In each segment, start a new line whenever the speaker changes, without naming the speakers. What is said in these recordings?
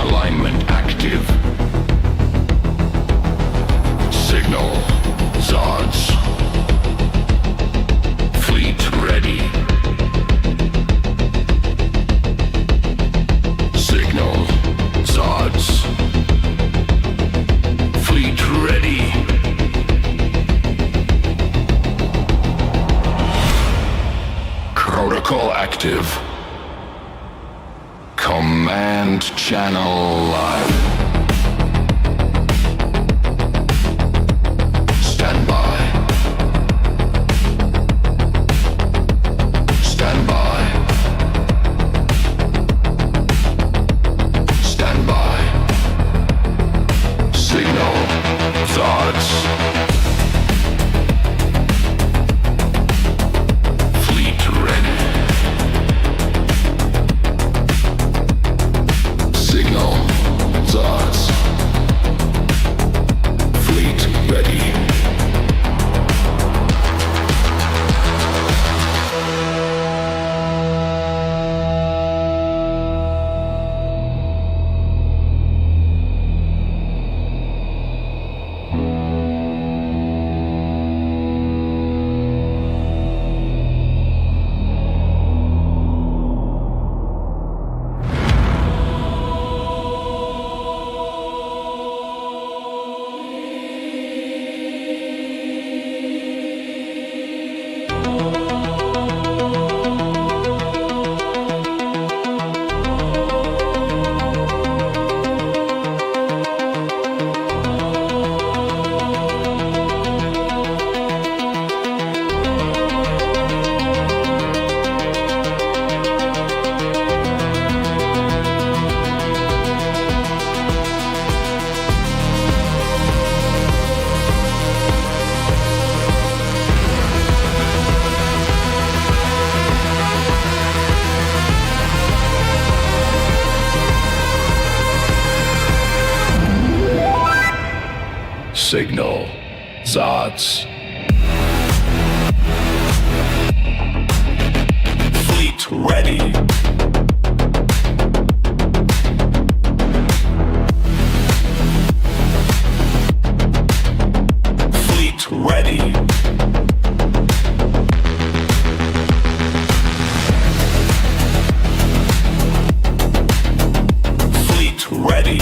Alignment active. Signal. Zods. Fleet ready. Signal. Zods. Fleet ready. Protocol active. Command channel live. Stand by. Stand by. Stand by. Signal. Thoughts. Fleet ready. Signal. Thoughts. Fleet ready. Signal. Zods. Fleet ready. Fleet ready. Fleet ready.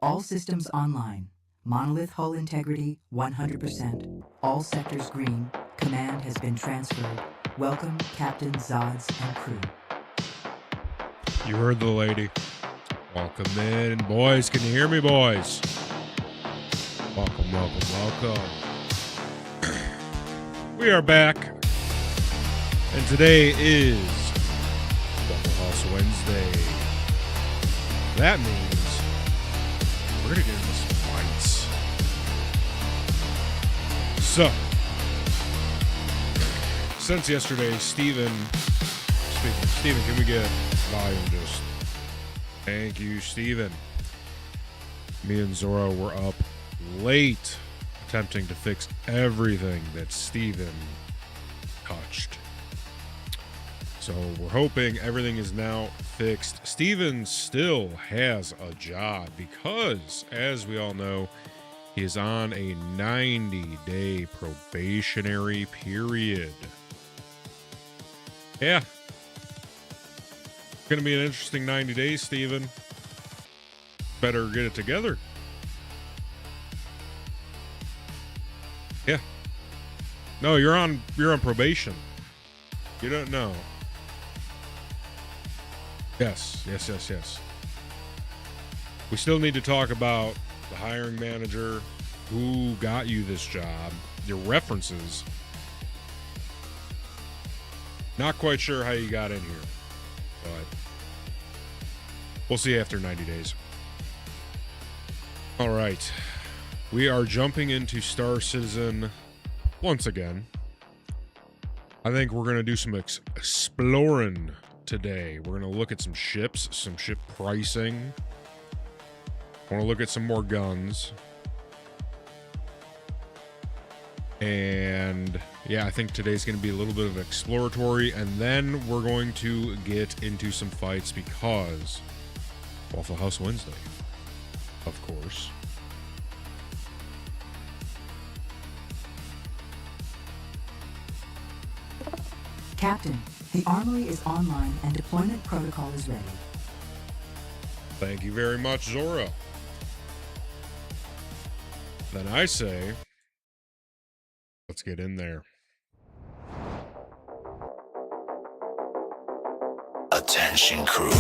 All systems online. Monolith hull integrity 100%. All sectors green. Command has been transferred. Welcome, Captain Zods and crew.
You heard the lady. Welcome in. Boys, can you hear me, boys? Welcome, welcome, welcome. We are back. And today is Waffle House Wednesday. That means we're going to get into some fights. So, since yesterday, Steven, can we get volume just? Thank you, Steven. Me and Zorro were up late attempting to fix everything that Steven touched. So we're hoping everything is now fixed. Steven still has a job because, as we all know, he is on a 90-day probationary period. Yeah. It's going to be an interesting 90 days, Steven. Better get it together. Yeah. No, you're on probation. You don't know. Yes. We still need to talk about the hiring manager, who got you this job, your references. Not quite sure how you got in here, but we'll see after 90 days. All right. We are jumping into Star Citizen once again. I think we're going to do some exploring today. We're going to look at some ships, some ship pricing. I want to look at some more guns. And yeah, I think today's going to be a little bit of exploratory, and then we're going to get into some fights because Waffle House Wednesday, of course.
Captain, the armory is online and deployment protocol is ready.
Thank you very much, Zora. Then I say, let's get in there.
Attention crew.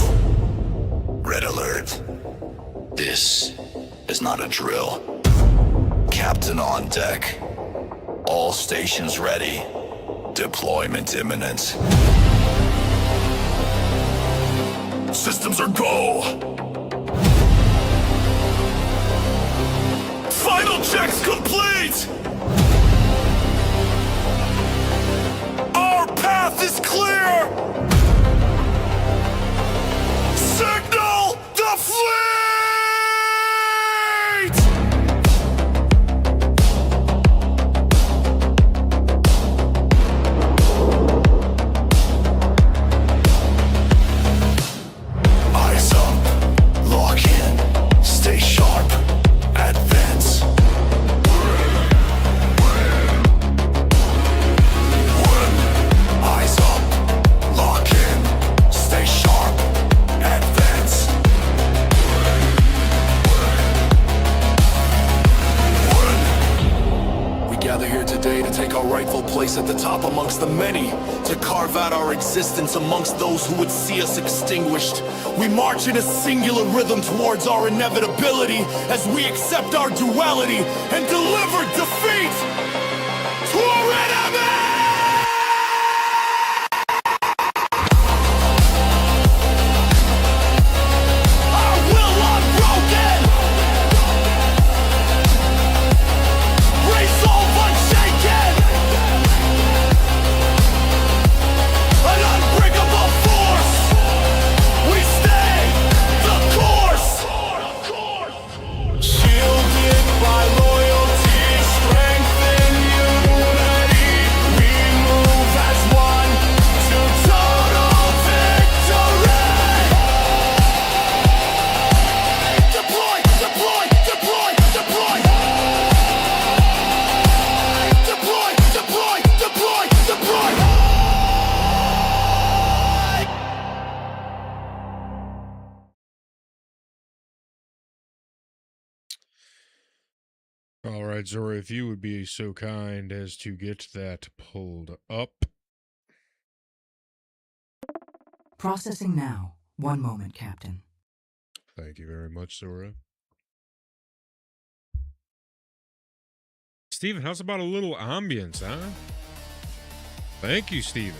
Red alert. This is not a drill. Captain on deck. All stations ready. Deployment imminent. Systems are go. Final checks complete. Our path is clear. Signal the fleet. At the top amongst the many, to carve out our existence amongst those who would see us extinguished. We march in a singular rhythm towards our inevitability as we accept our duality and deliver defeat to our enemy!
All right, Zora, if you would be so kind as to get that pulled up.
Processing now. One moment, Captain.
Thank you very much, Zora. Steven, how's about a little ambience, huh? Thank you, Steven.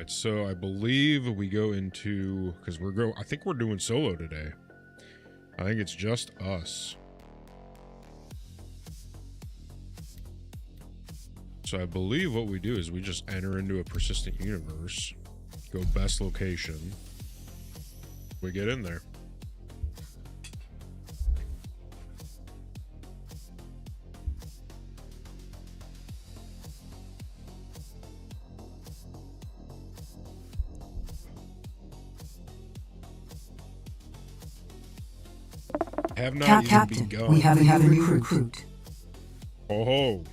right, so I believe we go into, because I think we're doing solo today. I think it's just us. So I believe what we do is we just enter into a persistent universe, go best location, we get in there. Have not even
Captain,
begun.
we have a new recruit.
Oh,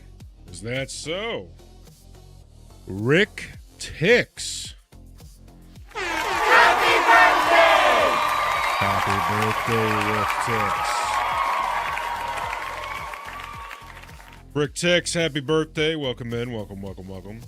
is that so? Rick Tix.
Happy birthday!
Happy birthday, Rick Tix. Rick Tix, happy birthday. Welcome in. Welcome, welcome, welcome.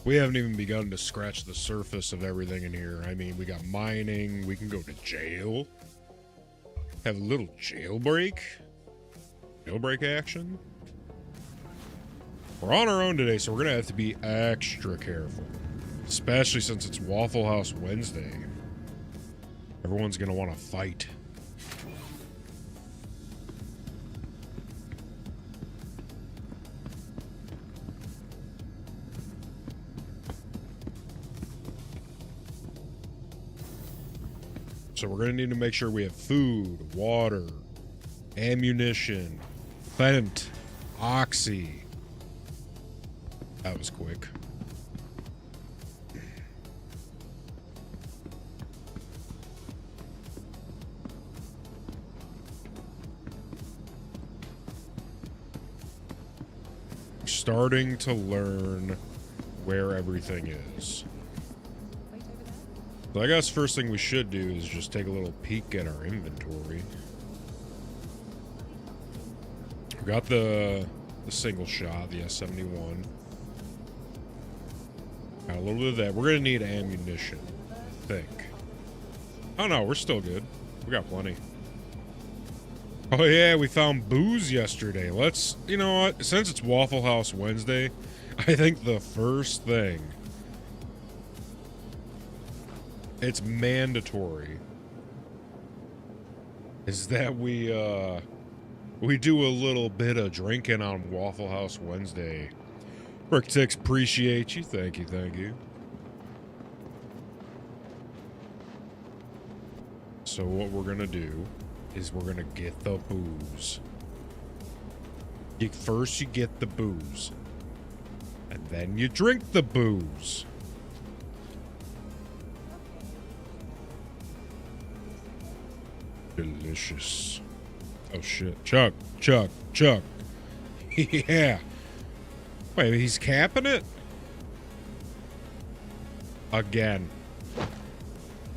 We haven't even begun to scratch the surface of everything in here. I mean, we got mining. We can go to jail. Have a little jailbreak. Jailbreak action. We're on our own today, so we're going to have to be extra careful. Especially since it's Waffle House Wednesday. Everyone's going to want to fight. So we're going to need to make sure we have food, water, ammunition, Fent, Oxy. That was quick. Starting to learn where everything is. So I guess first thing we should do is just take a little peek at our inventory. We got the single shot, the S71. Got a little bit of that. We're gonna need ammunition, I think. Oh no, we're still good. We got plenty. Oh yeah, we found booze yesterday. Let's, you know what? Since it's Waffle House Wednesday, I think the first thing, it's mandatory, is that we do a little bit of drinking on Waffle House Wednesday. Rick Tix, appreciate you. Thank you, thank you. So what we're gonna do is we're gonna get the booze. First you get the booze, and then you drink the booze. Delicious. Oh shit. Chuck. Yeah. Wait, he's capping it? Again.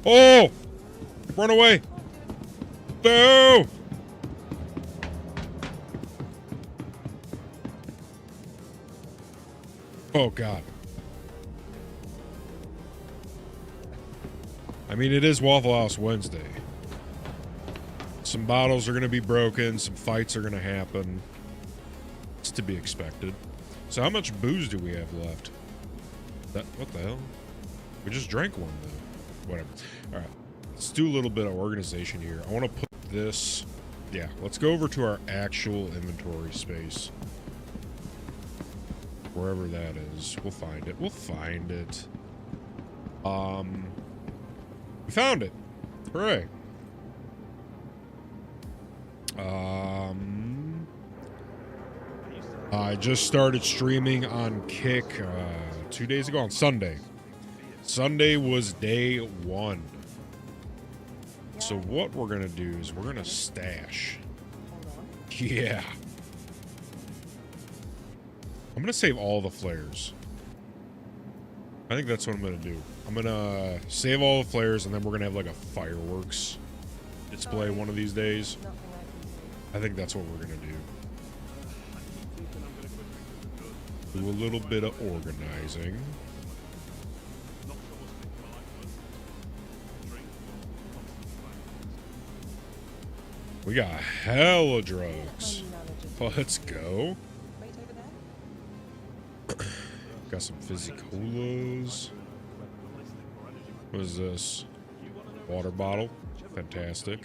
Oh! Run away! No! Oh god. I mean, it is Waffle House Wednesday. Some bottles are going to be broken. Some fights are going to happen. It's to be expected. So how much booze do we have left? What the hell? We just drank one, though. Whatever. All right. Let's do a little bit of organization here. I want to put this... Yeah, let's go over to our actual inventory space. Wherever that is. We'll find it. We'll find it. We found it. Hooray. I just started streaming on Kick 2 days ago on Sunday. Sunday was day one. So what we're gonna do is we're gonna stash. Yeah. I'm gonna save all the flares. I think that's what I'm gonna do. I'm gonna save all the flares and then we're gonna have like a fireworks display one of these days. I think that's what we're gonna do. Do a little bit of organizing. We got hella drugs. Let's go. Got some fizzy colas. What is this? Water bottle. Fantastic.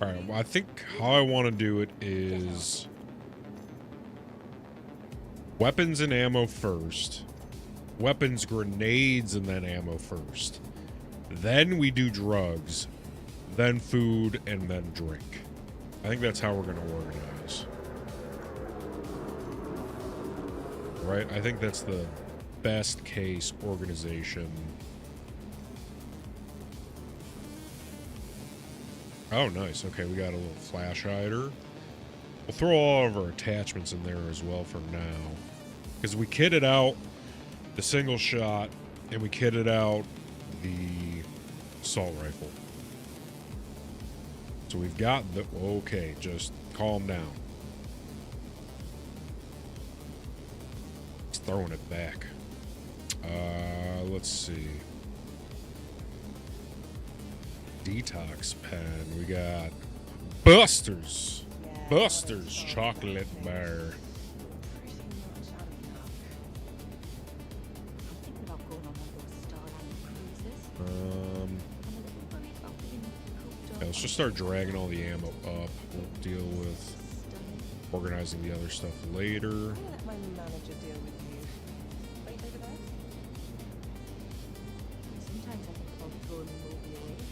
Alright, well, I think how I want to do it is weapons and ammo first. Weapons, grenades, and then ammo first. Then we do drugs. Then food, and then drink. I think that's how we're going to organize. Right? I think that's the best case organization. Oh, nice. Okay, we got a little flash hider. We'll throw all of our attachments in there as well for now. Because we kitted out the single shot, and we kitted out the assault rifle. So we've got the... Okay, just calm down. He's throwing it back. Let's see. Detox pen. We got Buster's. Buster's chocolate bar. Yeah, let's just start dragging all the ammo up. We'll deal with organizing the other stuff later.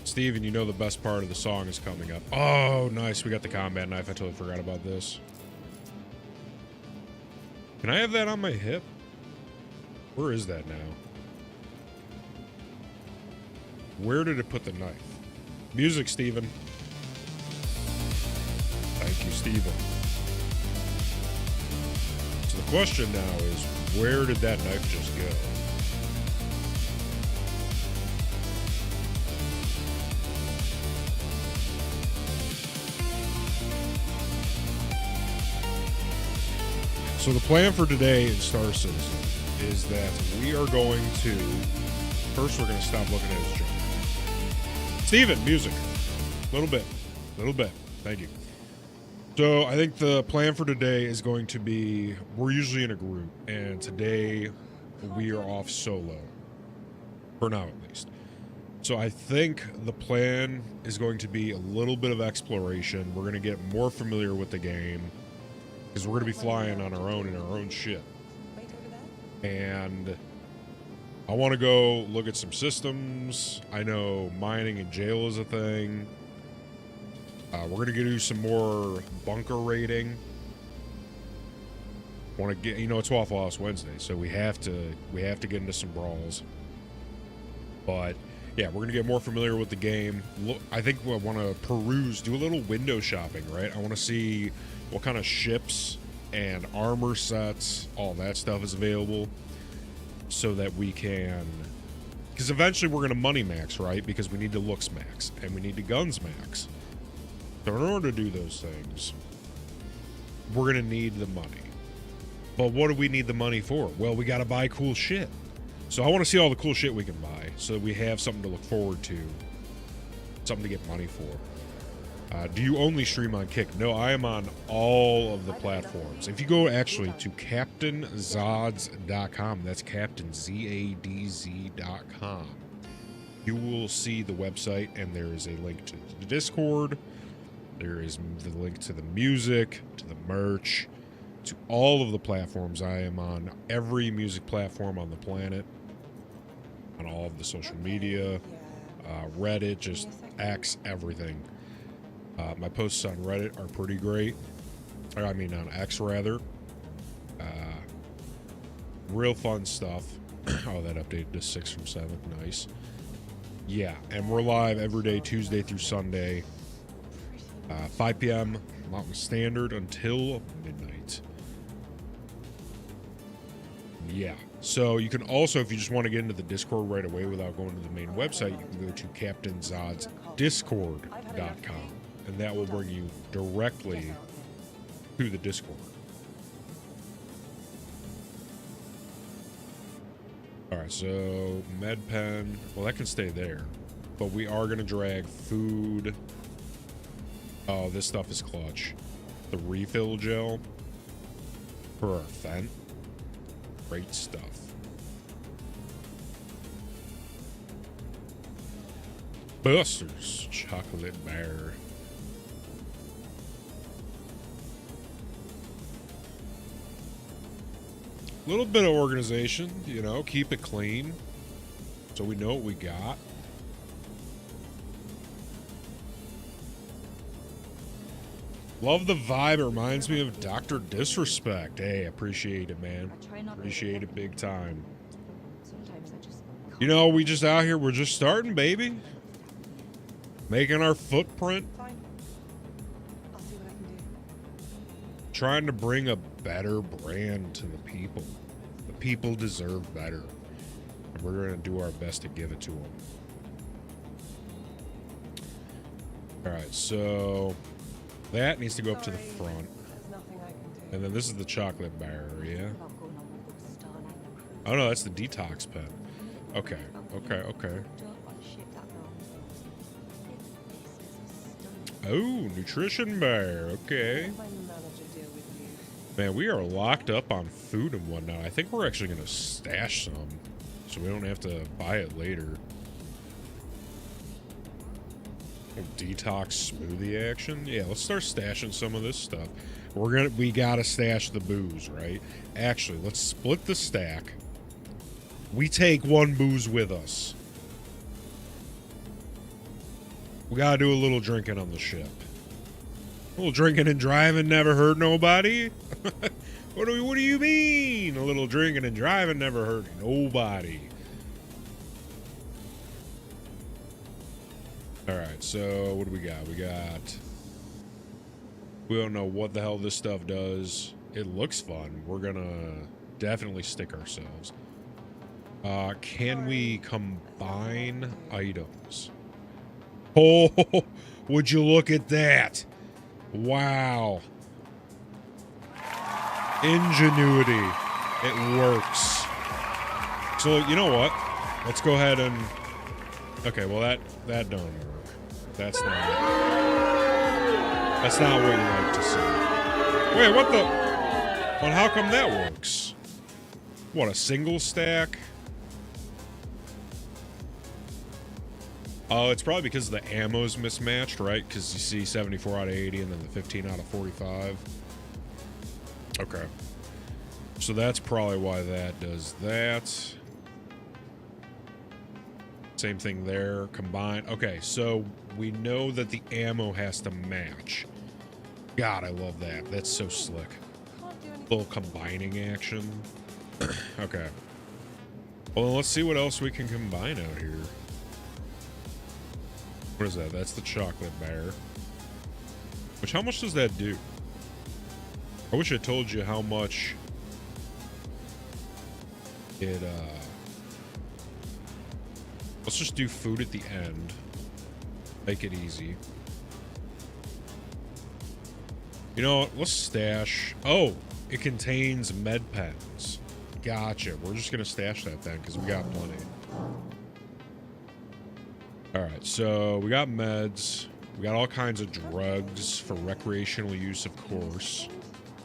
Steven, you know the best part of the song is coming up. Oh, nice. We got the combat knife. I totally forgot about this. Can I have that on my hip? Where is that now? Where did it put the knife? Music, Steven. Thank you, Steven. So the question now is, where did that knife just go? So the plan for today in Star Citizen is that we are going to... First, we're going to stop looking at his junk. Steven, music. Little bit. Thank you. So I think the plan for today is going to be... We're usually in a group, and today we are off solo. For now, at least. So I think the plan is going to be a little bit of exploration. We're going to get more familiar with the game. Because we're going to be flying on our own in our own ship. And I want to go look at some systems. I know mining in jail is a thing. We're going to do some more bunker raiding. Want to get, you know, it's Waffle House Wednesday, so we have to get into some brawls. But yeah, we're going to get more familiar with the game. Look, I think I want to peruse, do a little window shopping, right? I want to see what kind of ships and armor sets, all that stuff is available, so that we can... Because eventually we're going to money max, right? Because we need to looks max, and we need to guns max. So in order to do those things, we're going to need the money. But what do we need the money for? Well, we got to buy cool shit. So I want to see all the cool shit we can buy, so that we have something to look forward to. Something to get money for. Do you only stream on Kick? No, I am on all of the platforms. If you go actually to CaptainZodz.com, that's CaptainZadz.com, you will see the website, and there is a link to the Discord. There is the link to the music, to the merch, to all of the platforms. I am on every music platform on the planet, on all of the social media, Reddit, just X, everything. My posts on Reddit are pretty great. I mean, on X, rather. Real fun stuff. Oh, that updated to 6 from 7. Nice. Yeah, and we're live every day, Tuesday through Sunday. 5 p.m. Mountain Standard until midnight. Yeah. So you can also, if you just want to get into the Discord right away without going to the main website, you can go to CaptainZoddsDiscord.com. And that will bring you directly to the Discord. Alright, so MedPen, well, that can stay there. but we are going to drag food. Oh, this stuff is clutch. The refill gel for our Fent. Great stuff. Buster's chocolate bar. Little bit of organization, you know, keep it clean so we know what we got. Love the vibe. It reminds me of Dr. Disrespect. Hey, appreciate it, man. Appreciate it big time. You know, we just out here, we're just starting, baby. Making our footprint.
Fine. I'll see what I can do.
Trying to bring a better brand to the people. The people deserve better. And we're going to do our best to give it to them. Alright, so that needs to go up to the front.
There's nothing I can do.
And then this is the chocolate bar, yeah? Oh no, that's the detox pen. Okay, okay. Oh, nutrition bar, okay.
My manager deal with you.
Man, we are locked up on food and whatnot. I think we're actually going to stash some, so we don't have to buy it later. Oh, detox smoothie action? Yeah, let's start stashing some of this stuff. We gotta stash the booze, right? Actually, let's split the stack. We take one booze with us. We gotta do a little drinking on the ship. A little drinking and driving never hurt nobody. What do you mean? A little drinking and driving never hurt nobody. Alright, so what do we got? We don't know what the hell this stuff does. It looks fun. We're gonna definitely stick ourselves. Can we combine items? Oh, would you look at that? Wow. Ingenuity. It works. So, you know what? Let's go ahead and... Okay, well, that don't work. That's not what you like to see. Wait, what the... Well, how come that works? What, a single stack? Oh, it's probably because the ammo's mismatched, right? Because you see 74 out of 80 and then the 15 out of 45. Okay. So that's probably why that does that. Same thing there. Combine. Okay, so we know that the ammo has to match. God, I love that. That's so slick. Little combining action. Okay. Well, then let's see what else we can combine out here. What is that? That's the chocolate bar. Which, how much does that do? I wish I told you how much it, let's just do food at the end. Make it easy. You know what? Let's stash... Oh! It contains med pens. Gotcha. We're just gonna stash that then, because we got plenty. Alright, so we got meds. We got all kinds of drugs for recreational use, of course.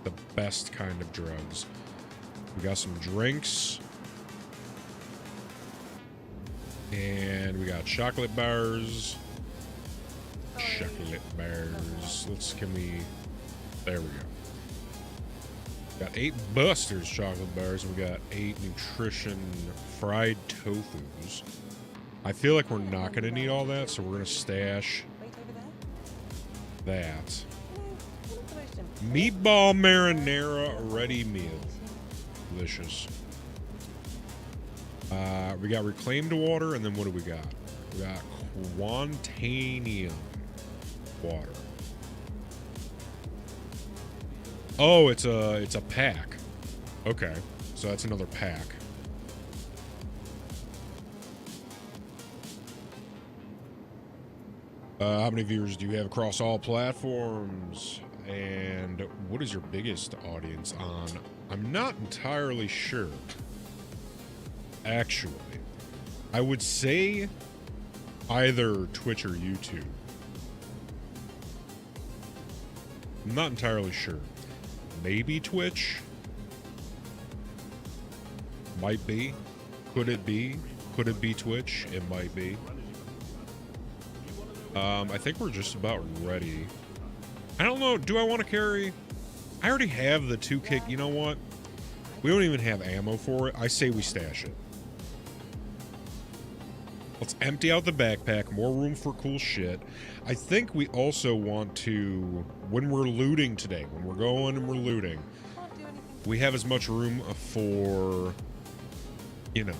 The best kind of drugs. We got some drinks. And we got chocolate bars. Chocolate bars. There we go. Got 8 Buster's chocolate bars, and we got 8 nutrition fried tofus. I feel like we're not going to need all that, so we're going to stash that. Meatball marinara ready meal. Delicious. We got reclaimed water, and then what do we got? We got Quantanium water. Oh, it's a pack. Okay, so that's another pack. How many viewers do you have across all platforms? And what is your biggest audience on? I'm not entirely sure. Actually, I would say either Twitch or YouTube. I'm not entirely sure. Maybe Twitch? Might be. Could it be? Could it be Twitch? It might be. I think we're just about ready. I don't know. Do I want to carry? I already have the 2 kick. You know what? We don't even have ammo for it. I say we stash it. Let's empty out the backpack. More room for cool shit. I think we also want to, when we're looting today, when we're going and we're looting, we have as much room for, you know,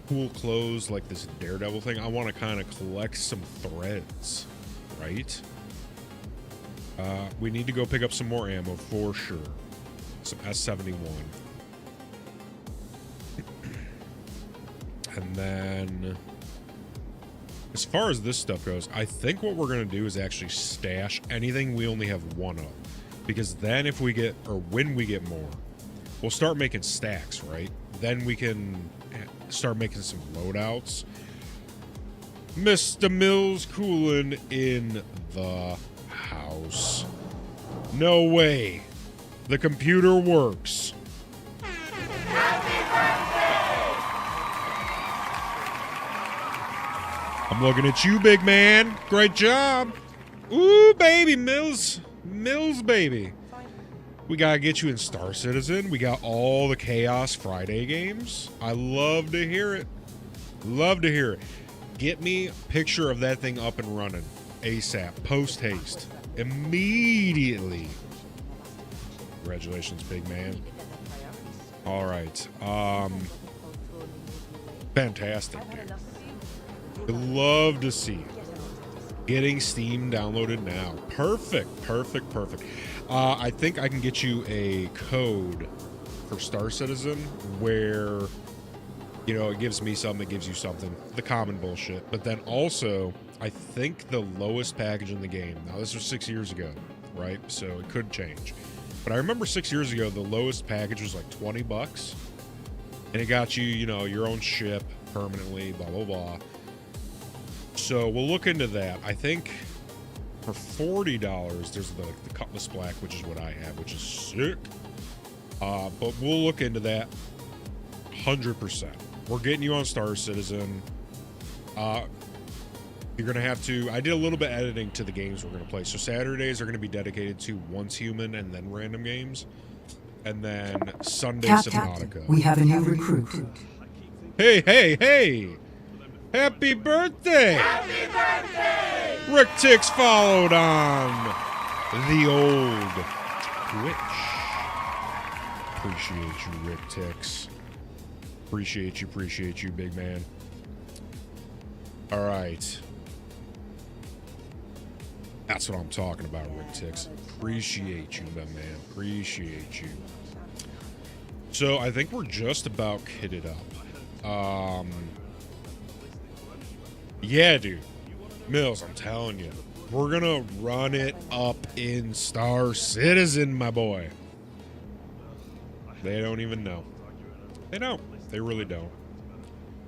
cool clothes like this Daredevil thing. I want to kind of collect some threads, right? We need to go pick up some more ammo for sure. Some S71. And then, as far as this stuff goes, I think what we're going to do is actually stash anything we only have 1 of. Because then if we get, or when we get more, we'll start making stacks, right? Then we can start making some loadouts. Mr. Mills cooling in the house. No way. The computer works. I'm looking at you, big man. Great job. Ooh, baby, Mills. Mills, baby. We gotta get you in Star Citizen. We got all the Chaos Friday games. I love to hear it. Love to hear it. Get me a picture of that thing up and running. ASAP. Post haste. Immediately. Congratulations, big man. All right. Fantastic, dude. I'd love to see it. Getting Steam downloaded now. Perfect, perfect, perfect. I think I can get you a code for Star Citizen where, you know, it gives me something, it gives you something. The common bullshit. But then also, I think the lowest package in the game, now this was 6 years ago, right? So it could change. But I remember 6 years ago, the lowest package was like $20. And it got you, you know, your own ship permanently, blah, blah, blah. So we'll look into that. I think for $40, there's the Cutlass Black, which is what I have, which is sick. But we'll look into that 100%. We're getting you on Star Citizen. You're going to have to... I did a little bit of editing to the games we're going to play. So Saturdays are going to be dedicated to Once Human and then random games. And then Sunday Subnautica.
We have a new recruit.
Hey, hey, hey! Happy birthday! Happy birthday! Rick Tix followed on the old Twitch. Appreciate you, Rick Tix. Appreciate you, big man. All right. That's what I'm talking about, Rick Tix. Appreciate you, my man. Appreciate you. So I think we're just about kitted up. Yeah, dude. Mills, I'm telling you. We're gonna run it up in Star Citizen, my boy. They don't even know. They don't. They really don't.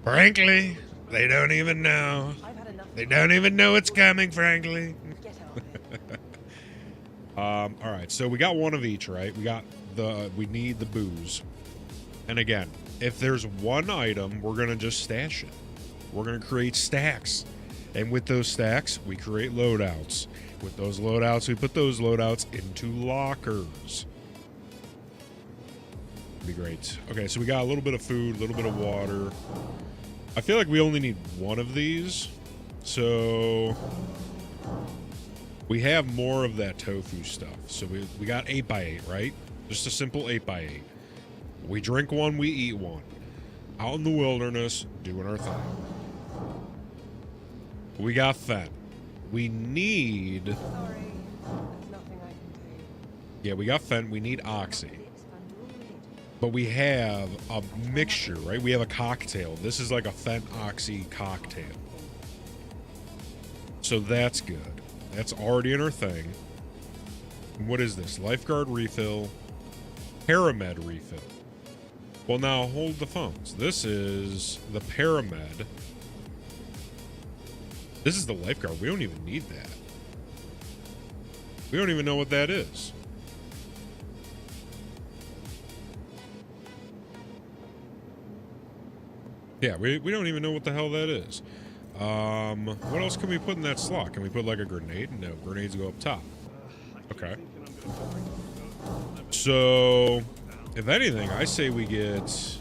Frankly, they don't even know. They don't even know it's coming, frankly. All right, so we got one of each, right? We need the booze. And again, if there's one item, we're gonna just stash it. We're going to create stacks. And with those stacks, we create loadouts. With those loadouts, we put those loadouts into lockers. Be great. Okay, so we got a little bit of food, a little bit of water. I feel like we only need one of these. So we have more of that tofu stuff. So we got 8x8, right? Just a simple 8x8. We drink one, we eat one. Out in the wilderness, doing our thing. We got Fen. We need...
Sorry, there's nothing I can do.
Yeah, we got Fen. We need Oxy. But we have a mixture, right? We have a cocktail. This is like a Fen Oxy cocktail. So that's good. That's already in our thing. And what is this? Lifeguard refill. Paramed refill. Well, now hold the phones. This is the Paramed. This is the lifeguard. We don't even need that. We don't even know what that is. Yeah, we don't even know what the hell that is. What else can we put in that slot? Can we put like a grenade? No, grenades go up top. Okay. So, if anything, I say we get...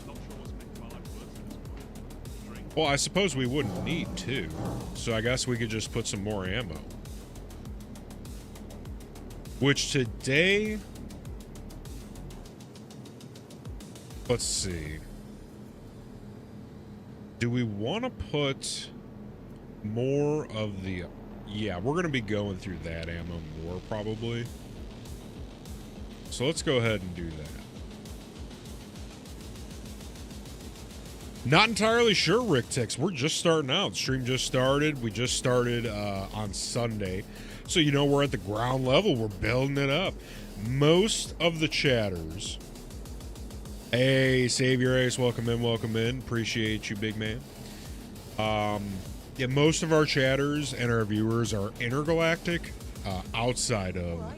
Well, I suppose we wouldn't need to. So I guess we could just put some more ammo. Which today... Let's see. Do we want to put more of the... Yeah, we're going to be going through that ammo more, probably. So let's go ahead and do that. Not entirely sure, Rick Tix. We're just starting out. The stream just started. We just started on Sunday. So, you know, we're at the ground level. We're building it up. Most of the chatters... Hey, Savior Ace, welcome in, welcome in. Appreciate you, big man. Yeah, most of our chatters and our viewers are intergalactic outside of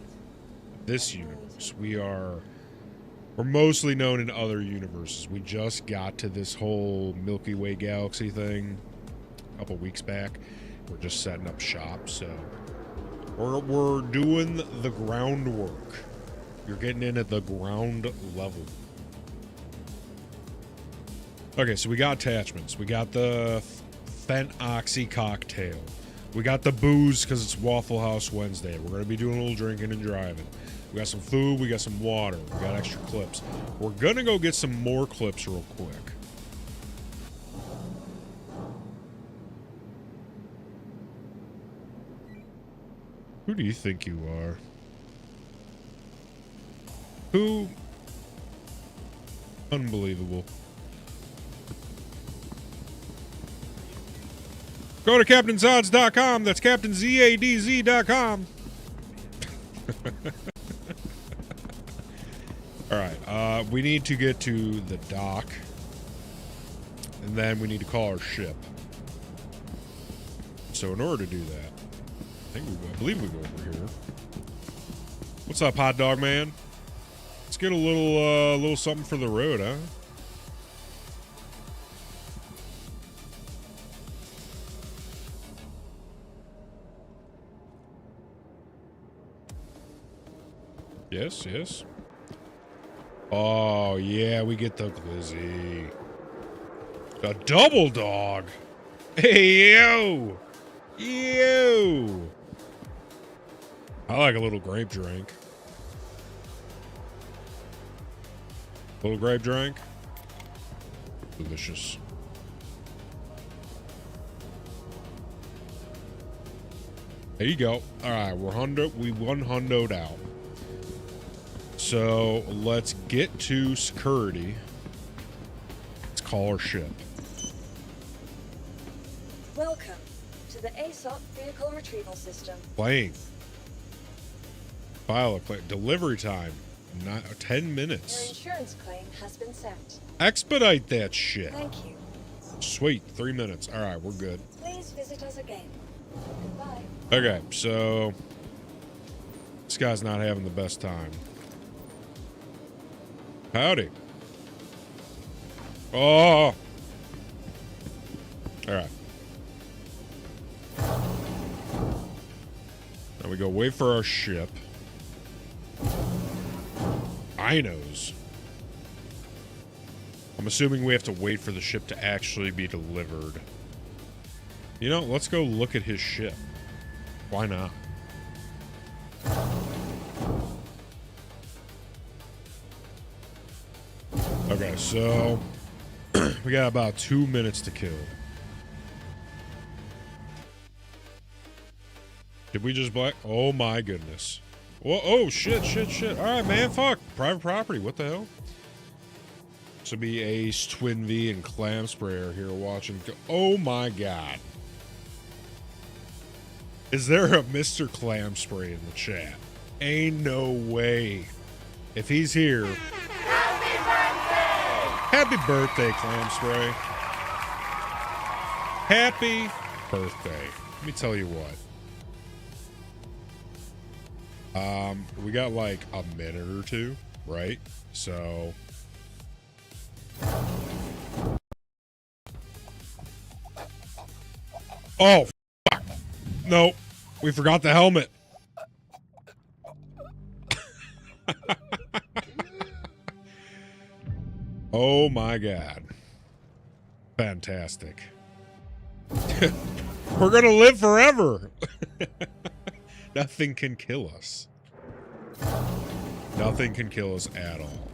this universe. We're mostly known in other universes. We just got to this whole Milky Way galaxy thing a couple weeks back. We're just setting up shop, so we're doing the groundwork. You're getting in at the ground level. Okay, so we got attachments. We got the Fent-Oxy cocktail. We got the booze because it's Waffle House Wednesday. We're going to be doing a little drinking and driving. We got some food. We got some water. We got extra clips. We're going to go get some more clips real quick. Who do you think you are? Who? Unbelievable. Go to CaptainZodds.com. That's CaptainZadz.com. All right. We need to get to the dock. And then we need to call our ship. So in order to do that, I believe we go over here. What's up, hot dog man? Let's get a little something for the road, huh? Yes, yes. Oh, yeah, we get the glizzy. A double dog. Hey, yo. Yo. I like a little grape drink. Little grape drink. Delicious. There you go. All right, we one hundoed out. So let's get to security. Let's call our ship.
Welcome to the ASOP Vehicle Retrieval System.
Plane. File a claim. Delivery time. 10
Your
minutes.
insurance claim has been sent.
Expedite that shit.
Thank you.
Sweet. 3 minutes. All right, we're good.
Please visit us again. Goodbye.
Okay, so this guy's not having the best time. Howdy. Oh. All right. Now we go wait for our ship. Inos. I'm assuming we have to wait for the ship to actually be delivered. You know, let's go look at his ship. Why not? Okay, so we got about 2 minutes to kill. Did we just black? Oh my goodness. Whoa, oh shit, shit, shit. All right, man, fuck. Private property, what the hell? This would be Ace, Twin V, and Clam Sprayer here watching. Oh my god. Is there a Mr. Clam Spray in the chat? Ain't no way. If he's here... Happy birthday, Clam Spray. Happy birthday. Let me tell you what. We got like a minute or two, right? So oh, fuck. No, we forgot the helmet. Oh my God. Fantastic. We're gonna live forever. Nothing can kill us. Nothing can kill us at all.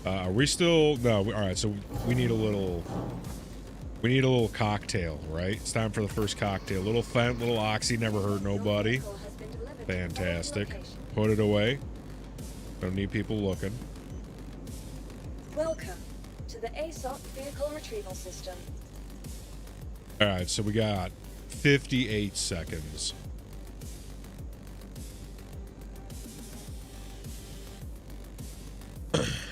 Are we still... No, all right, so we need a little... We need a little cocktail, right? It's time for the first cocktail. Little Fent, little Oxy, never hurt nobody. Fantastic. Put it away. Don't need people looking.
Welcome to the ASOP vehicle retrieval system.
All right, so we got 58 seconds.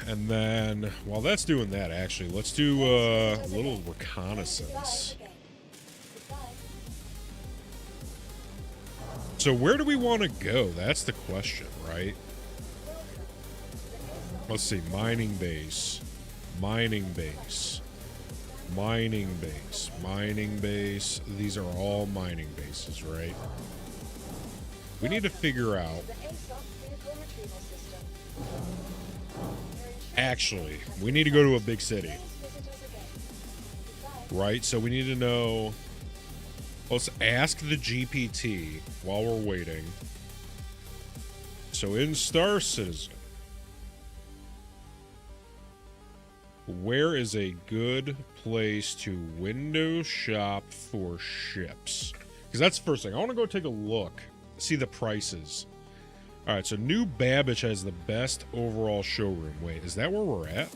And then, while that's doing that, actually, let's do a little reconnaissance. So where do we want to go? That's the question, right? Let's see. Mining base. Mining base. Mining base. Mining base. These are all mining bases, right? We need to figure out... Actually, we need to go to a big city. Right? So we need to know... Let's ask the GPT while we're waiting. So in Star Citizen, where is a good place to window shop for ships? Because that's the first thing. I want to go take a look, see the prices. All right, so New Babbage has the best overall showroom. Wait, is that where we're at?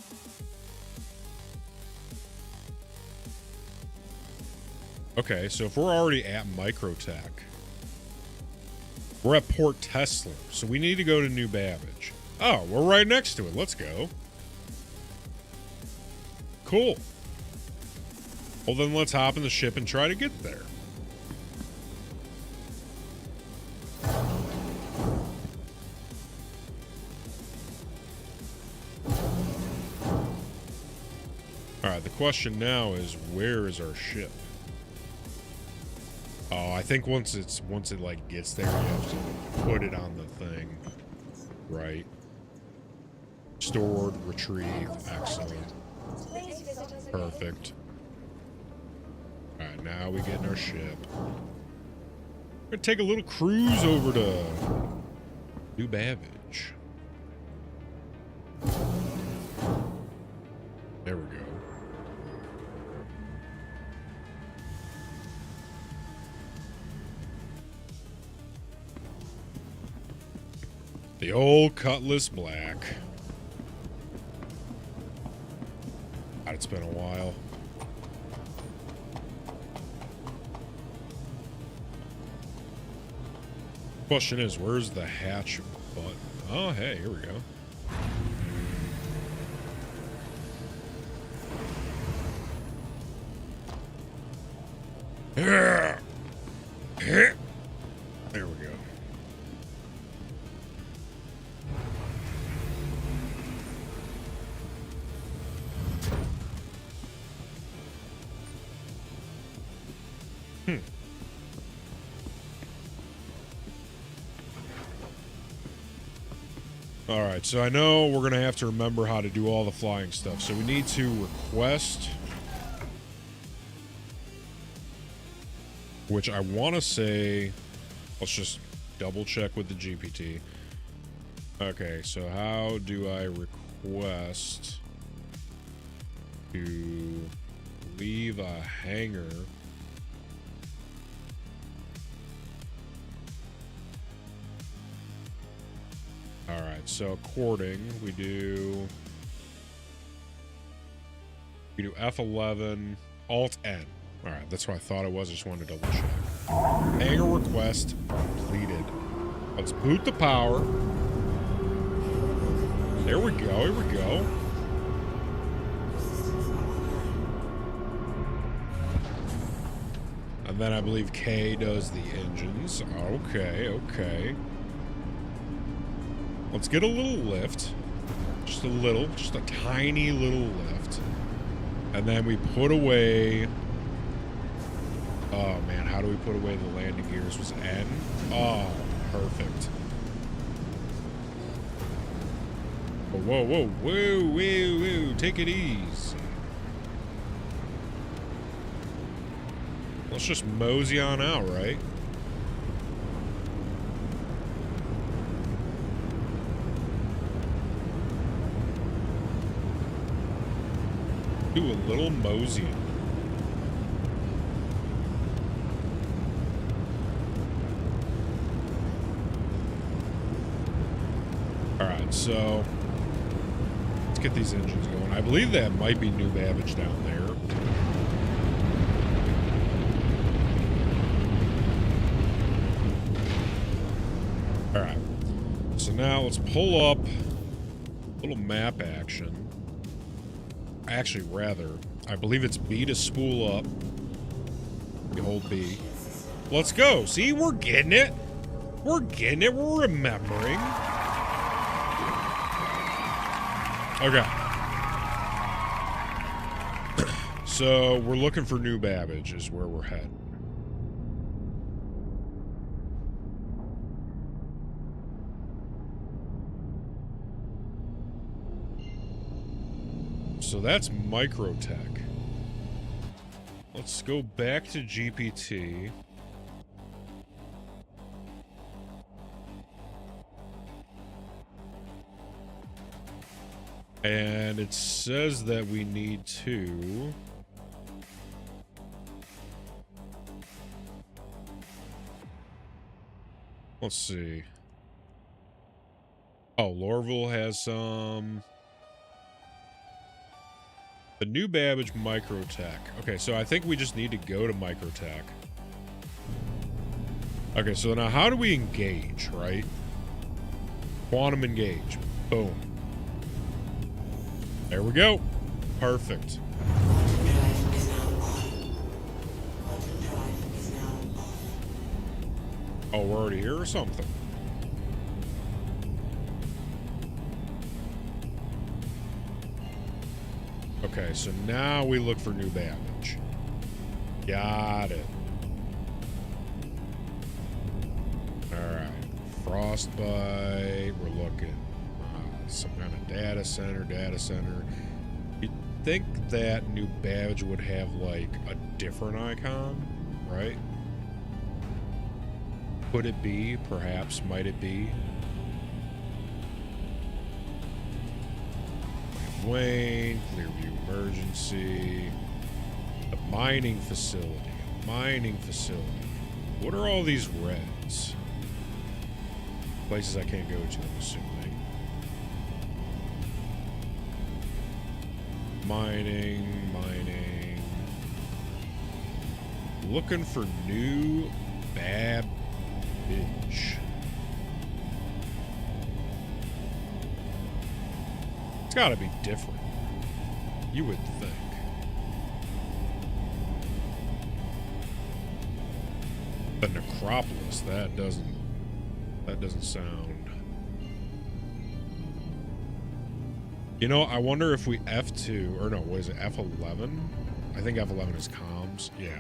Okay, so if we're already at Microtech, we're at Port Tesla, so we need to go to New Babbage. Oh, we're right next to it. Let's go. Cool. Well, then let's hop in the ship and try to get there. Alright, the question now is, where is our ship? Oh, I think once it like gets there, you have to put it on the thing. Right. Stored, retrieve, excellent. Perfect. Alright, now we get in our ship. We're gonna take a little cruise over to New Babbage. There we go. The old Cutlass Black. God, it's been a while. Question is, where's the hatch button? Oh, hey, here we go. There we go. Alright, so I know we're going to have to remember how to do all the flying stuff. So we need to request, which I want to say, let's just double check with the GPT. Okay, so how do I request to leave a hangar? Alright, so courting, we do F11, Alt-N. Alright, that's what I thought it was. I just wanted to double check. Hangar request completed. Let's boot the power. There we go, here we go. And And then I believe K does the engines. Okay, okay. Let's get a little lift. Just a tiny little lift. And then we put away... Oh, man, how do we put away the landing gears? Was N? Oh, perfect. Whoa, whoa, whoa, whoa, whoa. Take it easy. Let's just mosey on out, right? Do a little moseying. Alright, so let's get these engines going. I believe that might be New Babbage down there. Alright. So now let's pull up a little map action. Actually, rather, I believe it's B to spool up. You hold B. Let's go. See, we're getting it. We're getting it. We're remembering. Okay. So we're looking for New Babbage is where we're heading. So that's Microtech. Let's go back to GPT. And it says that we need to... Let's see. Oh, Lorville has some... The New Babbage Microtech. Okay, so I think we just need to go to Microtech. Okay, so now how do we engage, right? Quantum engage. Boom. There we go. Perfect. Oh, we're already here or something? Okay, so now we look for New Babbage. Got it. Alright. Frostbite. We're looking. Some kind of data center. You'd think that New Babbage would have, like, a different icon, right? Could it be? Perhaps. Might it be? Wayne, Clearview Emergency, the mining facility. What are all these reds? Places I can't go to, I'm assuming. Mining. Looking for New Babbage. It's gotta be different. You would think. The Necropolis, that doesn't sound... You know, I wonder if we F2, or no, what is it, F11? I think F11 is comms. Yeah.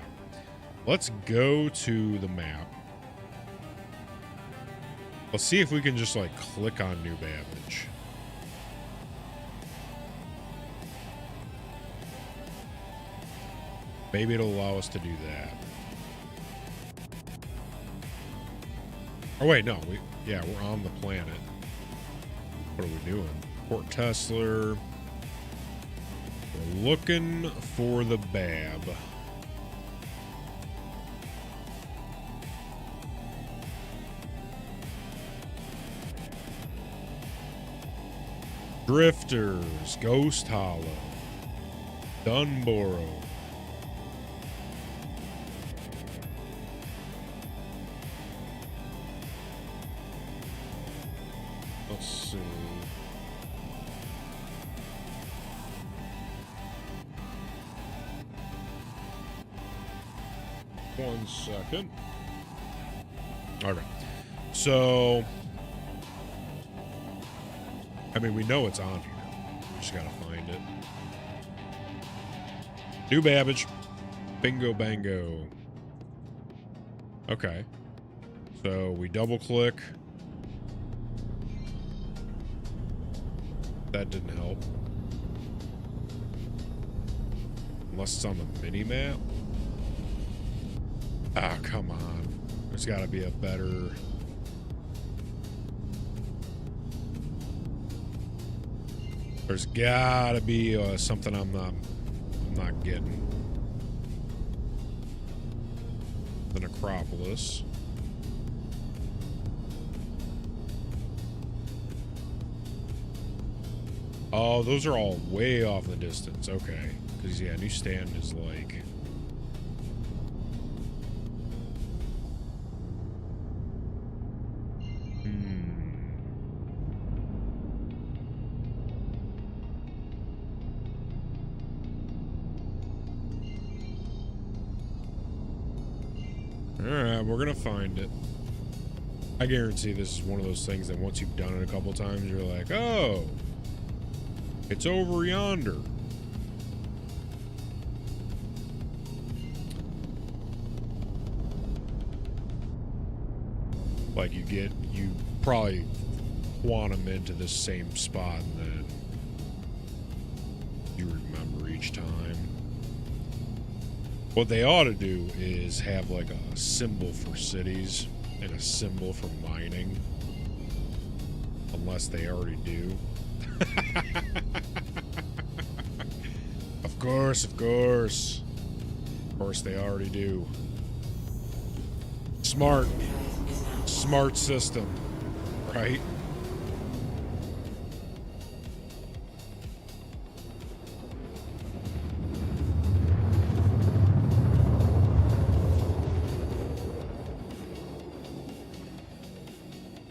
Let's go to the map. Let's see if we can just, like, click on New Babbage. Maybe it'll allow us to do that. Oh, wait, no. We're on the planet. What are we doing? Port Tesla. We're looking for the Bab. Drifters. Ghost Hollow. Dunborough. Let's see. 1 second. Okay. So, I mean, we know it's on here. We just gotta find it. New Babbage. Bingo bango. Okay. So we double click. That didn't help. Unless it's on the mini map. Ah, come on. There's gotta be a better. There's gotta be something I'm not getting. The Necropolis. Oh, those are all way off in the distance. Okay. Because, yeah, New Stand is like... Alright, we're gonna find it. I guarantee this is one of those things that once you've done it a couple times, you're like, oh, it's over yonder. Like you probably quantum into this same spot and then you remember each time. What they ought to do is have like a symbol for cities and a symbol for mining. Unless they already do. Of course, of course. Of course they already do. Smart. Smart system, right?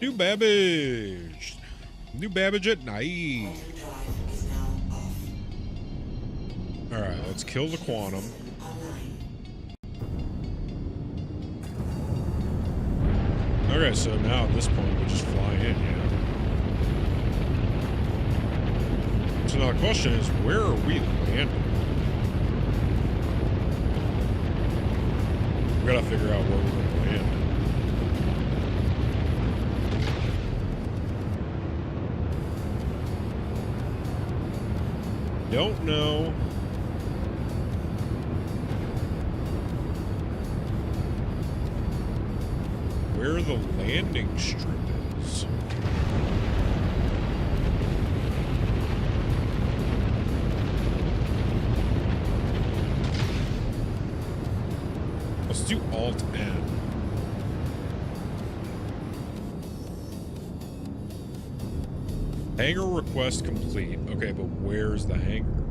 New Babbage. New Babbage at night. Alright, let's kill the Quantum. Okay, so now at this point we just fly in, yeah. So now the question is, where are we landing? We gotta figure out where we're gonna land. Don't know. Where the landing strip is. Let's do Alt-N. Hangar request complete. Okay, but where's the hangar?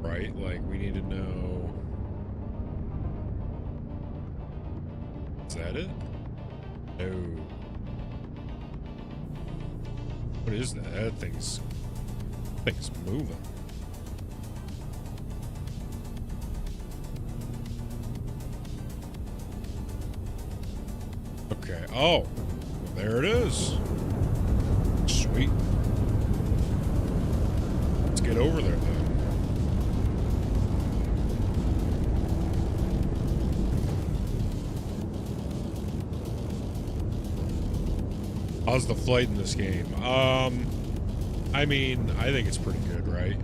Right? Like, we need to know... Is that it? No. What is that? That thing's moving. Okay. Oh, well, there it is. Sweet. Let's get over there then. How's the flight in this game? I mean, I think it's pretty good, right?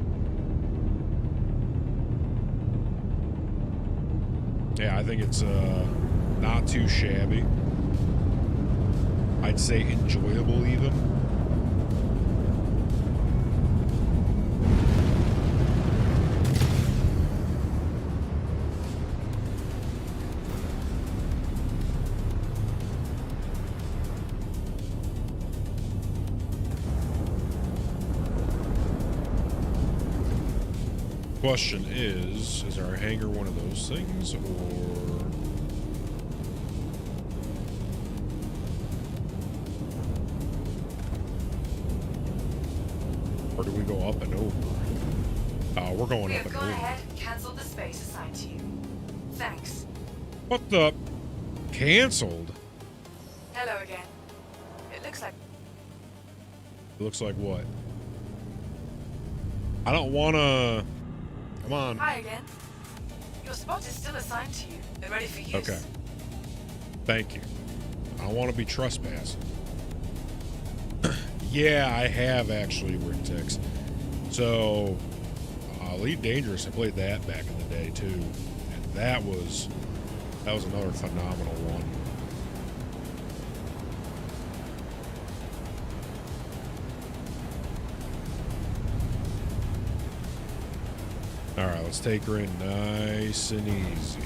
Yeah, I think it's not too shabby. I'd say enjoyable even. Question is our hangar one of those things, or do we go up and over? Oh, we're going
We
up
have
and
gone
over.
ahead and cancelled the space assigned to you. Thanks.
What the? Canceled?
Hello again. It looks like
Looks like what? I don't wanna... Come on.
hi again. Your spot is still assigned to you and ready for use.
Okay. Thank you. I don't want to be trespassing. Yeah, I have actually, Rick Tix. So, Elite Dangerous, I played that back in the day too. And that was another phenomenal one. Alright, let's take her in nice and easy.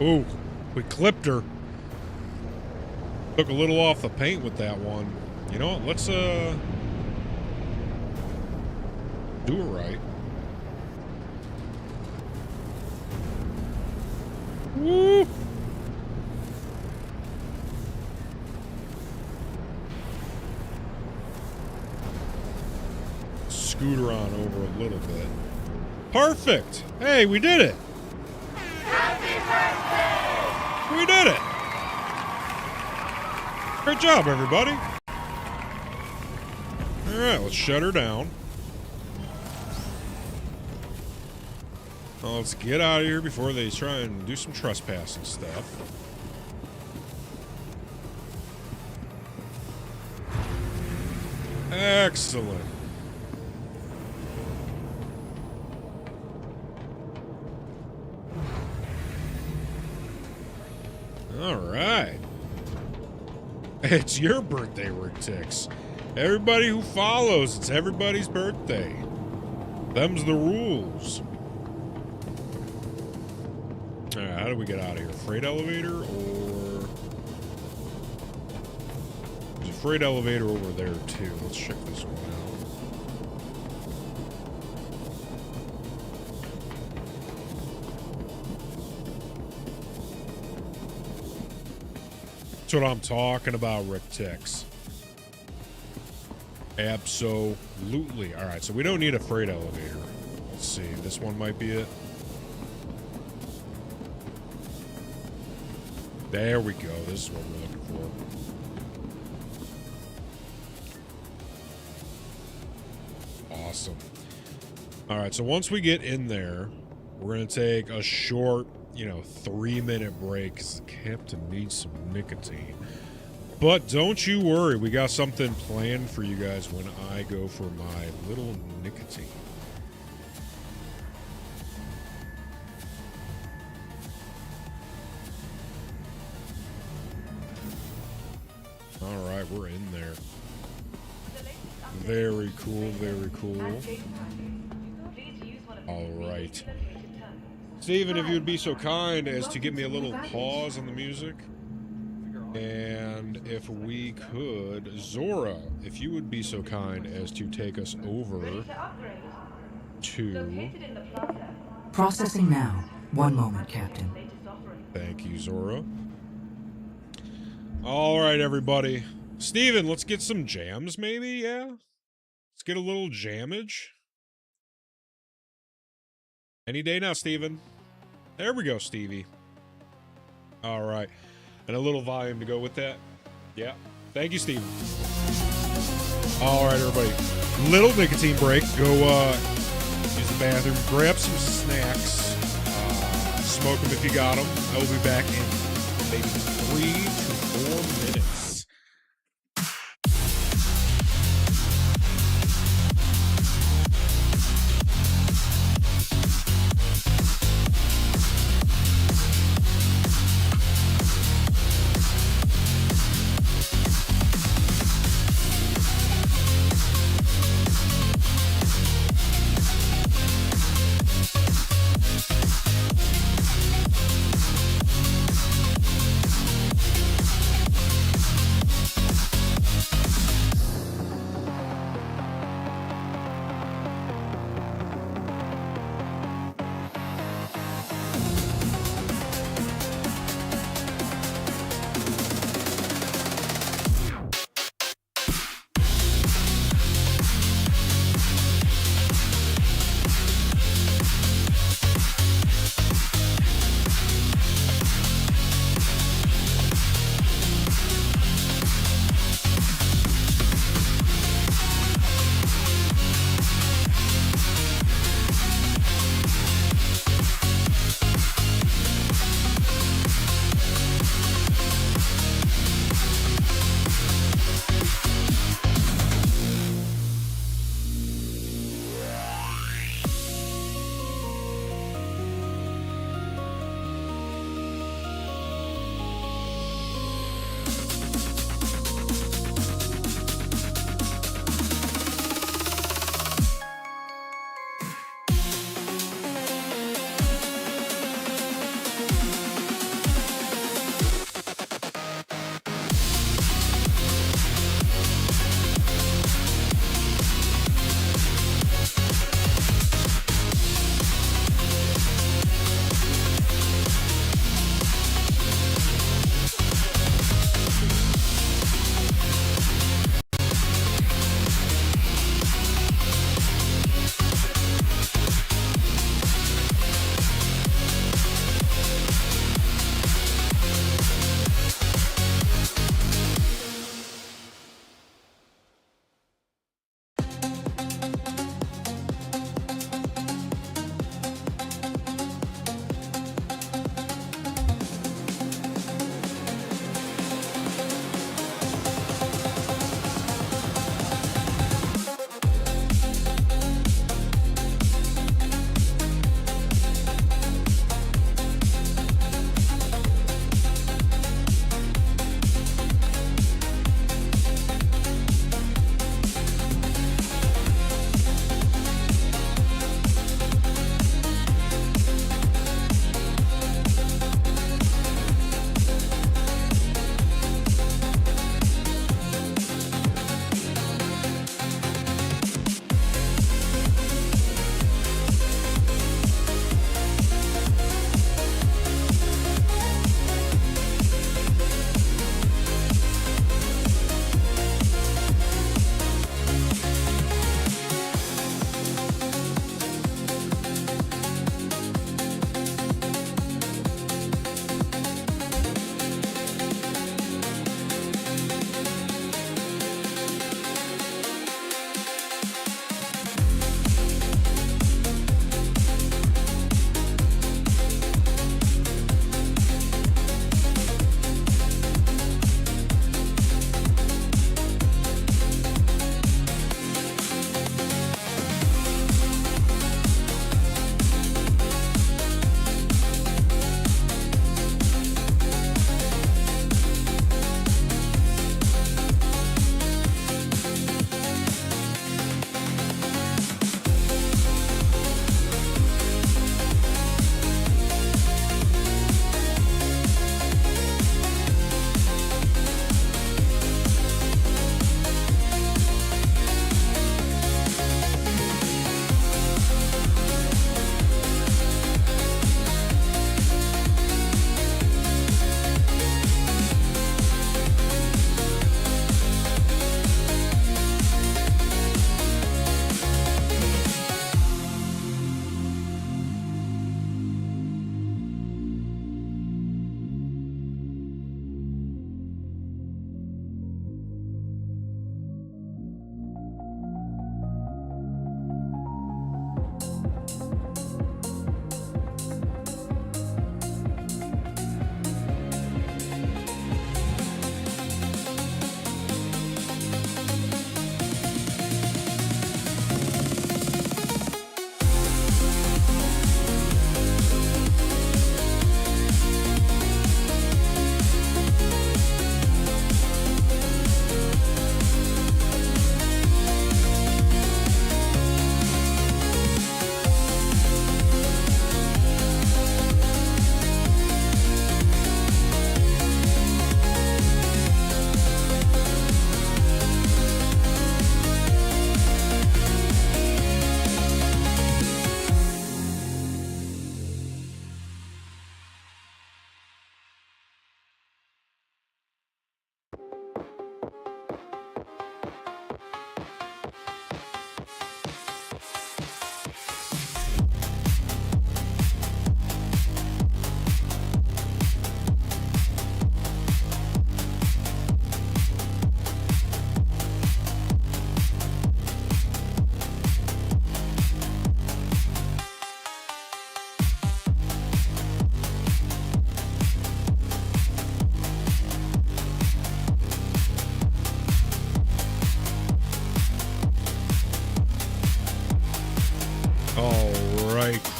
Ooh, we clipped her. Took a little off the paint with that one. You know what? Let's do it right. Woo! Scooter on over a little bit. Perfect! Hey, we did it! We did it! Great job, everybody! Alright, let's shut her down. Well, let's get out of here before they try and do some trespassing stuff. Excellent. All right. It's your birthday, Rick Tix. Everybody who follows, it's everybody's birthday. Them's the rules. All right, how do we get out of here? Freight elevator or... There's a freight elevator over there, too. Let's check this one out. That's what I'm talking about, Rick Tix. Absolutely. All right, so we don't need a freight elevator. Let's see. This one might be it. There we go. This is what we're looking for. Awesome. All right, so once we get in there, we're going to take a short, 3-minute break because the captain needs some nicotine. But don't you worry, we got something planned for you guys when I go for my little nicotine. All right, we're in there. Very cool, very cool. All right. Steven, if you would be so kind as to give me a little pause on the music. And if we could, Zora, if you would be so kind as to take us over to...
Processing now. One moment, Captain.
Thank you, Zora. All right, everybody. Steven, let's get some jams, maybe, yeah? Let's get a little jammage. Any day now, Steven. There we go, Stevie. All right. And a little volume to go with that. Yeah. Thank you, Steven. All right, everybody. Little nicotine break. Go use the bathroom. Grab some snacks. Smoke them if you got them. I will be back in maybe 3 to 4 minutes.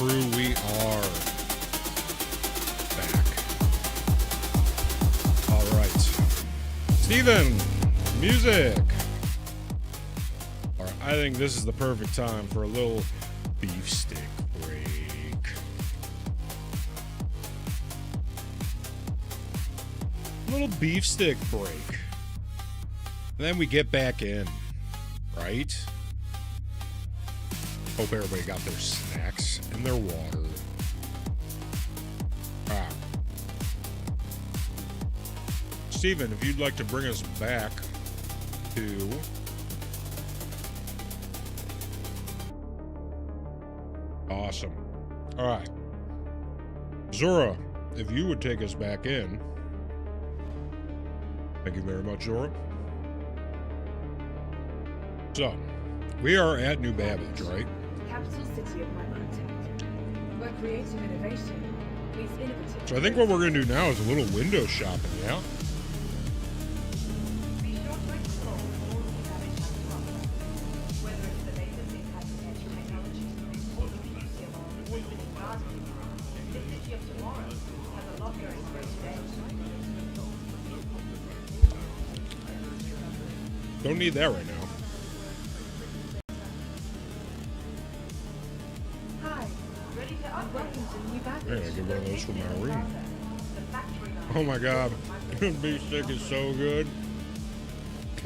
crew, we are back. All right. Steven, music. All right, I think this is the perfect time for a little beef stick break. A little beef stick break. And then we get back in, right? Hope everybody got their snacks and their water. Steven, if you'd like to bring us back to awesome. All right. Zora, if you would take us back in. Thank you very much, Zora. So, we are at New Babbage, right?
Capital city of my content. Where creative innovation meets innovative.
So I think what we're going to do now is a little window shopping, yeah?
Be sure to explore all of the damage has to offer. Whether it's the latest in cutting-edge technologies or the beauty of our award-winning gardening, the city of tomorrow has a lot going for it today.
Don't need that right now.
Hi, ready to upgrade to new
I
baggage.
gotta get one of those for my room.
The factory line.
Oh my god. Beef stick is so good.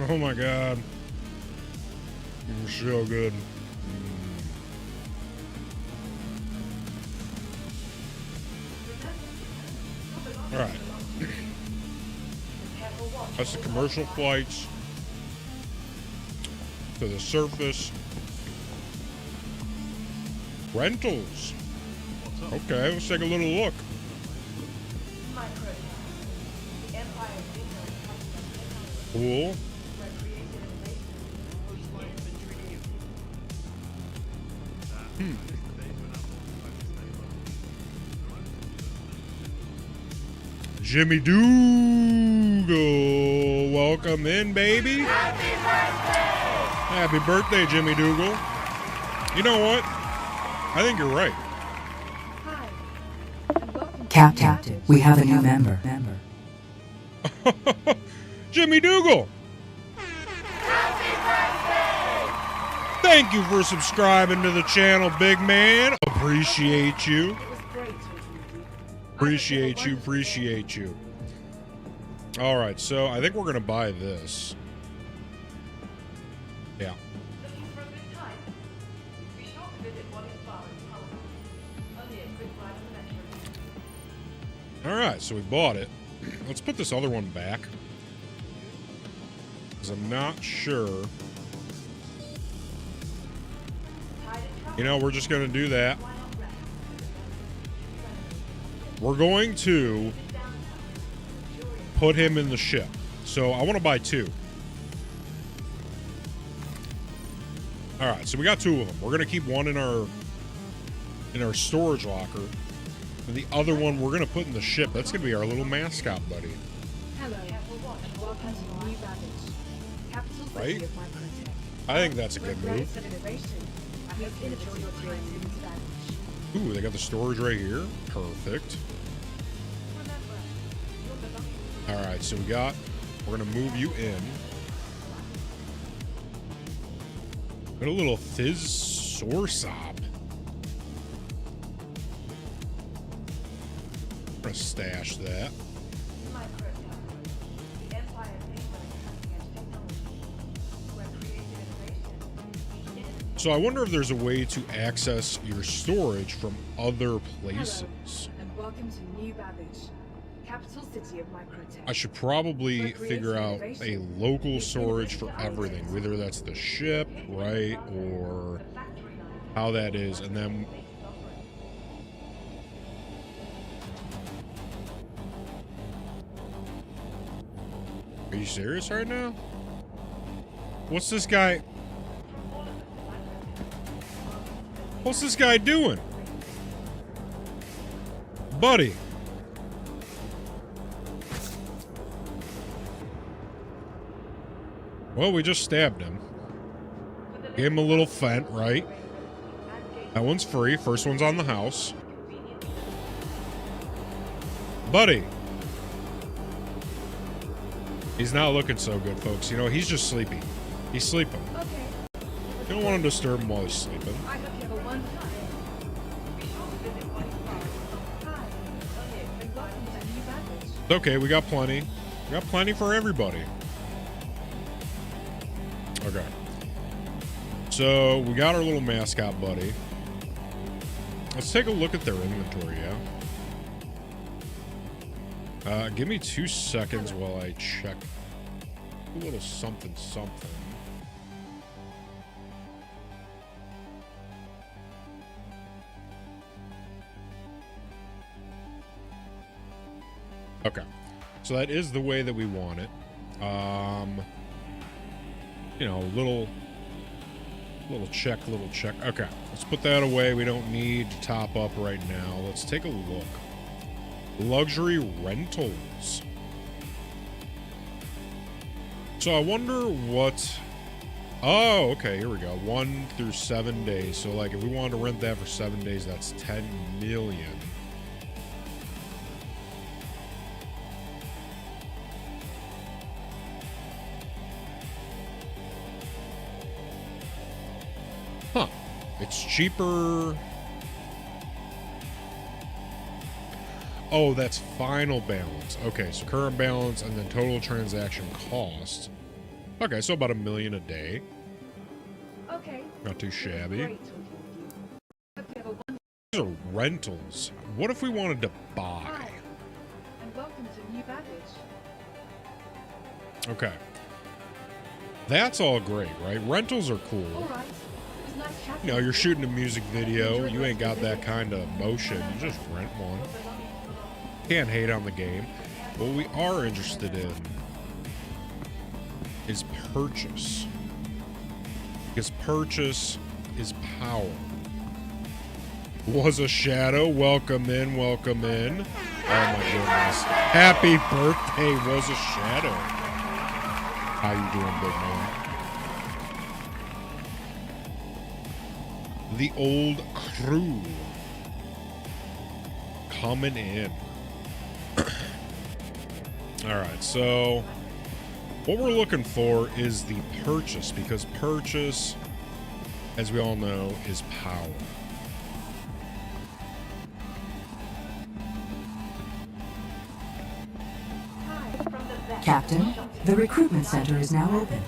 Oh my god. It's so good. Alright. That's the commercial flights to the surface. Rentals. Okay, let's take a little look. Cool. Jimmy Dougal, welcome in, baby. Happy birthday, Jimmy Dougal. You know what? I think you're right.
Hi, and welcome to
Captain, we have a new member.
Jimmy Dougal. Thank you for subscribing to the channel, big man. Appreciate you.
It was great talking with you.
Appreciate you. All right, so I think we're going to buy this. Yeah.
Looking for a good time? Be sure to visit Waffle Bar in Tulsa. Only a quick ride on the metro.
All right, so we bought it. Let's put this other one back. Because I'm not sure. You know, we're just going to do that. We're going to put him in the ship. So I want to buy two. All right, so we got two of them. We're going to keep one in our storage locker. And the other one we're going to put in the ship. That's going to be our little mascot buddy.
Hello, and welcome to New Babbage. Capital city
Right?
of my content.
I think that's a good move.
Creative innovation meets innovative baggage.
Ooh, they got the storage right here. Perfect.
Remember, you're belonging.
All right, so we're going to move you in. Got a little fizz sorsop. I'm going to stash that.
The empire based on cutting-edge technology, where creative innovation meets innovative.
So I wonder if there's a way to access your storage from other places.
Hello, and welcome to New Babbage, capital city of microtech.
I should probably figure out a local storage for everything, whether that's the ship, right, or how that is, and then are you serious right now? What's this guy? What's this guy doing? Buddy. Well, we just stabbed him. Gave him a little fent, right? That one's free. First one's on the house. Buddy. He's not looking so good, folks. You know, he's just sleepy. He's sleeping.
Okay.
You don't want to disturb him while he's sleeping.
I hope you have a wonderful day. Be sure to visit White Farm. Hi. Okay, and welcome to the new package.
It's okay, we got plenty. We got plenty for everybody. Okay. So, we got our little mascot buddy. Let's take a look at their inventory, yeah? Give me 2 seconds while I check a little something. Okay. So that is the way that we want it. You know, little check. Okay, let's put that away. We don't need to top up right now. Let's take a look. Luxury rentals. So I wonder what... Oh, okay, here we go. 1 through 7 days. So, like, if we wanted to rent that for 7 days, that's 10 million. Huh. It's cheaper... Oh, that's final balance. Okay, so current balance and then total transaction cost. Okay, so about $1 million a day.
Okay.
Not too shabby.
Great talking with you. Hope you have a wonderful
These are rentals. What if we wanted to buy?
Hi. And welcome to new baggage.
Okay. That's all great, right? Rentals are cool.
All right. It was nice chatting.
You know, you're shooting a music video. You ain't got that kind of motion. You just rent one. Can't hate on the game. What we are interested in is purchase. Because purchase is power. Was a shadow. Welcome in, welcome in. Oh my goodness. Happy birthday, Was a shadow. How you doing, big man? The old crew coming in. Alright, so what we're looking for is the purchase, because purchase, as we all know, is power.
Captain, the recruitment center is now open.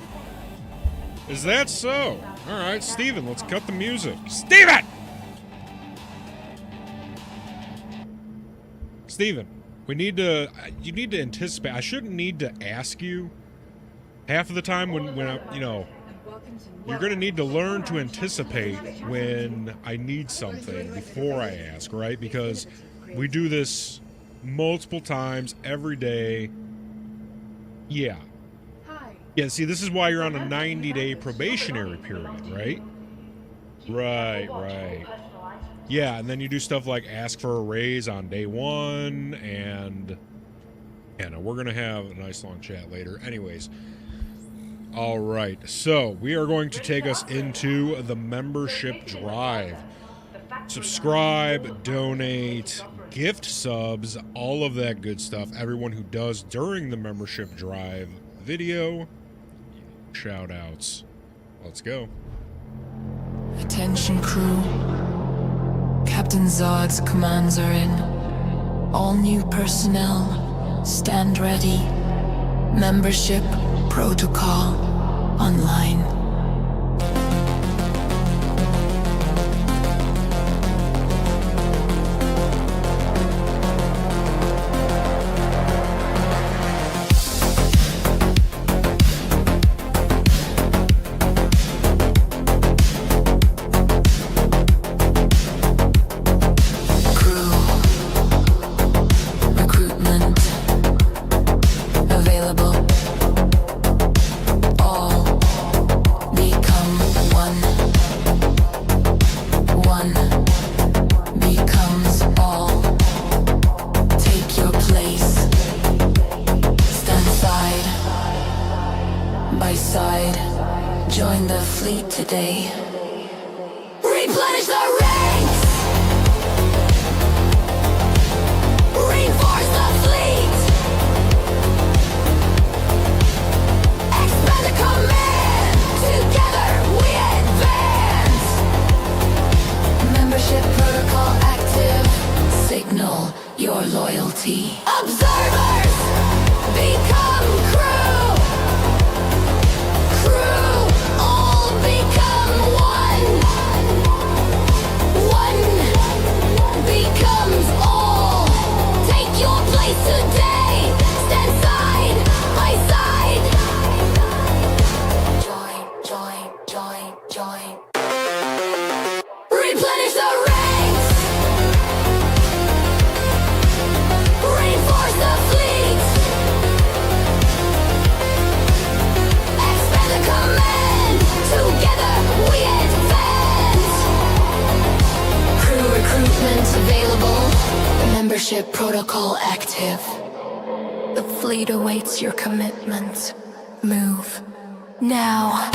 Is that so? Alright, Steven, let's cut the music. Steven! Steven, we need to, you need to anticipate. I shouldn't need to ask you half of the time when I, you know, you're going to need to learn to anticipate when I need something before I ask, right? Because we do this multiple times every day. Yeah. Yeah, see, this is why you're on a 90-day probationary period, right? Right. Yeah, and then you do stuff like ask for a raise on day 1, and yeah, no, we're gonna have a nice long chat later. Anyways, all right, so we are going to take us into the membership drive. Subscribe, donate, gift subs, all of that good stuff. Everyone who does during the membership drive video, shout outs. Let's go.
Attention crew. Captain Zod's commands are in. All new personnel, stand ready. Membership protocol online. Join the fleet today. Replenish the red! become crew. Crew, all become one. One becomes all. Take your place today. Stand side by side. Join. Replenish the ranks. Reinforce the fleet. Expand the command. Together we advance. Crew recruitment available. Membership protocol active. The fleet awaits your commitment. Move now.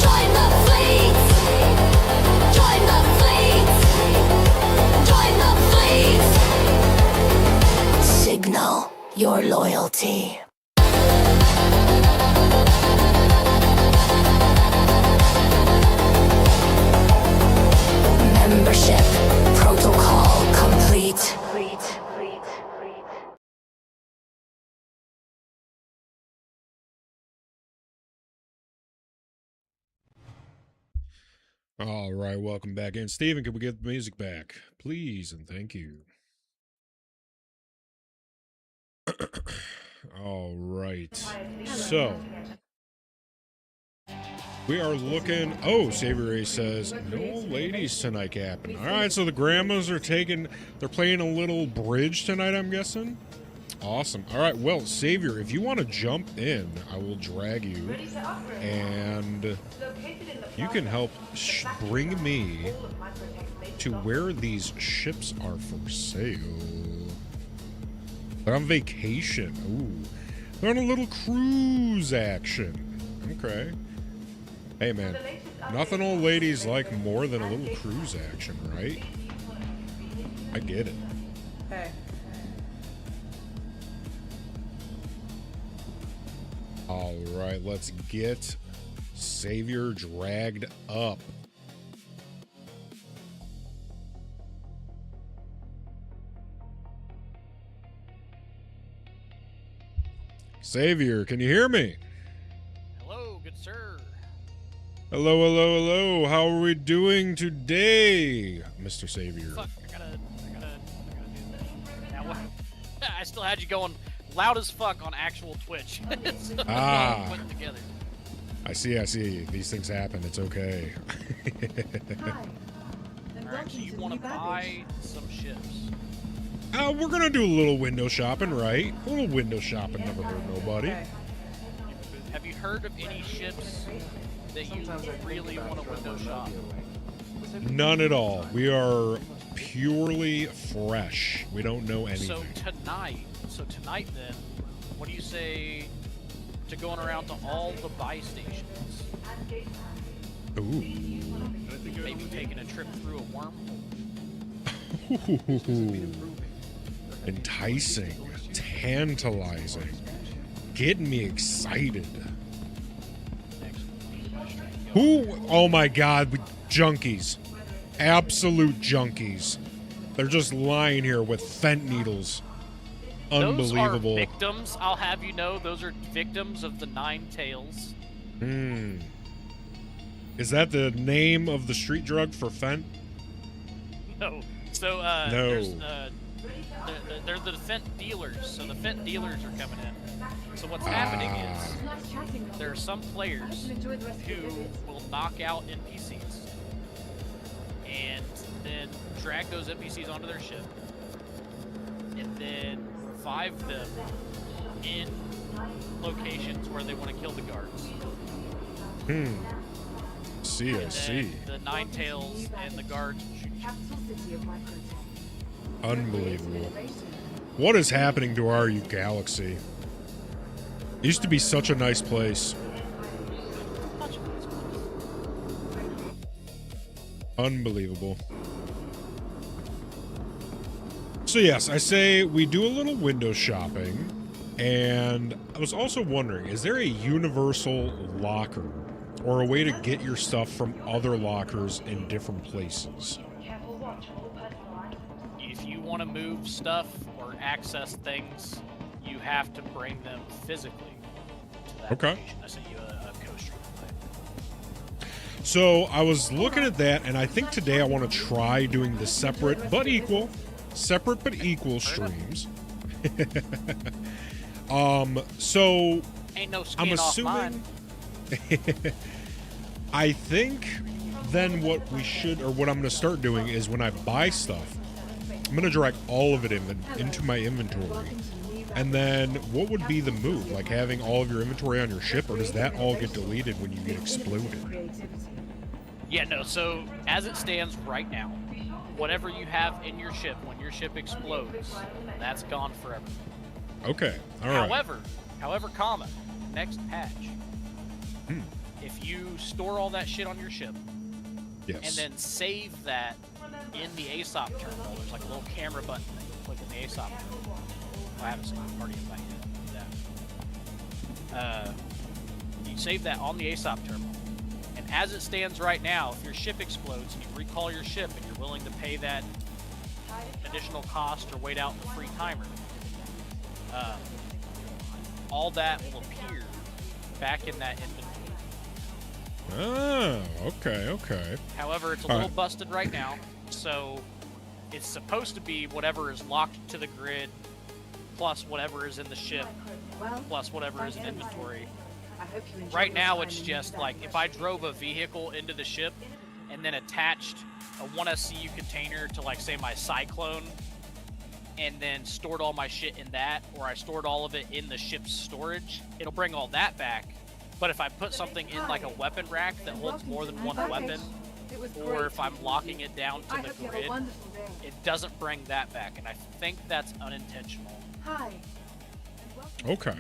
Join the fleet. Join the fleet. Join the fleet. Signal your loyalty. Membership protocol complete.
All right, welcome back in. Steven, can we get the music back? Please and thank you. All right. So, we are looking... Oh, Savior Ray says, no ladies tonight, Captain. All right, so the grandmas are taking... They're playing a little bridge tonight, I'm guessing? Awesome. All right, well, Savior, if you want to jump in, I will drag you, and you can help bring me to where these ships are for sale. They're on vacation. Ooh. They're on a little cruise action. Okay. Hey, man. Nothing old ladies like more than a little cruise action, right? I get it.
Hey.
All right, let's get Savior dragged up. Savior, can you hear me?
Hello, good sir.
Hello. How are we doing today, Mr. Savior?
Fuck, I gotta do that. Now what? I still had you going loud as fuck on actual Twitch. It's all put together.
I see. These things happen. It's okay.
Alright, so you want to buy some ships.
We're gonna do a little window shopping, right? A little window shopping never hurt nobody.
Have you heard of any ships that you really want to window shop?
None at all. We are purely fresh. We don't know anything.
So tonight then, what do you say to going around to all the buy stations?
Ooh.
Maybe taking a trip through a wormhole?
Ooh. Enticing, tantalizing, getting me excited. Who? Oh my God, junkies, absolute junkies. They're just lying here with fent needles. Unbelievable.
Those are victims. I'll have you know, those are victims of the Nine Tails.
Is that the name of the street drug for fent?
No. So
no.
They're the fent dealers. So the fent dealers are coming in. So what's happening is there are some players who will knock out NPCs and then drag those NPCs onto their ship and then revive them in locations where they want to kill the guards.
I see.
The Nine Tails and the guards will shoot you.
Unbelievable. What is happening to our galaxy? It used to be such a nice place. Unbelievable. So yes, I say we do a little window shopping, and I was also wondering, is there a universal locker or a way to get your stuff from other lockers in different places?
Careful watch all personal items.
If you want to move stuff or access things, you have to bring them physically to that
Okay.
location. I sent you a coaster.
So I was looking at that, and I think today I want to try doing the separate but equal streams. So
Ain't no
I'm
skin off
assuming.
mine.
I think then what we should, or what I'm going to start doing is when I buy stuff, I'm going to drag all of it into my inventory. And then what would be the move? Like having all of your inventory on your ship, or does that all get deleted when you get exploded?
Yeah, no, so as it stands right now, whatever you have in your ship when your ship explodes, that's gone forever.
Okay, all right.
However, comma, next patch. If you store all that shit on your ship,
Yes.
and then save that in the ASOP terminal, there's like a little camera button that you click in the ASOP terminal. I haven't seen the party invite yet. Do that. You save that on the ASOP terminal. And as it stands right now, if your ship explodes and you recall your ship and you're willing to pay that additional cost or wait out the free timer, all that will appear back in that inventory.
Oh, okay.
However, it's a
All
little
right.
busted right now, so it's supposed to be whatever is locked to the grid, plus whatever is in the ship, plus whatever is in inventory. Right now, it's just like if I drove a vehicle into the ship and then attached a 1SCU container to, like, say, my Cyclone, and then stored all my shit in that, or I stored all of it in the ship's storage, it'll bring all that back. But if I put something in, like, a weapon rack that holds more than one weapon, or if I'm locking it down to the grid, it doesn't bring that back, and I think that's unintentional.
Okay.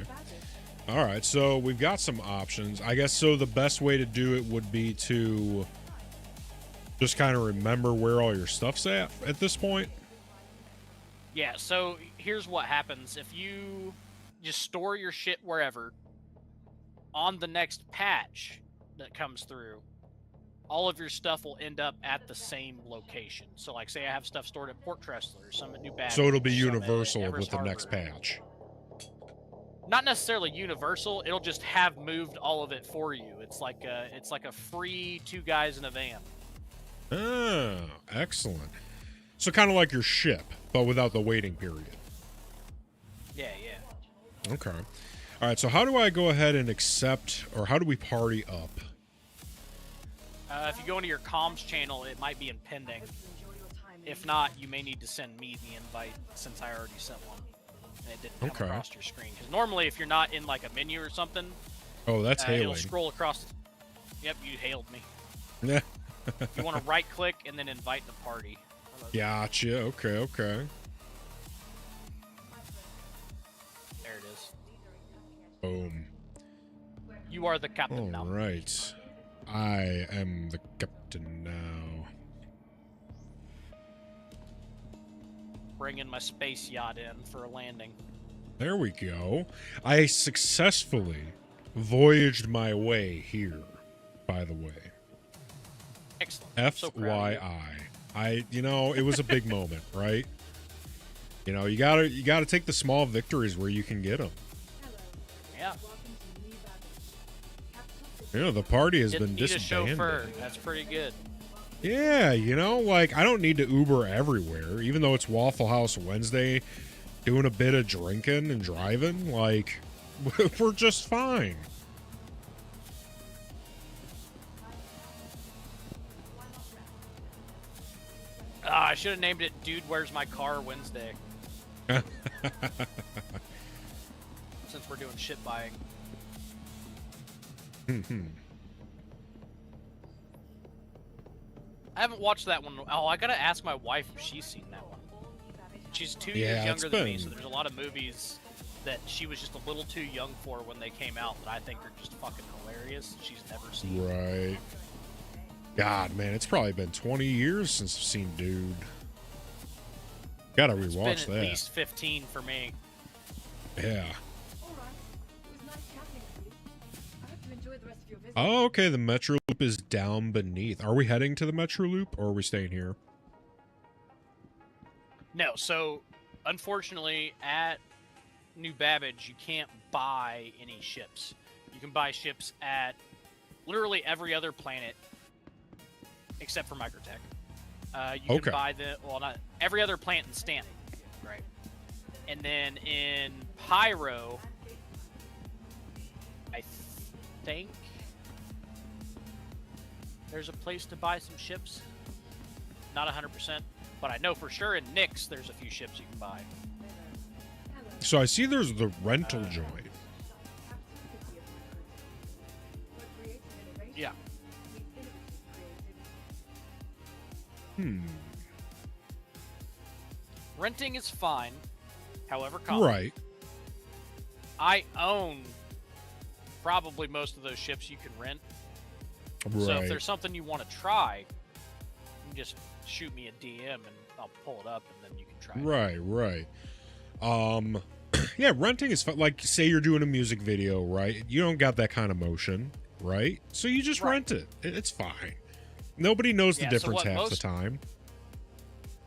All right, so we've got some options. I guess so the best way to do it would be to just kind of remember where all your stuff's at this point.
Yeah, so here's what happens. If you just store your shit wherever, on the next patch that comes through, all of your stuff will end up at the same location. So, like, say I have stuff stored at Port Tressler, some at New Baton.
So it'll be
some at
universal
Everest
with the next
Harbor.
patch.
Not necessarily universal. It'll just have moved all of it for you. It's like a free 2 guys in a van.
Oh, excellent. So kind of like your ship, but without the waiting period.
Yeah, yeah.
Okay. All right, so how do I go ahead and accept, or how do we party up?
If you go into your comms channel, it might be in pending. If not, you may need to send me the invite since I already sent one. And it didn't come across your screen. Because normally, if you're not in, like, a menu or something,
Oh, that's
it'll
hailing.
scroll across. Yep, you hailed me.
Yeah.
You want to right-click and then invite the party.
Gotcha. Okay.
There it is.
Boom.
You are the captain now.
All right. I am the captain now.
Bringing my space yacht in for a landing.
There we go. I successfully voyaged my way here, by the way.
Excellent. So proud of you.
FYI. It was a big moment, right? You gotta take the small victories where you can get them.
Yeah.
The party has
Didn't
been
need a
disbanded.
chauffeur. That's pretty good.
Yeah, I don't need to Uber everywhere, even though it's Waffle House Wednesday, doing a bit of drinking and driving, like, we're just fine.
I should have named it Dude Where's My Car Wednesday. Since we're doing shit buying. I haven't watched that one. Oh, I gotta ask my wife if she's seen that one. She's 2 years younger than me, so there's a lot of movies that she was just a little too young for when they came out that I think are just fucking hilarious. She's never seen.
Right. God, man, it's probably been 20 years since I've seen Dude. Gotta rewatch
It's been at
that.
least 15 for me.
Yeah.
All right. It was nice chatting with you. I hope you enjoyed the rest of your visit.
Oh, okay. The Metro Loop is down beneath. Are we heading to the Metro Loop, or are we staying here?
No, so unfortunately at New Babbage you can't buy any ships. You can buy ships at literally every other planet except for Microtech. You
Okay.
can buy not every other planet in Stanton, right? And then in Pyro, I think there's a place to buy some ships. Not 100%, but I know for sure in Nyx there's a few ships you can buy.
So I see there's the rental joint.
Yeah. Renting is fine, however common.
Right.
I own probably most of those ships you can rent.
Right.
So if there's something you want to try, you can just shoot me a DM and I'll pull it up and then you can try it.
Right. Yeah, renting is fun. Like, say you're doing a music video, right? You don't got that kind of motion, right? So you just rent it. It's fine. Nobody knows the difference half the time.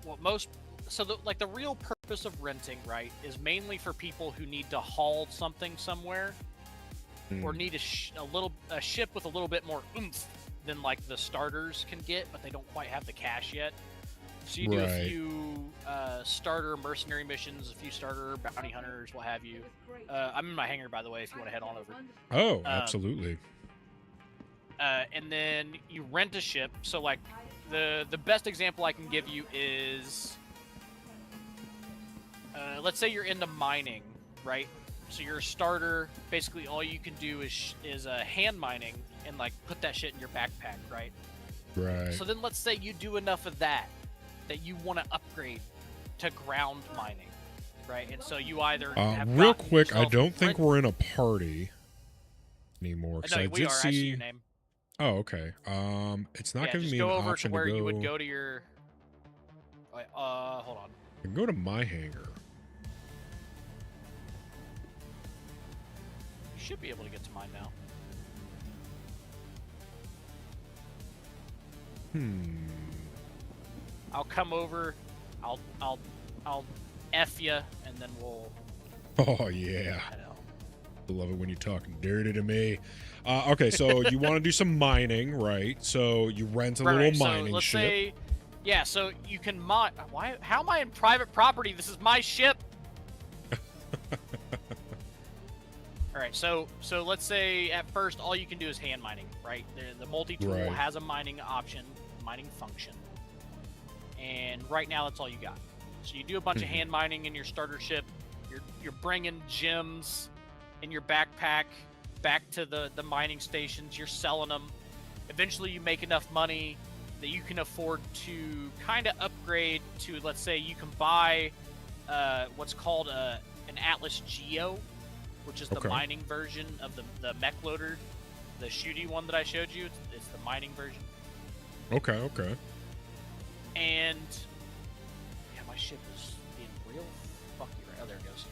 The real purpose of renting, right, is mainly for people who need to haul something somewhere, or need a ship with a little bit more oomph than like the starters can get, but they don't quite have the cash yet. So you do a few starter mercenary missions, a few starter bounty hunters, what have you. I'm in my hangar, by the way, if you want to head on over.
Oh, absolutely.
And then you rent a ship. So like the best example I can give you is, let's say you're into mining, right? So you're a starter. Basically, all you can do is hand mining and like put that shit in your backpack, right?
Right.
So then let's say you do enough of that you want to upgrade to ground mining, right? And so you either have
real
gotten
quick, I
yourself
don't think we're in a party anymore.
No,
I
we
did
are. I see
see.
your name.
Oh, okay. It's not giving
just
me
go
an
over
option
to where
to go.
you would go to your. Hold on.
I can go to my hangar.
You should be able to get to mine now. I'll come over. I'll F you, and then we'll.
Oh yeah. I love it when you talk dirty to me. Okay, so you want to do some mining, right? So you rent a little mining
so let's
ship.
say, yeah. So you can mine. Why? How am I in private property? This is my ship. All right. So let's say at first all you can do is hand mining, right? The multi-tool has a mining option, mining function, and right now that's all you got. So you do a bunch of hand mining in your starter ship. You're bringing gems in your backpack back to the mining stations. You're selling them. Eventually you make enough money that you can afford to kind of upgrade to, let's say you can buy what's called an Atlas Geo, which is the mining version of the mech loader, the shooty one that I showed you. It's the mining version.
Okay.
And yeah, my ship is being real fucky right. Oh, there it goes.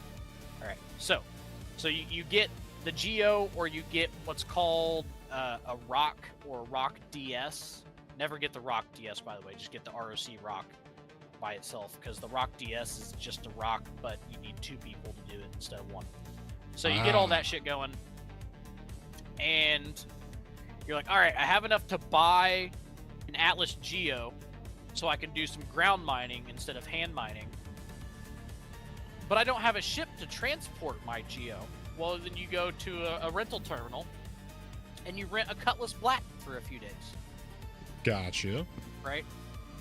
All right, so you get the Geo, or you get what's called a Rock or Rock DS. Never get the Rock DS, by the way. Just get the ROC Rock by itself, because the Rock DS is just a rock, but you need 2 people to do it instead of 1. So you get all that shit going, and you're like, all right, I have enough to buy an Atlas Geo, so I can do some ground mining instead of hand mining. But I don't have a ship to transport my Geo. Well, then you go to a rental terminal, and you rent a Cutlass Black for a few days.
Gotcha.
Right?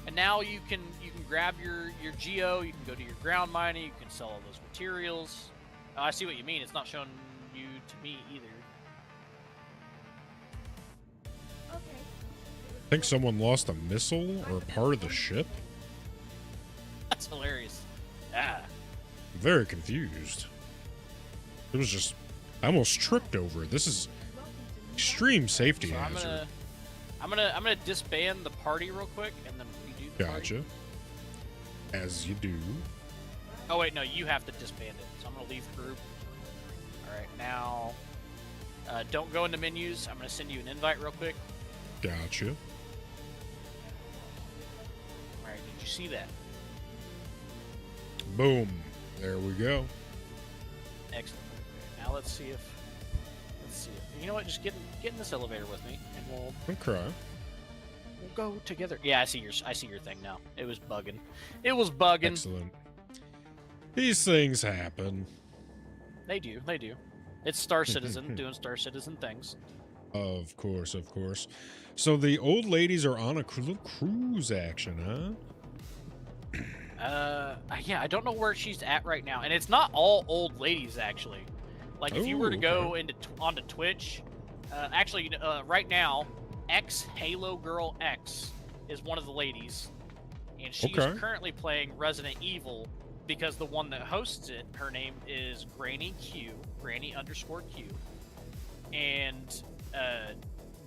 And now you can grab your Geo, you can go to your ground mining, you can sell all those materials. I see what you mean. It's not showing you to me either.
I think someone lost a missile or part of the ship.
That's hilarious. Ah.
I'm very confused. It was just, I almost tripped over it. This is extreme safety
So
hazard.
I'm gonna disband the party real quick, and then we do the
Gotcha.
party.
As you do.
Oh wait, no, you have to disband it. So I'm gonna leave group. All right, now Don't go into menus. I'm going to send you an invite real quick.
Gotcha.
All right, did you see that?
Boom. There we go.
Excellent. Now let's see if. You know what? Just get in this elevator with me, and we'll
Okay.
go together. Yeah, I see your thing now. It was bugging. It was bugging.
Excellent. These things happen.
They do. It's Star Citizen doing Star Citizen things.
Of course, of course. So the old ladies are on a little cruise action, huh?
Yeah, I don't know where she's at right now, and it's not all old ladies actually. Like if you were to go onto Twitch, actually, right now, X Halo Girl X is one of the ladies, and she's currently playing Resident Evil because the one that hosts it, her name is Granny _Q, and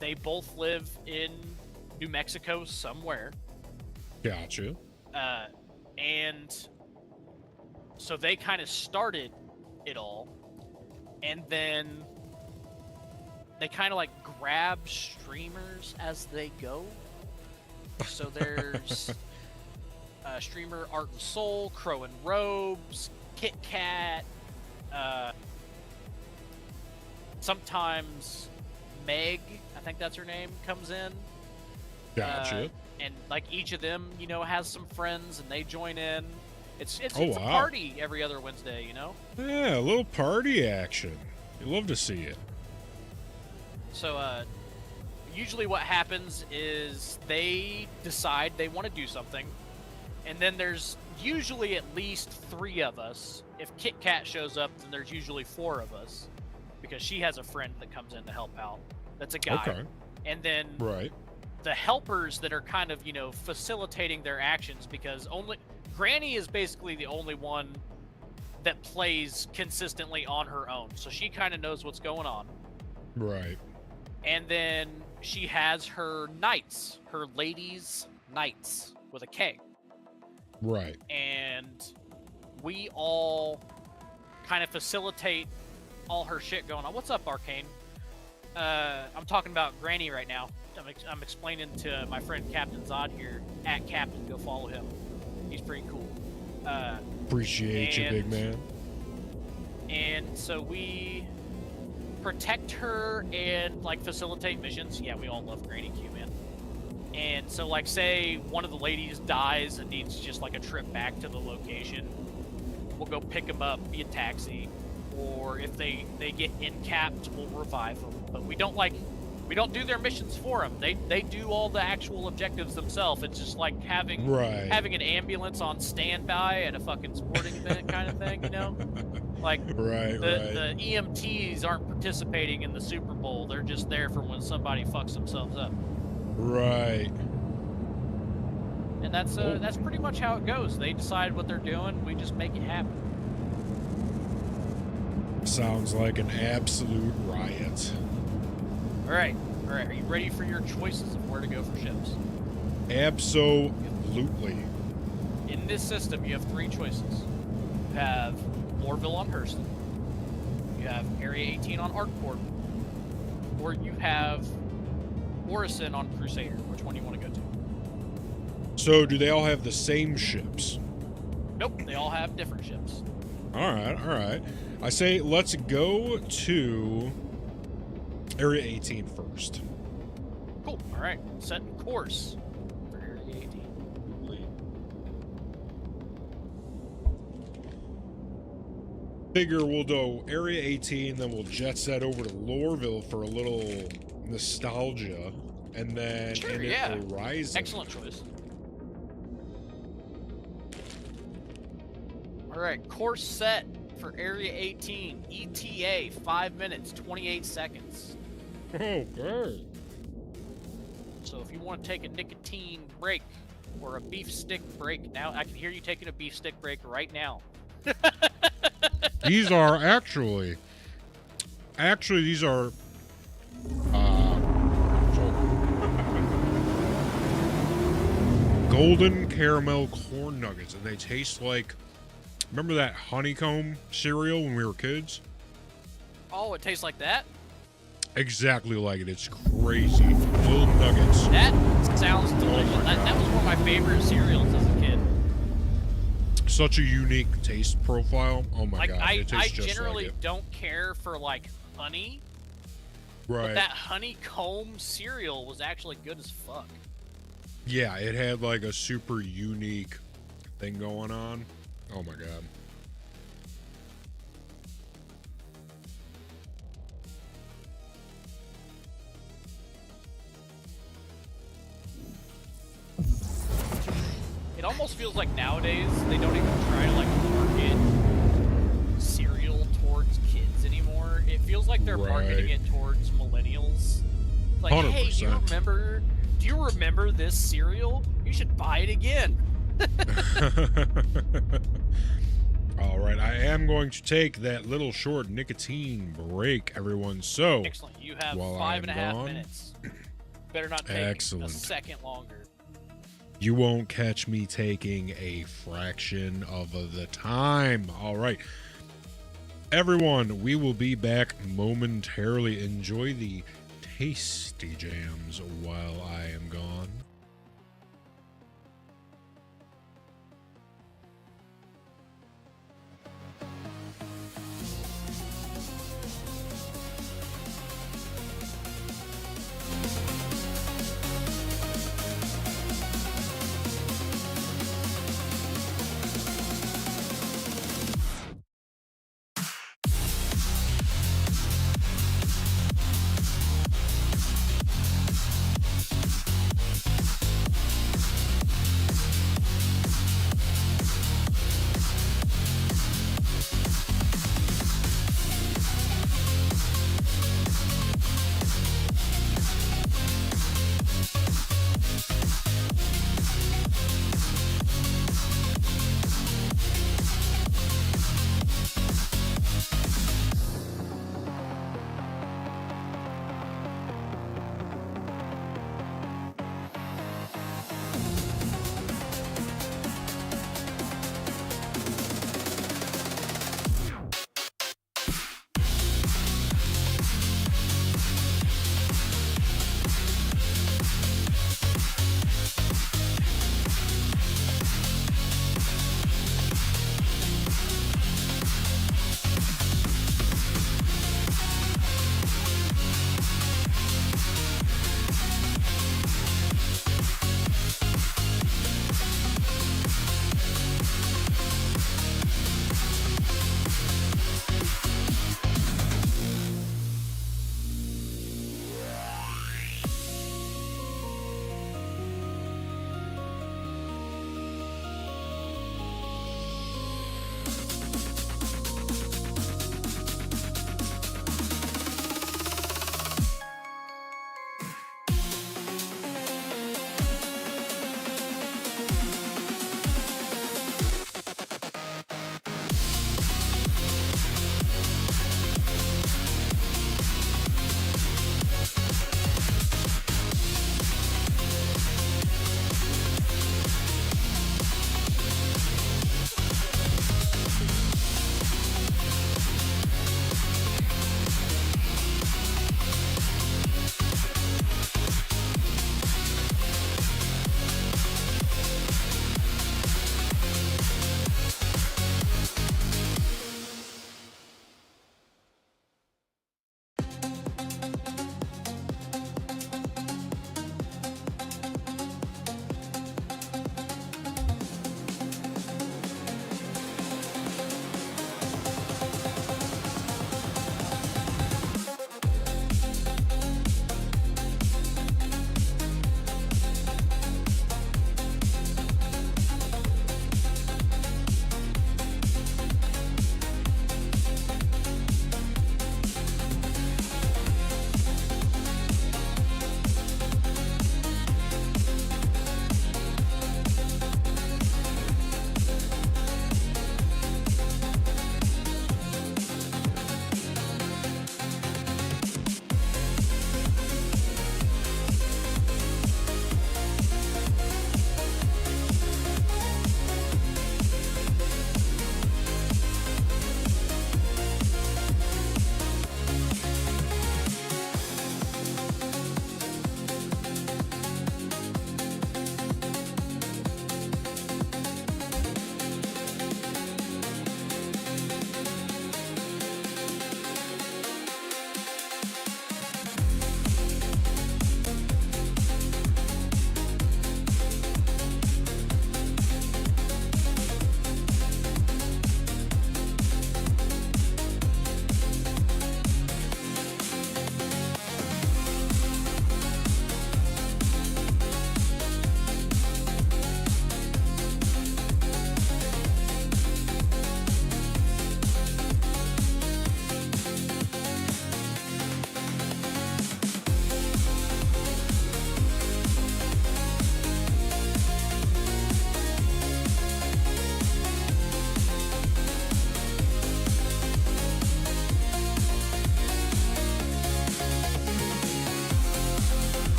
they both live in New Mexico somewhere.
Gotcha.
And so they kind of started it all, and then they kind of like grab streamers as they go. So there's streamer Art and Soul, Crow and Robes, Kit Kat, sometimes Meg, I think that's her name, comes in.
Gotcha.
And like each of them, has some friends and they join in. It's
Oh,
a
wow.
party every other Wednesday,
Yeah, a little party action. You love to see it.
So usually what happens is they decide they want to do something, and then there's usually at least 3 of us. If Kit Kat shows up, then there's usually 4 of us, because she has a friend that comes in to help out. That's a guy.
Okay.
And then
Right.
the helpers that are kind of, facilitating their actions, because Granny is basically the only one that plays consistently on her own. So she kind of knows what's going on.
Right.
And then she has her knights, her ladies' knights with a K.
Right.
And we all kind of facilitate all her shit going on. What's up, Arcane? I'm talking about Granny right now. I'm explaining to my friend Captain Zod here, at Captain. Go follow him. He's pretty cool.
Appreciate you, big man.
And so we protect her and like facilitate missions. Yeah, we all love Granny Q, man. And so like say one of the ladies dies and needs just like a trip back to the location, we'll go pick them up via taxi, or if they get in-capped, we'll revive them. But we don't do their missions for them. They do all the actual objectives themselves. It's just like having an ambulance on standby at a fucking sporting event kind of thing, Like the EMTs aren't participating in the Super Bowl. They're just there for when somebody fucks themselves up.
Right.
And that's pretty much how it goes. They decide what they're doing. We just make it happen.
Sounds like an absolute riot.
All right. Are you ready for your choices of where to go for ships?
Absolutely.
In this system, you have 3 choices. You have Lorville on Hurston, you have Area 18 on Arkport, or you have Orison on Crusader. Which one do you want to go to?
So, do they all have the same ships?
Nope, they all have different ships.
All right. I say let's go to Area 18 first.
Cool. All right, setting course for Area 18.
Figure we'll do Area 18, then we'll jet set over to Lorville for a little nostalgia, and then
Sure,
end
yeah.
at Horizon.
Excellent choice. All right, course set for Area 18. ETA 5 minutes 28 seconds.
Okay.
So if you want to take a nicotine break or a beef stick break now, I can hear you taking a beef stick break right now.
These are actually these are golden caramel corn nuggets, and they taste like, remember that honeycomb cereal when we were kids?
Oh, it tastes like that?
Exactly like it. It's crazy. Little nuggets.
That sounds delicious.
my
That
God.
was one of my favorite cereals as a kid.
Such a unique taste profile. Oh my
Like
god,
I
it tastes just
generally
like it.
don't care for like honey, but
Right.
that honeycomb cereal was actually good as fuck.
Yeah, it had like a super unique thing going on. Oh my god.
It almost feels like nowadays they don't even try to like market cereal towards kids anymore. It feels like they're marketing
Right.
it towards millennials. Like, hey, do you
100%.
remember this cereal? You should buy it again.
All right, I am going to take that little short nicotine break, everyone. So,
Excellent. You have
while I
5.5
am
minutes. Better not take
Excellent.
a second longer.
you won't catch me taking a fraction of the time. All right. Everyone, we will be back momentarily. Enjoy the tasty jams while I am gone.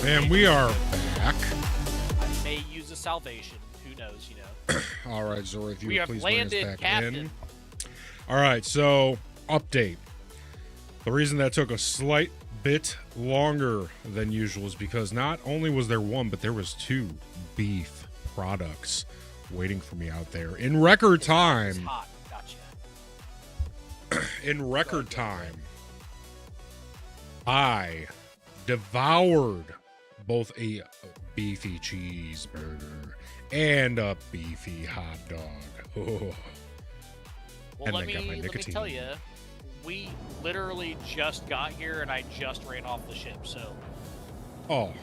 And we are back.
I may use a salvation. Who knows, you know.
All right, Zora, if you
We
would
have
please bring us
landed,
back
Captain.
in. All right, so update. The reason that took a slight bit longer than usual is because not only was there one, but there was two beef products waiting for me out there in record
It's
time.
hot. Gotcha.
In record time, I devoured both a beefy cheeseburger and a beefy hot dog. Oh.
Well,
And
let
then got my
me
nicotine.
tell you, we literally just got here and I just ran off the ship. So
Oh,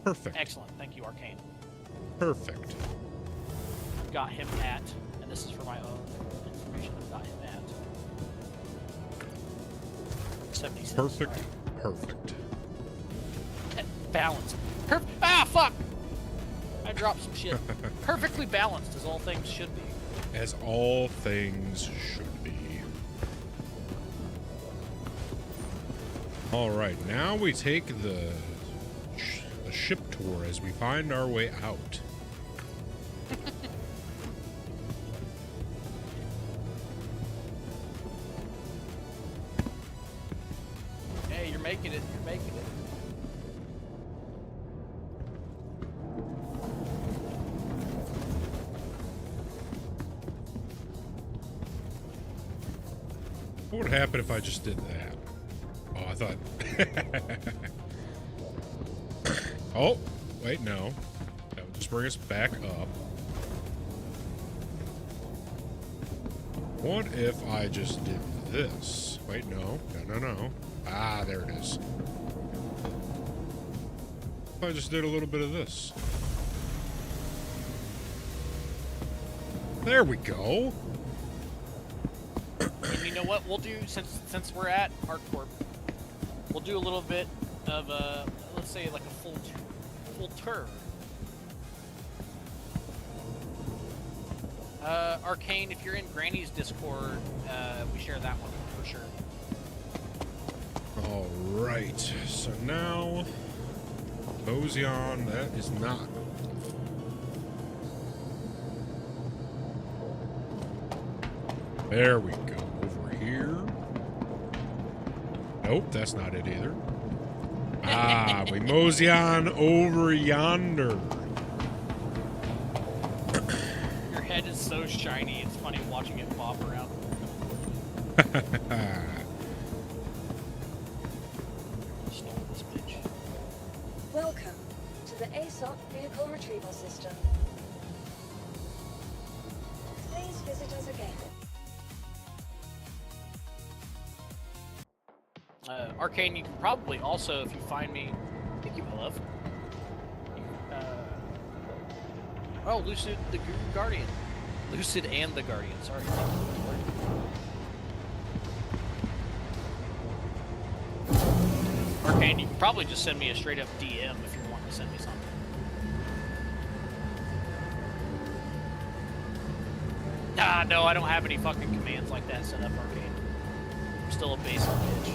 perfect.
excellent. Thank you, Arcane.
Perfect.
I've got him at, and this is for my own information. I've got him at 76.
Perfect.
Right?
Perfect.
Balance. Fuck! I dropped some shit. Perfectly balanced, as all things should be.
As all things should be. All right, now we take the ship tour as we find our way out.
Hey, you're making it. You're making it.
What would happen if I just did that? Oh, I thought... Oh, wait, no. That would just bring us back up. What if I just did this? Wait, no. No. Ah, there it is. If I just did a little bit of this. There we go.
And you know what we'll do, since we're at ArcCorp, we'll do a little bit of let's say like a full tour. Arcane, if you're in Granny's Discord, we share that one for sure.
All right. So now, Bozion, that is not. There we go. Over here. Nope, that's not it either. Ah, we mosey on over yonder.
Your head is so shiny, it's funny watching it bob around. Stole this bitch.
Welcome to the ASOP vehicle retrieval system. Please visit us again.
Arcane, you can probably also, if you find me, thank you, my love. Oh, Lucid the Guardian. Lucid and the Guardian, sorry. Arcane, you can probably just send me a straight up DM if you want to send me something. Ah, no, I don't have any fucking commands like that set up, Arcane. I'm still a basic bitch.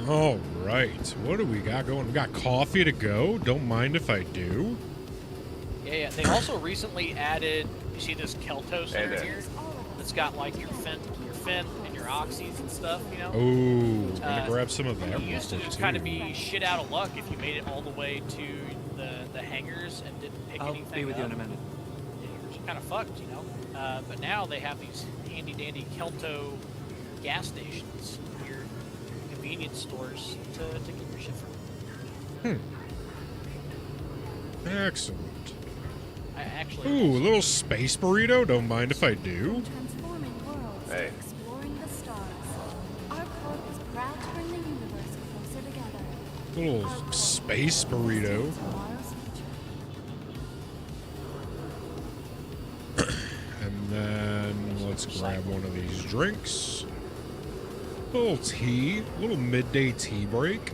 All right. What do we got going? We got coffee to go. Don't mind if I do.
Yeah. They also recently added, you see this Kelto center here? That's got like your fin and your oxys and stuff, you know?
Oh, gonna grab some of that.
It used to just kind of be shit out of luck if you made it all the way to the hangars and didn't pick anything up.
I'll be with you in a minute.
You're kind of fucked, you know? But now they have these handy-dandy Kelto gas stations, your convenience stores to get your shit from.
Excellent.
I actually...
Ooh, a little space burrito. Don't mind if I do.
Transforming worlds,
Hey.
exploring the stars. Our corp is proud to bring the universe closer together.
Little space burrito.
Tomorrow's future.
And then let's grab one of these drinks. A little tea. A little midday tea break.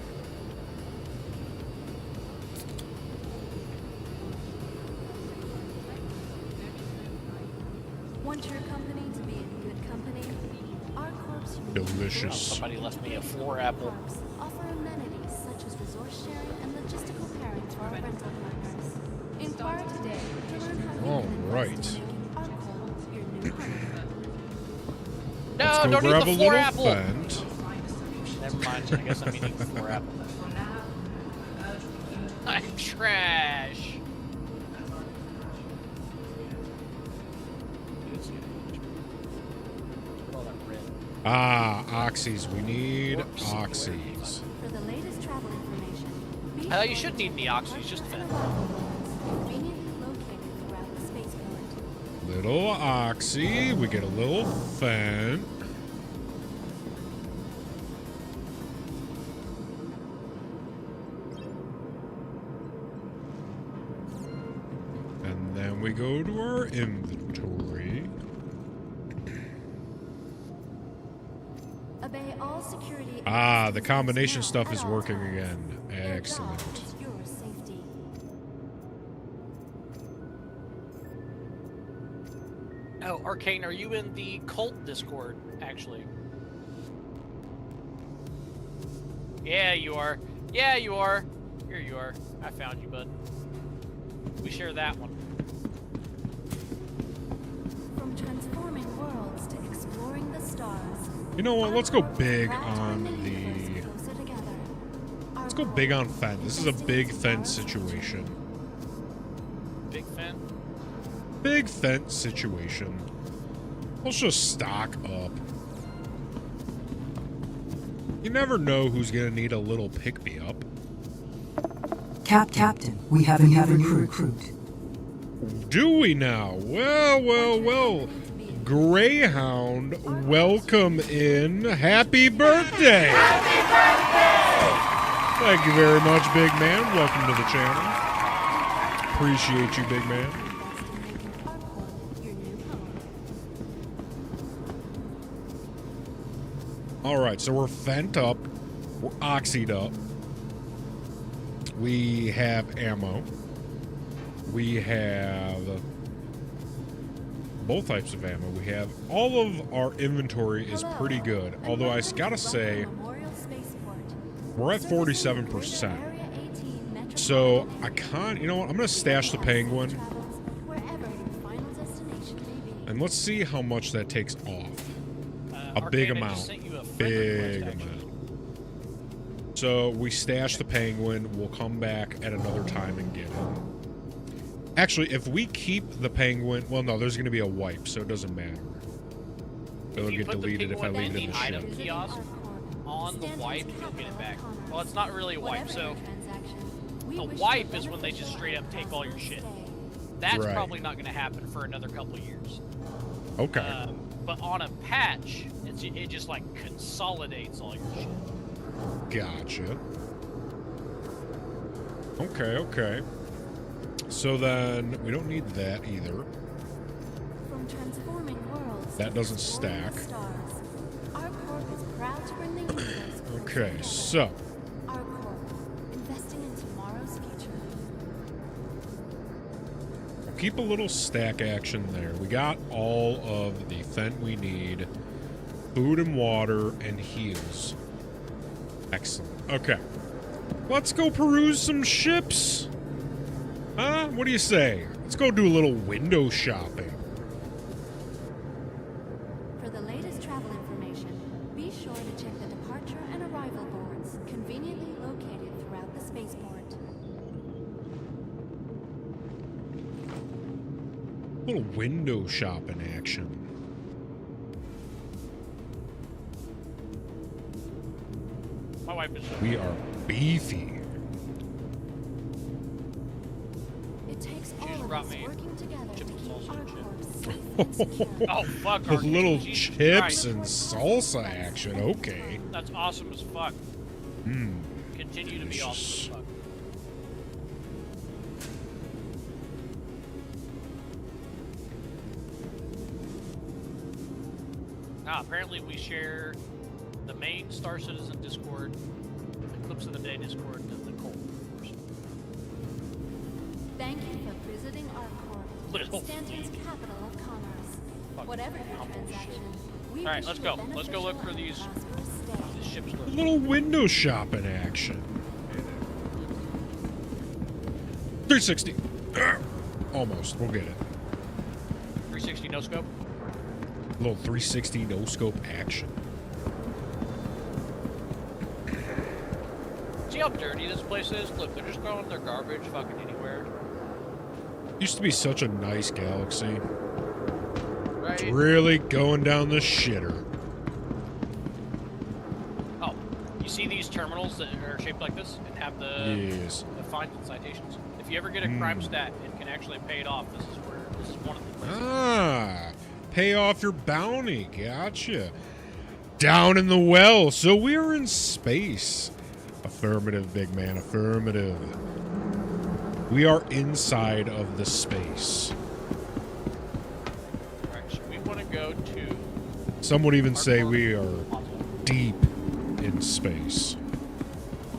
Want your company to be in good company? Our corp's
Delicious.
Somebody left me a floor apple.
corps offer amenities such as resource sharing and logistical pairing to our rental partners. Inquire today to learn how you
All
can invest
right.
in making our corp your new home.
No,
Let's go
don't
grab
eat the
a
floor
little
apple.
Fent.
Never mind. I guess I'm eating the floor apple. I'm trash.
Ah, oxys. We need oxys.
For the latest travel information,
You shouldn't need any oxys, just Fent.
conveniently located throughout the spaceport.
Little oxy. We get a little Fent. And then we go to our inventory.
Obey all security.
Ah, the combination
now
stuff
at
is
all
working
times.
again.
Their
Excellent.
job is your safety.
Oh, Arcane, are you in the cult Discord, actually? Yeah, you are. Yeah, you are. Here you are. I found you, bud. We share that one.
From transforming worlds to exploring the stars.
You know what? Let's go big on
the.
the...
Closer together.
Let's go big on Fent. This is a big Fent situation.
Big Fent.
Big fence situation. Let's just stock up. You never know who's gonna need a little pick-me-up.
Captain, we have a new recruit.
Do we now? Well. Greyhound, welcome in. Happy birthday! Happy birthday! Thank you very much, big man. Welcome to the channel. Appreciate you, big man. Alright, so we're fent up. We're oxied up. We have ammo. We have both types of ammo. We have all of our inventory is pretty good. Although I gotta say, we're at 47%. So I can't, you know what? I'm gonna stash the penguin. And let's see how much that takes off. A big amount. Big amount. So we stash the penguin. We'll come back at another time and get it. Actually, if we keep the penguin... Well, no, there's going to be a wipe, so it doesn't matter. It'll get deleted if I leave it in the ship.
Kiosk on the wipe, you'll get it back. Well, it's not really a wipe, so... A wipe is when they just straight up take all your shit. That's probably not going to happen for another couple of years.
Okay.
But on a patch, it just, like, consolidates all your shit.
Gotcha. Okay. So then, we don't need that either.
From transforming worlds,
that doesn't stack.
Our Corp is proud to bring the universe.
Okay, so.
Our Corp, investing in tomorrow's future.
We'll keep a little stack action there. We got all of the fent we need. Food and water and heals. Excellent. Okay. Let's go peruse some ships. Huh? What do you say? Let's go do a little window shopping.
For the latest travel information, be sure to check the departure and arrival boards, conveniently located throughout the spaceport.
Little window shopping action.
My wife is...
We are beefy.
Brought me
working together to keep our Corp safe
Oh,
and secure.
Oh, fuck.
With little
Jesus
chips
Christ.
and salsa action. Okay.
That's awesome as fuck. Continue to be awesome as fuck. Apparently we share the main Star Citizen Discord, the Clips of the Day Discord, and the Cold.
Thank you for visiting our Corp, Stanton's capital of commerce. Whatever your transaction, we
Alright,
wish
let's
you
go.
a
Let's go look for
beneficial
these
and prosperous stay.
ships.
A little window shopping action. 360. Almost. We'll get it.
360 no scope.
A little 360 no scope action.
See how dirty this place is? Look, they're just throwing their garbage fucking anywhere.
Used to be such a nice galaxy.
Right?
It's really going down the shitter.
Oh, you see these terminals that are shaped like this and have the fines and citations? If you ever get a crime stat and can actually pay it off, this is one of the places.
Ah, pay off your bounty. Gotcha. Down in the well. So we're in space. Affirmative, big man. Affirmative. We are inside of the space.
Alright, so we want to go to...
Some would even say we are deep in space.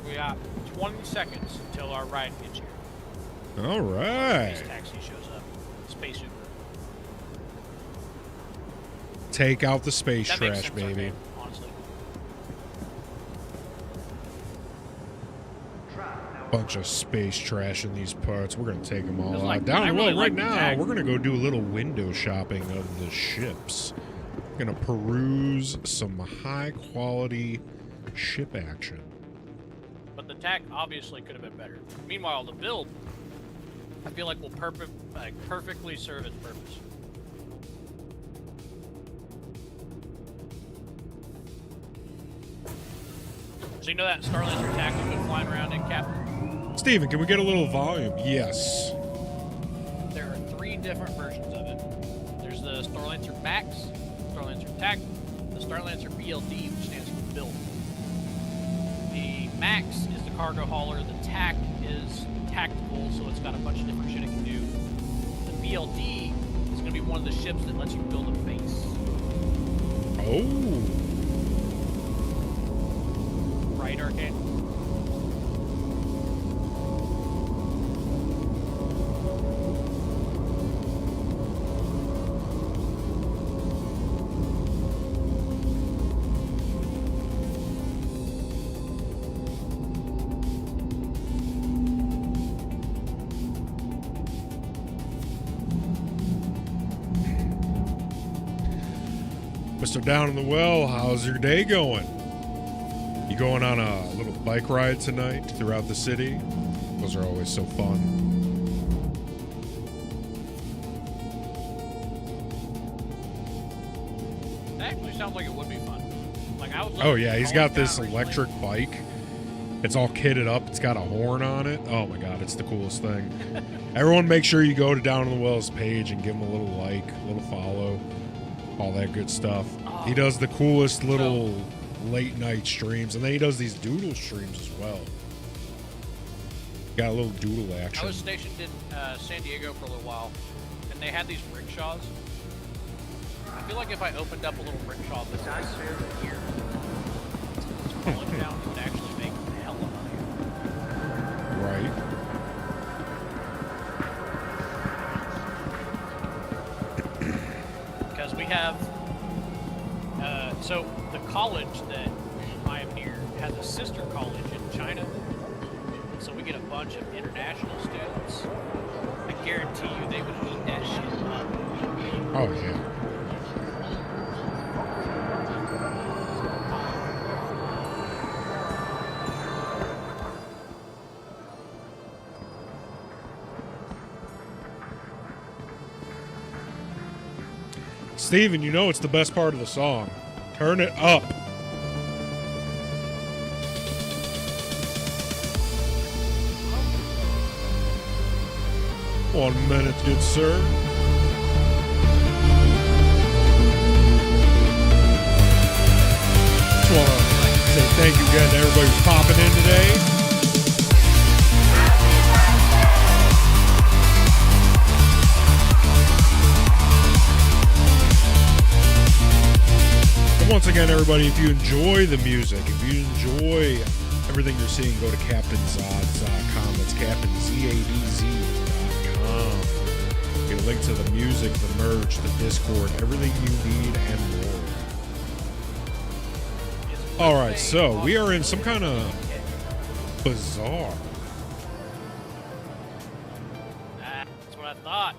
We got 20 seconds until our ride gets here.
All right.
Space taxi shows up. Space Uber.
Take out the space
That makes
trash,
sense,
baby.
okay, honestly.
Bunch of space trash in these parts. We're going to take them all
Feels
out.
like-
Down
I really
low right
like the
now,
tag.
we're going to go do a little window shopping of the ships. Going to peruse some high-quality ship action.
But the tech obviously could have been better. Meanwhile, the build I feel like will perfectly serve its purpose. So you know that Starlancer tactic been flying around in Cap?
Steven, can we get a little volume? Yes.
There are 3 different versions of it. There's the Starlancer Max, Starlancer Tac, the Starlancer BLD, which stands for build. The Max is the cargo hauler, the Tac is tactical, so it's got a bunch of different shit it can do. The BLD is going to be one of the ships that lets you build a base.
Oh.
Right, Arcade?
Mr. Down in the Well, how's your day going? You going on a little bike ride tonight throughout the city? Those are always so fun.
That actually sounds like it would be fun. Like I was.
Oh yeah, he's got
going
this
down
electric bike. It's all kitted up. It's got a horn on it. Oh my god, it's the coolest thing. Everyone make sure you go to Down in the Wells page and give him a little like, a little follow, all that good stuff. He does the coolest little late night streams, and then he does these doodle streams as well. Got a little doodle action.
I was stationed in San Diego for a little while, and they had these rickshaws. I feel like if I opened up a little rickshaw business here, rolling down would actually make hell of money.
Right.
Because we have, so the college that I am near has a sister college in China. So we get a bunch of international students. I guarantee you they would eat that shit up.
Oh yeah. Steven, you know it's the best part of the song. Turn it up. One minute, good sir. Just want to say thank you again to everybody who's popping in today. Once again, everybody, if you enjoy the music, if you enjoy everything you're seeing, go to CaptainZodz.com. That's CaptainZadz.com. Get a link to the music, the merch, the Discord, everything you need and more. All right, so we are in some kind of bazaar.
That's what I thought.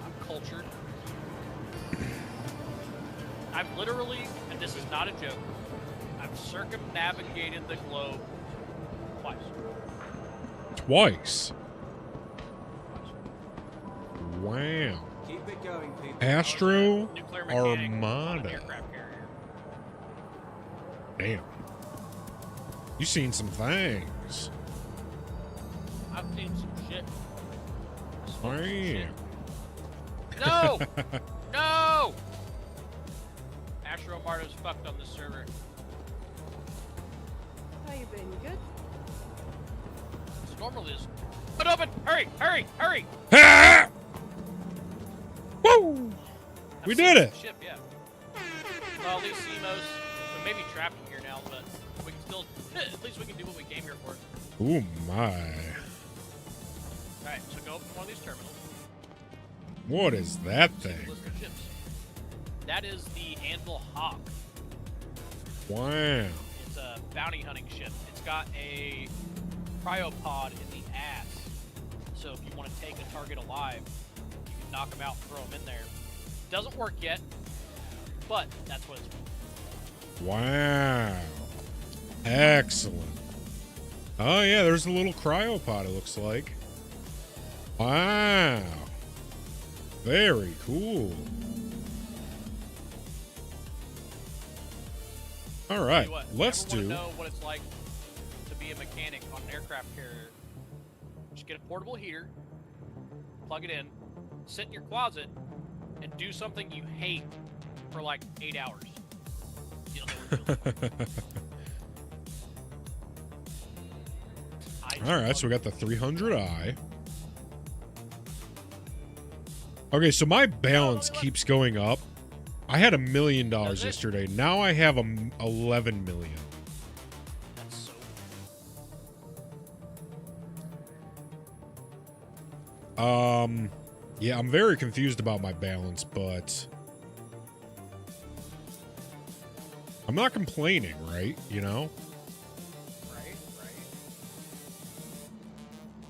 I'm cultured. I've literally, and this is not a joke, I've circumnavigated the globe
Twice. Wow.
Keep it going, people.
Astro
Nuclear mechanic on an
Armada.
aircraft carrier.
Damn. You seen some things.
I've seen some shit.
Damn.
No! No! Astro Armada's fucked on this server.
How you been? You good?
It's normal is. But open! Hurry! Hurry! Hurry!
Ah! Woo! We did it!
Ship, yeah. Well, these CMOs, we may be trapped in here now, but we can still, at least we can do what we came here for.
Oh my.
Alright, so go open one of these terminals.
What is that
See the
thing?
list of ships. That is the Anvil Hawk.
Wow.
It's a bounty hunting ship. It's got a cryopod in the ass. So if you want to take a target alive, you can knock them out and throw them in there. Doesn't work yet, but that's what it's for.
Wow. Excellent. Oh, yeah, there's a little cryopod, it looks like. Wow. Very cool. All right, let's do.
Know what it's like to be a mechanic on an aircraft carrier. Just get a portable heater, plug it in, sit in your closet, and do something you hate for like 8 hours. You'll know what it feels like.
All right, so we got the 300i. Okay, so my balance keeps going up. I had $1 million yesterday. Now I have 11 million.
That's so.
Yeah, I'm very confused about my balance, but I'm not complaining, right? You know?
Right.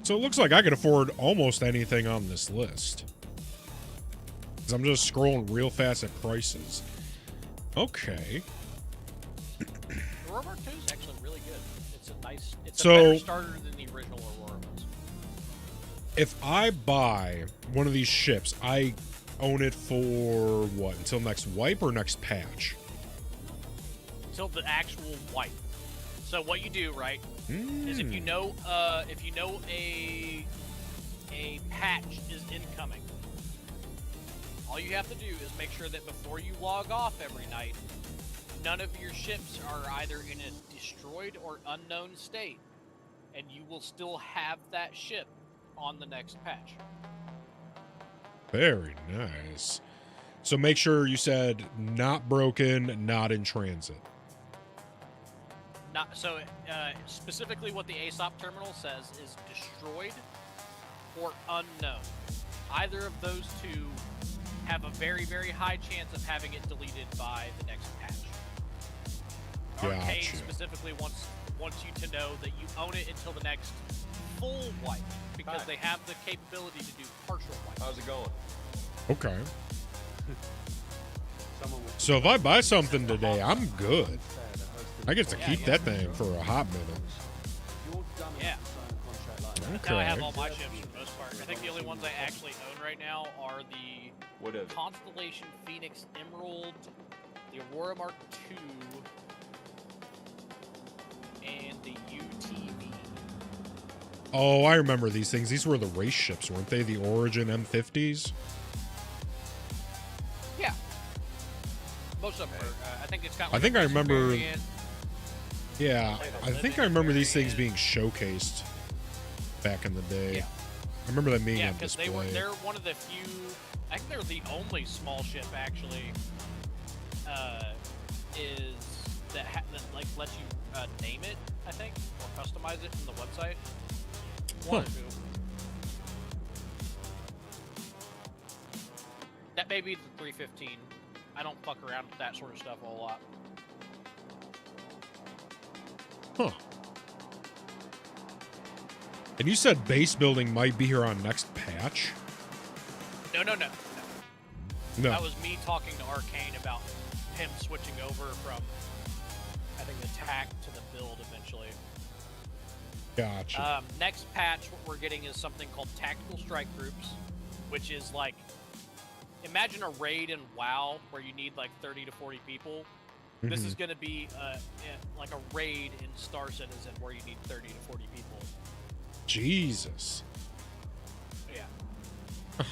So it looks like I could afford almost anything on this list. Because I'm just scrolling real fast at prices. Okay.
The Aurora Mark II is actually really good. It's a nice, it's
So,
a better starter than the original Aurora ones.
If I buy one of these ships, I own it for what? Until next wipe or next patch?
Until the actual wipe. So what you do, right, is if you know a patch is incoming, all you have to do is make sure that before you log off every night, none of your ships are either in a destroyed or unknown state, and you will still have that ship on the next patch.
Very nice. So make sure you said not broken, not in transit.
Not so. Specifically, what the ASOP terminal says is destroyed or unknown. Either of those two have a very, very high chance of having it deleted by the next patch. Arcade
Gotcha.
specifically wants you to know that you own it until the next full wipe, because they have the capability to do partial wipes.
How's it going?
Okay. So if I buy something today, I'm good. I get to keep that thing for a hot minute.
Yeah.
Okay.
Now I have all my ships for the most part. I think the only ones I actually own right now are the Constellation Phoenix Emerald, the Aurora Mark II, and the UTV.
Oh, I remember these things. These were the race ships, weren't they? The Origin M50s?
Yeah. Most of them are. I think it's got
I
like
think
a
I
racing
remember.
variant.
Yeah, I think I remember these things being showcased back in the day.
Yeah.
I remember them being
Yeah,
on
because
display.
they're one of the few. I think they're the only small ship actually. Is that like lets you name it, I think, or customize it from the website. One or two. That may be the 315. I don't fuck around with that sort of stuff a whole lot.
Huh. And you said base building might be here on next patch?
No.
No.
That was me talking to Arcane about him switching over from, I think, the TAC to the build eventually.
Gotcha.
Next patch, what we're getting is something called Tactical Strike Groups, which is like, imagine a raid in WoW where you need like 30 to 40 people. This is going to be like a raid in Star Citizen where you need 30 to 40 people.
Jesus.
Yeah.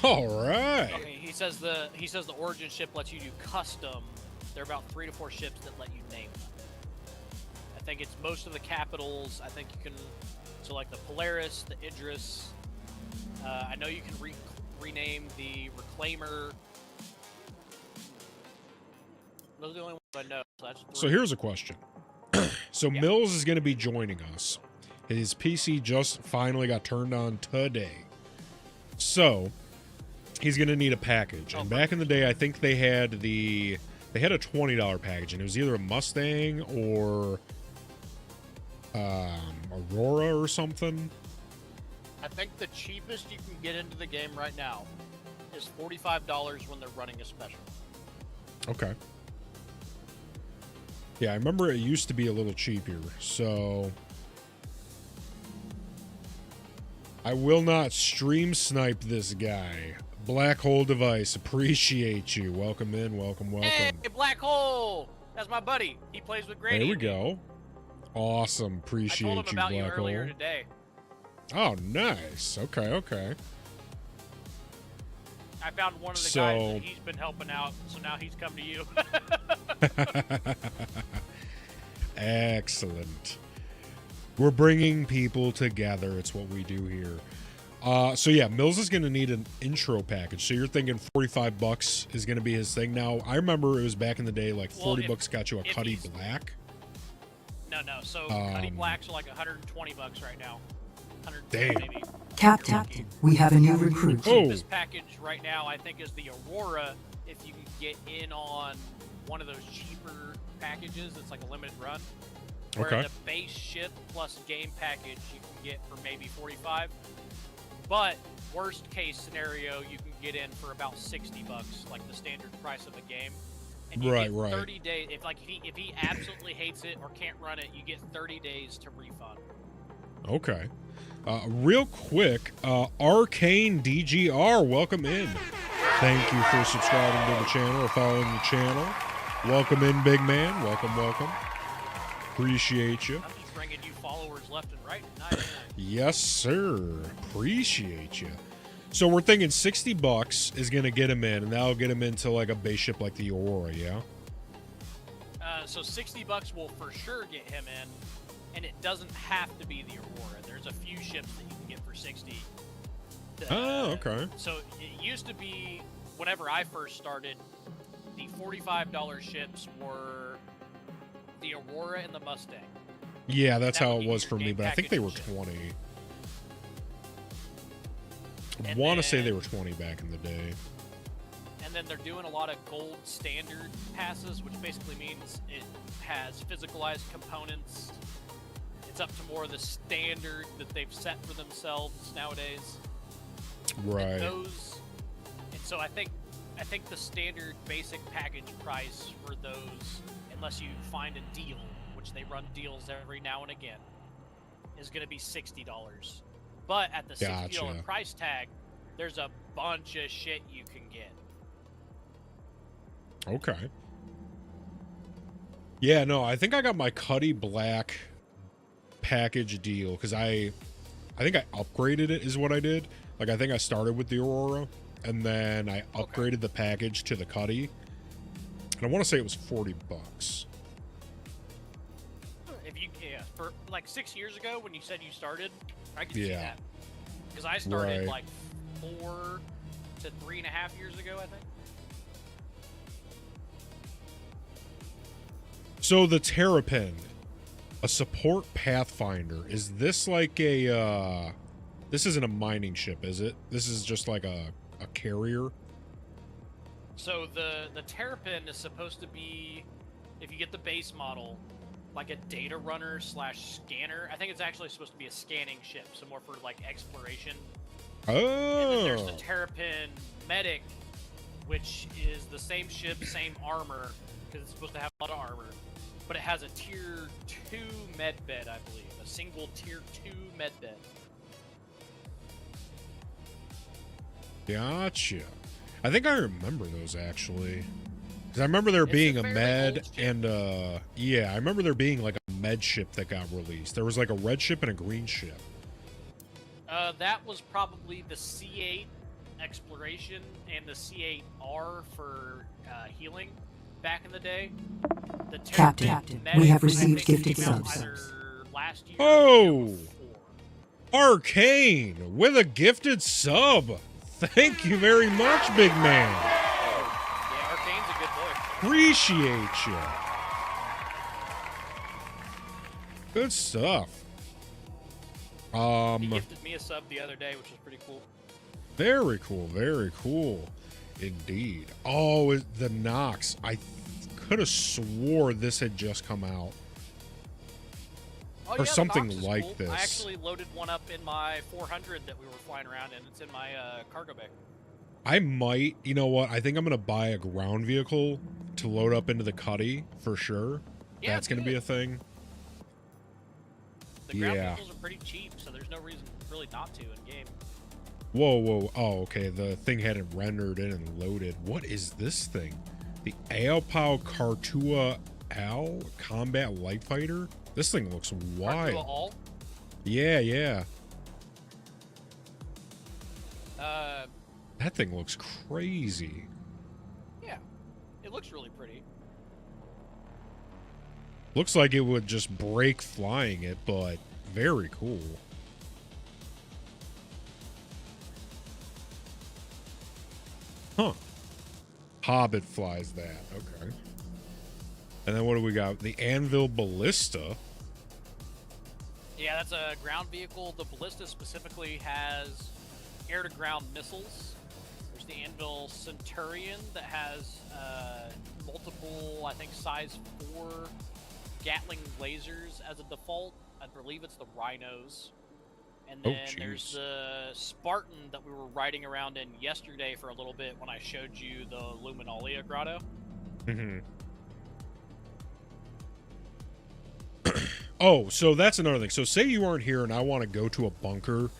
All right.
Okay, he says the Origin ship lets you do custom. There are about 3 to 4 ships that let you name them. I think it's most of the capitals. I think you can, so like the Polaris, the Idris. I know you can rename the Reclaimer. Those are the only ones I know. So, that's 3.
So here's a question. So Mills is going to be joining us. His PC just finally got turned on today. So he's going to need a package. And back in the day, I think they had a $20 package, and it was either a Mustang or Aurora or something.
I think the cheapest you can get into the game right now is $45 when they're running a special.
Okay. Yeah, I remember it used to be a little cheaper. So I will not stream snipe this guy. Black Hole Device, appreciate you. Welcome in, welcome.
Hey, Black Hole! That's my buddy. He plays with Grady.
There we go. Awesome, appreciate
I told him about you
Black
earlier
Hole.
today.
Oh, nice. Okay.
I found one of the guys that he's been helping out, so now he's come to you.
Excellent. We're bringing people together. It's what we do here. So yeah, Mills is going to need an intro package. So you're thinking $45 is going to be his thing. Now, I remember it was back in the day, like $40 got you a Cuddy Black.
No. So Cuddy Blacks are like $120 right now. 110
Damn.
maybe.
Captain, we have a new recruit.
The cheapest package right now, I think, is the Aurora. If you can get in on one of those cheaper packages, it's like a limited run. Where the base ship plus game package you can get for maybe 45. But worst case scenario, you can get in for about $60, like the standard price of the game. And you get 30 days. If he absolutely hates it or can't run it, you get 30 days to refund.
Okay. Real quick, Arcane DGR, welcome in. Thank you for subscribing to the channel or following the channel. Welcome in, big man. Welcome. Appreciate you.
I'm just bringing you followers left and right tonight.
Yes, sir. Appreciate you. So we're thinking $60 is going to get him in, and that'll get him into like a base ship like the Aurora, yeah?
So $60 will for sure get him in, and it doesn't have to be the Aurora. There's a few ships that you can get for 60.
Okay.
So it used to be, whenever I first started, the $45 ships were the Aurora and the Mustang.
Yeah, that's how it was for me, but I think they were 20. I want to say they were 20 back in the day.
And then they're doing a lot of gold standard passes, which basically means it has physicalized components. It's up to more of the standard that they've set for themselves nowadays.
Right.
And so I think the standard basic package price for those, unless you find a deal, which they run deals every now and again, is going to be $60. But at the $60 price tag, there's a bunch of shit you can get.
Okay. Yeah, no, I think I got my Cuddy Black package deal because I think I upgraded it is what I did. Like, I think I started with the Aurora, and then I upgraded the package to the Cuddy. And I want to say it was $40.
For like 6 years ago when you said you started, I could see that. Because I started like 4 to 3.5 years ago, I think.
So the Terrapin, a support pathfinder, is this like a this isn't a mining ship, is it? This is just like a carrier?
So the Terrapin is supposed to be, if you get the base model, like a data runner / scanner. I think it's actually supposed to be a scanning ship, so more for like exploration.
Oh.
And then there's the Terrapin Medic, which is the same ship, same armor, because it's supposed to have a lot of armor. But it has a tier 2 med bed, I believe. A single tier 2 med bed.
Gotcha. I think I remember those actually. Because I remember there being a med and yeah, I remember there being like a med ship that got released. There was like a red ship and a green ship.
That was probably the C8 exploration and the C8R for healing back in the day. The
Captain, we have received gifted subs.
Last year
Oh! Arcane with a gifted sub. Thank you very much, big man.
Yeah, Arcane's a good boy.
Appreciate you. Good stuff.
He gifted me a sub the other day, which was pretty cool.
Very cool, very cool. Indeed. Oh, the Nox. I could have swore this had just come out.
Oh,
or
yeah,
something like
cool.
this.
I actually loaded one up in my 400 that we were flying around in. It's in my cargo bay.
I might, you know what? I think I'm going to buy a ground vehicle to load up into the Cuddy for sure.
Yeah,
that's going to be a thing.
The ground vehicles are pretty cheap, so there's no reason really not to in game.
Whoa, whoa. Oh, okay. The thing hadn't rendered in and loaded. What is this thing? The Aopao Kartua Al Combat Light Fighter? This thing looks wild.
Kartua All?
Yeah, yeah.
Uh,
That thing looks crazy.
yeah. It looks really pretty.
Looks like it would just break flying it, but very cool. Huh. Hobbit flies that. Okay. And then what do we got? The Anvil Ballista.
Yeah, that's a ground vehicle. The Ballista specifically has air-to-ground missiles. There's the Anvil Centurion that has multiple, I think, size 4 Gatling lasers as a default. I believe it's the Rhinos. And then there's the Spartan that we were riding around in yesterday for a little bit when I showed you the Luminalia Grotto.
Mm-hmm. Oh, so that's another thing. So say you aren't here and I want to go to a bunker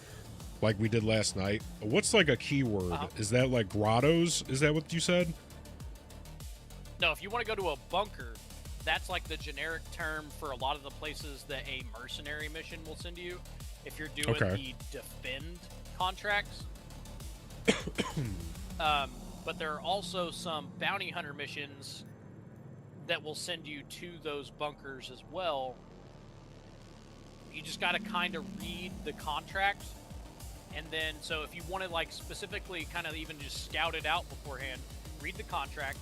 like we did last night. What's like a keyword? Is that like grottos? Is that what you said?
No, if you want to go to a bunker, that's like the generic term for a lot of the places that a mercenary mission will send you. If you're doing the defend contracts. But there are also some bounty hunter missions that will send you to those bunkers as well. You just got to kind of read the contract. And then, so if you want to like specifically kind of even just scout it out beforehand, read the contract.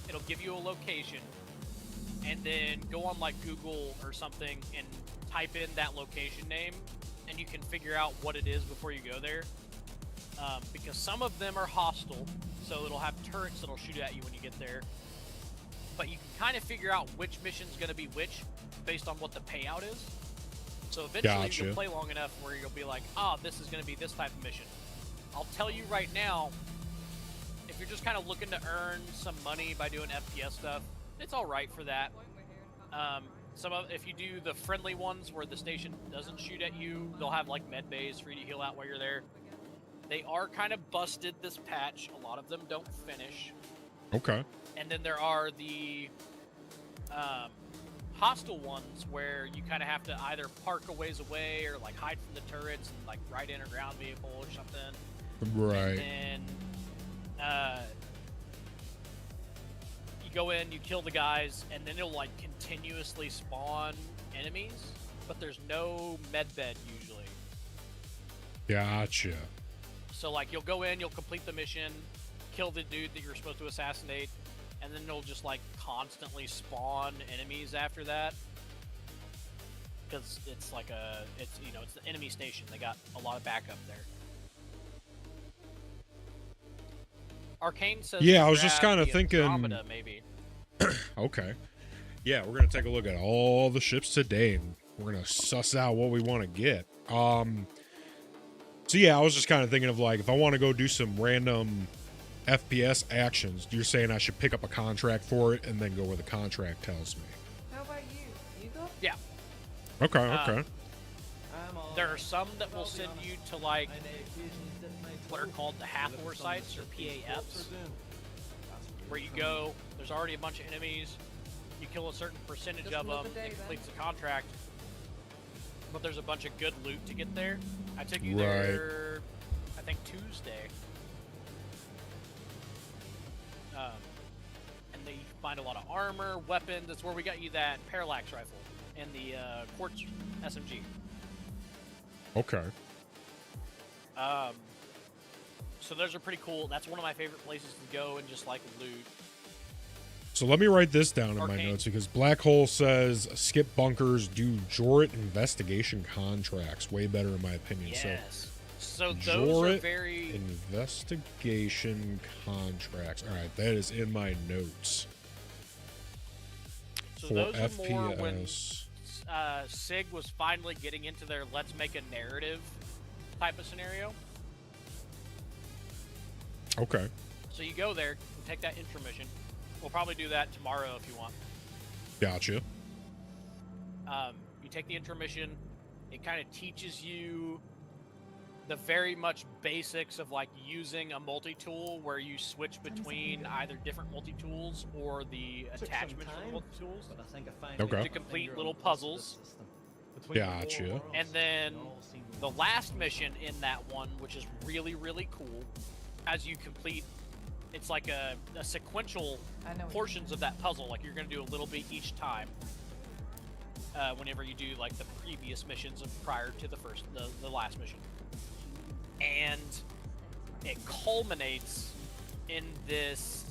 It'll give you a location. And then go on like Google or something and type in that location name. And you can figure out what it is before you go there. Because some of them are hostile. So it'll have turrets that'll shoot at you when you get there. But you can kind of figure out which mission's going to be which based on what the payout is. So eventually you'll play long enough where you'll be like, this is going to be this type of mission. I'll tell you right now, if you're just kind of looking to earn some money by doing FPS stuff, it's all right for that. If you do the friendly ones where the station doesn't shoot at you, they'll have like med bays for you to heal out while you're there. They are kind of busted this patch. A lot of them don't finish.
Okay.
And then there are the hostile ones where you kind of have to either park a ways away or like hide from the turrets and like ride in a ground vehicle or something.
Right.
And then you go in, you kill the guys, and then it'll like continuously spawn enemies, but there's no medbed usually.
Gotcha.
So like you'll go in, you'll complete the mission, kill the dude that you're supposed to assassinate, and then it'll just like constantly spawn enemies after that. Because it's like it's the enemy station. They got a lot of backup there. Arcane says.
Yeah, I was just kind of thinking.
Andromeda, maybe.
Okay. Yeah, we're gonna take a look at all the ships today, and we're gonna suss out what we want to get. So yeah, I was just kind of thinking of like if I want to go do some random FPS actions, you're saying I should pick up a contract for it and then go where the contract tells me.
How about you? You go?
Yeah.
Okay.
There are some that will send you to like what are called the Hathor sites or PAFs, where you go. There's already a bunch of enemies. You kill a certain percentage of them. It completes the contract. But there's a bunch of good loot to get there. I took you there, I think Tuesday. And they find a lot of armor, weapons. That's where we got you that parallax rifle and the quartz SMG.
Okay.
So those are pretty cool. That's one of my favorite places to go and just like loot.
So let me write this down in my notes because Black Hole says skip bunkers, do Jorit investigation contracts. Way better in my opinion.
Yes. So those
Jorit
are very
investigation contracts. All right, that is in my notes.
So
for
those
FPS.
are more when SIG was finally getting into their let's make a narrative type of scenario.
Okay.
So you go there and take that intro mission. We'll probably do that tomorrow if you want.
Gotcha.
You take the intro mission. It kind of teaches you the very much basics of like using a multi-tool where you switch between either different multi-tools or the attachments for the multi-tools
Okay.
to complete little puzzles.
Gotcha.
And then the last mission in that one, which is really, really cool, as you complete, it's like a sequential portions of that puzzle. Like you're going to do a little bit each time. Whenever you do like the previous missions prior to the last mission. And it culminates in this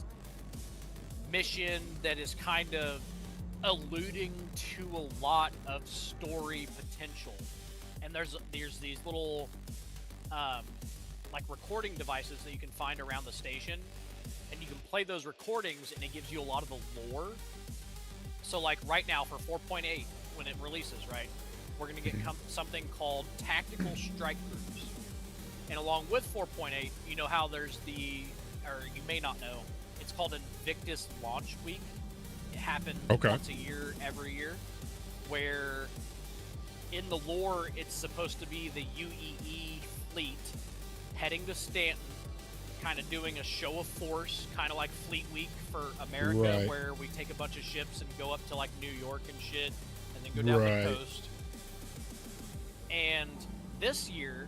mission that is kind of alluding to a lot of story potential. And there's these little like recording devices that you can find around the station, and you can play those recordings and it gives you a lot of the lore. So like right now for 4.8, when it releases, right, we're going to get something called Tactical Strike Groups. And along with 4.8, you know how there's or you may not know, it's called Invictus Launch Week. It happens once a year, every year, where in the lore, it's supposed to be the UEE fleet heading to Stanton, kind of doing a show of force, kind of like Fleet Week for America, where we take a bunch of ships and go up to like New York and shit, and then go down the coast. And this year,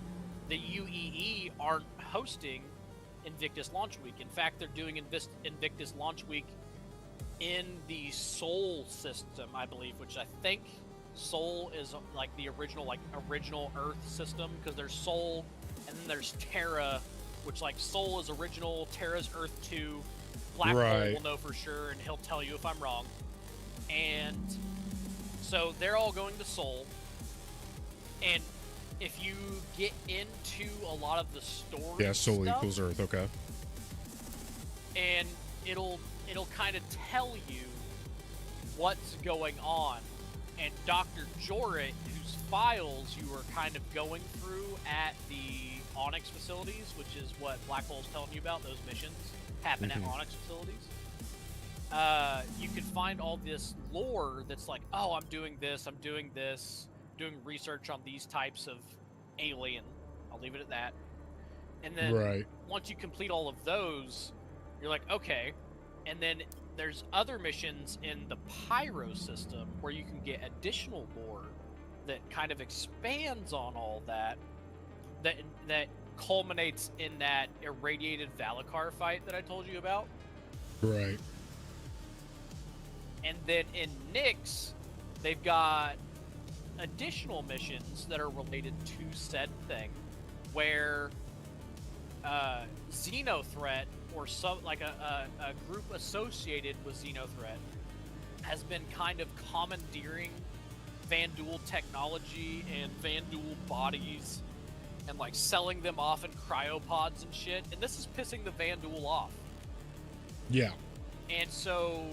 the UEE aren't hosting Invictus Launch Week. In fact, they're doing Invictus Launch Week in the Sol system, I believe, which I think Sol is like the original Earth system, because there's Sol and then there's Terra, which like Sol is original, Terra's Earth 2. Black Hole will know for sure, and he'll tell you if I'm wrong. And so they're all going to Sol, and if you get into a lot of the story
Sol
stuff,
equals Earth, okay.
And it'll kind of tell you what's going on. And Dr. Jorrit, whose files you are kind of going through at the Onyx facilities, which is what Black Hole's telling you about, those missions happen at Onyx facilities. You can find all this lore that's like, oh, I'm doing this, doing research on these types of alien. I'll leave it at that. And then once you complete all of those, you're like, okay. And then there's other missions in the Pyro system where you can get additional lore that kind of expands on all that culminates in that irradiated Valakar fight that I told you about.
Right.
And then in Nyx, they've got additional missions that are related to said thing, where Xenothreat, or some like a group associated with Xenothreat, has been kind of commandeering Vanduul technology and Vanduul bodies and like selling them off in cryopods and shit, and this is pissing the Vanduul off.
Yeah.
And so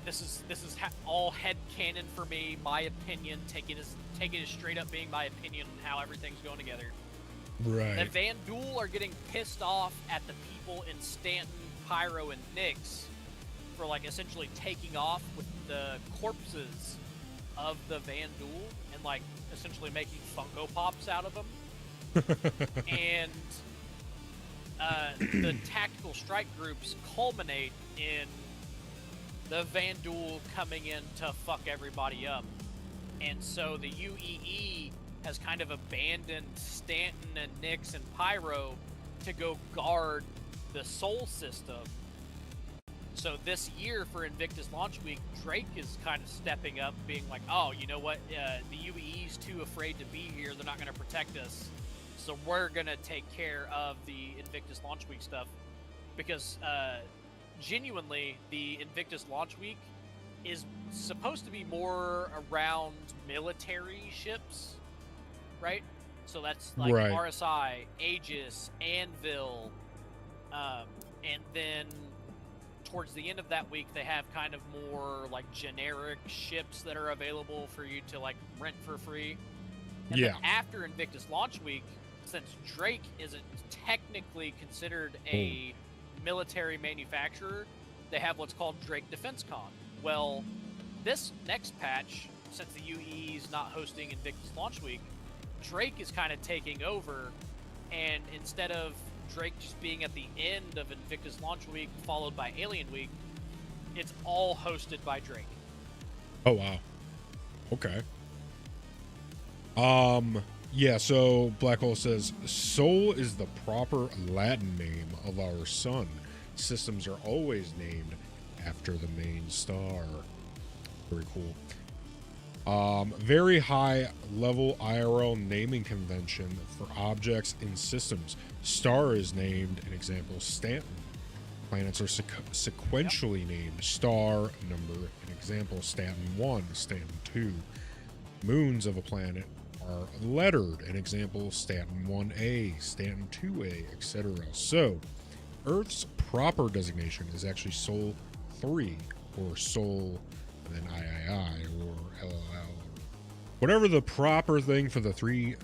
this is all headcanon for me, my opinion, take it as straight up being my opinion on how everything's going together.
Right.
The Vanduul are getting pissed off at the people in Stanton, Pyro, and Nyx for like essentially taking off with the corpses of the Vanduul and like essentially making Funko Pops out of them. And the tactical strike groups culminate in the Vanduul coming in to fuck everybody up. And so the UEE has kind of abandoned Stanton and Nyx and Pyro to go guard the Sol system. So this year for Invictus Launch Week, Drake is kind of stepping up, being like, oh, you know what, the UEE's too afraid to be here, they're not going to protect us, so we're going to take care of the Invictus Launch Week stuff. Because genuinely, the Invictus Launch Week is supposed to be more around military ships, right? So that's like RSI, Aegis, Anvil, and then towards the end of that week, they have kind of more like generic ships that are available for you to like rent for free. And then after Invictus Launch Week, since Drake isn't technically considered a military manufacturer, they have what's called Drake Defense Con. Well, this next patch, since the UEE is not hosting Invictus Launch Week, Drake is kind of taking over, and instead of Drake just being at the end of Invictus Launch Week followed by Alien Week, it's all hosted by Drake.
Oh wow. Okay. Yeah, so Black Hole says Sol is the proper Latin name of our sun. Systems are always named after the main star. Very cool. Very high level IRL naming convention for objects in systems. Star is named, an example, Stanton. Planets are sequentially named. Star, number, an example, Stanton 1, Stanton 2. Moons of a planet are lettered, an example, Stanton 1A, Stanton 2A, etc. So, Earth's proper designation is actually Sol 3, or Sol, and then III, or LLL. Whatever the proper thing for the three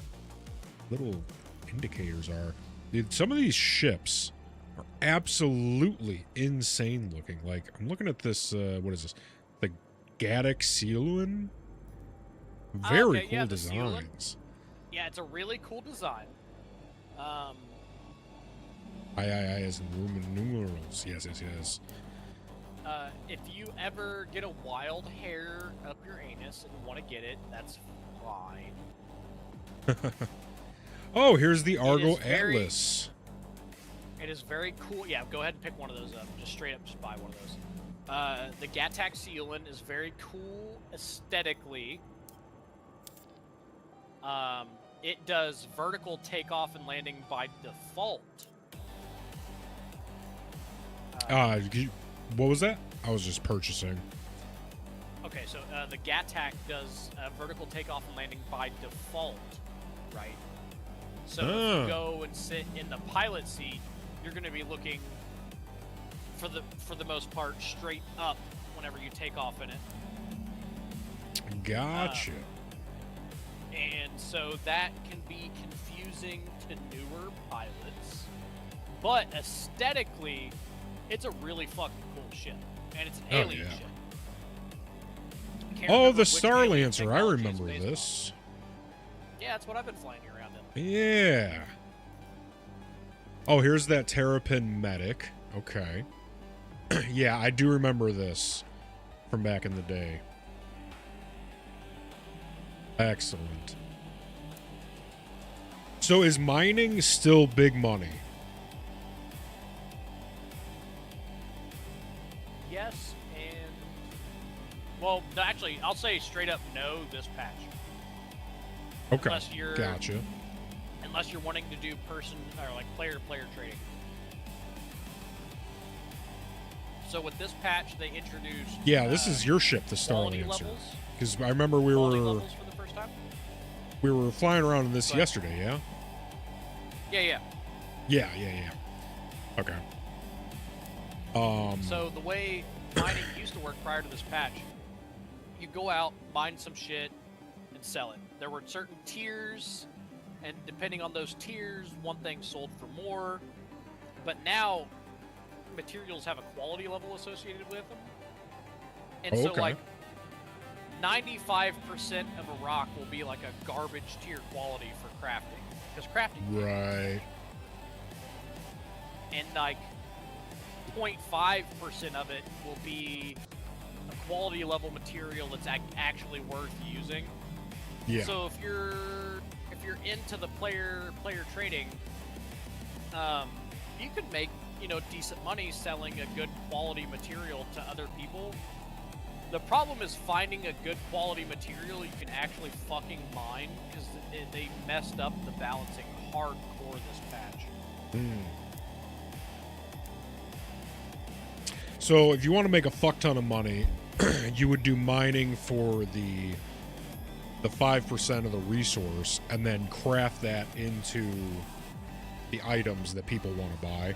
little indicators are. Dude, some of these ships are absolutely insane looking. Like, I'm looking at this, what is this? The Gaddock Sealuin? Very cool designs.
Yeah, it's a really cool design.
III is in Roman numerals. Yes.
If you ever get a wild hair up your anus and want to get it, that's fine.
Oh, here's the Argo Atlas.
It is very cool. Yeah, go ahead and pick one of those up. Just straight up, just buy one of those. The Gaddock Sealuin is very cool aesthetically. It does vertical takeoff and landing by default.
What was that? I was just purchasing.
Okay, so the Gaddock does vertical takeoff and landing by default, right? So if you go and sit in the pilot seat, you're going to be looking for the most part straight up whenever you take off in it.
Gotcha.
And so that can be confusing to newer pilots, but aesthetically, it's a really fucking cool ship, and it's an alien ship.
Oh, the Star Lancer! I remember this.
Yeah, that's what I've been flying around in.
Yeah. Oh, here's that Terrapin Medic. Okay. Yeah, I do remember this from back in the day. Excellent. So is mining still big money?
Yes, and well, no, actually, I'll say straight up no this patch.
Okay.
Gotcha. Unless you're wanting to do person or like player-to-player trading. So with this patch, they introduced.
Yeah, this is your ship, the Star Lancer. Because I remember we were flying around in this yesterday. Yeah. Yeah. Okay.
So the way mining used to work prior to this patch, you go out, mine some shit, and sell it. There were certain tiers, and depending on those tiers, one thing sold for more. But now, materials have a quality level associated with them. And so, like, 95% of a rock will be like a garbage tier quality for crafting. Because crafting.
Right.
And, like, 0.5% of it will be a quality level material that's actually worth using.
Yeah.
So if you're into the player trading, you could make, decent money selling a good quality material to other people. The problem is finding a good quality material you can actually fucking mine, because they messed up the balancing hardcore this patch.
So if you want to make a fuck ton of money, you would do mining for the 5% of the resource, and then craft that into the items that people want to buy.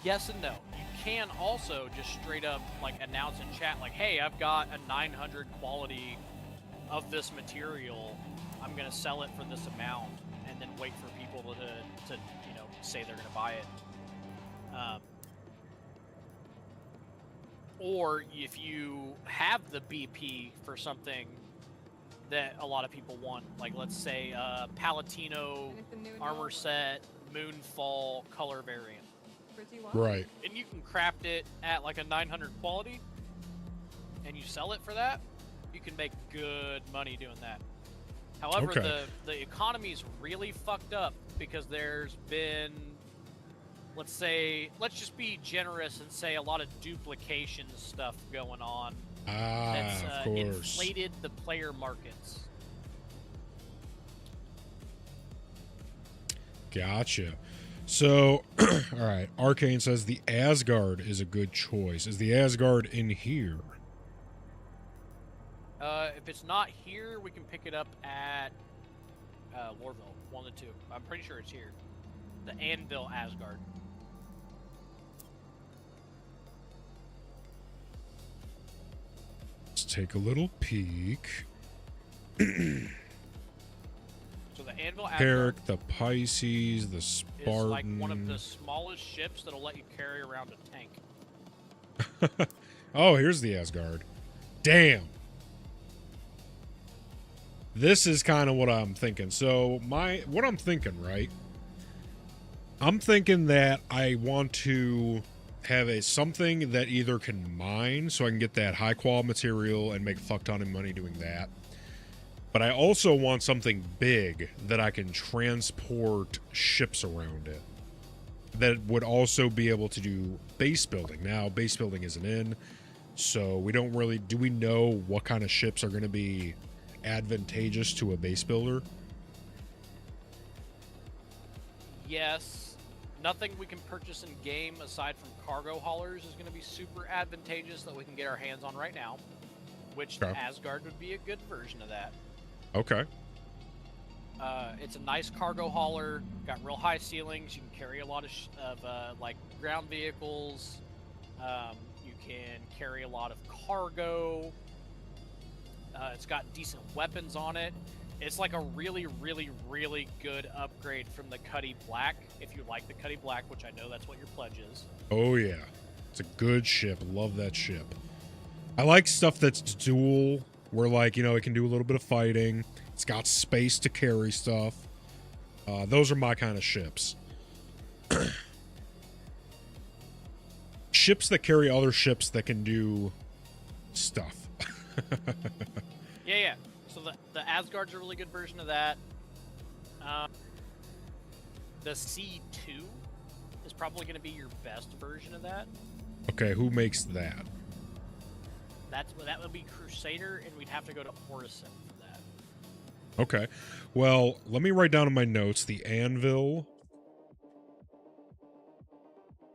Yes and no. You can also just straight up like announce in chat like, hey, I've got a 900 quality of this material. I'm gonna sell it for this amount, and then wait for people to say they're gonna buy it. Or if you have the BP for something that a lot of people want. Like, let's say, Palatino
Anything new in
armor
your
set, Moonfall color variant.
pretty one?
Right.
And you can craft it at like a 900 quality, and you sell it for that, you can make good money doing that. However,
Okay.
the economy's really fucked up because there's been, let's just be generous and say a lot of duplication stuff going on that's
Of course.
inflated the player markets.
Gotcha. So, all right. Arcane says the Asgard is a good choice. Is the Asgard in here?
If it's not here, we can pick it up at Lorville, 1 of the 2. I'm pretty sure it's here. The Anvil Asgard.
Let's take a little peek.
So the Anvil Asgard
Carrick, the Pisces, the
is
Spartan.
like one of the smallest ships that'll let you carry around a tank.
Oh, here's the Asgard. Damn. This is kind of what I'm thinking. So, what I'm thinking, right? I'm thinking that I want to have something that either can mine, so I can get that high quality material and make a fuck ton of money doing that. But I also want something big that I can transport ships around it. That would also be able to do base building. Now, base building isn't in, so we don't really... Do we know what kind of ships are going to be advantageous to a base builder?
Yes, nothing we can purchase in game aside from cargo haulers is going to be super advantageous that we can get our hands on right now, which
Okay.
the Asgard would be a good version of that.
Okay.
It's a nice cargo hauler, got real high ceilings. You can carry a lot of like ground vehicles. You can carry a lot of cargo. It's got decent weapons on it. It's like a really, really, really good upgrade from the Cuddy Black, if you like the Cuddy Black, which I know that's what your pledge is.
Oh, yeah. It's a good ship. Love that ship. I like stuff that's dual, where, like, you know, it can do a little bit of fighting. It's got space to carry stuff. Those are my kind of ships. Ships that carry other ships that can do stuff.
Yeah. So the Asgard's a really good version of that. The C2 is probably going to be your best version of that.
Okay, who makes that?
That would be Crusader, and we'd have to go to Orison for that.
Okay. Well, let me write down in my notes the Anvil.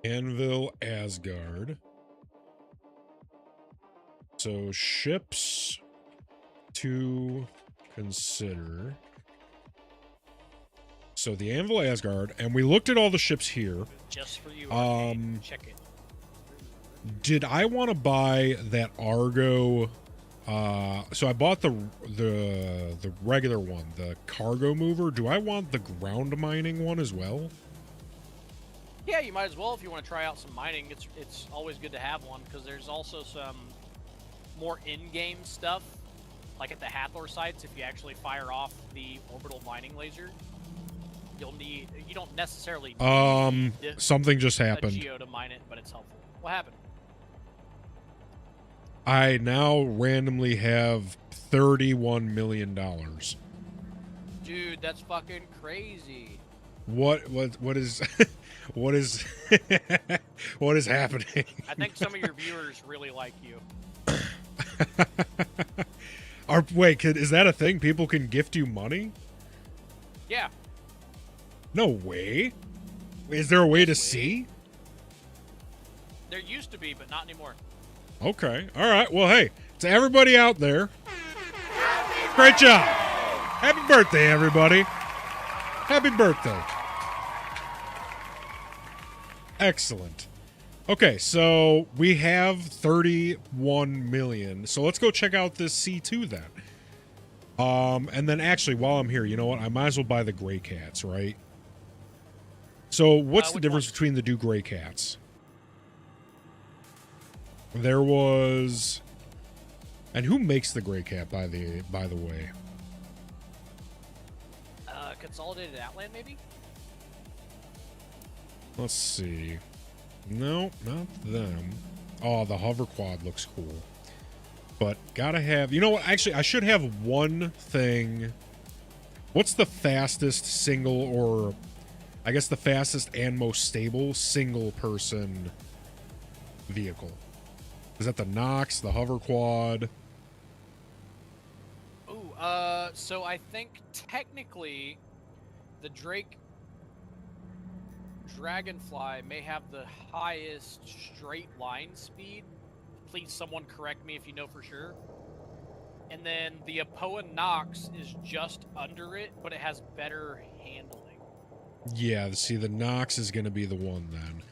Anvil Asgard. So, ships to consider. So, the Anvil Asgard, and we looked at all the ships here.
Just for you, Arcade. Check it.
Did I want to buy that Argo? So I bought the regular one, the cargo mover. Do I want the ground mining one as well?
Yeah, you might as well if you want to try out some mining. It's always good to have one because there's also some more in-game stuff, like at the Hathor sites. If you actually fire off the orbital mining laser, you don't necessarily need
something just
a
happened.
geo to mine it, but it's helpful. What happened?
I now randomly have $31 million.
Dude, that's fucking crazy.
What is what is what is happening?
I think some of your viewers really like you.
Wait, is that a thing? People can gift you money?
Yeah.
No way. Is there a way to see?
There used to be, but not anymore.
Okay. All right. Well, hey, to everybody out there, great job. Happy birthday, everybody. Happy birthday. Excellent. Okay, so we have 31 million. So let's go check out this C2 then. And then actually, while I'm here, you know what? I might as well buy the gray cats, right? So what's the difference between the two gray cats? There was, and who makes the gray cat by the way?
Consolidated Outland, maybe?
Let's see. No, not them. Oh, the hover quad looks cool. But gotta have... You know what? Actually, I should have one thing. What's the fastest single, or... I guess the fastest and most stable single-person vehicle? Is that the Nox, the hover quad?
Ooh, so I think technically the Drake Dragonfly may have the highest straight line speed. Please someone correct me if you know for sure. And then the Apoa Nox is just under it, but it has better handling.
Yeah, see, the Nox is going to be the one then.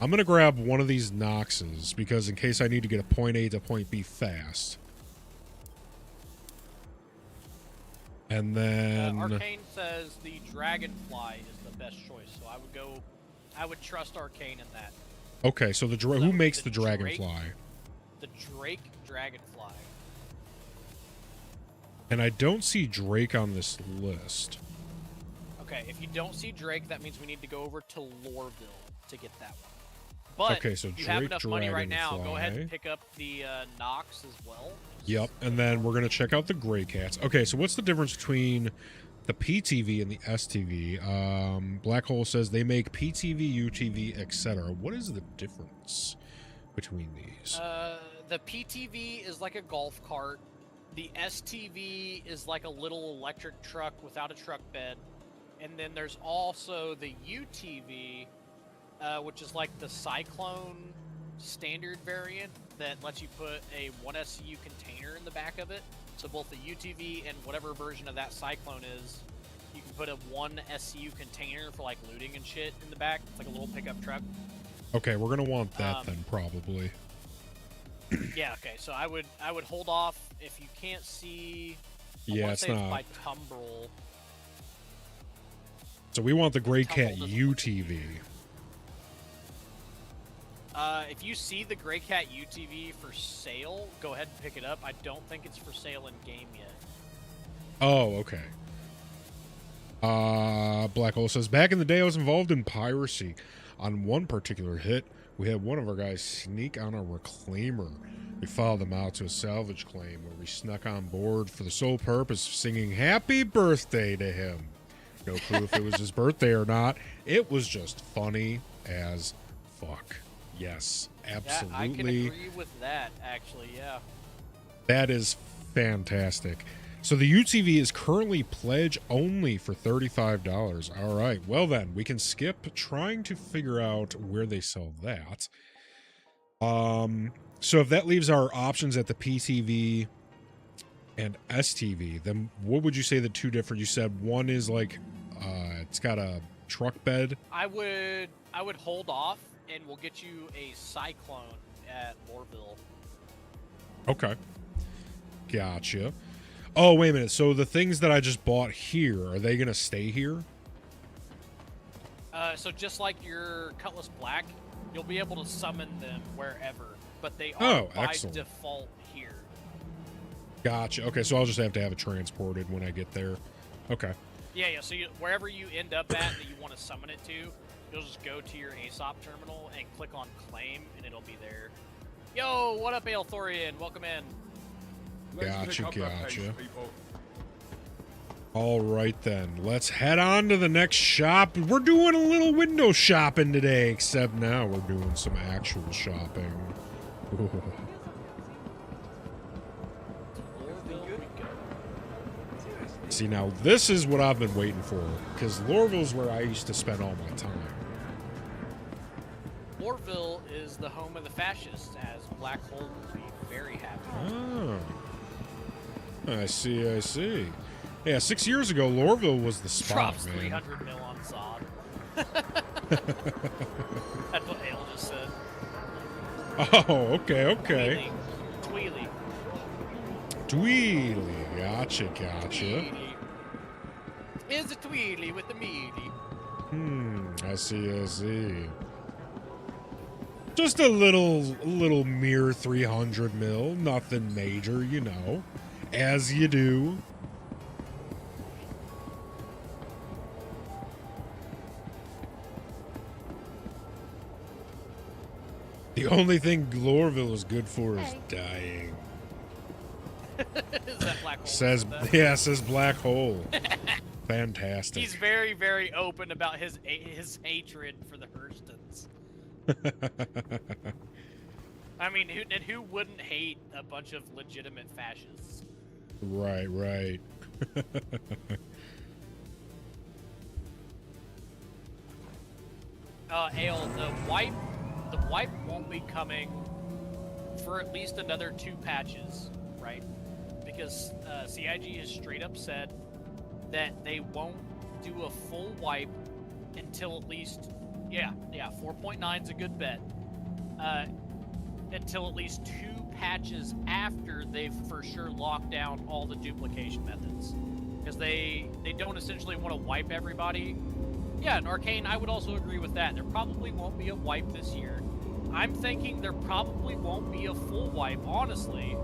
I'm going to grab one of these Noxes, because in case I need to get a point A to point B fast. And then...
Arcane says the Dragonfly is the best choice, so I would trust Arcane in that.
Okay, so who makes the Dragonfly?
The Drake Dragonfly.
And I don't see Drake on this list.
Okay, if you don't see Drake, that means we need to go over to Loreville to get that one. But
okay, so
if you
Drake,
have enough money right now,
Dragonfly.
go ahead and pick up the Nox as well.
Yep, and then we're going to check out the Gray Cats. Okay, so what's the difference between the PTV and the STV? Black Hole says they make PTV, UTV, etc. What is the difference between these?
The PTV is like a golf cart. The STV is like a little electric truck without a truck bed. And then there's also the UTV, which is like the Cyclone standard variant that lets you put a 1 SCU container in the back of it. So both the UTV and whatever version of that Cyclone is, you can put a 1 SCU container for like looting and shit in the back. It's like a little pickup truck.
Okay, we're going to want that then, probably.
Yeah, okay. So I would hold off if you can't see.
Yeah, it's not.
By Tumbrel.
So we want the Gray Cat UTV.
If you see the Gray Cat UTV for sale, go ahead and pick it up. I don't think it's for sale in game yet.
Oh, okay. Black Hole says, back in the day I was involved in piracy. On one particular hit, we had one of our guys sneak on a reclaimer. We followed them out to a salvage claim where we snuck on board for the sole purpose of singing happy birthday to him. No clue if it was his birthday or not. It was just funny as fuck. Yes, absolutely.
I can agree with that, actually, yeah.
That is fantastic. So the UTV is currently pledge only for $35. All right. Well, then, we can skip trying to figure out where they sell that. So if that leaves our options at the PTV and STV, then what would you say the two different? You said one is like it's got a truck bed.
I would hold off, and we'll get you a Cyclone at Loreville.
Okay. Gotcha. Oh, wait a minute. So the things that I just bought here, are they going to stay here?
So just like your Cutlass Black, you'll be able to summon them wherever, but they are by
excellent.
default here.
Gotcha. Okay, so I'll just have to have it transported when I get there. Okay.
Yeah. So wherever you end up at that you want to summon it to, you'll just go to your ASOP terminal and click on Claim, and it'll be there. Yo, what up, Aelthorian? Welcome in.
Gotcha. All right, then. Let's head on to the next shop. We're doing a little window shopping today, except now we're doing some actual shopping. See, now this is what I've been waiting for, because Loreville's where I used to spend all my time.
Loreville is the home of the fascists, as Black Hole will be very happy.
Oh. I see. Yeah, 6 years ago, Loreville was the spot,
Drops
man.
300 mil on Zod. That's what Ale just said.
Oh, okay. Tweely. Gotcha.
Tweely. Is a Tweely with the mealy.
I see. Just a little mere 300 mil. Nothing major, you know. As you do. The only thing Glorville is good for is dying.
Is that Black Hole?
Says Black Hole. Fantastic.
He's very, very open about his hatred for the Hurstons. I mean, who wouldn't hate a bunch of legitimate fascists?
Right.
Ale, the wipe won't be coming for at least another 2 patches, right? Because CIG has straight up said that they won't do a full wipe until at least, 4.9 is a good bet. Until at least 2 patches after they've for sure locked down all the duplication methods. Because they don't essentially want to wipe everybody. Yeah, and Arcane, I would also agree with that. There probably won't be a wipe this year. I'm thinking there probably won't be a full wipe, honestly,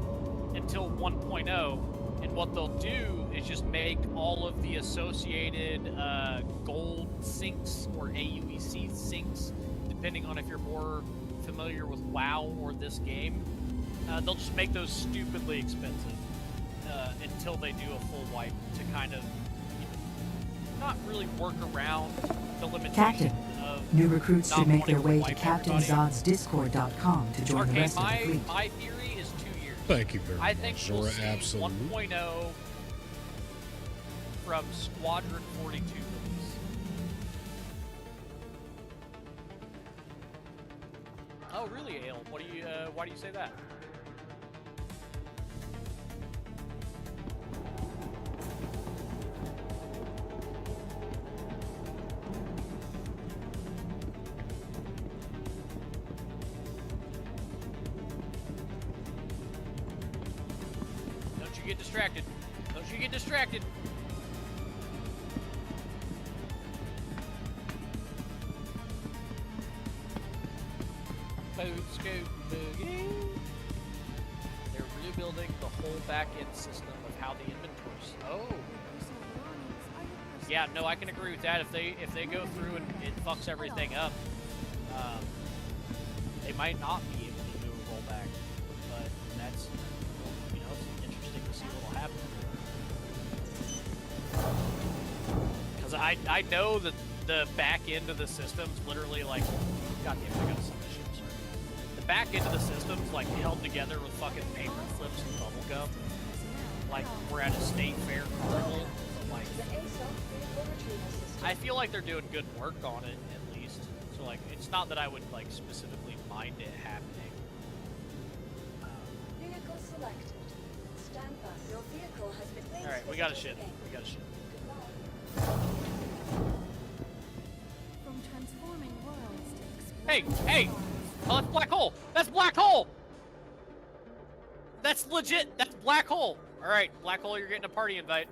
until 1.0. And what they'll do is just make all of the associated gold sinks or AUEC sinks, depending on if you're more familiar with WoW or this game. They'll just make those stupidly expensive until they do a full wipe to kind of not really work around the limitations
Captain,
of
new recruits should
not
make their
wanting
way
to
to
wipe everybody.
CaptainZodsDiscord.com to join the
Okay,
rest of the fleet.
my theory is 2 years.
Thank you very
I
much,
think we'll
Zora.
see
Absolutely.
1.0 from Squadron 42 release. Oh, really, Ale? What do you? Why do you say that? Don't you get distracted. Don't you get distracted. Boot scoop boogie. They're rebuilding the whole back-end system of how the inventories. Oh. Yeah, no, I can agree with that. If they go through and it fucks everything up, they might not be able to do a rollback. But that's, you know, it's interesting to see what will happen. Because I know that the back end of the system's literally like, God damn it, I gotta sum this shit, sorry. The back end of the system's like held together with fucking paper clips and bubble gum. Like we're at a state fair carnival. Like,
The ASOP vehicle retrieval system.
I feel like they're doing good work on it at least. So like, it's not that I would like specifically mind it happening.
Vehicle selected. Stand by. Your vehicle has been placed.
All right, we got a shit. We got a shit.
Goodbye.
From transforming worlds to
Hey,
exploring
hey!
stars.
Oh, that's Black Hole! That's Black Hole! That's legit! That's Black Hole! Alright, Black Hole, you're getting a party invite.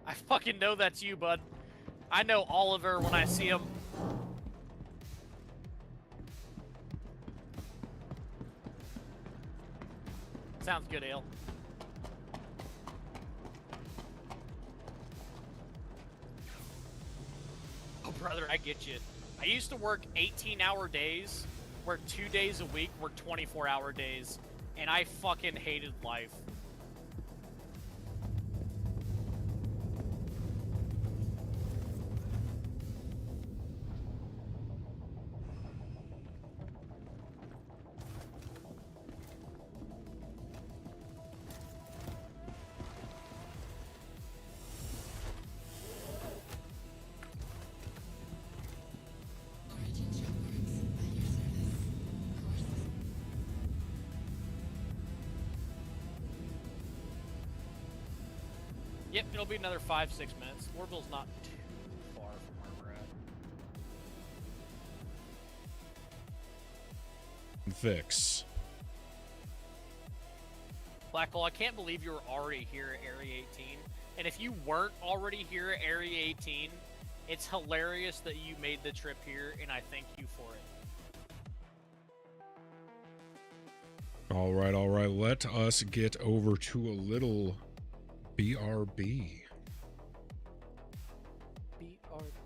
I fucking know that's you, bud. I know Oliver when I see him. Sounds good, Ale. Oh, brother, I get you. I used to work 18-hour days, where 2 days a week were 24-hour days, and I fucking hated life. Yep, it'll be another 5-6 minutes. Lorville's not too far from where we're at.
Fix.
Black Hole, I can't believe you were already here at Area 18. And if you weren't already here at Area 18, it's hilarious that you made the trip here, and I thank you for it.
All right, all right. Let us get over to a little BRB.
BRB.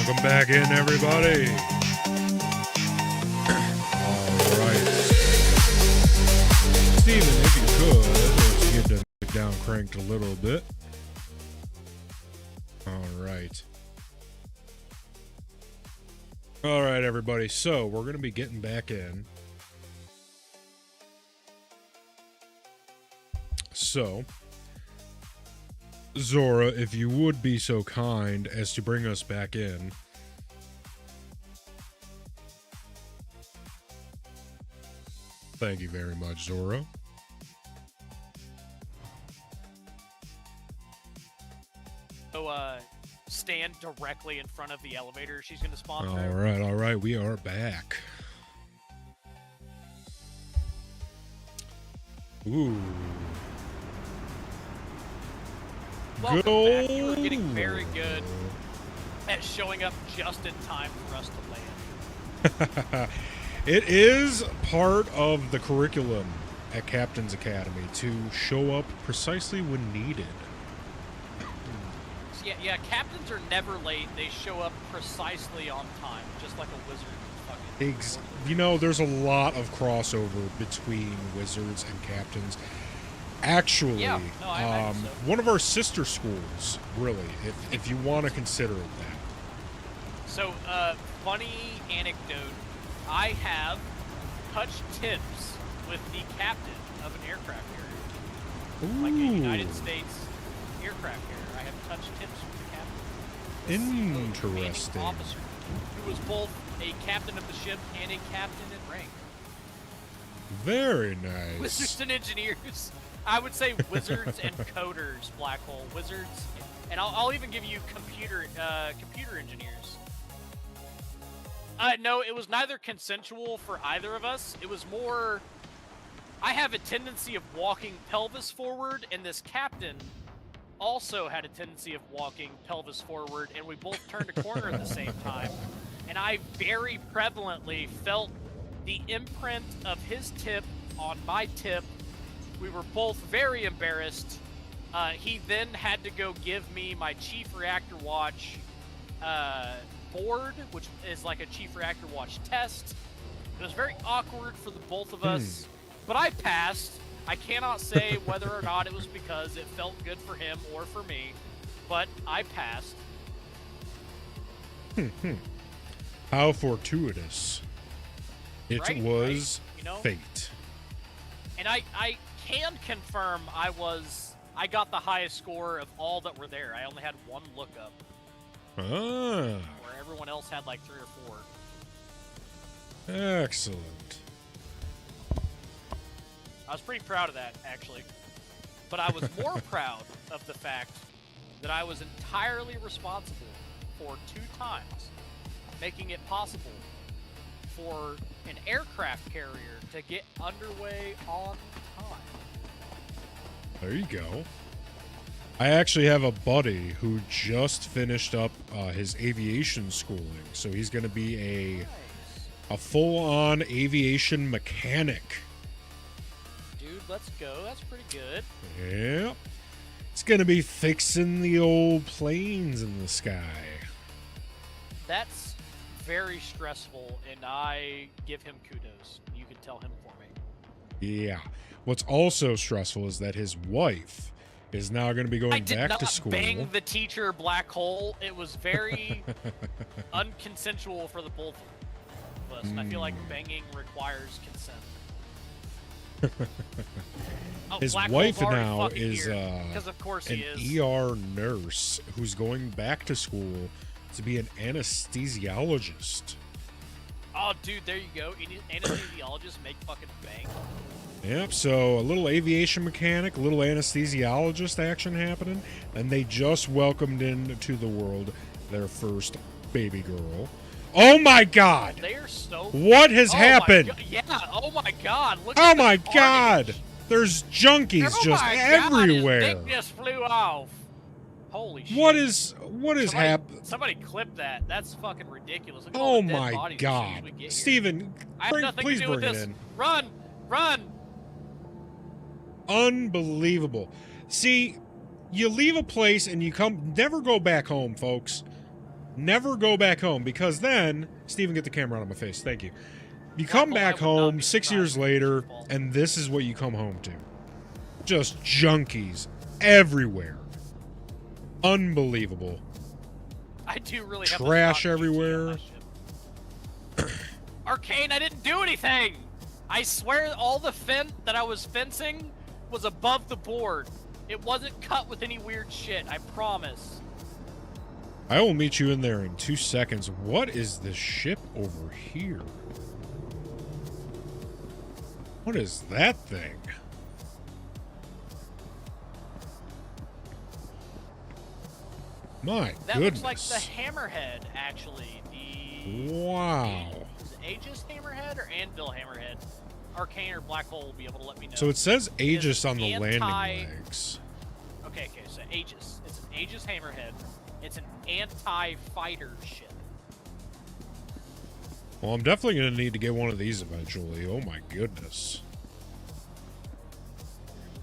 Welcome back in, everybody. All right. Steven, if you could, let's get the music down cranked a little bit. All right. All right, everybody. So we're going to be getting back in. So, Zora, if you would be so kind as to bring us back in. Thank you very much, Zora.
So, stand directly in front of the elevator she's going to spawn
All
through.
right. We are back. Ooh.
Welcome
Good
back. You were getting
old-
very good at showing up just in time for us to land.
It is part of the curriculum at Captain's Academy to show up precisely when needed.
Yeah, captains are never late. They show up precisely on time, just like a wizard.
You know, there's a lot of crossover between wizards and captains. Actually,
Yeah, no, I imagine so.
one of our sister schools, really, if you want to consider it that.
So, funny anecdote. I have touched tips with the captain of an aircraft carrier.
Ooh.
Like a United States aircraft carrier. I have touched tips with the captain.
Interesting.
Commanding officer, who was both a captain of the ship and a captain in rank.
Very nice.
Wizards and engineers. I would say wizards and coders, Black Hole. Wizards, and I'll even give you computer engineers. No, it was neither consensual for either of us. It was more, I have a tendency of walking pelvis forward, and this captain also had a tendency of walking pelvis forward, and we both turned a corner at the same time. And I very prevalently felt the imprint of his tip on my tip. We were both very embarrassed. He then had to go give me my Chief Reactor Watch board, which is like a Chief Reactor Watch test. It was very awkward for the both of us, but I passed. I cannot say whether or not it was because it felt good for him or for me, but I passed.
How fortuitous. It
Right,
was
right, you know?
fate.
And I can confirm I got the highest score of all that were there. I only had one lookup,
Ah,
where everyone else had like 3 or 4.
excellent.
I was pretty proud of that, actually. But I was more proud of the fact that I was entirely responsible for 2 times making it possible for an aircraft carrier to get underway on time.
There you go. I actually have a buddy who just finished up his aviation schooling, so he's going to be a full-on aviation mechanic.
Dude, let's go. That's pretty good.
Yep. It's going to be fixing the old planes in the sky.
That's very stressful, and I give him kudos. You can tell him for me.
Yeah. What's also stressful is that his wife is now going to be
I
going
did
back
not
to school.
bang the teacher, Black Hole. It was very unconsensual for the both of us, and I feel like banging requires consent. Oh,
His
Black
wife
Hole's already
now
fucking
is
here, 'cause of course he
an
is.
ER nurse who's going back to school to be an anesthesiologist.
Oh, dude, there you go. Anesthesiologists make fucking bang.
Yep, so a little aviation mechanic, a little anesthesiologist action happening, and they just welcomed into the world their first baby girl. Oh my god!
They are so.
What has
Oh
happened?
my yeah. Oh my god. Look
Oh
at
my
the
god!
carnage.
There's junkies
Oh
just
my God,
everywhere.
his dick just flew off. Holy shit.
What is happening?
Somebody clip that. That's fucking ridiculous. Look at
Oh
all the dead
my
bodies as soon as
god.
we get here.
Steven,
I have nothing
please
to do with
bring it
this.
in.
Run! Run!
Unbelievable. See, you leave a place and you never go back home, folks. Never go back home, because then, Steven, get the camera out of my face. Thank you. You come
Waffle, I
back
would not
home
be
6
surprised
years
if
later,
it's your fault.
and this is what you come home to. Just junkies everywhere. Unbelievable.
I do really have
Trash
a stock QT on
everywhere.
my ship. Arcane, I didn't do anything! I swear all the fence that I was fencing was above the board. It wasn't cut with any weird shit, I promise.
I will meet you in there in 2 seconds. What is this ship over here? What is that thing? My
That
goodness.
looks like the Hammerhead, actually. The
Wow.
Is it Aegis Hammerhead or Anvil Hammerhead? Arcane or Black Hole will be able to let me know.
So it says Aegis on the
anti-
landing legs.
Okay, so Aegis. It's an Aegis Hammerhead. It's an anti-fighter ship.
Well, I'm definitely going to need to get one of these eventually. Oh my goodness.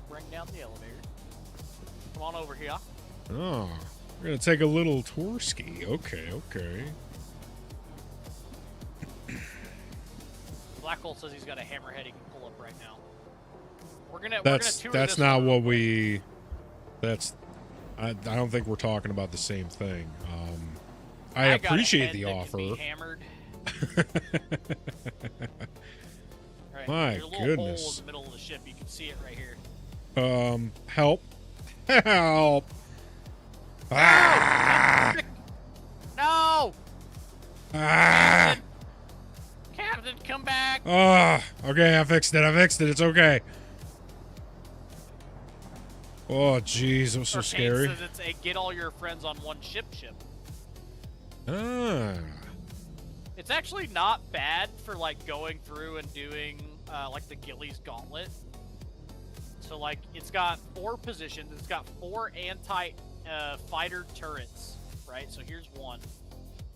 Bring down the elevator. Come on over here.
Oh, we're going to take a little tour ski. Okay, okay.
Black Hole says he's got a Hammerhead he can pull up right now. We're gonna tour
That's
this
not
one.
what we. That's. I don't think we're talking about the same thing. I
got a
appreciate
head
the
that can be
offer.
hammered. Right,
My
there's a little hole
goodness.
in the middle of the ship. You can see it right here.
Help. Help. Ah!
No!
Ah!
Captain, come back!
Ah! Okay, I fixed it. It's okay. Oh, jeez, it was so
Arcane
scary.
says it's a get all your friends on one ship.
Ah.
It's actually not bad for like going through and doing like the Gillies Gauntlet. So like it's got 4 positions. It's got 4 anti-fighter turrets, right? So here's one.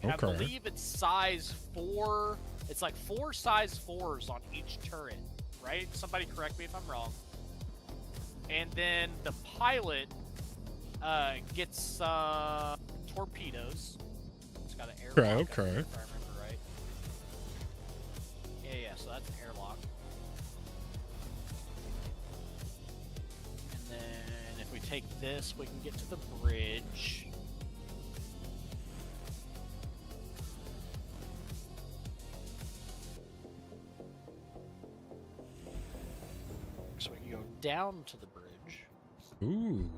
And
Okay.
I believe it's size 4. It's like 4 size 4s on each turret, right? Somebody correct me if I'm wrong. And then the pilot gets torpedoes. It's got an airlock.
Okay,
I
okay.
think, if I remember right. Yeah, so that's an airlock. And then if we take this, we can get to the bridge. So we can go down to the bridge.
Ooh.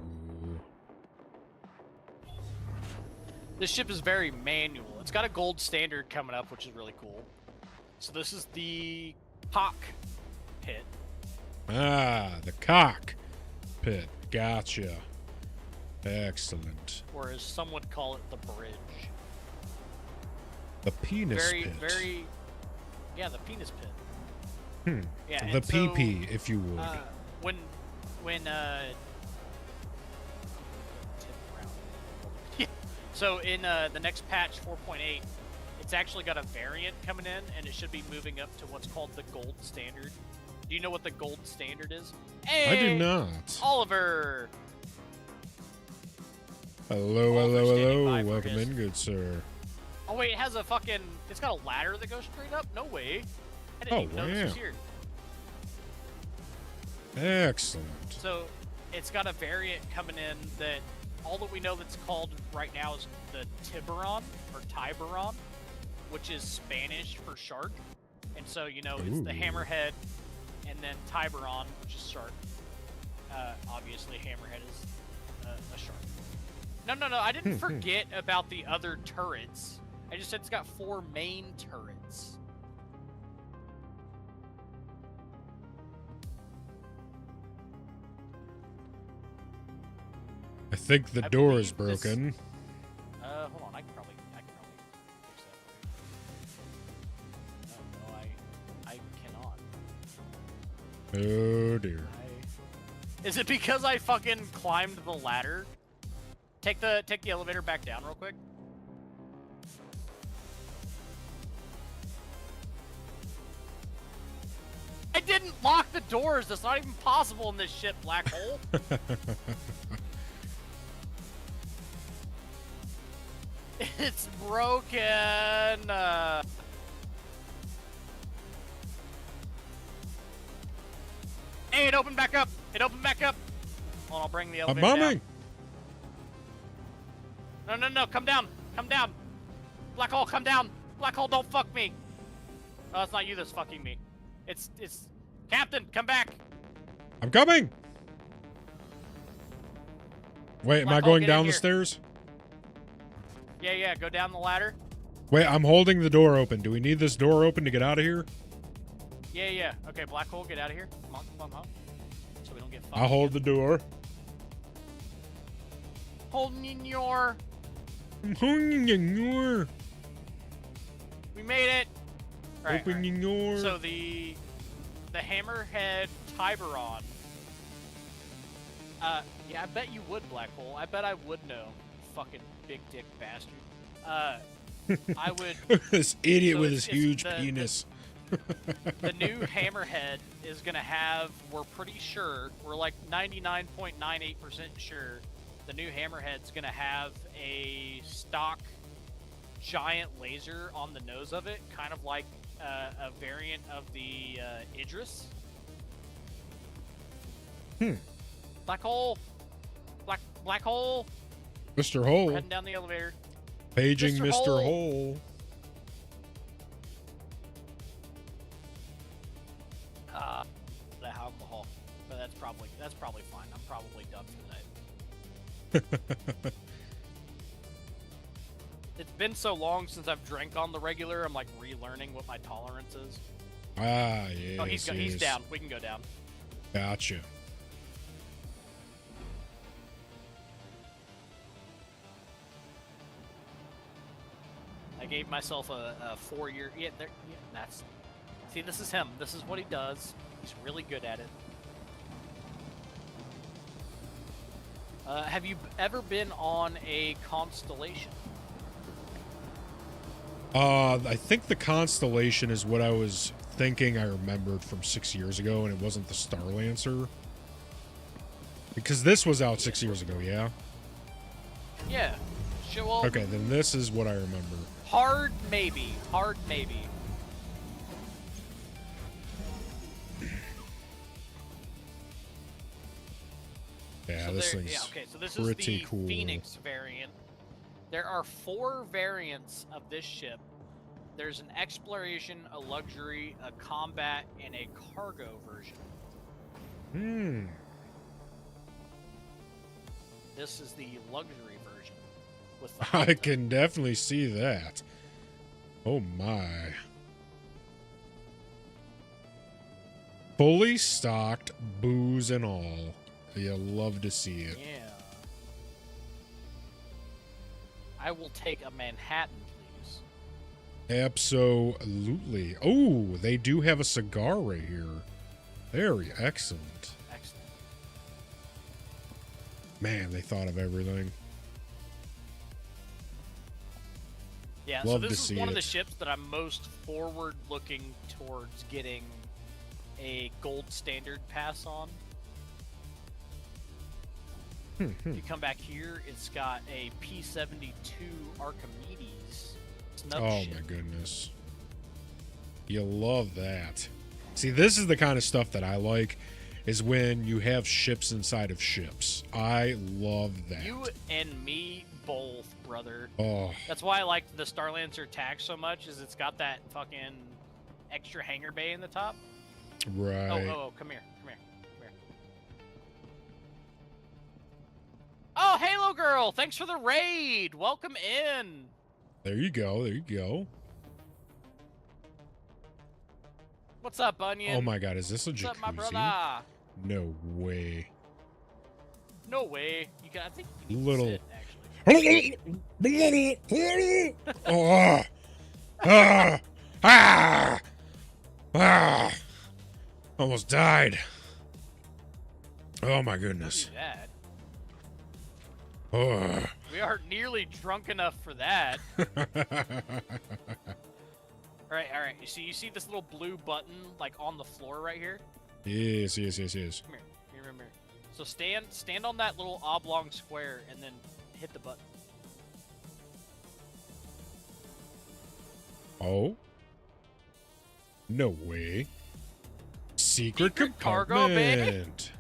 This ship is very manual. It's got a gold standard coming up, which is really cool. So this is the cockpit.
Ah, the cockpit. Gotcha. Excellent.
Or as some would call it, the bridge.
The penis pit.
Yeah, the penis pit.
Hmm.
Yeah,
The
and so,
PP, if you would.
when yeah. So in the next patch 4.8, it's actually got a variant coming in, and it should be moving up to what's called the gold standard. Do you know what the gold standard is?
I do
Hey,
not.
Oliver.
Hello,
Oliver's
hello,
standing by
hello.
for
Welcome
his-
in, good sir.
Oh wait, it has a fucking. It's got a ladder that goes straight up. No way. I didn't
Oh,
even know this was
wow.
here.
Excellent.
So it's got a variant coming in that all that we know that's called right now is the Tiburon or Tiburon, which is Spanish for shark. And so it's the
Ooh.
Hammerhead, and then Tiburon, which is shark. Obviously, Hammerhead is a shark. No, I didn't forget about the other turrets. I just said it's got 4 main turrets.
I think the
I
door is
believe this-
broken.
Hold on, I can probably fix that for you. No, I cannot.
Oh dear.
Is it because I fucking climbed the ladder? Take the elevator back down real quick. I didn't lock the doors. That's not even possible in this shit, Black Hole. It's broken. Hey, it opened back up. It opened back up. Hold on, I'll bring the
I'm
elevator down.
bombing.
No, no, no, come down. Come down. Black hole, come down. Black hole, don't fuck me. Oh, it's not you that's fucking me. It's Captain, come back.
I'm coming. Wait, am I
Black hole,
going
get in
down the
here.
stairs?
Yeah, yeah, go down the ladder.
Wait, I'm holding the door open. Do we need this door open to get out of here?
Yeah, yeah. Okay, black hole, get out of here. Come on, come on, come on. So we don't get fucked.
I'll hold the door.
Holding your.
I'm holding the door.
We made it. All right,
Open the door.
So the Hammerhead Tiburon. Yeah, I bet you would, Black Hole. I bet I would know. Fucking big dick bastard. I would.
This idiot
so
with
it's-
his
it's
huge
the-
penis.
The new Hammerhead is gonna have. We're pretty sure. We're like 99.98% sure. The new Hammerhead's gonna have a stock giant laser on the nose of it, kind of like a variant of the Idris. Black hole. Black hole.
Mr.
We're
Hole.
heading down the elevator.
Paging
Mr.
Mr.
Hole.
Hole.
The alcohol, but that's probably fine. I'm probably done for the night. It's been so long since I've drank on the regular. I'm like relearning what my tolerance is.
Ah, yes.
Oh, he's
yes.
down. We can go down.
Gotcha.
I gave myself a 4-year. Yeah, that's. See, this is him. This is what he does. He's really good at it. Have you ever been on a constellation?
I think the Constellation is what I was thinking I remembered from 6 years ago, and it wasn't the Starlancer. Because this was out 6 years ago, yeah?
Yeah. Well,
Okay, then this is what I remember.
hard maybe. Hard maybe.
Yeah,
So
this
there-
thing's
yeah, okay, so this is
pretty
the
cool.
Phoenix variant. There are 4 variants of this ship. There's an exploration, a luxury, a combat, and a cargo version.
Hmm.
This is the luxury version. With the
I
Honda.
can definitely see that. Oh my. Fully stocked, booze and all. You love to see it.
Yeah. I will take a Manhattan, please.
Absolutely. Oh, they do have a cigar right here. Very excellent.
Excellent.
Man, they thought of everything.
Yeah,
Love
so
to
this is
see
one of the
it.
ships that I'm most forward looking towards getting a gold standard pass on. If you come back here, it's got a P-72 Archimedes snub
Oh
ship.
my goodness. You love that. See, this is the kind of stuff that I like, is when you have ships inside of ships. I love that.
You and me both, brother.
Oh,
That's why I like the Starlancer tag so much, is it's got that fucking extra hangar bay in the top.
right.
Oh, come here. Come here. Come here. Oh, Halo Girl! Thanks for the raid! Welcome in!
There you go. There you go.
What's up, Bunyan?
Oh my god, is this a
What's up, my
jacuzzi?
brother?
No way.
No way. You can, I think you need
Little-
to sit, actually.
oh. Ah. Ah. Ah. Almost died. Oh my
Don't
goodness.
do that.
Oh.
We aren't nearly drunk enough for that. Alright, alright. You see this little blue button, like, on the floor right here?
yes.
Come here. Come here. So stand on that little oblong square and then hit the button.
Oh? No way. Secret
cargo bay?
compartment.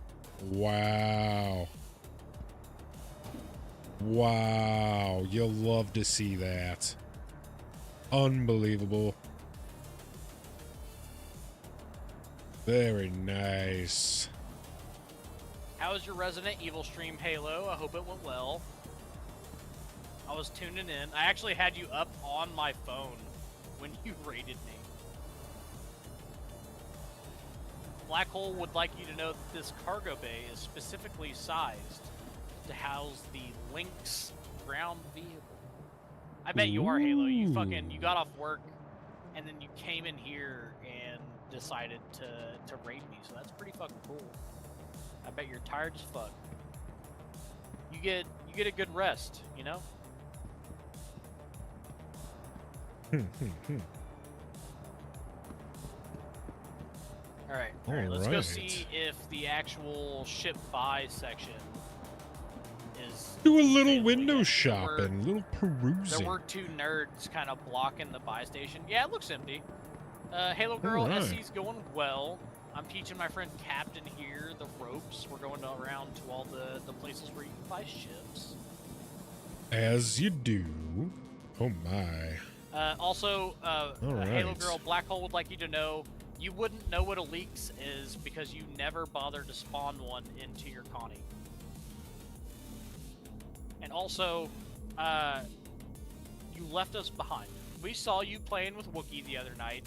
Wow. Wow. You'll love to see that. Unbelievable. Very nice.
How was your Resident Evil stream, Halo? I hope it went well. I was tuning in. I actually had you up on my phone when you raided me. Black Hole would like you to know that this cargo bay is specifically sized to house the Lynx ground vehicle. I bet you are, Halo. You got off work and then you came in here and decided to raid me, so that's pretty fucking cool. I bet you're tired as fuck. You get a good rest, you know? Alright, let's go see if the actual ship buy section is...
Do a little window shopping, a little perusing.
There were two nerds kind of blocking the buy station. Yeah, it looks empty. Halo Girl, SC's going well. I'm teaching my friend Captain here the ropes. We're going around to all the places where you can buy ships.
As you do. Oh my.
Also, Halo Girl, Black Hole would like you to know you wouldn't know what a leaks is because you never bothered to spawn one into your Connie. And also, you left us behind. We saw you playing with Wookiee the other night,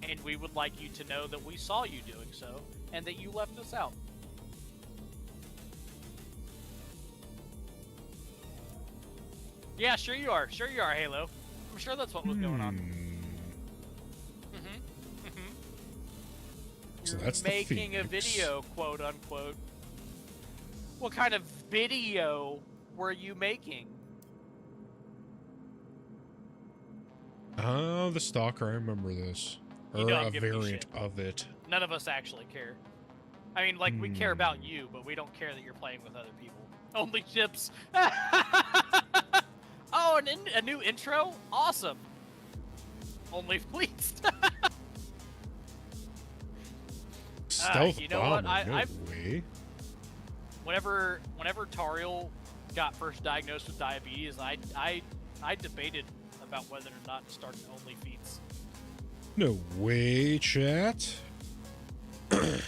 and we would like you to know that we saw you doing so, and that you left us out. Yeah, sure you are. Sure you are, Halo. I'm sure that's what was going on.
So that's
making a video, quote unquote. What kind of video were you making?
The Stalker, I remember this. Or a variant of it.
None of us actually care. I mean, like, we care about you, but we don't care that you're playing with other people. Only ships. Oh, a new intro? Awesome. Only fleets.
Stealth
you know
bomber,
what? I
way.
Whenever Tariel got first diagnosed with diabetes, I debated about whether or not to start an only feats.
No way, chat. Got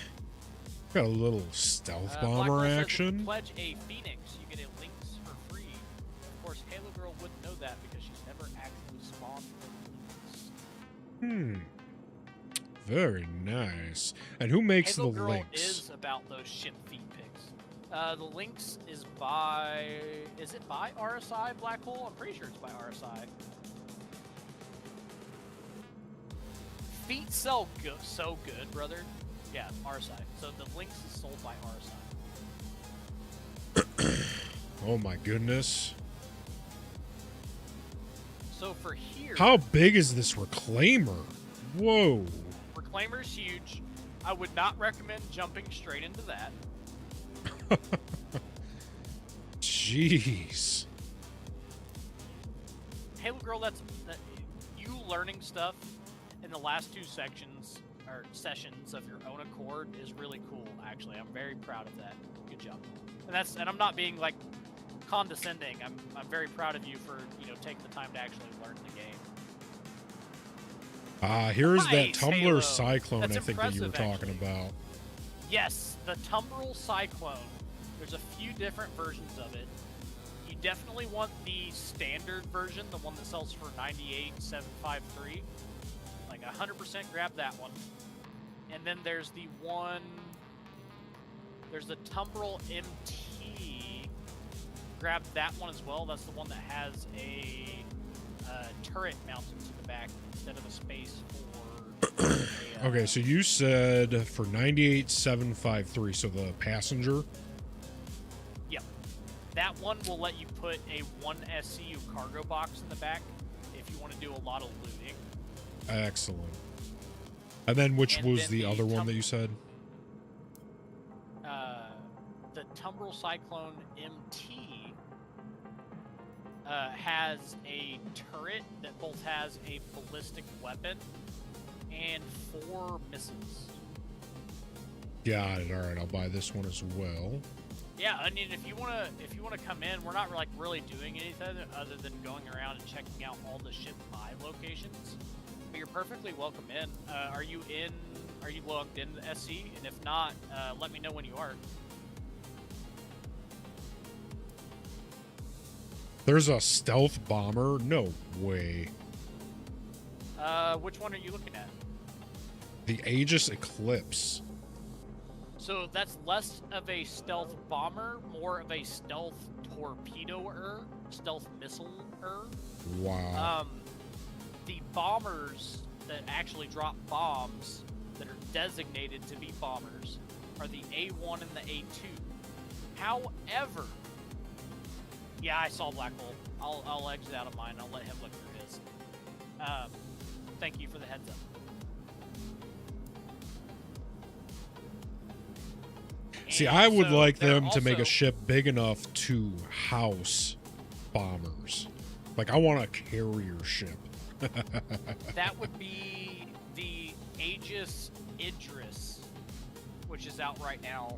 a little stealth bomber action.
Pledge a Phoenix, you get a Lynx for free. Of course, Halo Girl wouldn't know that because she's never actually spawned with Lynx.
Very nice. And who makes
Halo
the
Girl
Lynx?
Is about those ship feed pics. The Lynx is by... Is it by RSI Black Hole? I'm pretty sure it's by RSI. Feet sell so good, brother. Yeah, RSI. So the Lynx is sold by RSI.
Oh my goodness.
So for here...
How big is this reclaimer? Whoa.
Reclaimer's huge. I would not recommend jumping straight into that.
Jeez.
Halo Girl, you learning stuff in the last two sections or sessions of your own accord is really cool. Actually, I'm very proud of that. Good job. And I'm not being like condescending. I'm very proud of you for taking the time to actually learn the game.
Here's that
Nice,
Tumbler
Halo.
Cyclone
That's
I think that you were
impressive,
talking about.
Yes, the Tumbrel Cyclone. There's a few different versions of it. You definitely want the standard version, the one that sells for $98,753. Like 100% grab that one. And then there's the one... There's the Tumbrel MT. Grab that one as well. That's the one that has a turret mounted to the back instead of a space for...
Okay, so you said for 98,753, so the passenger?
Yep. That one will let you put a 1 SCU cargo box in the back if you want to do a lot of looting.
Excellent. And then which was
then
the other one that you said?
The Tumbrel Cyclone MT has a turret that both has a ballistic weapon and 4 missiles.
Got it. All right, I'll buy this one as well.
Yeah, Onion, if you wanna come in, we're not like really doing anything other than going around and checking out all the ship buy locations. But you're perfectly welcome in. Are you logged into the SC? And if not, let me know when you are.
There's a stealth bomber? No way.
Which one are you looking at?
The Aegis Eclipse.
So that's less of a stealth bomber, more of a stealth torpedo-er, stealth missile-er.
Wow.
The bombers that actually drop bombs that are designated to be bombers are the A1 and the A2. However, yeah, I saw Black Hole. I'll exit out of mine. I'll let him look through his. Thank you for the heads up.
See,
And
I would
so
like
there
them to make a
also-
ship big enough to house bombers. Like, I want a carrier ship.
That would be the Aegis Idris, which is out right now.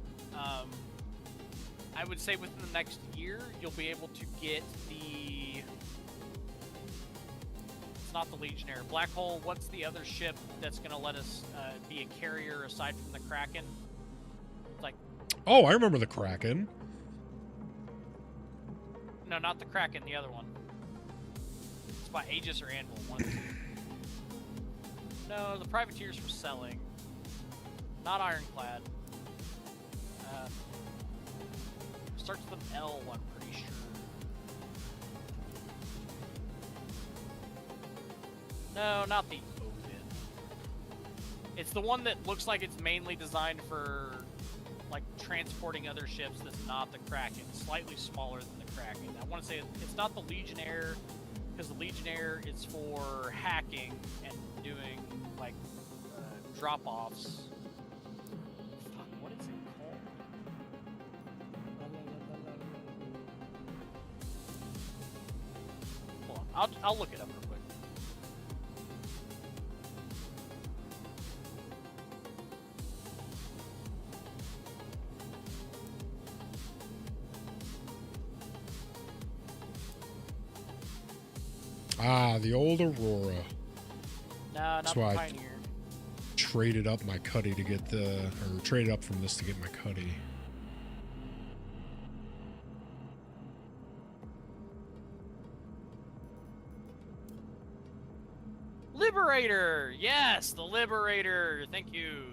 I would say within the next year, you'll be able to get the... It's not the Legionnaire. Black Hole, what's the other ship that's going to let us be a carrier aside from the Kraken? It's like...
Oh, I remember the Kraken.
No, not the Kraken, the other one. It's by Aegis or Anvil, one of the two. No, the Privateers for selling. Not Ironclad. Starts with an L, I'm pretty sure. No, not the Odin. It's the one that looks like it's mainly designed for, like, transporting other ships that's not the Kraken. Slightly smaller than the Kraken. I want to say it's not the Legionnaire, because the Legionnaire is for hacking and doing, like, drop-offs. Fuck, what is it called? Hold on, I'll look it up real quick.
Ah, the old Aurora.
No, not
That's
the
why I
Pioneer.
traded up my Cuddy to get the... Or traded up from this to get my Cuddy.
Liberator! Yes, the Liberator! Thank you.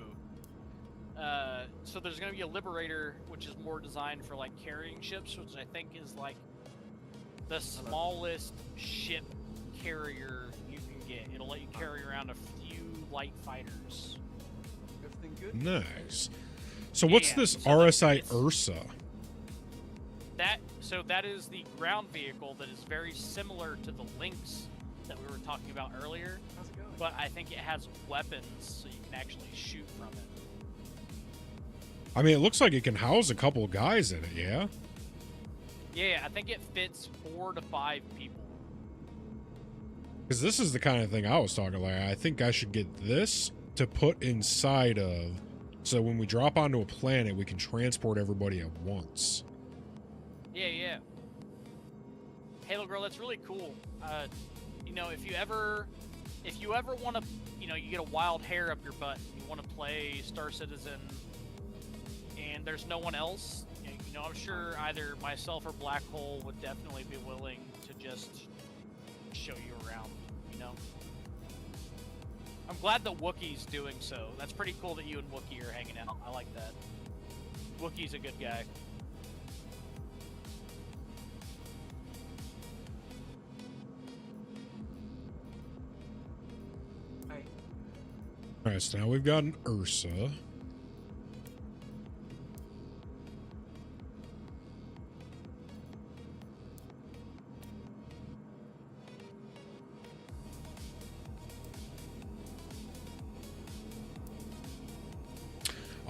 So there's going to be a Liberator, which is more designed for, like, carrying ships, which I think is, like, the smallest ship carrier you can get. It'll let you carry around a few light fighters.
Nice. So what's
Yeah,
this
so
RSI
it's-
Ursa?
That is the ground vehicle that is very similar to the Lynx that we were talking about earlier.
How's it going?
But I think it has weapons, so you can actually shoot from it.
I mean, it looks like it can house a couple of guys in it, yeah?
Yeah, I think it fits 4 to 5 people.
Because this is the kind of thing I was talking like. I think I should get this to put inside of, so when we drop onto a planet, we can transport everybody at once.
Yeah. Halo Girl, that's really cool. You know, if you ever want to, you know, you get a wild hair up your butt, you want to play Star Citizen, and there's no one else, you know, I'm sure either myself or Black Hole would definitely be willing to just show you around, you know? I'm glad that Wookiee's doing so. That's pretty cool that you and Wookiee are hanging out. I like that. Wookiee's a good guy.
Hi.
Alright, so now we've got an Ursa.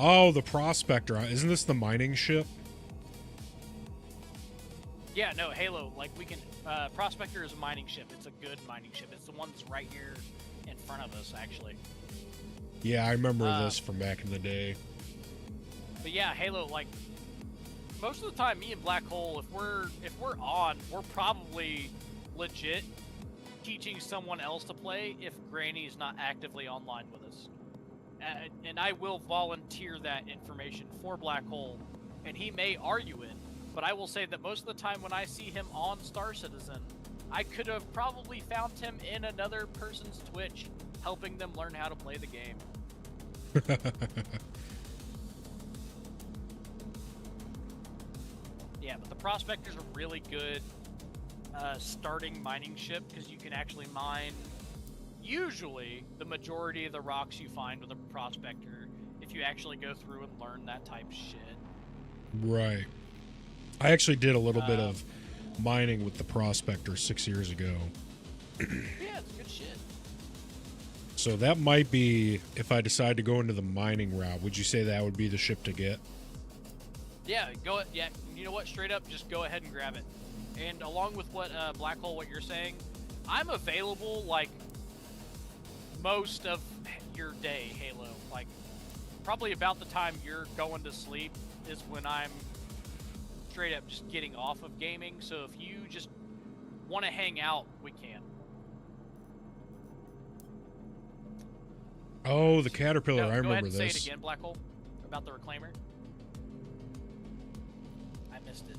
Oh, the Prospector. Isn't this the mining ship?
Yeah, no, Halo, like we can, Prospector is a mining ship. It's a good mining ship. It's the one that's right here in front of us, actually.
Yeah, I remember this from back in the day.
But yeah, Halo, like, most of the time, me and Black Hole, if we're on, we're probably legit teaching someone else to play if Granny's not actively online with us. And I will volunteer that information for Black Hole, and he may argue it, but I will say that most of the time when I see him on Star Citizen, I could have probably found him in another person's Twitch, helping them learn how to play the game. Yeah, but the Prospector's a really good starting mining ship because you can actually mine usually the majority of the rocks you find with a Prospector if you actually go through and learn that type of shit.
Right. I actually did a little bit of mining with the Prospector 6 years ago.
Yeah, it's good shit.
So that might be, if I decide to go into the mining route, would you say that would be the ship to get?
Yeah, yeah, you know what? Straight up, just go ahead and grab it. And along with what Black Hole, what you're saying, I'm available like most of your day, Halo. Like probably about the time you're going to sleep is when I'm straight up just getting off of gaming. So if you just want to hang out, we can.
Oh, the Caterpillar.
No,
I
go ahead
remember
and
this.
say it again, Black Hole, about the Reclaimer. I missed it.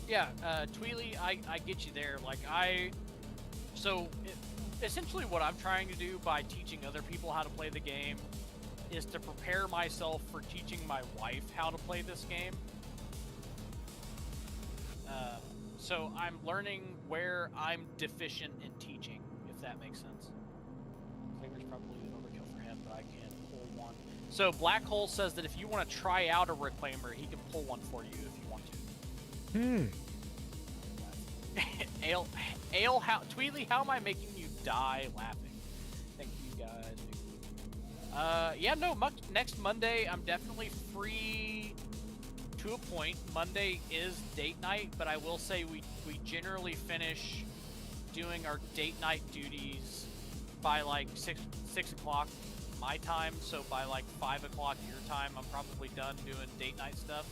Yeah, Tweely, I get you there. Like, essentially what I'm trying to do by teaching other people how to play the game is to prepare myself for teaching my wife how to play this game. So I'm learning where I'm deficient in teaching, if that makes sense. Reclaimer's probably an overkill for him, but I can pull one. So Black Hole says that if you want to try out a Reclaimer, he can pull one for you if you want to. Tweely, how am I making you die laughing? Thank you guys. Yeah, no, next Monday I'm definitely free to a point. Monday is date night, but I will say we generally finish doing our date night duties by like 6 o'clock my time, so by like 5 o'clock your time, I'm probably done doing date night stuff.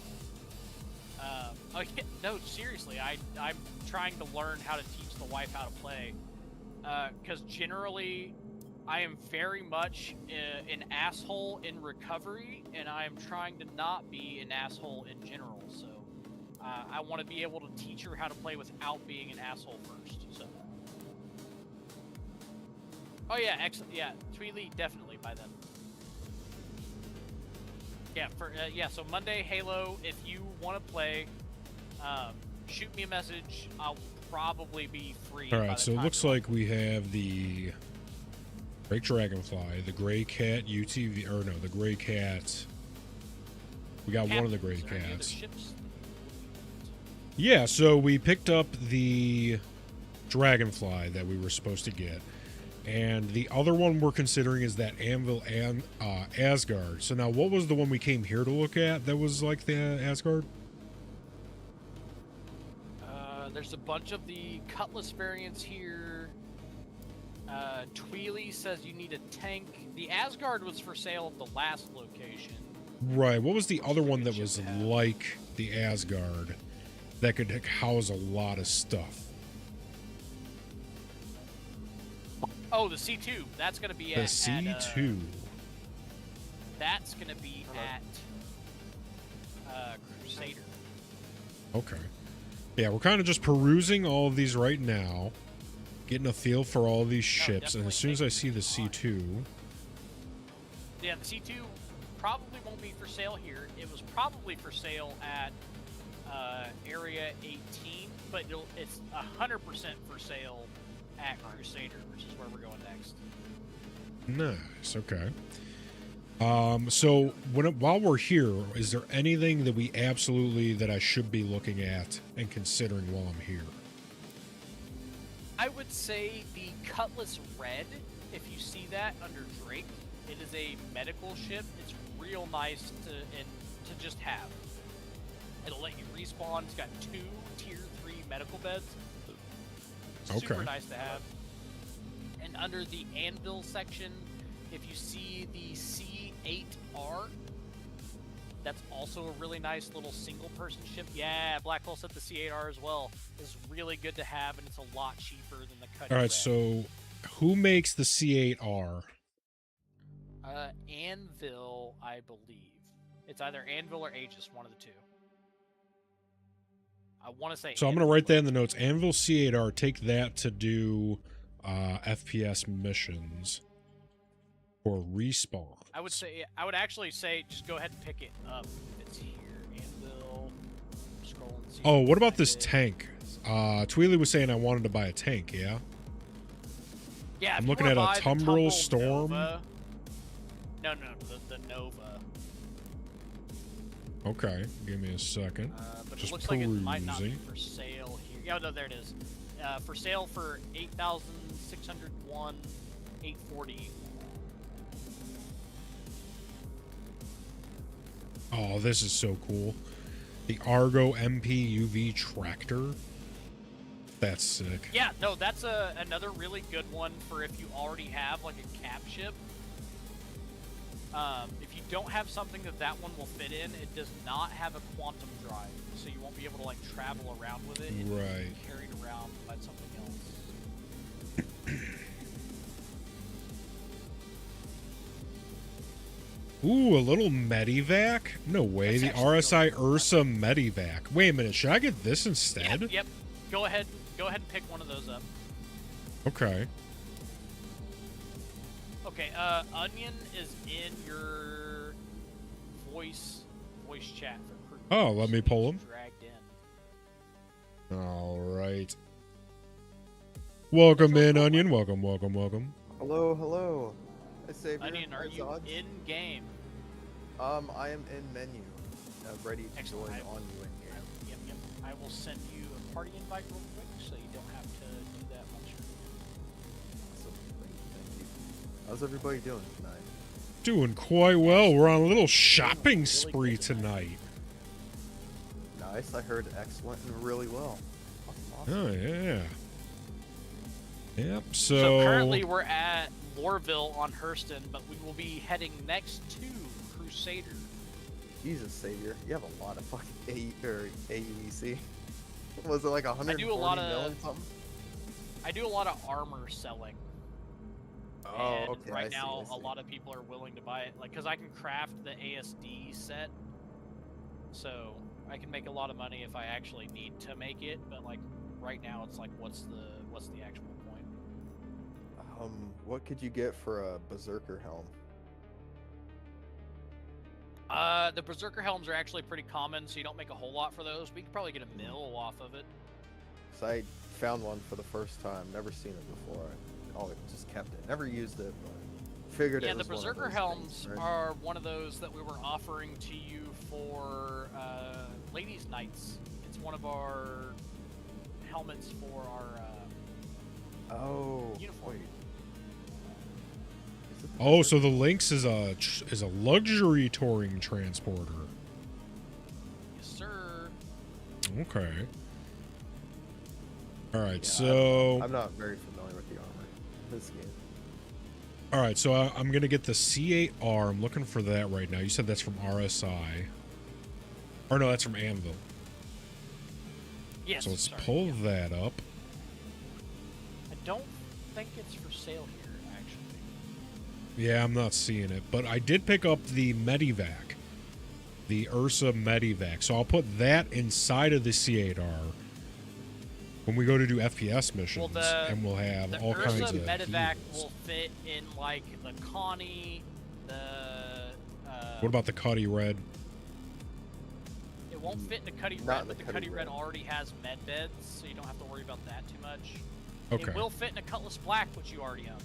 Oh yeah, no, seriously, I'm trying to learn how to teach the wife how to play, because generally I am very much an asshole in recovery, and I am trying to not be an asshole in general, so I want to be able to teach her how to play without being an asshole first, so. Oh yeah, excellent, yeah, Tweely, definitely by then. Yeah, so Monday, Halo, if you want to play, shoot me a message. I'll probably be free.
All right, so it looks like we have the Great Dragonfly, the Gray Cat UTV, or no, the Gray Cat. We got one of the Gray Cats. Yeah, so we picked up the Dragonfly that we were supposed to get. And the other one we're considering is that Anvil and Asgard. So now, what was the one we came here to look at that was like the Asgard?
There's a bunch of the Cutlass variants here. Tweely says you need a tank. The Asgard was for sale at the last location.
Right. What was the other one that was like the Asgard that could house a lot of stuff?
Oh, the C2. That's going to be
the
at...
C2.
That's going to be at Crusader.
Okay. Yeah, we're kind of just perusing all of these right now, getting a feel for all these ships, and as soon as I see the C2...
Yeah, the C2 probably won't be for sale here. It was probably for sale at Area 18, but it's 100% for sale at Crusader, which is where we're going next.
Nice, okay. So while we're here, is there anything that I should be looking at and considering while I'm here?
I would say the Cutlass Red, if you see that under Drake, it is a medical ship. It's real nice to just have. It'll let you respawn. It's got 2 tier 3 medical beds. Super
Okay.
nice to have. And under the anvil section, if you see the C8R, that's also a really nice little single-person ship. Yeah, Black Hole said the C8R as well is really good to have, and it's a lot cheaper than the Cuddy
All right,
Red.
so who makes the C8R?
Anvil, I believe. It's either Anvil or Aegis, one of the two. I want to say.
So I'm going to write that in the notes. Anvil C8R, take that to do FPS missions for respawn.
I would actually say just go ahead and pick it up if it's here. Anvil, scroll and see.
Oh, what about this
it.
tank? Tweely was saying I wanted to buy a tank, yeah?
Yeah,
I'm
if
looking
you
at a
wanna buy the
Tumbril Storm.
Nova, no, the Nova.
Okay, give me a second.
But
Just
it looks like it might not be
perusing.
for sale here. Yeah, no, there it is. For sale for 8,601, 840.
Oh, this is so cool. The Argo MP UV tractor. That's sick.
Yeah, no, that's another really good one for if you already have like a cap ship. If you don't have something that one will fit in, it does not have a quantum drive, so you won't be able to like travel around with it. It will
Right.
be carried around by something else.
Ooh, a little Medivac? No way.
That's
The
actually
RSI
really cool.
Ursa Medivac. Wait a minute. Should I get this instead?
Yep. Go ahead and pick one of those up.
Okay.
Okay, Onion is in your voice chat for crew.
Oh, let me pull him.
Dragged in.
All right. Welcome in, Onion. Welcome.
Hello, hello. Hi, Savior.
Onion, are
Hi,
you
Zods.
in game?
I am in menu, ready to
Excellent.
join on you in game.
Yep. I will send you a party invite real quick, so you don't have to do that much.
Awesome. Thank you. How's everybody doing tonight?
Doing quite well. We're on a little shopping
really
spree
good
tonight.
Nice. I heard excellent and really well. Awesome.
Oh, yeah. Yep,
So currently we're at Loreville on Hurston, but we will be heading next to Crusader.
Jesus, Savior. You have a lot of fucking AUEC. Was it like 140
I do a lot of-
million something?
I do a lot of armor selling.
Oh,
And
okay.
right
I see,
now,
I see.
a lot of people are willing to buy it, like, because I can craft the ASD set, so I can make a lot of money if I actually need to make it. But like right now, it's like, what's the actual point?
What could you get for a Berserker helm?
The Berserker helms are actually pretty common, so you don't make a whole lot for those. We could probably get a mil off of it.
So I found one for the first time. Never seen it before. I always just kept it. Never used it, but figured
Yeah,
it
the
was one of
Berserker
those
helms
things, right?
are one of those that we were offering to you for Ladies' Nights. It's one of our helmets for our
Oh,
uniform.
wait. Is it the
Oh,
Berserker?
so the Lynx is a luxury touring transporter.
Yes, sir.
Okay. All right,
Yeah,
so
I'm not very familiar with the armor in this game.
all right, so I'm gonna get the C8R. I'm looking for that right now. You said that's from RSI, or no, that's from Anvil.
Yes.
So let's
sorry,
pull
yeah.
that up.
I don't think it's for sale here, actually.
Yeah, I'm not seeing it, but I did pick up the Medivac, the Ursa Medivac. So I'll put that inside of the C8R when we go to do FPS missions, and we'll have
The
all kinds
Ursa
of
Medivac
heals.
will fit in like the Connie, the.
What about the Cuddy Red?
It won't fit in the Cuddy
Not
Red,
in
but
the
the
Cuddy
Cuddy Red
Red.
already has med beds, so you don't have to worry about that too much.
Okay.
It will fit in a Cutlass Black, which you already own.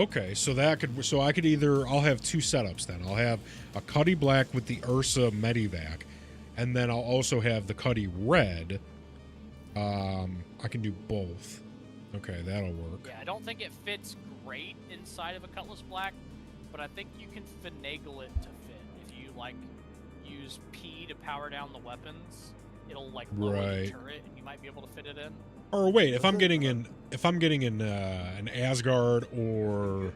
Okay, so I could either, I'll have two setups then. I'll have a Cuddy Black with the Ursa Medivac, and then I'll also have the Cuddy Red. I can do both. Okay, that'll work.
Yeah, I don't think it fits great inside of a Cutlass Black, but I think you can finagle it to fit. If you like use P to power down the weapons, it'll like lower the turret, and you might be able to fit it in.
Or wait, if I'm getting an Asgard or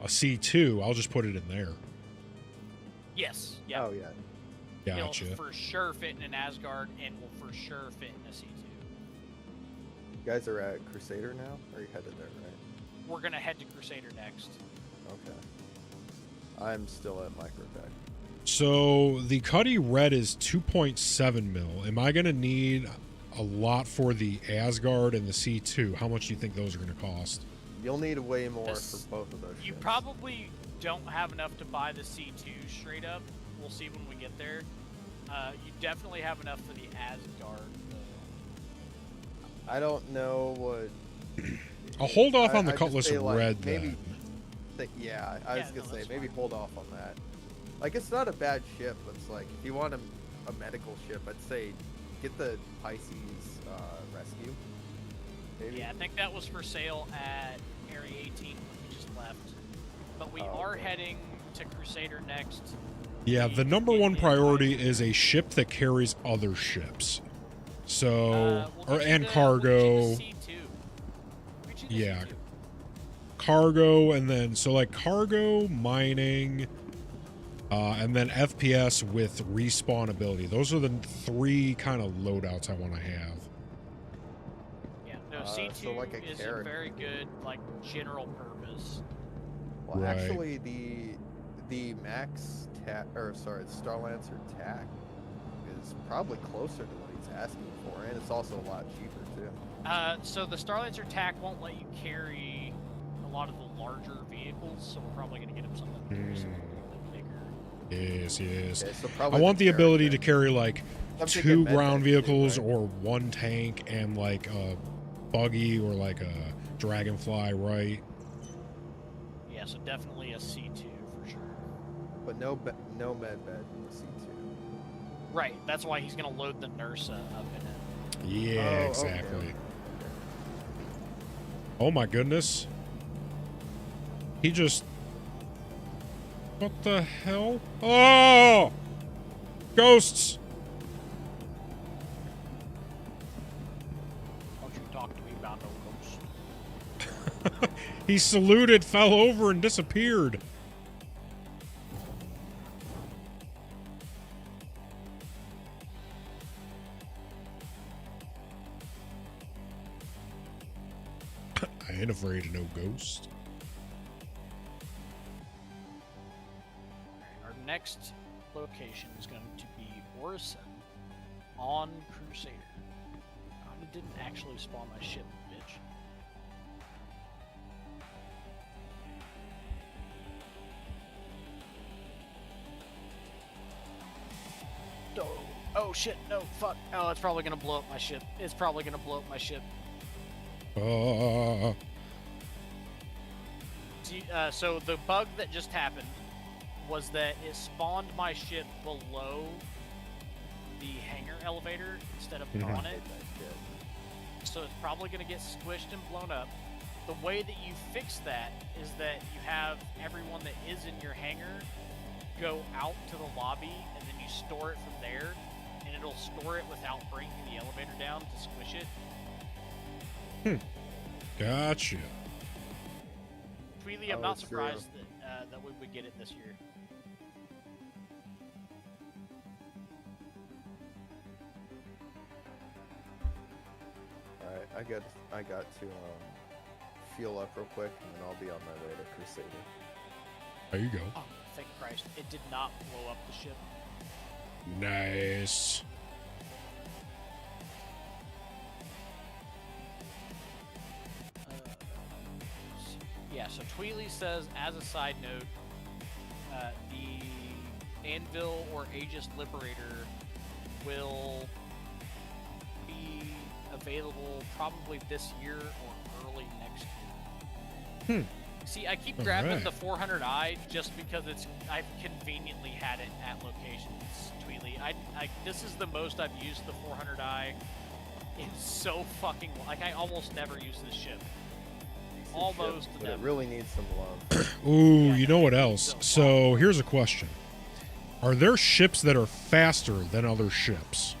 a C2, I'll just put it in there.
Yes. Yeah.
Oh yeah.
Gotcha.
It'll for sure fit in an Asgard, and will for sure fit in a C2.
You guys are at Crusader now, or are you headed there, right?
We're gonna head to Crusader next.
Okay. I'm still at Microtech.
So the Cuddy Red is 2.7 mil. Am I gonna need a lot for the Asgard and the C2? How much do you think those are gonna cost?
You'll need way more for both of those.
You
ships.
probably don't have enough to buy the C2 straight up. We'll see when we get there. You definitely have enough for the Asgard.
I don't know what.
I'll hold off on the
I'd just
Cutlass
say, like,
Red
maybe.
then.
Yeah, I was gonna say
that's
maybe
fine.
hold off on that. Like it's not a bad ship. But it's like if you want a medical ship, I'd say get the Pisces Rescue. Maybe.
Yeah, I think that was for sale at Area 18 when we just left. But we are
okay.
heading to Crusader next.
Yeah, the number one priority is a ship that carries other ships. So, and cargo. Yeah, cargo, and then so like cargo, mining, and then FPS with respawn ability. Those are the three kind of loadouts I want to have.
Yeah, no, C2
so like a
is a
carrot.
very good like general purpose.
Well,
Right.
actually, the Max TAC, or sorry, the Starlancer TAC is probably closer to what he's asking for, and it's also a lot cheaper too.
So the Starlancer TAC won't let you carry a lot of the larger vehicles, so we're probably going to get him something that carries something a little bigger.
Yes, yes.
Okay, so
I
probably
want the
carrot
ability
then.
to carry like
I'm
2
thinking med
ground
tech too,
vehicles
right?
or 1 tank and like a buggy or like a dragonfly, right?
Yeah, so definitely a C2 for sure.
But no med bed in the C2.
Right, that's why he's going to load the Nursa up in it.
Yeah,
Oh, okay,
exactly.
okay.
Oh my goodness. He just... What the hell? Oh! Ghosts!
Don't you talk to me about no ghosts.
He saluted, fell over, and disappeared. I ain't afraid of no ghost.
Our next location is going to be Orison on Crusader. I didn't actually spawn my ship, bitch. Oh shit, no, fuck. Oh, it's probably gonna blow up my ship. It's probably gonna blow up my ship. So the bug that just happened was that it spawned my ship below the hangar elevator instead of on it. So it's probably going to get squished and blown up. The way that you fix that is that you have everyone that is in your hangar go out to the lobby, and then you store it from there, and it'll store it without bringing the elevator down to squish it.
Gotcha.
Tweely, I'm
Oh,
not
true.
surprised that we would get it this year.
Alright, I got to fuel up real quick, and then I'll be on my way to Crusader.
There you go.
Oh, thank Christ. It did not blow up the ship.
Nice.
Yeah, so Tweely says, as a side note, the Anvil or Aegis Liberator will be available probably this year or early next year. See, I keep grabbing
Alright.
the 400i just because I've conveniently had it at locations, Tweely. This is the most I've used the 400i in so fucking long. Like, I almost never use this ship.
decent
almost
ship,
to
but it
them.
really needs some love.
Ooh, you know what else? So here's a question. Are there ships that are faster than other ships?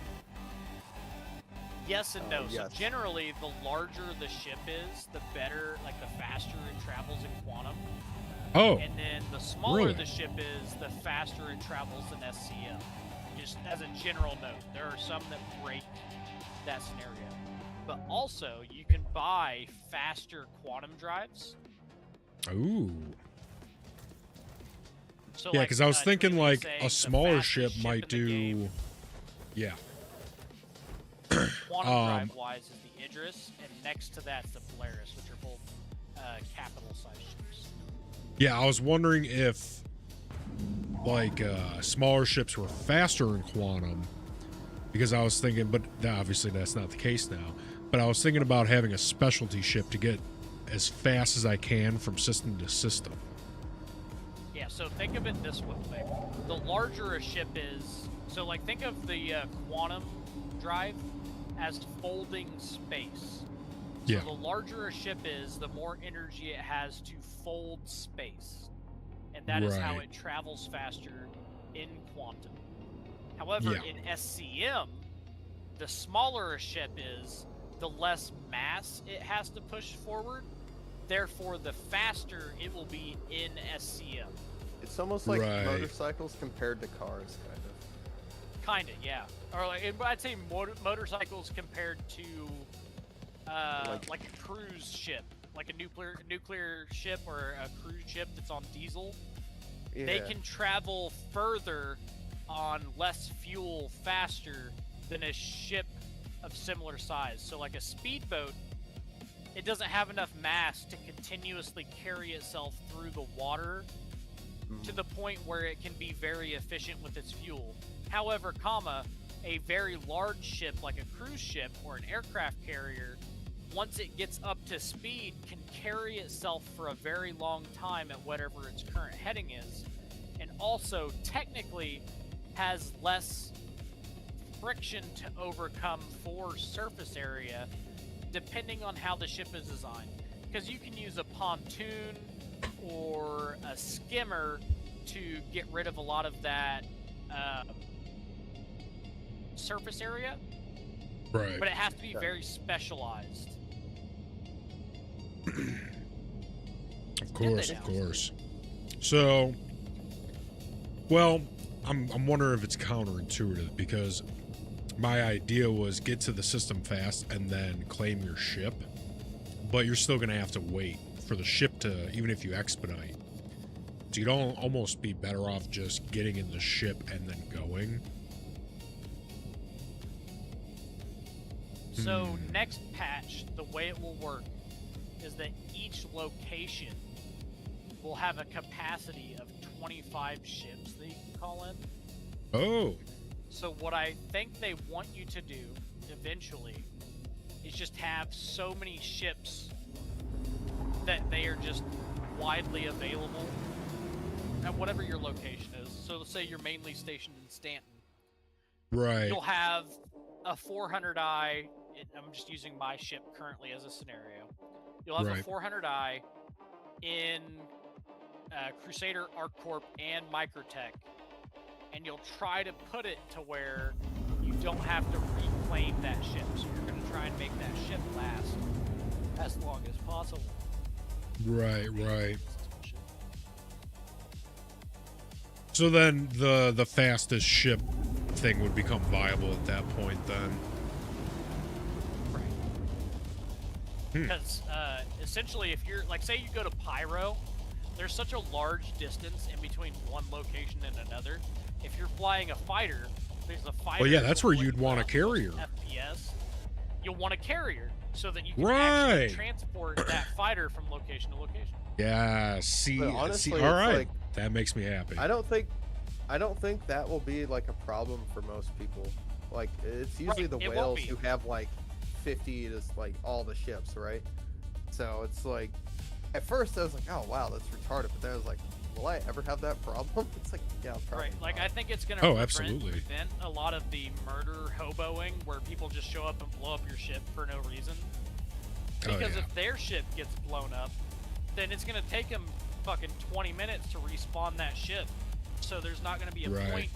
Yes and no.
Yes.
So generally, the larger the ship is, the better, like the faster it travels in quantum.
Oh,
And then the smaller
really?
the ship is, the faster it travels in SCM. Just as a general note, there are some that break that scenario. But also, you can buy faster quantum drives.
Ooh.
So
Yeah,
like,
because I was thinking
Dreamy
like
saying
a
the
smaller
fastest
ship
ship
might
in the game,
do. Yeah.
quantum drive-wise is the Idris, and next to that's the Polaris, which are both capital-sized ships.
Yeah, I was wondering if like smaller ships were faster in quantum, because I was thinking, but obviously that's not the case now. But I was thinking about having a specialty ship to get as fast as I can from system to system.
Yeah, so think of it this way. The larger a ship is, so like think of the quantum drive as folding space. So
Yeah.
the larger a ship is, the more energy it has to fold space. And that is how
Right.
it travels faster in quantum. However,
Yeah.
in SCM, the smaller a ship is, the less mass it has to push forward. Therefore, the faster it will be in SCM.
It's almost like
Right.
motorcycles compared to cars, kind of.
Kinda, yeah. Or like, I'd say motorcycles compared to like a cruise ship, like a nuclear ship or a cruise ship that's on diesel.
Yeah.
They can travel further on less fuel faster than a ship of similar size. So like a speedboat, it doesn't have enough mass to continuously carry itself through the water to the point where it can be very efficient with its fuel. However, a very large ship like a cruise ship or an aircraft carrier, once it gets up to speed, can carry itself for a very long time at whatever its current heading is, and also technically has less friction to overcome for surface area depending on how the ship is designed. Because you can use a pontoon or a skimmer to get rid of a lot of that surface area,
Right.
but it has to be very specialized.
Of course,
they
of
now?
course. So, well, I'm wondering if it's counterintuitive, because my idea was get to the system fast and then claim your ship, but you're still gonna have to wait for the ship to, even if you expedite. So you'd almost be better off just getting in the ship and then going.
So next patch, the way it will work is that each location will have a capacity of 25 ships that you can call in.
Oh,
So what I think they want you to do eventually is just have so many ships that they are just widely available at whatever your location is. So let's say you're mainly stationed in Stanton.
right.
You'll have a 400i. I'm just using my ship currently as a scenario. You'll have a
Right.
400i in Crusader, ArcCorp, and Microtech, and you'll try to put it to where you don't have to reclaim that ship. So you're going to try and make that ship last as long as possible.
Right, right. So then the fastest ship thing would become viable at that point then.
Right. Because essentially, if you're like, say you go to Pyro, there's such a large distance in between one location and another. If you're flying a fighter, there's a fighter.
Well, yeah, that's where
will
you'd
put
want a
out the most
carrier.
FPS. You'll want a carrier so that you can
Right.
actually transport that fighter from location to location.
Yeah, see,
But honestly,
all
it's
right.
like-
That makes me happy.
I don't think that will be like a problem for most people. Like it's usually
Right,
the
it won't
whales
be.
who have like 50 to like all the ships, right? So it's like at first I was like, oh wow, that's retarded, but then I was like, will I ever have that problem? It's like, yeah, probably
Right, like
not.
I think it's gonna
Oh, absolutely.
prevent a lot of the murder hoboing where people just show up and blow up your ship for no reason. Because
yeah.
if their ship gets blown up, then it's gonna take them fucking 20 minutes to respawn that ship. So there's not gonna be a
Right.
point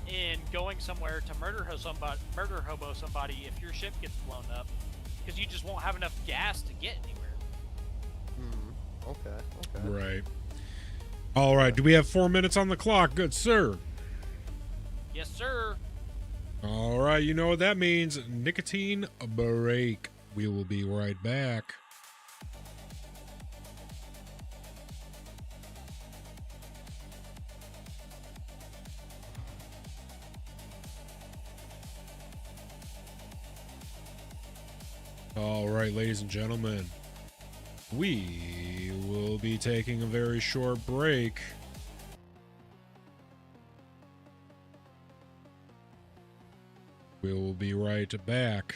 in going somewhere to murder hobo somebody if your ship gets blown up, because you just won't have enough gas to get anywhere.
Okay.
Right. All right. Do we have 4 minutes on the clock? Good sir.
Yes, sir.
All right. You know what that means. Nicotine break. We will be right back. All right, ladies and gentlemen, we will be taking a very short break. We will be right back.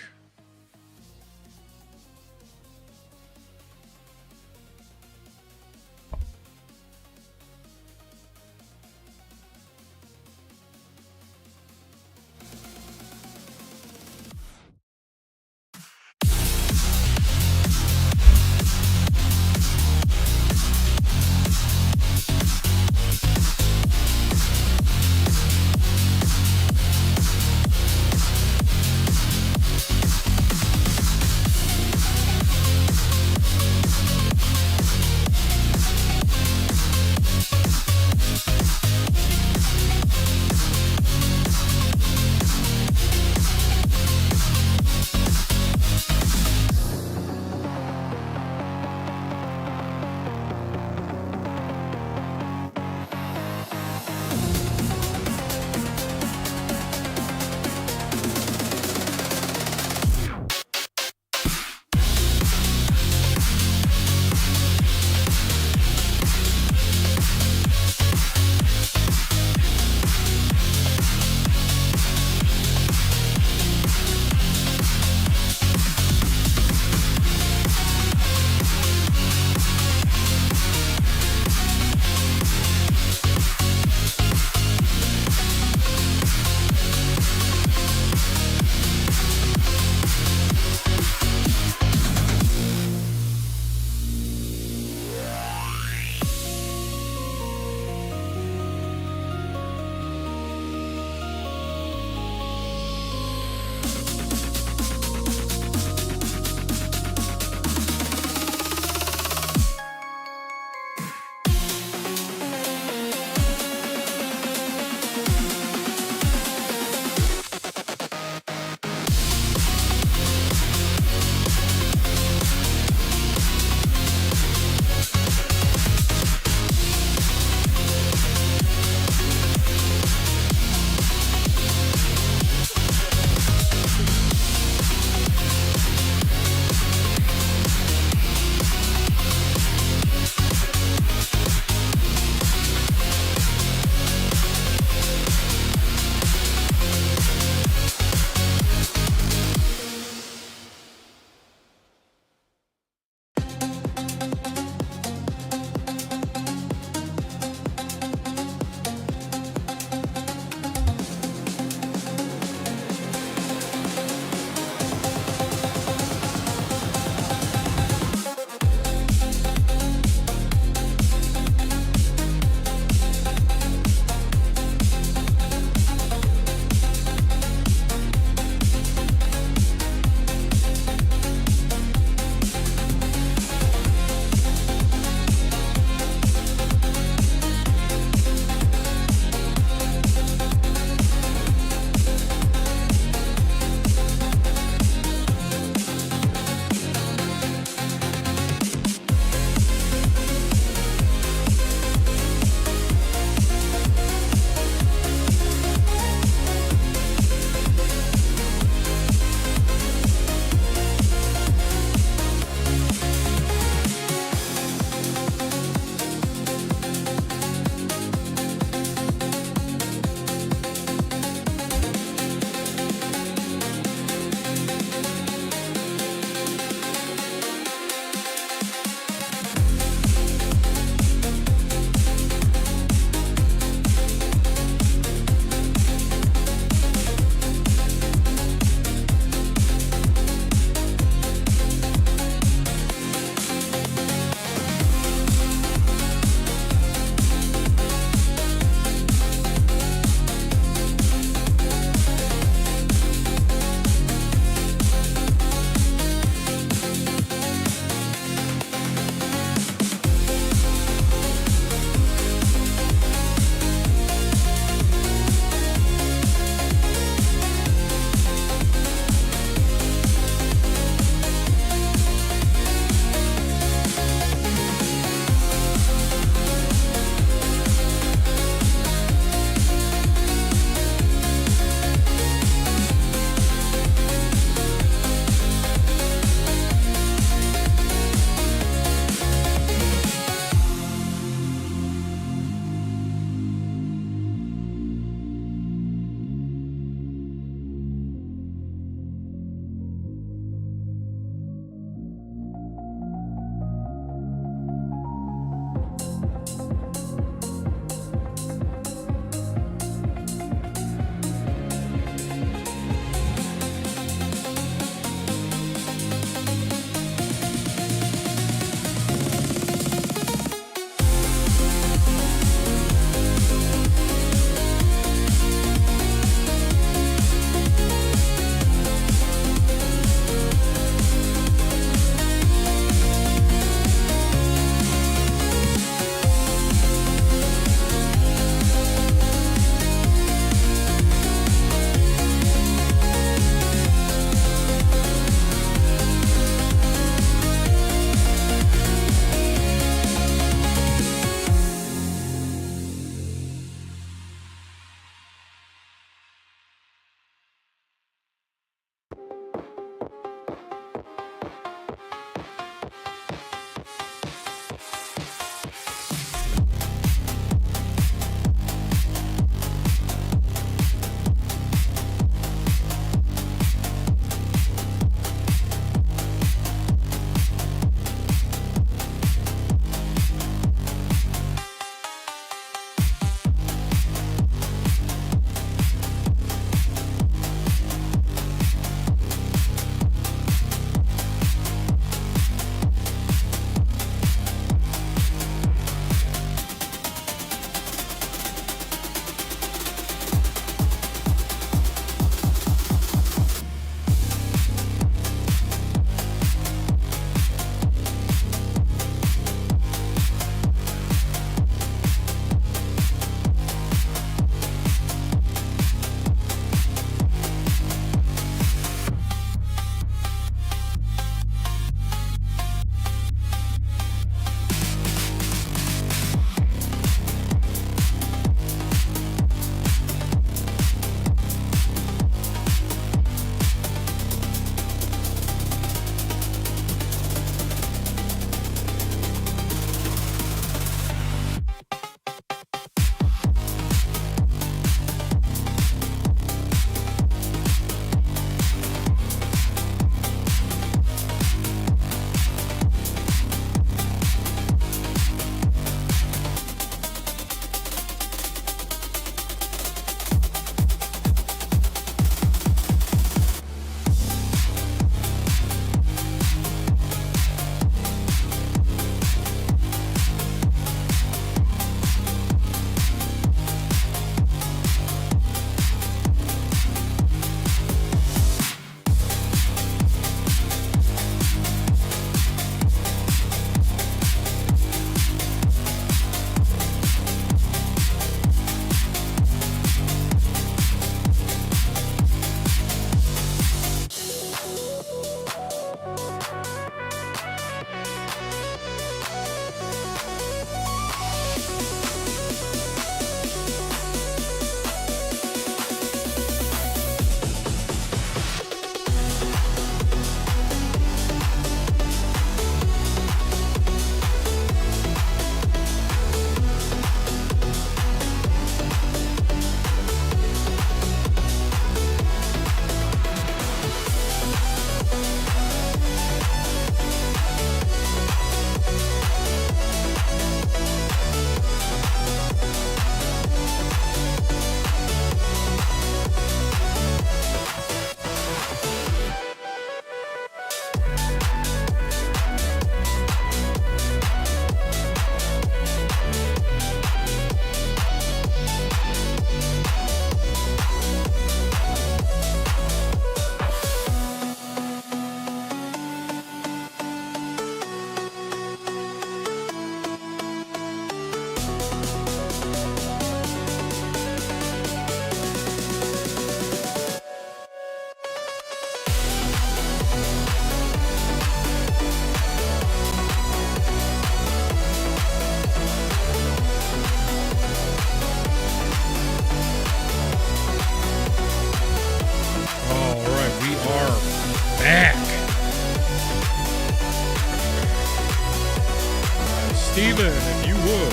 Steven, if you would,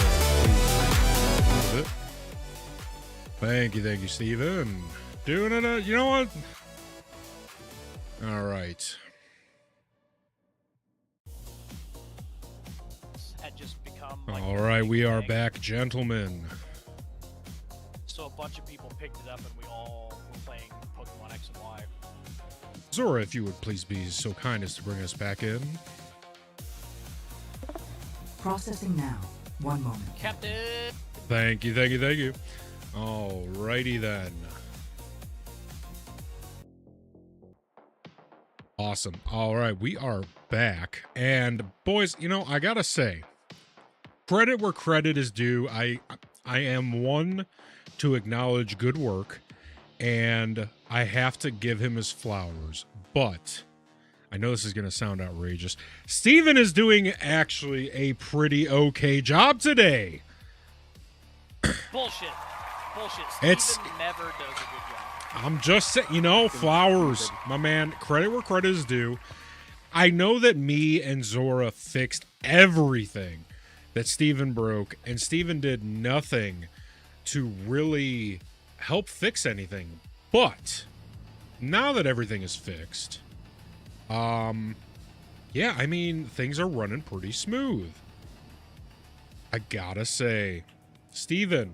please. Thank you, Steven. Doing it, you know what? All right.
Had just become like
All
the
right,
big
we are
thing.
back, gentlemen.
So a bunch of people picked it up, and we all were playing Pokemon X and Y.
Zora, if you would please be so kind as to bring us back in.
Processing now. 1 moment.
Captain.
Thank you. All righty then. Awesome. All right, we are back. And boys, you know, I gotta say, credit where credit is due. I am one to acknowledge good work, and I have to give him his flowers. But I know this is going to sound outrageous. Steven is doing actually a pretty okay job today.
Bullshit.
It's-
Steven never does a good job.
I'm just saying, you know, flowers, my man. Credit where credit is due. I know that me and Zora fixed everything that Steven broke, and Steven did nothing to really help fix anything. But now that everything is fixed, yeah, I mean, things are running pretty smooth. I gotta say, Steven,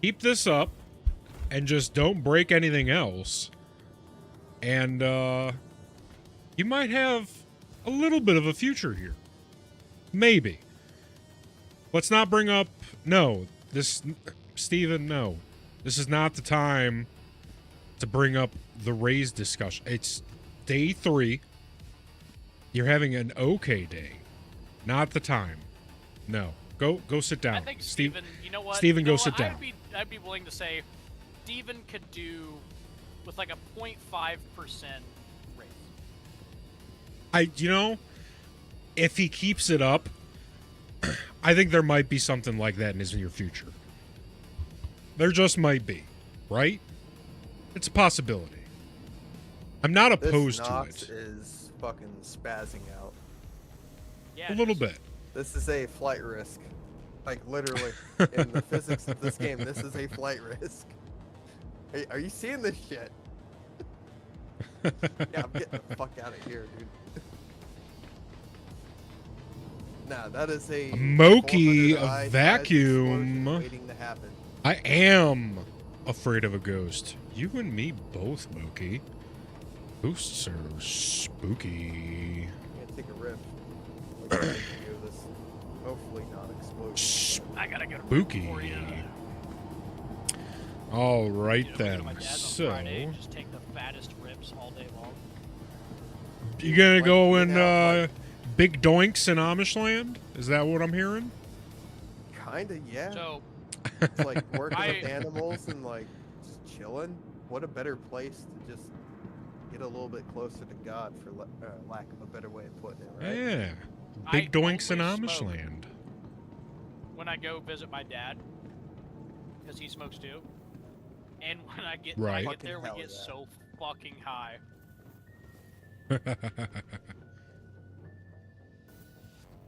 keep this up and just don't break anything else. And, you might have a little bit of a future here. Maybe. Let's not bring up... No. Steven, no. This is not the time to bring up the raise discussion. It's day 3. You're having an okay day. Not the time. No. Go sit down.
I think Steven, you know what?
Steven,
You know
go
what?
sit down.
I'd be willing to say Steven could do with like a 0.5% raise.
You know, if he keeps it up, I think there might be something like that in his near future. There just might be, right? It's a possibility. I'm not opposed
This
to
Nox
it.
is fucking spazzing out.
Yeah,
A little bit.
This is a flight risk. Like, literally, in the physics of this game, this is a flight risk. Hey, are you seeing this shit? Yeah, I'm getting the fuck out of here, dude. Nah, that is a
Moki,
400 eye
a
size
vacuum.
explosion waiting to happen.
I am afraid of a ghost. You and me both, Moki. Ghosts are spooky.
Can't take a riff. Like, I can do this. Hopefully not explode.
I gotta go to
Spooky.
before you.
All right
You know, go to
then.
my dad's on
So,
Friday and just take the fattest rips all day long.
you gonna
Like,
go
you
in
know, like-
big doinks in Amish land? Is that what I'm hearing?
Kinda, yeah.
So
It's like working
I-
with animals and like just chilling. What a better place to just get a little bit closer to God, for lack of a better way of putting it, right?
Yeah.
I
Big doinks in
only
Amish
smoke
land.
when I go visit my dad, because he smokes too. And when I get
Right.
when I get there, we
Fucking
get
hell
so fucking high.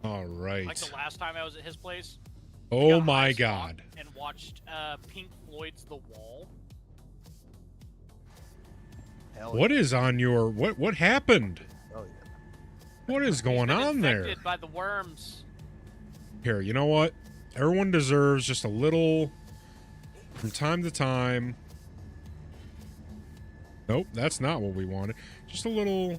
All right.
Like the last time I was at his place.
Oh
got high
my
as fuck
god.
And watched Pink Floyd's The Wall.
Hell
What
yeah.
is on your what happened?
Oh yeah.
What is going
He's been
on there?
infected by the worms.
Here, you know what? Everyone deserves just a little from time to time. Nope, that's not what we wanted. Just a little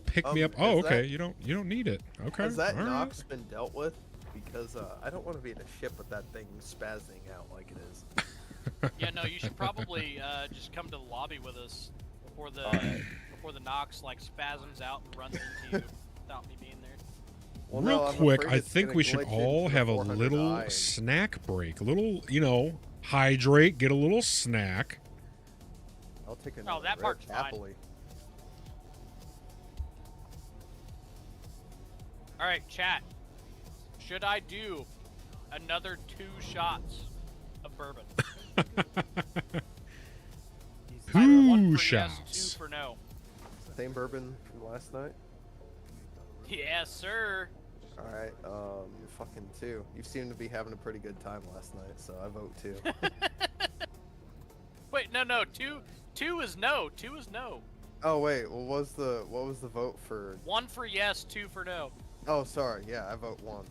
pick me up. Oh,
is
okay.
that-
You don't need it. Okay.
Has that
all right.
Nox been dealt with? Because I don't want to be in a ship with that thing spazzing out like it is.
Yeah, no, you should probably just come to the lobby with us before the before the Nox like spasms out and runs into you without me being there.
Well,
Real
no, I'm
quick,
afraid
I
it's
think
gonna
we should
glitch
all
into the
have a
400
little
eye and-
snack break. A little, hydrate, get a little snack.
I'll take another
that
rip,
part's fine.
happily.
All right, chat. Should I do another 2 shots of bourbon? 1
Two
for
shots.
Yes, 2 for no.
Same bourbon from last night.
Yes, sir.
Alright, fucking 2. You seem to be having a pretty good time last night, so I vote 2.
Wait, no. Two is no. 2 is no.
Oh wait, what was the vote for?
1 for yes, 2 for no.
Oh, sorry. Yeah, I vote 1.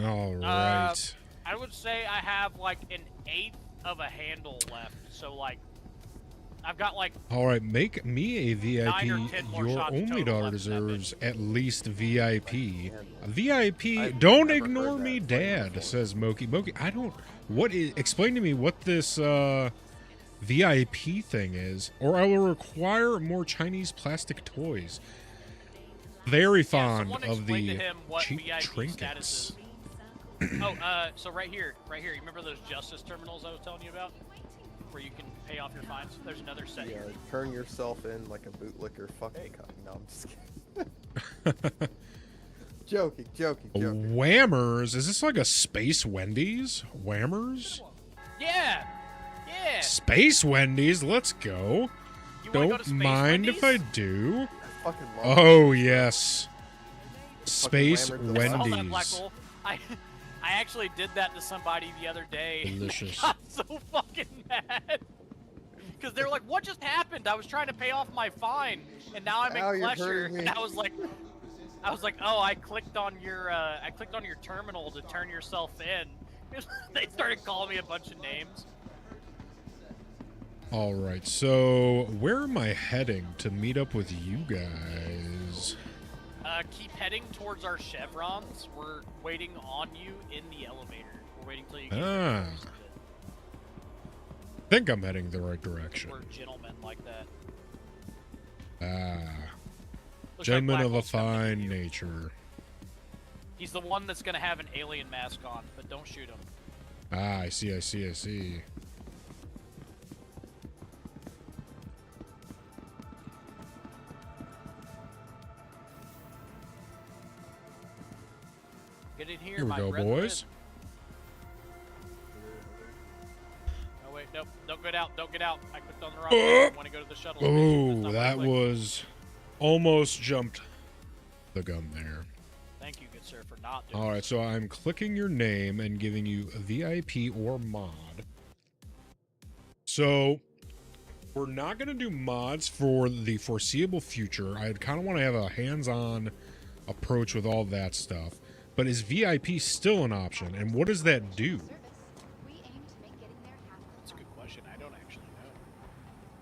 All right.
I would say I have like an 1/8 of a handle left. So like, I've got like.
All right, make me a VIP.
9 or 10 more
Your
shots
only
total
daughter
left in that
deserves at least VIP. VIP.
I've
Don't
never
ignore
heard
me,
that phrase
Dad.
before.
Says Moki. Moki, I don't. What is? Explain to me what this VIP thing is, or I will require more Chinese plastic toys. Very fond
someone
of
explain to
the
him what
cheap
VIP
trinkets.
status is. Oh, so right here. You remember those justice terminals I was telling you about, where you can pay off your fines? There's another set
Yeah,
here.
turn yourself in like a bootlicker fucking cunt. No, I'm just kidding. joking.
Whammers? Is this like a Space Wendy's? Whammers?
Yeah.
Space Wendy's? Let's go.
You wanna go
Don't
to Space
mind if I
Wendy's?
do.
I fucking love
Oh, yes. Space
Fucking
I saw that, Black
Wendy's.
Hole. I actually did that to somebody the other day.
Delicious.
I got so fucking mad. Because they were like, what just happened? I was trying to pay off my fine, and now I'm
Ow,
in
you're
Flesher.
hurting me.
And I was like, oh, I clicked on your terminal to turn yourself in. They started calling me a bunch of names.
All right, so where am I heading to meet up with you guys?
Keep heading towards our chevrons. We're waiting on you in the elevator. We're waiting till you get
Ah. I think I'm heading the right direction.
We're gentlemen like that.
Ah.
Looks
Gentlemen
like
of a
Black Hole's coming to
fine
you.
nature.
He's the one that's gonna have an alien mask on, but don't shoot him.
Ah, I see.
Get in here,
Here we
my
go,
brethren.
boys.
Oh wait, nope, don't get out, I clicked on the wrong one. I want to go to the shuttle station. That's
Oh,
not what I
that
clicked.
was almost jumped the gun there.
Thank you, good sir, for not doing
All right, so I'm clicking your name and giving you a VIP or mod. So we're not going to do mods for the foreseeable future. I kind of want to have a hands-on approach with all that stuff. But is VIP still an option? And what does that do?
That's a good question. I don't actually know.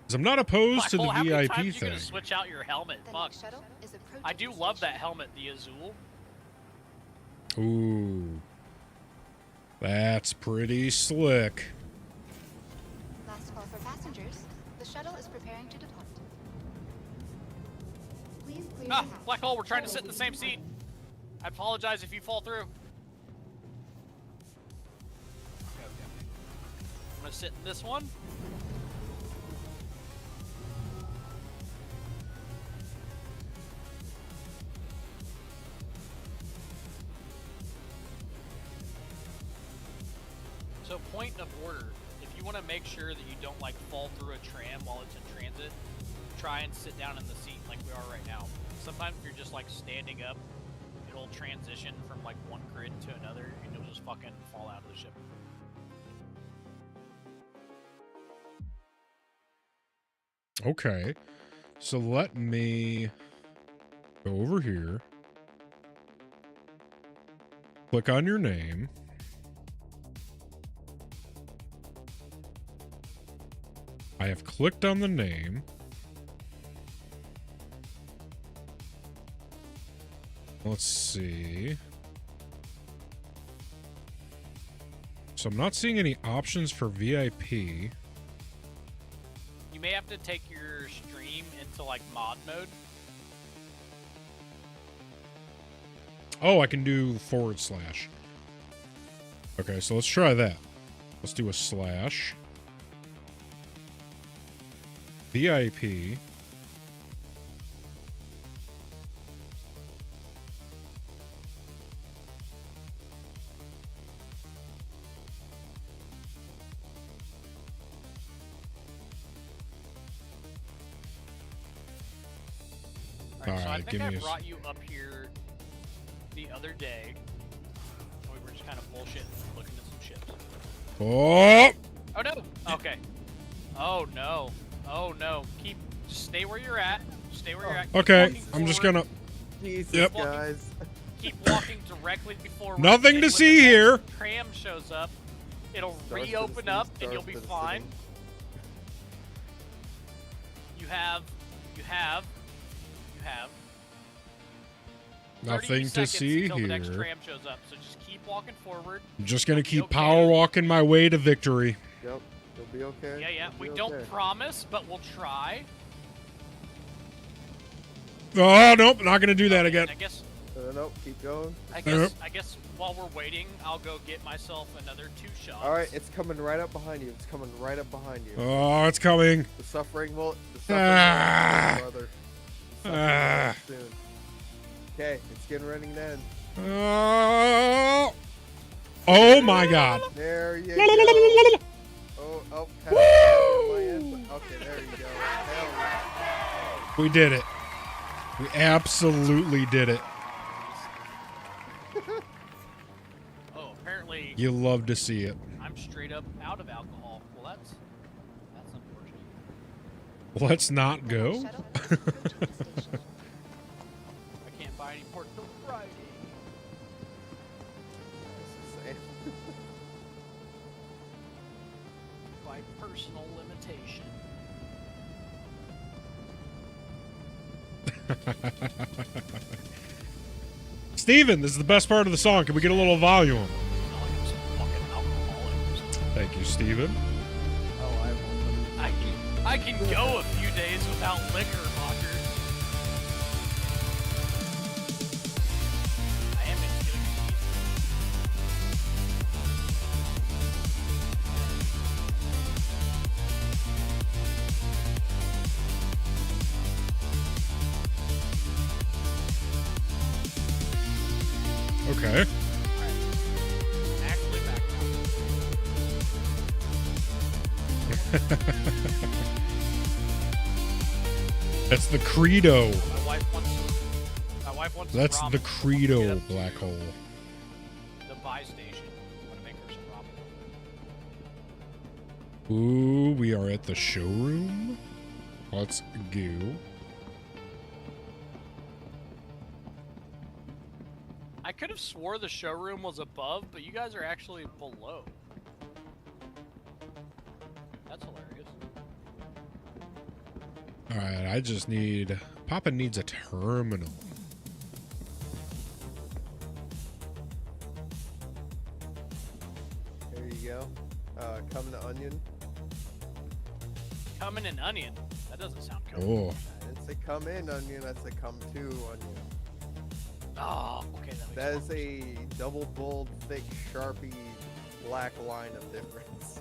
Because I'm not opposed to the
Black Hole, how many
VIP
times you
thing.
gonna switch out your helmet? Fuck. I do love that helmet, the Azul.
Ooh. That's pretty slick.
Last call for passengers. The shuttle is preparing to depart. Please clear the
Ah,
hatch.
Black Hole, we're trying to sit in the same seat. I apologize if you fall through. Okay. I'm gonna sit in this one. So, point of order. If you want to make sure that you don't like fall through a tram while it's in transit, try and sit down in the seat like we are right now. Sometimes if you're just like standing up, it'll transition from like one grid to another and you'll just fucking fall out of the ship.
Okay. So let me go over here. Click on your name. I have clicked on the name. Let's see. So I'm not seeing any options for VIP.
You may have to take your stream into like mod mode.
Oh, I can do /. Okay, so let's try that. Let's do a /. VIP.
So I
Alright,
think
give
I
me a...
brought you up here the other day. We were just kind of bullshitting, looking at some ships.
Oh!
Oh no! Okay. Oh no. Oh no. Stay where you're at. Stay where you're at. Keep
Okay,
walking
I'm just
forward.
gonna...
Jesus,
Yep.
guys.
Keep walking directly forward.
Nothing
and
to
when
see
the next
here.
Tram shows up, it'll
Stars to the
reopen
sea,
up and
stars
you'll be
to the
fine.
city.
You have 30
Nothing to
seconds
see
until the next
here.
tram shows up. So just keep walking forward.
I'm just gonna
You'll be
keep
okay.
power walking my way to victory.
Yep, you'll be okay.
Yeah, yeah.
You'll
We
be
don't
okay.
promise, but we'll try.
Oh, nope, not gonna do that again.
I guess
Nope, keep going.
I guess while we're waiting, I'll go get myself another 2 shots.
All right, it's coming right up behind you. It's coming right up behind you.
Oh, it's coming.
The suffering will.
Ah.
Brother. The suffering will
Ah.
end soon. Okay, it's getting ready to end.
Oh, oh my God.
There you
La, la,
go.
la, la, la, la.
Oh,
Woo!
my end. Okay, there you go. Hell
We did it. We absolutely did it.
Oh, apparently
You love to see it.
I'm straight up out of alcohol. Well, that's unfortunate.
Let's not go.
I can't buy any port till Friday.
yeah.
By personal limitation.
Steven, this is the best part of the song. Can we get a little volume?
Not like I'm some fucking alcoholic or something.
Thank you, Steven.
Oh,
I can go a few days without liquor, fuckers. I am in good
Okay.
I'm actually back now.
That's the credo.
My wife wants
That's
some
the
ramen.
credo,
Get up
black
to
hole.
The buy station. I'm gonna make her some ramen.
Ooh, we are at the showroom. Let's go.
I could have swore the showroom was above, but you guys are actually below. That's hilarious.
Alright, I just need... Papa needs a terminal.
There you go. Come to onion.
Coming in onion. That doesn't sound good.
Oh.
I didn't say come in onion. I said come to onion.
Oh, okay.
That is a double bold, thick, sharpie, black line of difference.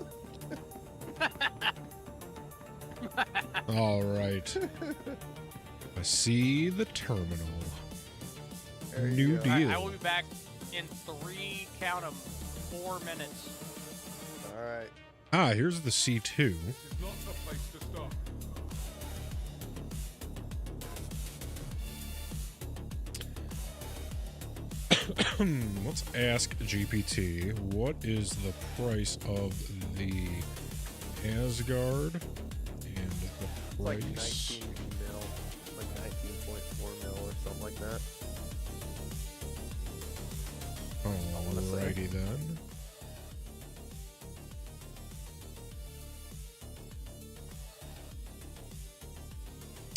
Alright. I see the terminal.
There you
New
go.
deal.
I will be back in count 'em, 4 minutes.
All right.
Ah, here's the C2. Let's ask GPT, what is the price of the Asgard and the
Like
price?
19 mil, like 19.4 mil or something like that. wanna say.
Alrighty then.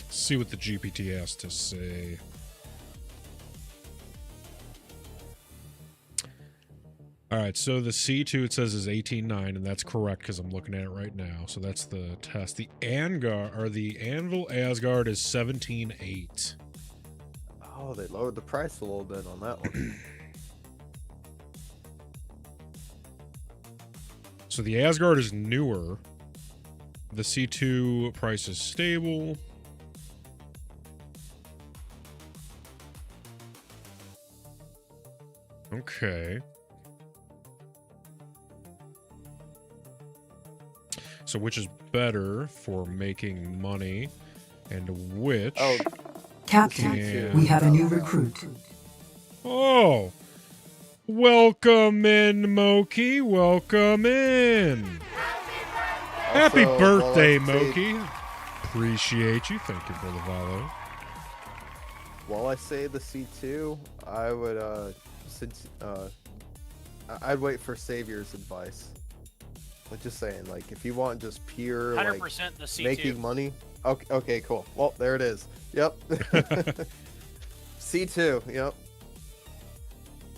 See what the GPT has to say. Alright, so the C2 it says is 18.9, and that's correct because I'm looking at it right now. So that's the test. The the Anvil Asgard is 17.8.
Oh, they lowered the price a little bit on that one.
So the Asgard is newer. The C2 price is stable. Okay. So which is better for making money and which...
Oh,
Captain,
Yeah.
we have a new recruit.
Oh, welcome in, Moki. Welcome in. Happy
Also,
birthday,
while I say-
Moki. Appreciate you. Thank you for the follow.
While I say the C2, I would I'd wait for Savior's advice. Like, just saying, like, if you want just pure
100%
like
the C2.
making money. Okay, cool. Well, there it is. Yep. C2. Yep.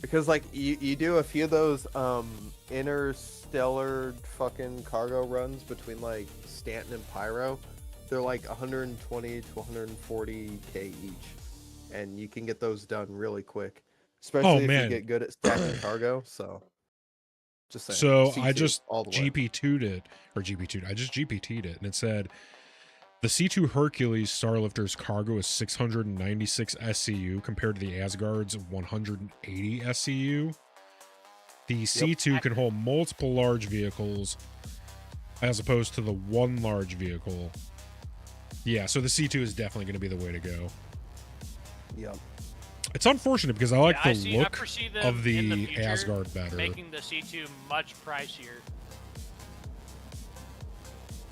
Because like you do a few of those interstellar fucking cargo runs between like Stanton and Pyro. They're like 120 to 140k each, and you can get those done really quick, especially if
man.
you get good at stacking cargo. So, just saying.
So
C2
I just
all the way.
GP2'd it, or GP2'd. I just GPT'd it, and it said the C2 Hercules Starlifter's cargo is 696 SCU compared to the Asgard's 180 SCU. The C2 can hold multiple large vehicles as opposed to the one large vehicle. Yeah, so the C2 is definitely going to be the way to go.
Yep.
It's unfortunate because I like
I
the look
foresee them
of
in
the
future
Asgard better.
making the C2 much pricier.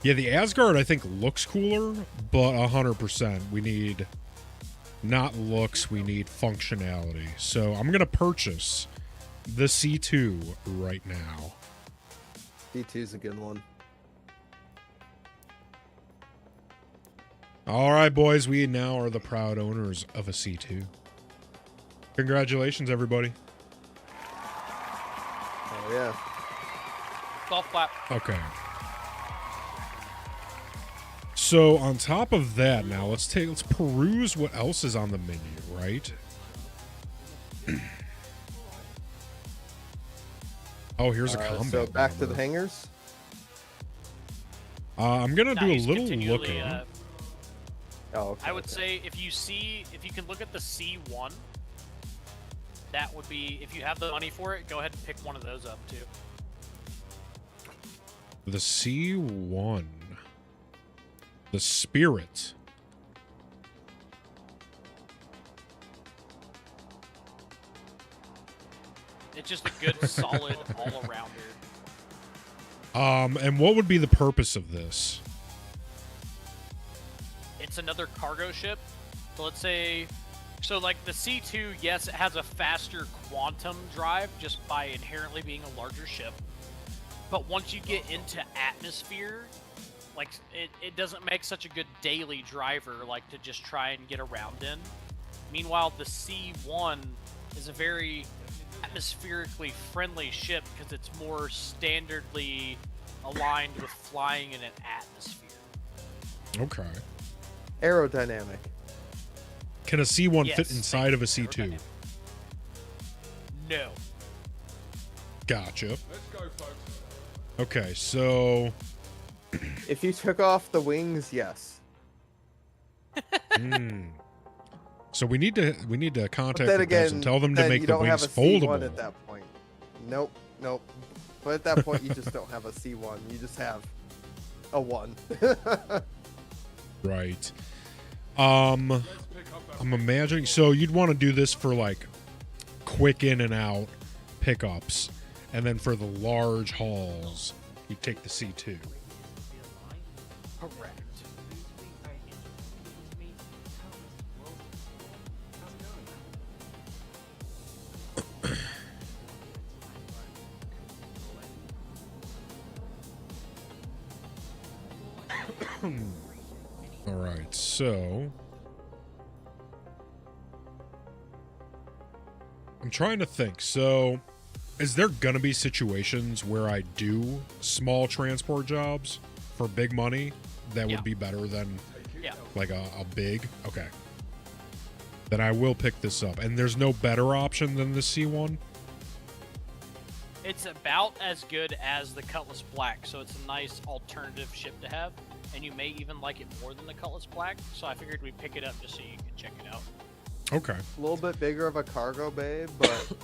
Yeah, the Asgard I think looks cooler, but 100% we need not looks, we need functionality. So I'm going to purchase the C2 right now.
C2's a good one.
All right, boys, we now are the proud owners of a C2. Congratulations, everybody.
Oh yeah.
Golf clap.
Okay. So on top of that, now let's peruse what else is on the menu, right? Oh, here's a combat.
So back to the
bomber.
hangars.
I'm gonna do a
he's
little
continually,
looking.
Oh, okay,
I would
okay.
say if you can look at the C1, that would be, if you have the money for it, go ahead and pick one of those up too.
The C1. The Spirit.
It's just a good, solid all-arounder.
And what would be the purpose of this?
It's another cargo ship. So let's say, so like the C2, yes, it has a faster quantum drive just by inherently being a larger ship. But once you get into atmosphere, like it doesn't make such a good daily driver like to just try and get around in. Meanwhile, the C1 is a very atmospherically friendly ship because it's more standardly aligned with flying in an atmosphere.
Okay.
Aerodynamic.
Can a C1
Yes,
fit inside of a C2?
aerodynamic. No.
Gotcha. Let's go, folks. Okay, so
If you took off the wings, yes.
so we need to contact
Then
the devs
again,
and tell them to
then
make
you
the
don't
wings
have a C1
foldable.
at that point. Nope. But at that point, you just don't have a C1. You just have a 1.
Right. I'm imagining, so you'd want to do this for like quick in and out pickups, and then for the large hauls, you take the C2.
Correct.
All right, so I'm trying to think. So, is there gonna be situations where I do small transport jobs for big money that
Yeah.
would be better than
Yeah.
like a big? Okay. Then I will pick this up. And there's no better option than the C1?
It's about as good as the Cutlass Black, so it's a nice alternative ship to have, and you may even like it more than the Cutlass Black, so I figured we'd pick it up just so you can check it out.
Okay.
A little bit bigger of a cargo bay, but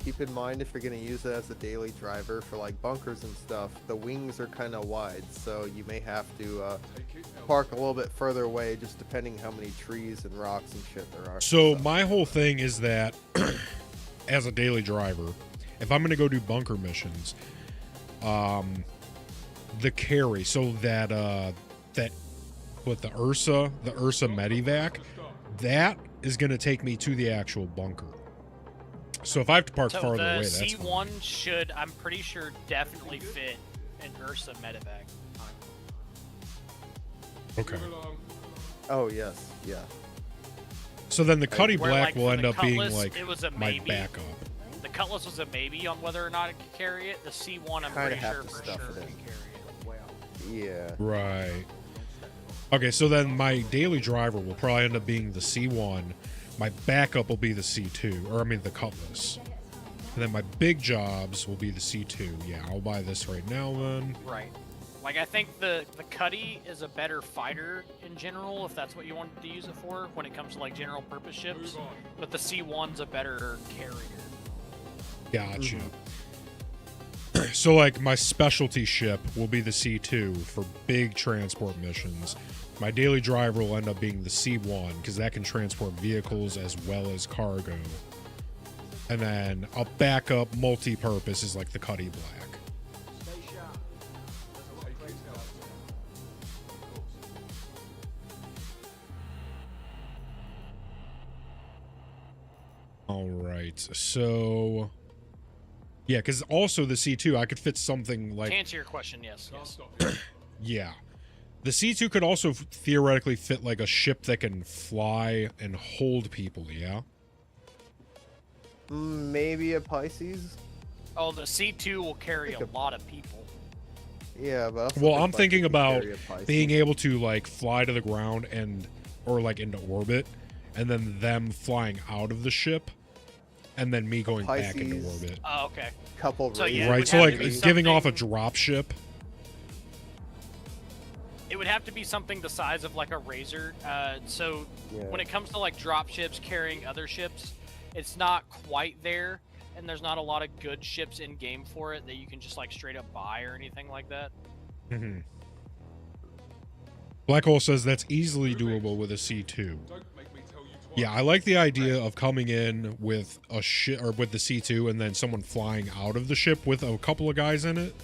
keep in mind if you're gonna use it as a daily driver for like bunkers and stuff, the wings are kind of wide, so you may have to park a little bit further away, just depending how many trees and rocks and shit there are.
So my whole thing is that as a daily driver, if I'm gonna go do bunker missions, the carry, so that with the Ursa Medivac, that is gonna take me to the actual bunker. So if I have to park farther away, that's
the C1
fine.
should, I'm pretty sure, definitely fit an Ursa medevac.
Okay.
Oh yes, yeah.
So then the Cuddy
Where,
Black
like,
will
for
end
the
up being
Cutlass,
like
it was a
my
maybe.
backup.
The Cutlass was a maybe on whether or not it could carry it. The C1, I'm
Kinda
pretty
have
sure
to
for
stuff
sure
it in.
can carry it.
Yeah.
Right. Okay, so then my daily driver will probably end up being the C1. My backup will be the C2, or I mean the Cutlass. And then my big jobs will be the C2. Yeah, I'll buy this right now then.
Right. Like, I think the Cuddy is a better fighter in general, if that's what you wanted to use it for, when it comes to, like, general purpose ships. But the C1's a better carrier.
Gotcha. So, like, my specialty ship will be the C2 for big transport missions. My daily driver will end up being the C1, because that can transport vehicles as well as cargo. And then a backup multi-purpose is like the Cuddy Black. All right, so yeah, because also the C2, I could fit something like.
To answer your question, yes.
Yeah, the C2 could also theoretically fit like a ship that can fly and hold people. Yeah.
Maybe a Pisces.
Oh, the C2 will carry a lot of people.
Yeah, but I also
Well,
think,
I'm
like,
thinking
you can
about
carry a Pisces.
being able to like fly to the ground and or like into orbit, and then them flying out of the ship, and then me going back into
Pisces.
orbit.
Oh, okay.
Couple
So, yeah, it
Right,
would
so
have
like
to be
giving off a
something-
drop ship.
It would have to be something the size of like a Razor. So when it comes to like drop ships carrying other ships, it's not quite there, and there's not a lot of good ships in game for it that you can just like straight up buy or anything like that.
Mm-hmm. Black Hole says that's easily doable with a C2. Yeah, I like the idea of coming in with a ship or with the C2 and then someone flying out of the ship with a couple of guys in it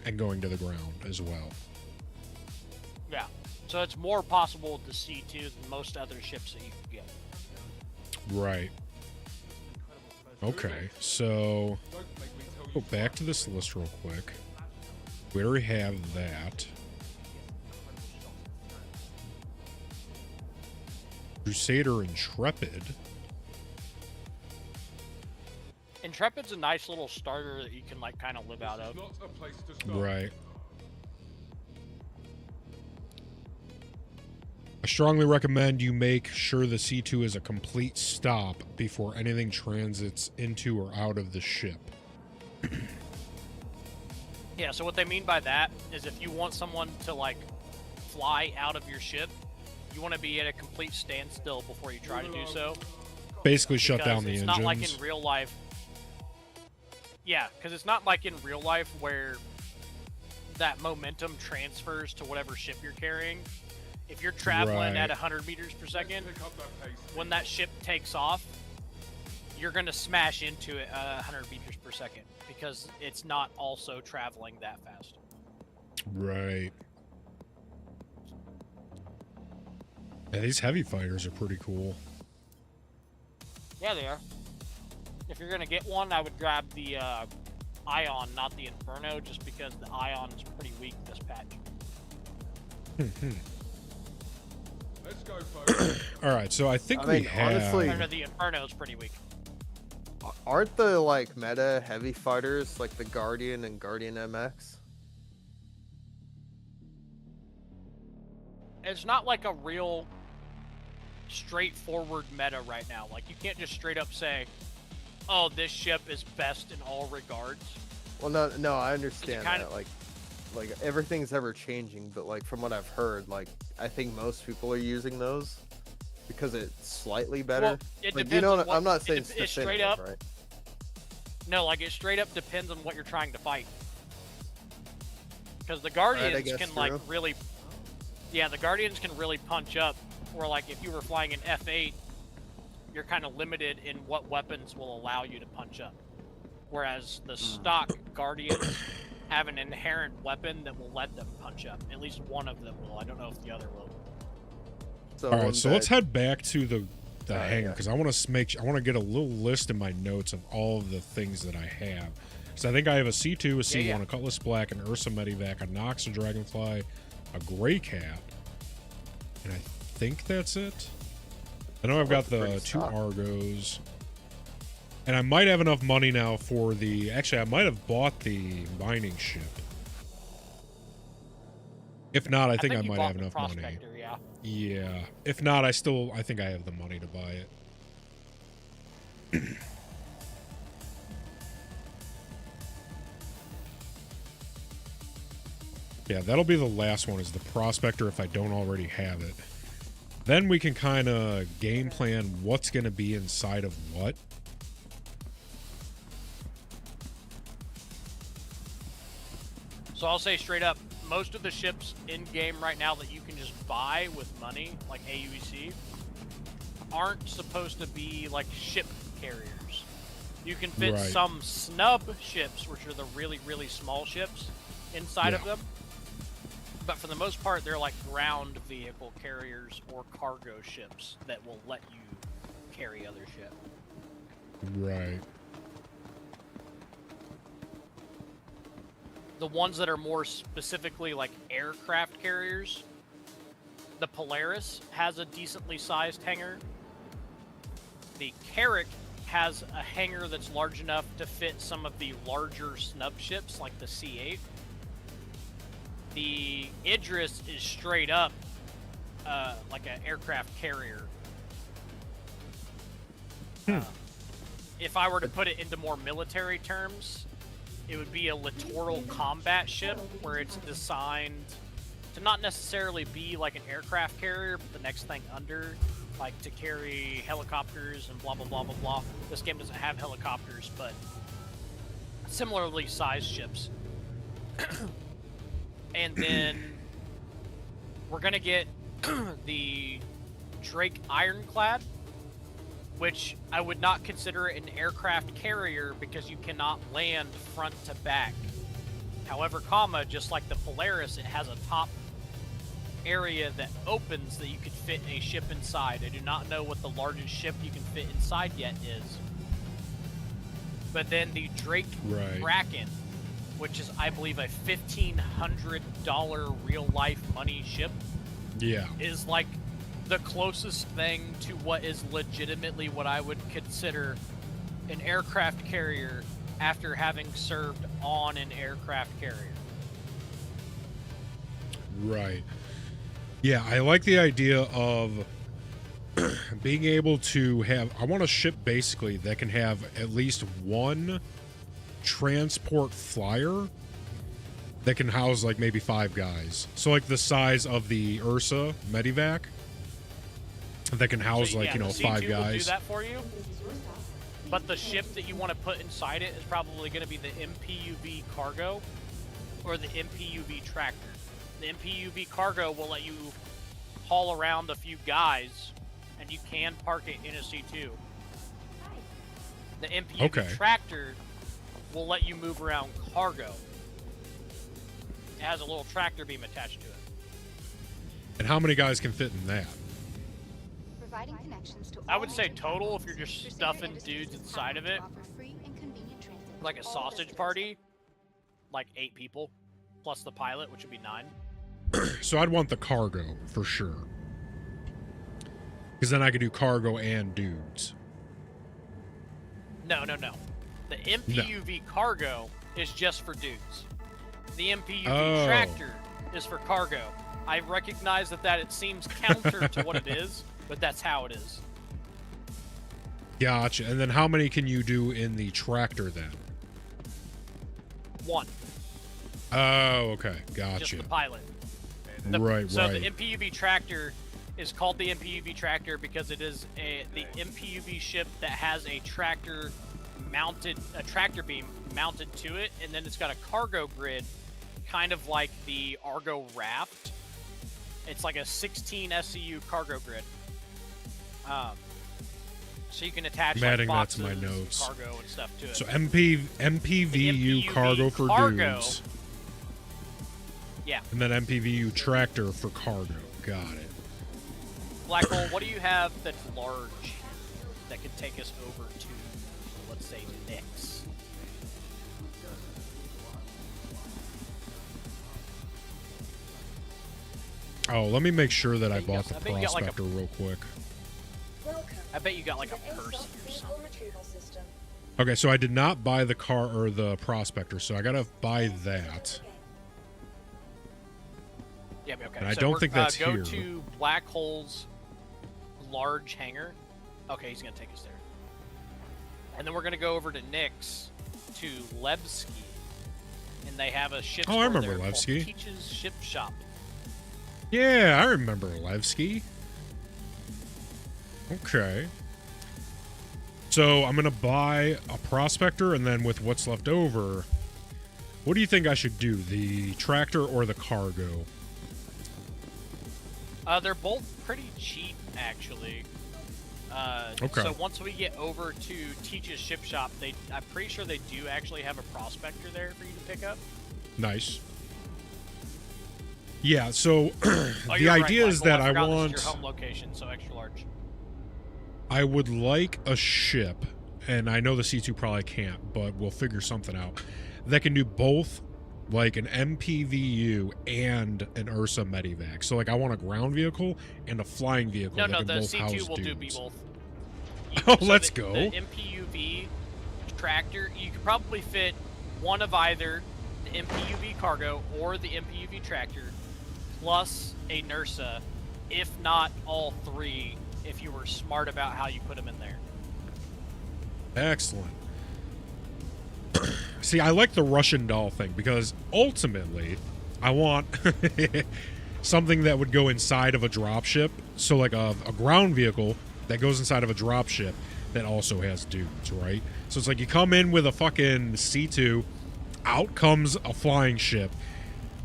and going to the ground as well.
Yeah. So it's more possible with the C2 than most other ships that you can get.
Right. Okay, so go back to this list real quick. We already have that. Crusader Intrepid.
Intrepid's a nice little starter that you can like kind of live out of.
Right. I strongly recommend you make sure the C2 is a complete stop before anything transits into or out of the ship.
Yeah, so what they mean by that is if you want someone to like fly out of your ship, you want to be at a complete standstill before you try to do so.
Basically shut down the
it's
engines.
not like in real life. Yeah, because it's not like in real life where that momentum transfers to whatever ship you're carrying. If you're traveling at 100 meters per second, when that ship takes off, you're going to smash into it 100 meters per second because it's not also traveling that fast.
Right. Yeah, these heavy fighters are pretty cool.
Yeah, they are. If you're going to get one, I would grab the Ion, not the Inferno, just because the Ion is pretty weak this patch.
Let's go, folks.
All right, so I think we have.
honestly,
The Inferno is pretty weak.
Aren't the like meta heavy fighters like the Guardian and Guardian MX?
It's not like a real straightforward meta right now. Like, you can't just straight up say, oh, this ship is best in all regards.
Well, no, I understand
kinda-
that. Like everything's ever changing, but like from what I've heard, like I think most people are using those because it's slightly better.
Well, it
like,
depends
you know,
on what-
I'm not saying
it's
it's
straight
definitive,
up.
right?
No, like it straight up depends on what you're trying to fight. Because the
I
Guardians
guess
can like
true.
really, yeah, the Guardians can really punch up. Or like if you were flying an F8, you're kind of limited in what weapons will allow you to punch up. Whereas the stock Guardians have an inherent weapon that will let them punch up. At least one of them will. I don't know if the other will.
So
All right, so let's
that-
head back to the hangar
yeah.
because I want to I want to get a little list in my notes of all of the things that I have. So I think I have a C2, a C1,
yeah.
a Cutlass Black, an Ursa Medivac, a Nox, a Dragonfly, a Gray Cat, and I think that's it. I know I've got
That's pretty
the 2
stock.
Argos, and I might have enough money now for the. Actually, I might have bought the mining ship. If not, I think I
you
might
bought
have
the
enough money.
Prospector, yeah.
Yeah. If not, I think I have the money to buy it. Yeah, that'll be the last one is the Prospector if I don't already have it. Then we can kind of game plan what's going to be inside of what.
So I'll say straight up, most of the ships in game right now that you can just buy with money, like AUEC, aren't supposed to be like ship carriers. You can fit
Right.
some snub ships, which are the really, really small ships, inside of
Yeah.
them. But for the most part, they're like ground vehicle carriers or cargo ships that will let you carry other ship.
Right.
The ones that are more specifically like aircraft carriers, the Polaris has a decently sized hangar. The Carrack has a hangar that's large enough to fit some of the larger snub ships like the C8. The Idris is straight up like an aircraft carrier. If I were to put it into more military terms, it would be a littoral combat ship where it's designed to not necessarily be like an aircraft carrier, but the next thing under, like to carry helicopters and blah, blah, blah, blah, blah. This game doesn't have helicopters, but similarly sized ships. And then we're going to get the Drake Ironclad, which I would not consider an aircraft carrier because you cannot land front to back. However, just like the Polaris, it has a top area that opens that you could fit a ship inside. I do not know what the largest ship you can fit inside yet is. But then the Drake
Right.
Bracken, which is, I believe, a $1,500 real-life money ship,
Yeah.
is like the closest thing to what is legitimately what I would consider an aircraft carrier after having served on an aircraft carrier.
Right. Yeah, I like the idea of being able to have. I want a ship basically that can have at least one transport flyer that can house like maybe 5 guys. So like the size of the Ursa Medivac that can house
So,
like,
yeah,
you know,
the C2
5
will do
guys.
that for you. But the ship that you want to put inside it is probably going to be the MPUV Cargo or the MPUV Tractor. The MPUV Cargo will let you haul around a few guys, and you can park it in a C2. The MPUV
Okay.
Tractor will let you move around cargo. It has a little tractor beam attached to it.
And how many guys can fit in that?
Providing connections to
I
all
would say
major
total, if
capitals,
you're just
Precision
stuffing
Industries
dudes
is
inside of
proud
it,
to offer free and convenient transit
like a
to all
sausage
residents.
party, like 8 people, plus the pilot, which would be 9.
So I'd want the cargo for sure. Because then I could do cargo and dudes.
No. The MPUV Cargo is just for dudes. The MPUV Tractor is for cargo. I recognize that it seems counter to what it is, but that's how it is.
Gotcha. And then how many can you do in the tractor then?
1,
Oh, okay.
just
Gotcha.
the pilot.
Right.
So the MPUV Tractor is called the MPUV Tractor because it is the MPUV ship that has a tractor a tractor beam mounted to it, and then it's got a cargo grid, kind of like the Argo Raft. It's like a 16 SCU cargo grid. So you can attach
I'm
like
adding that
boxes,
to my notes.
cargo, and stuff to it.
So MPVU cargo for dudes.
Yeah.
And then MPVU tractor for cargo. Got it.
Black Hole, what do you have that's large that can take us over to, let's say, Nyx?
Oh, let me make sure that I
you
bought
got-
the
I bet you got, like, a-
prospector real quick.
Welcome
I bet you got like
to
a
the
Percy
ASOP
or
vehicle
something.
retrieval system.
Okay, so I did not buy the car or the prospector, so I gotta buy that.
Yeah, okay.
And I
so
don't
we're-
think that's
go
here.
to Black Hole's large hangar. Okay, he's gonna take us there. And then we're gonna go over to Nyx to Levski, and they have a ship.
Oh, I
store
remember
there called
Levski.
Teach's Ship Shop.
Yeah, I remember Levski. Okay. So I'm gonna buy a prospector, and then with what's left over, what do you think I should do? The tractor or the cargo?
They're both pretty cheap, actually.
Okay.
So once we get over to Teach's Ship Shop, I'm pretty sure they do actually have a prospector there for you to pick up.
Nice. Yeah, so
Oh,
the
you're right,
idea is
Michael.
that I
forgot this is
want...
your home location, so extra large.
I would like a ship, and I know the C2 probably can't, but we'll figure something out, that can do both, like an MPVU and an Ursa Medivac. So, like, I want a ground vehicle and a flying vehicle
No,
that
no,
can
the
both house
C2 will do
dudes.
both.
Oh,
So
let's
the,
go.
The MPUV tractor, you could probably fit one of either the MPUV cargo or the MPUV tractor, plus a NURSA, if not all three, if you were smart about how you put them in there.
Excellent. See, I like the Russian doll thing because ultimately I want something that would go inside of a dropship. So like a ground vehicle that goes inside of a dropship that also has dudes, right? So it's like you come in with a fucking C2, out comes a flying ship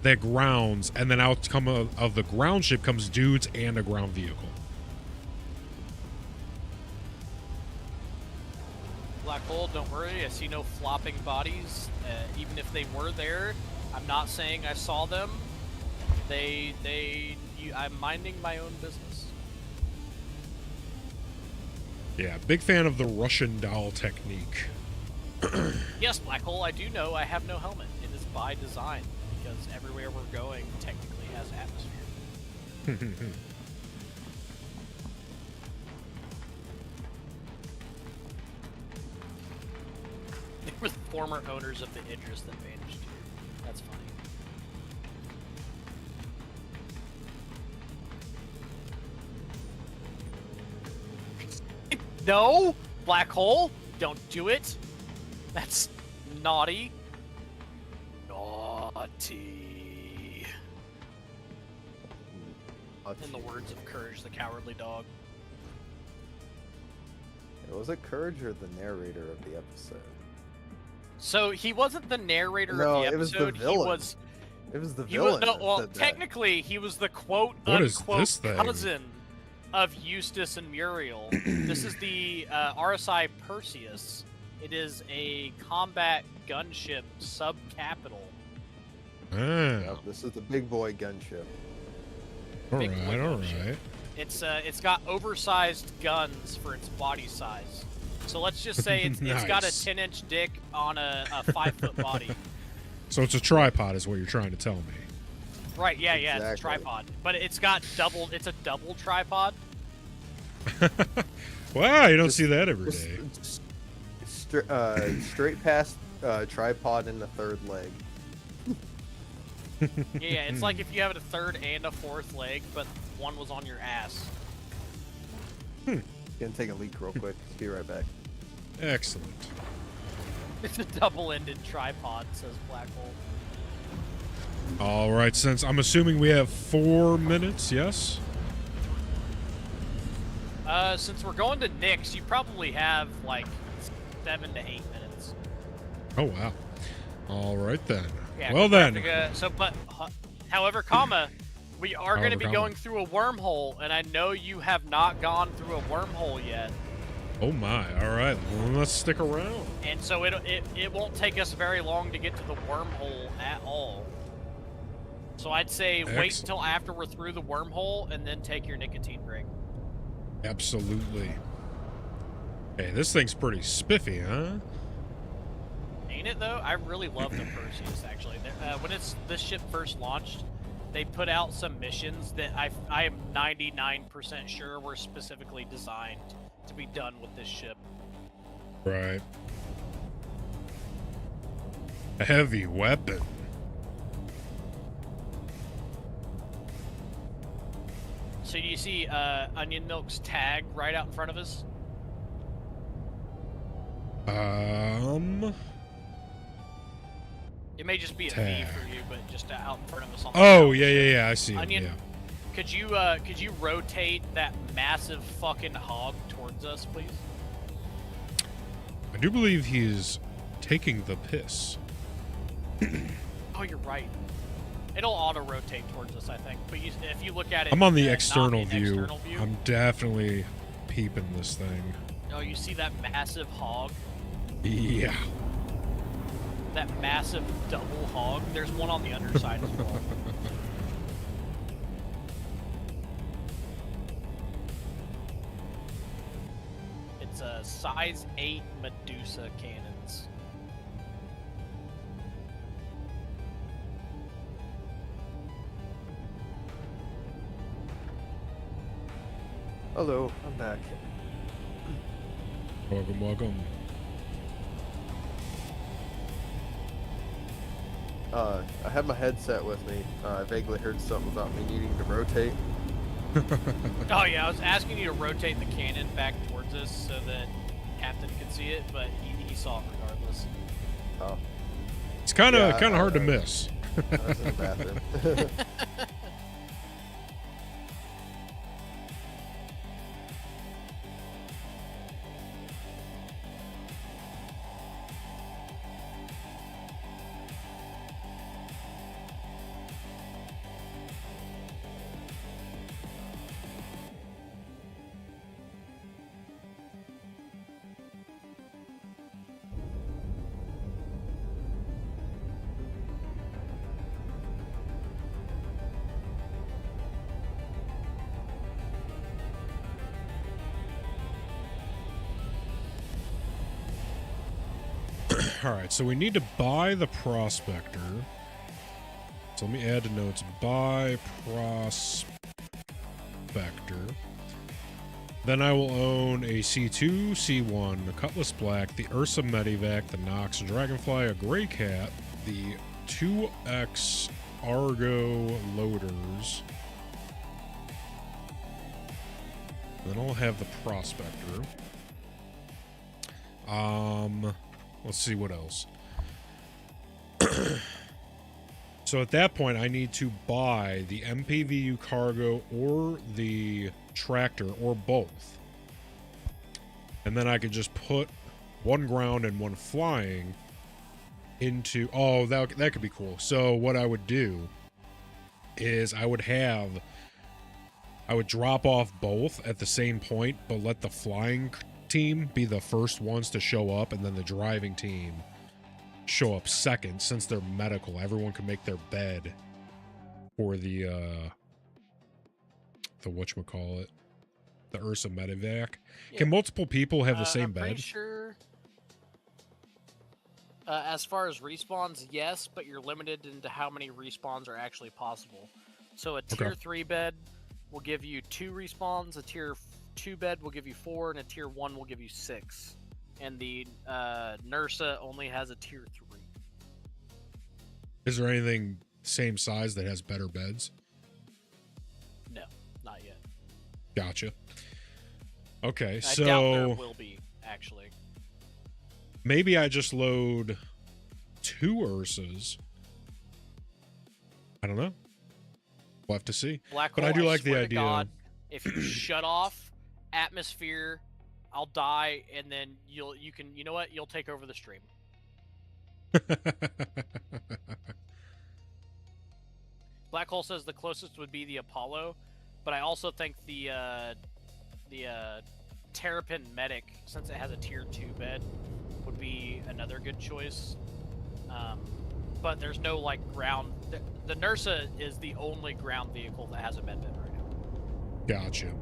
that grounds, and then out come of the ground ship comes dudes and a ground vehicle.
Black Hole, don't worry, I see no flopping bodies. Even if they were there, I'm not saying I saw them. I'm minding my own business.
Yeah, big fan of the Russian doll technique.
Yes, Black Hole, I do know I have no helmet. It is by design, because everywhere we're going technically has atmosphere. They were the former owners of the Idris that vanished. That's funny. No! Black Hole! Don't do it! That's naughty. Naughty. In the words of Courage the Cowardly Dog.
Was it Courage or the narrator of the episode?
So he wasn't the narrator
No,
of the
it was the
episode.
villain. It was the
He was
villain.
no.
that
Well,
said that.
technically, he was the quote
What is
unquote
this thing?
cousin of Eustace and Muriel. This is the RSI Perseus. It is a combat gunship sub-capital.
Ah,
Yep, this is the big boy gunship.
all
Big
right,
boy
all
gunship.
right.
It's got oversized guns for its body size. So let's just say it's got a
Nice.
10-inch dick on a 5-foot body.
So it's a tripod, is what you're trying to tell me.
Right? Yeah, yeah. It's a
Exactly.
tripod, but it's got double. It's a double tripod.
Wow, you don't see that every day.
Straight past tripod and the third leg.
Yeah, it's like if you have a third and a fourth leg, but one was on your ass.
Gonna take a leak real quick. Be right back.
Excellent.
It's a double-ended tripod, says Black Hole.
All right, since I'm assuming we have 4 minutes, yes?
Since we're going to Nyx, you probably have like 7 to 8 minutes.
Oh, wow. All right, then.
Yeah,
well, then.
However, we are going to be
However,
going through a wormhole, and I know you have not gone through a wormhole yet.
Oh, my. All right. Well, let's stick around.
And so it won't take us very long to get to the wormhole at all. So I'd say wait until after we're through the wormhole, and then take your nicotine break.
Absolutely. Hey, this thing's pretty spiffy, huh?
Ain't it, though? I really love the Perseus, actually. When this ship first launched, they put out some missions that I am 99% sure were specifically designed to be done with this ship.
Right. A heavy weapon.
So do you see Onion Milk's tag right out in front of us? It may just be a
tag.
V for you, but just out in front of us. On
Oh, yeah, I see
Onion,
him, yeah.
could you rotate that massive fucking hog towards us, please?
I do believe he's taking the piss.
Oh, you're right. It'll auto-rotate towards us, I think. But if you look at it...
I'm on the
not
external
in
view.
external view.
I'm definitely peeping this thing.
Oh, you see that massive hog?
Yeah.
That massive double hog? There's one on the underside as well. It's a size 8 Medusa cannons.
Hello, I'm back.
Welcome.
I had my headset with me. I vaguely heard something about me needing to rotate.
Oh yeah, I was asking you to rotate the cannon back towards us so that Captain could see it, but he saw it regardless.
Oh.
It's kind of hard to miss.
I was in the bathroom.
Alright, so we need to buy the Prospector. So let me add to notes. Buy Prospector. Then I will own a C2, C1, a Cutlass Black, the Ursa Medivac, the Nox Dragonfly, a Grey Cat, the 2X Argo Loaders. Then I'll have the Prospector. Let's see what else. So at that point, I need to buy the MPVU cargo or the tractor or both. And then I could just put one ground and one flying into... Oh, that could be cool. So what I would do is I would drop off both at the same point, but let the flying team be the first ones to show up, and then the driving team show up second. Since they're medical, everyone can make their bed for the whatchamacallit, the Ursa Medivac. Yeah. Can multiple people have the same bed?
Pretty sure. As far as respawns, yes, but you're limited into how many respawns are actually possible. So a tier 3 bed will give you 2 respawns, a tier 2 bed will give you 4, and a tier 1 will give you 6. And the Nursa only has a tier 3.
Is there anything same size that has better beds?
No, not yet.
Gotcha. Okay,
I doubt there will be, actually.
Maybe I just load 2 Ursas. I don't know. We'll have to see.
Black
but
Hole,
I do like the
swear to
idea.
God, if you shut off atmosphere, I'll die, and then you can, you know what? You'll take over the stream. Black Hole says the closest would be the Apollo, but I also think the Terrapin Medic, since it has a tier 2 bed, would be another good choice. But there's no like ground. The Nursa is the only ground vehicle that has a med bed right now.
Gotcha.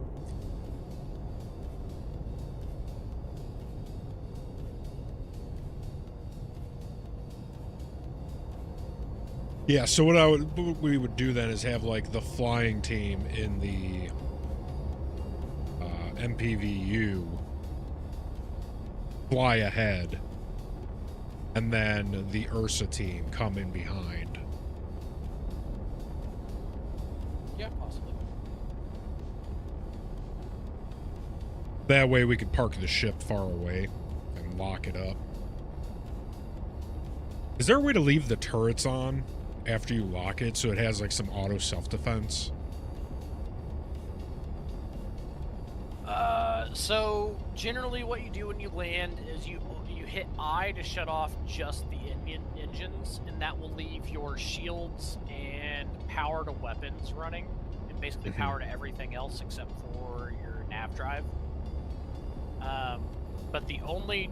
Yeah, so what we would do then is have like the flying team in the MPVU fly ahead, and then the Ursa team come in behind.
Yeah, possibly.
That way we could park the ship far away and lock it up. Is there a way to leave the turrets on after you lock it so it has like some auto self-defense?
So generally what you do when you land is you hit I to shut off just the engines, and that will leave your shields and power to weapons running, and basically power to everything else except for your nav drive. But the only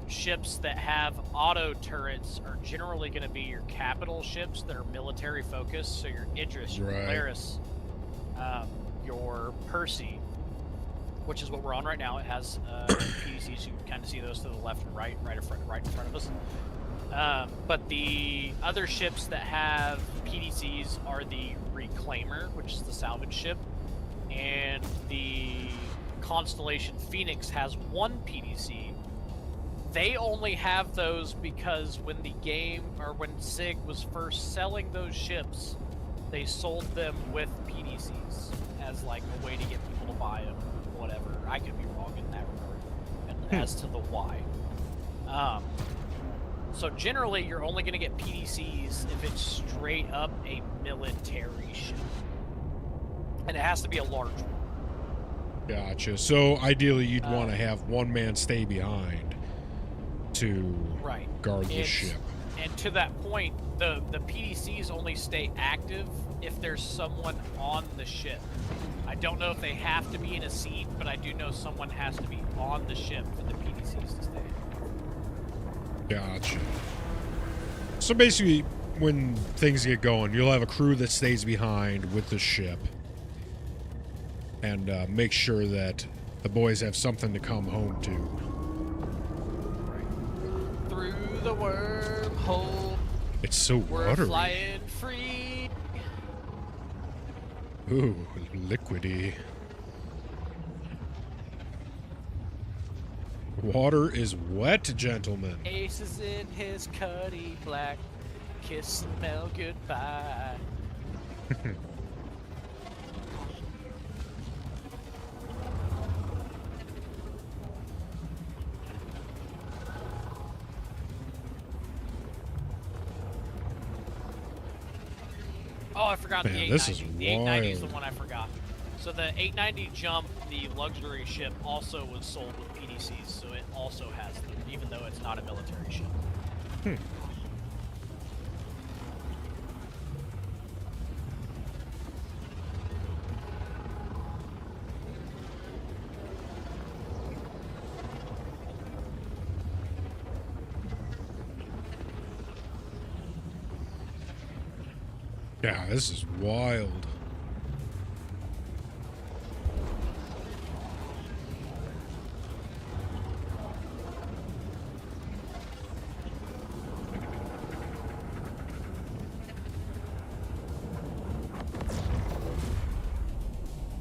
ships that have auto turrets are generally going to be your capital ships that are military focused, so your Idris, your Polaris, your Percy, which is what we're on right now. It has PDCs. You can kind of see those to the left and right in front of us. But the other ships that have PDCs are the Reclaimer, which is the salvage ship, and the Constellation Phoenix has one PDC. They only have those because when the game, or when SIG was first selling those ships, they sold them with PDCs as like a way to get people to buy them. Whatever. I could be wrong in that regard. And as to the why. So generally, you're only going to get PDCs if it's straight up a military ship. And it has to be a large one.
Gotcha. So ideally, you'd want to have one man stay behind to guard the ship.
And to that point, the PDCs only stay active if there's someone on the ship. I don't know if they have to be in a seat, but I do know someone has to be on the ship for the PDCs to stay.
Gotcha. So basically, when things get going, you'll have a crew that stays behind with the ship and make sure that the boys have something to come home to.
Right. Through the wormhole.
It's so
we're
watery.
Flying free.
Ooh, liquidy. Water is wet, gentlemen.
Ace is in his cutty black. Kiss and Mel goodbye. Oh, I forgot.
Man,
the 890.
this is
the 890 is the
wild.
one I forgot. So the 890 Jump, the luxury ship, also was sold with PDCs, so it also has them, even though it's not a military ship.
Yeah, this is wild.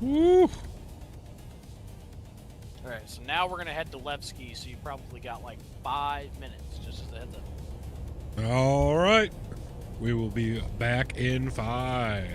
Woo!
Alright, so now we're going to head to Levski, so you probably got like 5 minutes, just as a heads up.
All right. We will be back in 5.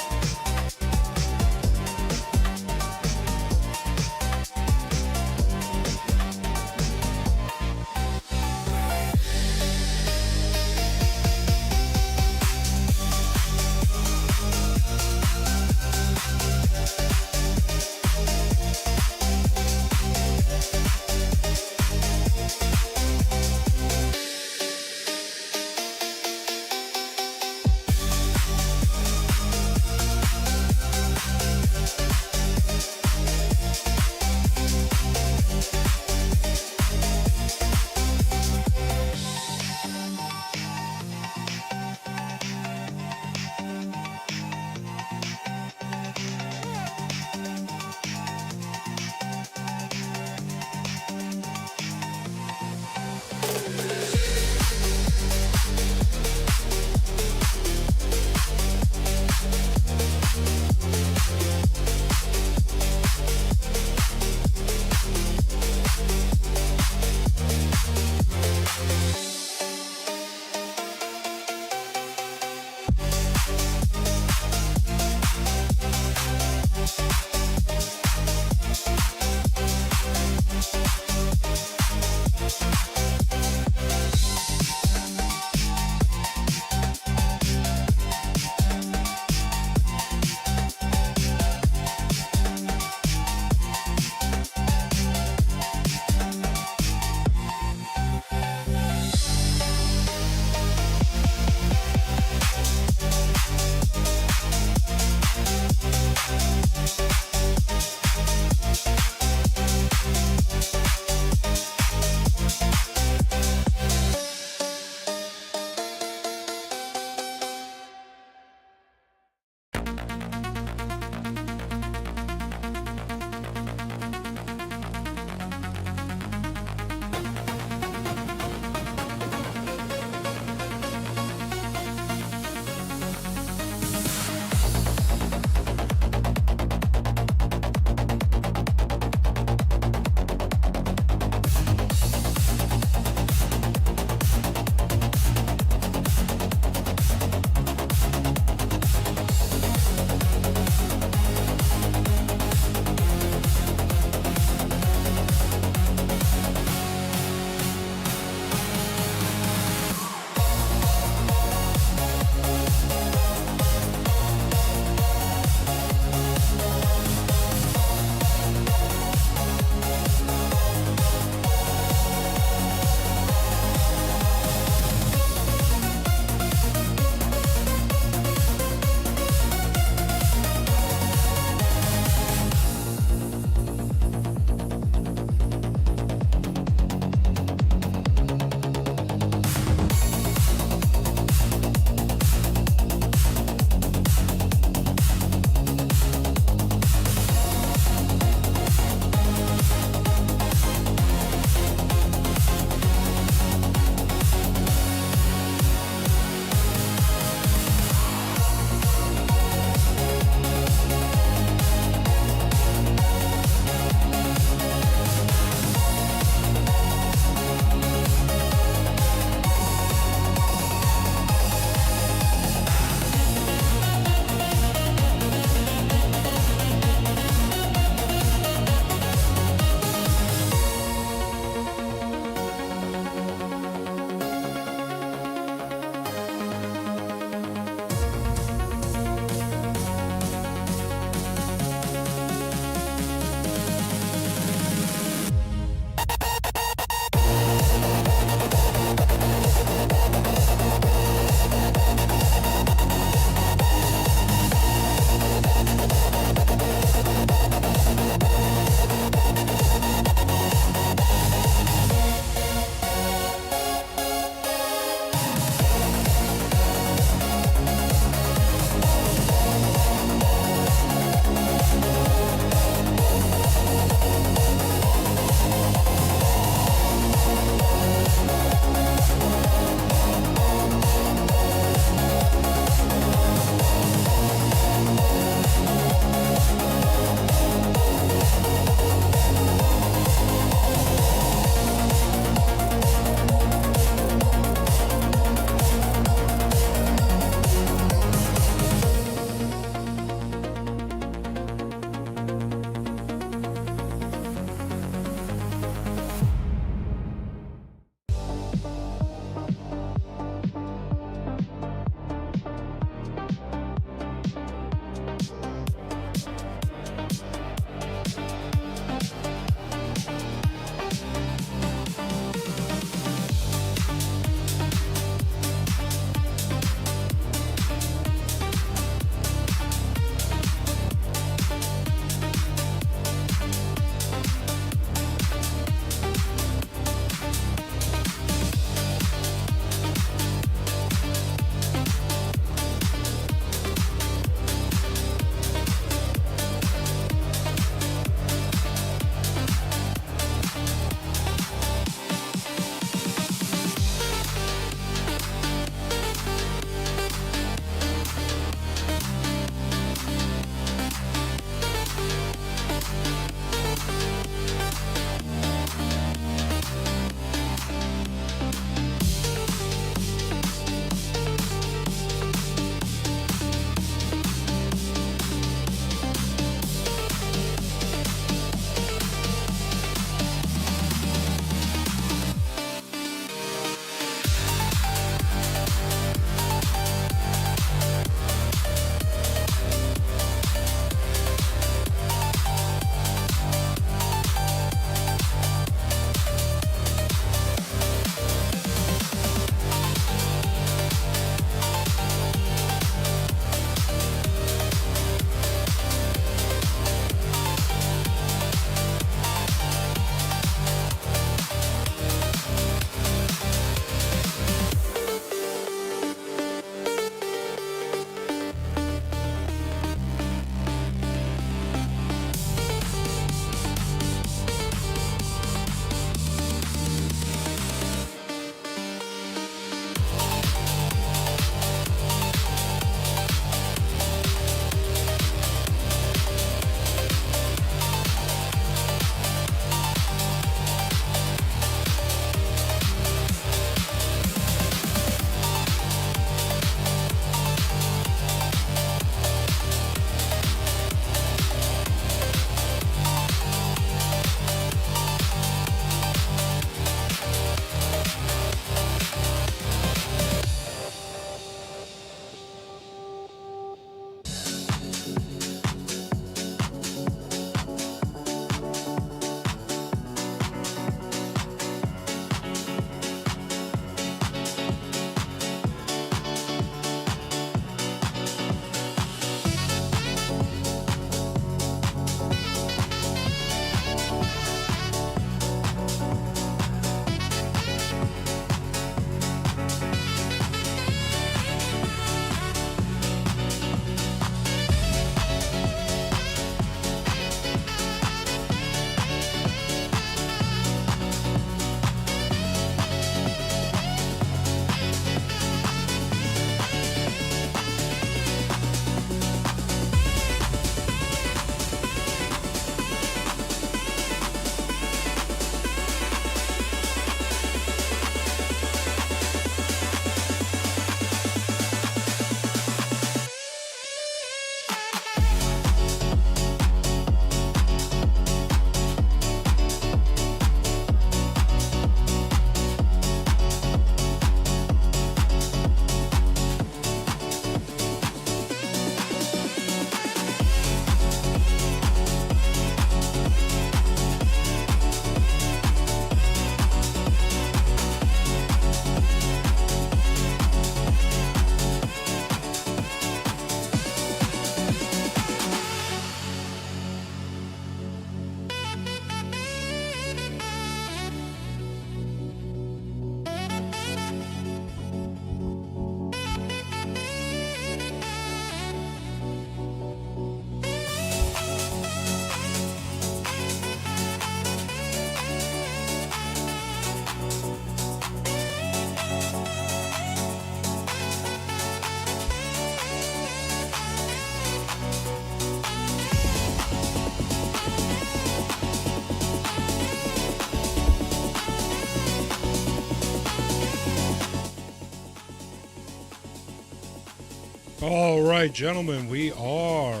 All right, gentlemen, we are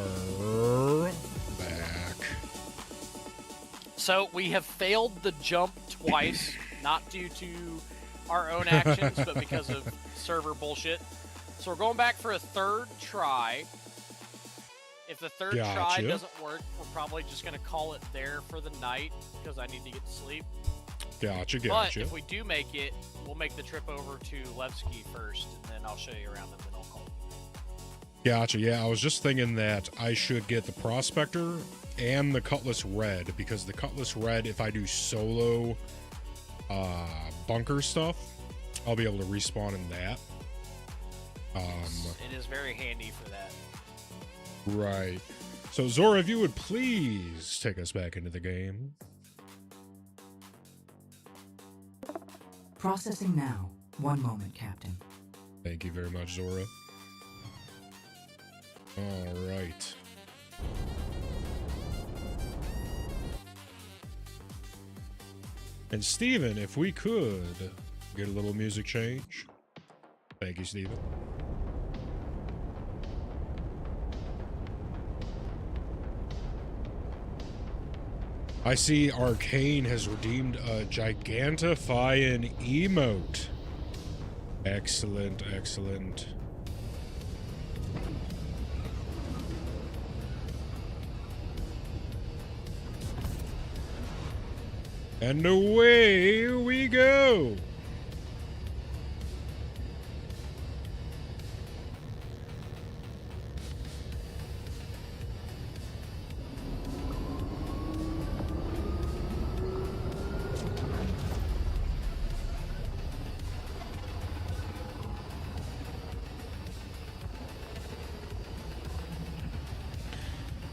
back.
So we have failed the jump twice, not due to our own actions, but because of server bullshit. So we're going back for a third try. If the third try
Gotcha.
doesn't work, we're probably just going to call it there for the night because I need to get to sleep.
Gotcha.
But if we do make it, we'll make the trip over to Levski first, and then I'll show you around, and then I'll call it.
Gotcha. Yeah, I was just thinking that I should get the Prospector and the Cutlass Red, because the Cutlass Red, if I do solo bunker stuff, I'll be able to respawn in that.
It is very handy for that.
Right. So, Zora, if you would please take us back into the game.
Processing now. One moment, Captain.
Thank you very much, Zora. All right. And Steven, if we could get a little music change. Thank you, Steven. I see Arcane has redeemed a Gigantifying emote. Excellent, excellent. And away we go.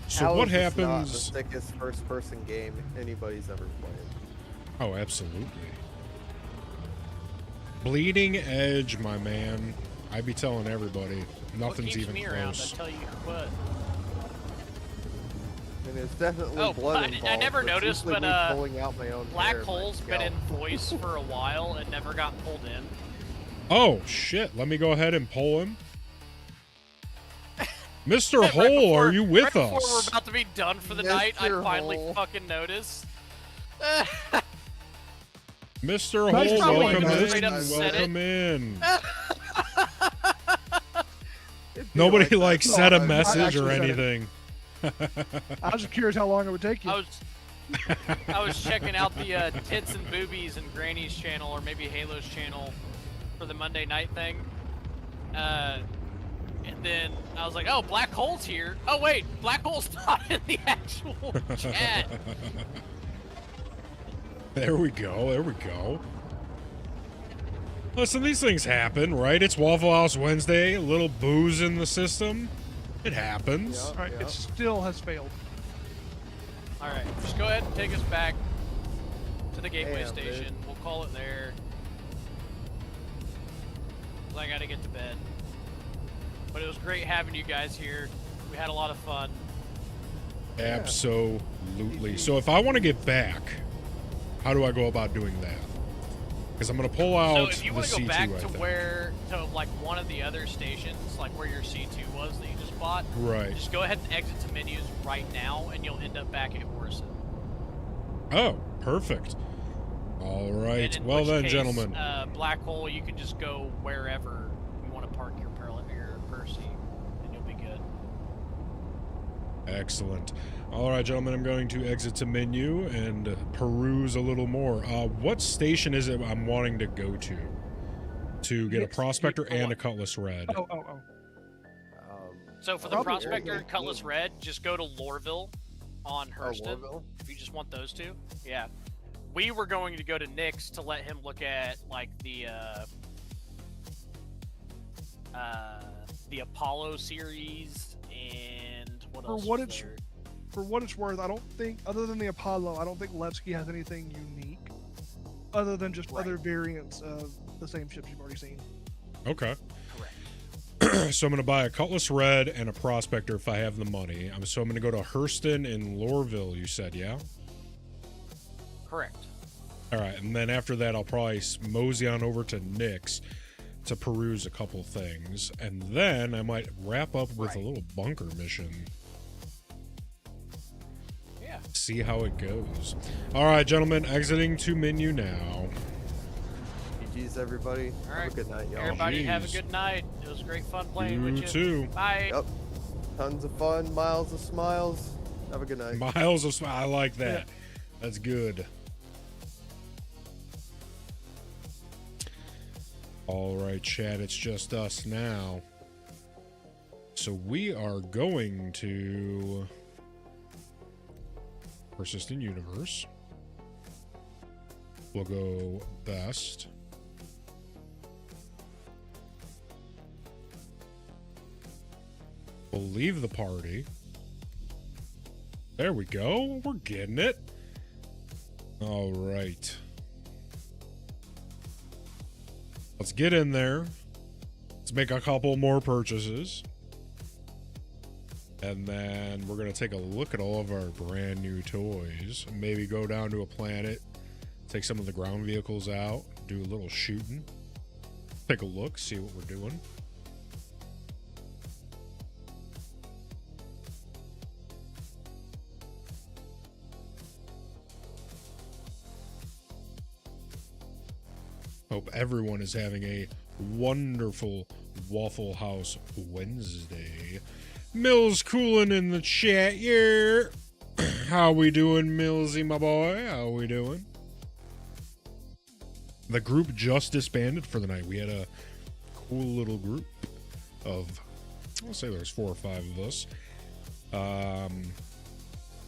So
How
what
is this not the
happens?
sickest first-person game anybody's ever played?
Oh, absolutely. Bleeding Edge, my man. I be telling everybody, nothing's even
me around,
close.
I tell you what.
And it's definitely
Oh,
blood
I
involved.
never
but
noticed,
usually
but
me pulling out my own
Black
hair
Hole's
might
been in
help.
voice for a while and never got pulled in.
Oh shit! Let me go ahead and pull him. Mr.
Right
Hole,
before-
are you with
right before
us?
we're about to be done for the night, I
Mr.
finally
Hole.
fucking noticed.
Mr.
Nice
Hole,
try,
welcome
guys.
in.
Straight up said
Welcome in.
It'd be
Nobody
like
like
that.
said
No,
a
I
message
actually
or
said it.
anything.
I was just curious how long it would take you.
I was checking out the Tits and Boobies and Granny's channel, or maybe Halo's channel, for the Monday night thing. And then I was like, oh, Black Hole's here. Oh, wait, Black Hole's not in the actual chat.
There we go. There we go. Listen, these things happen, right? It's Waffle House Wednesday. A little booze in the system. It happens.
Yep,
All right,
yep.
it still has failed.
All right, just go ahead and take us back to the gateway
Damn, dude.
station. We'll call it there. 'Cause I gotta get to bed. But it was great having you guys here. We had a lot of fun.
Absolutely. So if I want to get back, how do I go about doing that? Because I'm going to pull
So
out
if you
the
want to go
C2,
back
I
to
think.
like one of the other stations, like where your C2 was that you just bought,
Right.
just go ahead and exit to menus right now, and you'll end up back at Orson.
Oh, perfect. All right.
And in
Well
which
then,
case,
gentlemen.
Black Hole, you can just go wherever you want to park your Percy, and you'll be good.
Excellent. All right, gentlemen, I'm going to exit to menu and peruse a little more. What station is it I'm wanting to go to get a
Next-
Prospector and a Cutlass Red?
Oh.
So for the
Probably
Prospector and
Arizona.
Cutlass Red, just go to Loreville on Hurston.
Loreville?
If you just want those two, yeah. We were going to go to Nick's to let him look at like the Apollo series and what
For
else?
what
was
it's-
there?
For what it's worth, I don't think, other than the Apollo, I don't think Levski has anything unique, other than just
Right.
other variants of the same ships you've already seen.
Okay.
Correct.
So I'm going to buy a Cutlass Red and a Prospector if I have the money. So I'm going to go to Hurston in Loreville, you said, yeah?
Correct.
All right, and then after that, I'll probably mosey on over to Nick's. to peruse a couple things, and then I might wrap up with a little bunker mission.
Yeah.
See how it goes. All right, gentlemen, exiting to menu now.
GG's, everybody.
All right.
Have a good night, y'all.
Everybody have a
Jeez.
good night. It was great fun playing
You
with you.
too.
Bye.
Yep. Tons of fun, miles of smiles. Have a good night.
Miles of I like that. That's good. All right, chat, it's just us now. So we are going to Persistent Universe. We'll go best. We'll leave the party. There we go. We're getting it. All right. Let's get in there. Let's make a couple more purchases. And then we're going to take a look at all of our brand new toys. Maybe go down to a planet. Take some of the ground vehicles out. Do a little shooting. Take a look. See what we're doing. Hope everyone is having a wonderful Waffle House Wednesday. Mills cooling in the chat, yeah. How we doing, Millsy, my boy? How we doing? The group just disbanded for the night. We had a cool little group of, I'll say there's 4 or 5 of us.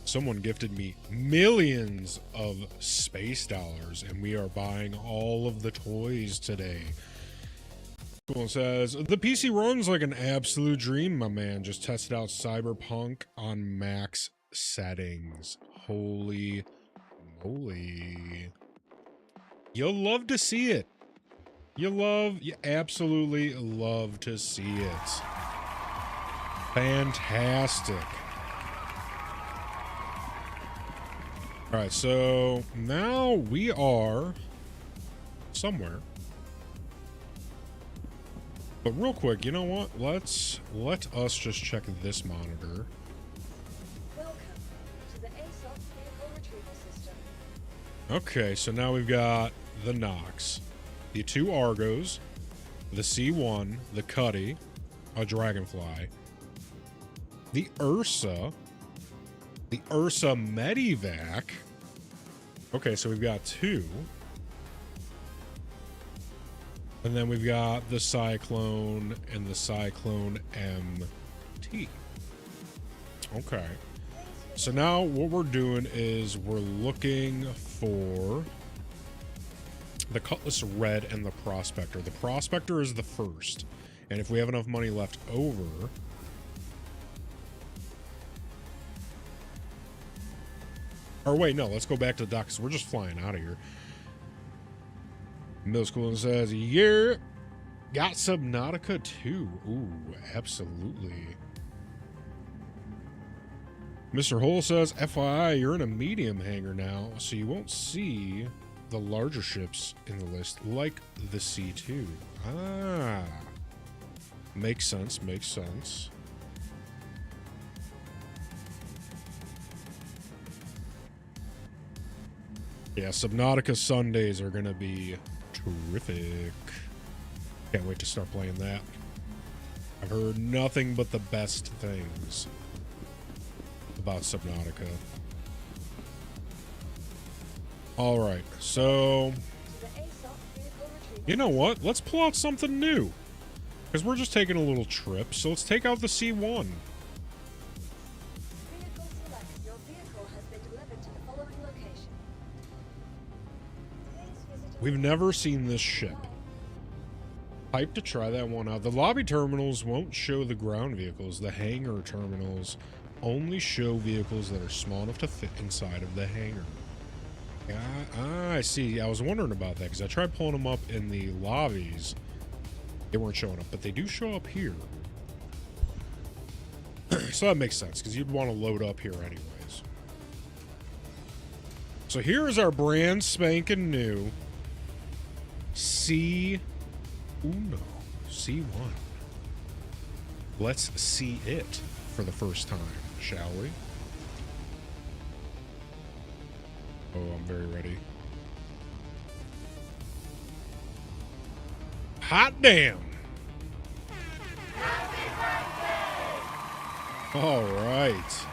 Someone gifted me millions of space dollars, and we are buying all of the toys today. Cool says, the PC runs like an absolute dream, my man. Just tested out Cyberpunk on max settings. Holy moly. You'll love to see it. You absolutely love to see it. Fantastic. All right, so now we are somewhere. But real quick, you know what? Let us just check this monitor.
Welcome to the ASOP Vehicle Retrieval System.
Okay, so now we've got the Nox, the 2 Argos, the C1, the Cuddy, a Dragonfly, the Ursa, the Ursa Medivac. Okay, so we've got 2. And then we've got the Cyclone and the Cyclone MT. Okay. So now what we're doing is we're looking for the Cutlass Red and the Prospector. The Prospector is the first. And if we have enough money left over... Or wait, no, let's go back to the dock because we're just flying out of here. Middle School says, yeah, got Subnautica too. Ooh, absolutely. Mr. Hole says, FYI, you're in a medium hangar now, so you won't see the larger ships in the list, like the C2. Ah. Makes sense, makes sense. Yeah, Subnautica Sundays are going to be terrific. Can't wait to start playing that. I've heard nothing but the best things about Subnautica. Alright, so... You know what? Let's pull out something new. Because we're just taking a little trip, so let's take out the C1.
Vehicle select. Your vehicle has been delivered to the following location.
We've never seen this ship. Hype to try that one out. The lobby terminals won't show the ground vehicles. The hangar terminals only show vehicles that are small enough to fit inside of the hangar. I see. I was wondering about that because I tried pulling them up in the lobbies. They weren't showing up, but they do show up here. So that makes sense because you'd want to load up here anyways. So here is our brand spanking new C1. Uno. C1. Let's see it for the first time, shall we? Oh, I'm very ready. Hot damn! All right.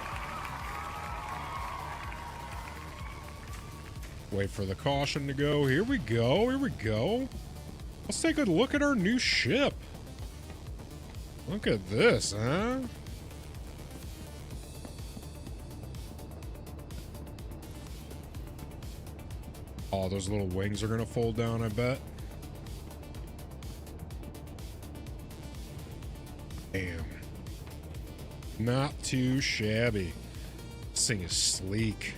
Wait for the caution to go. Here we go. Here we go. Let's take a look at our new ship. Look at this, huh? Oh, those little wings are going to fold down, I bet. Damn. Not too shabby. This thing is sleek.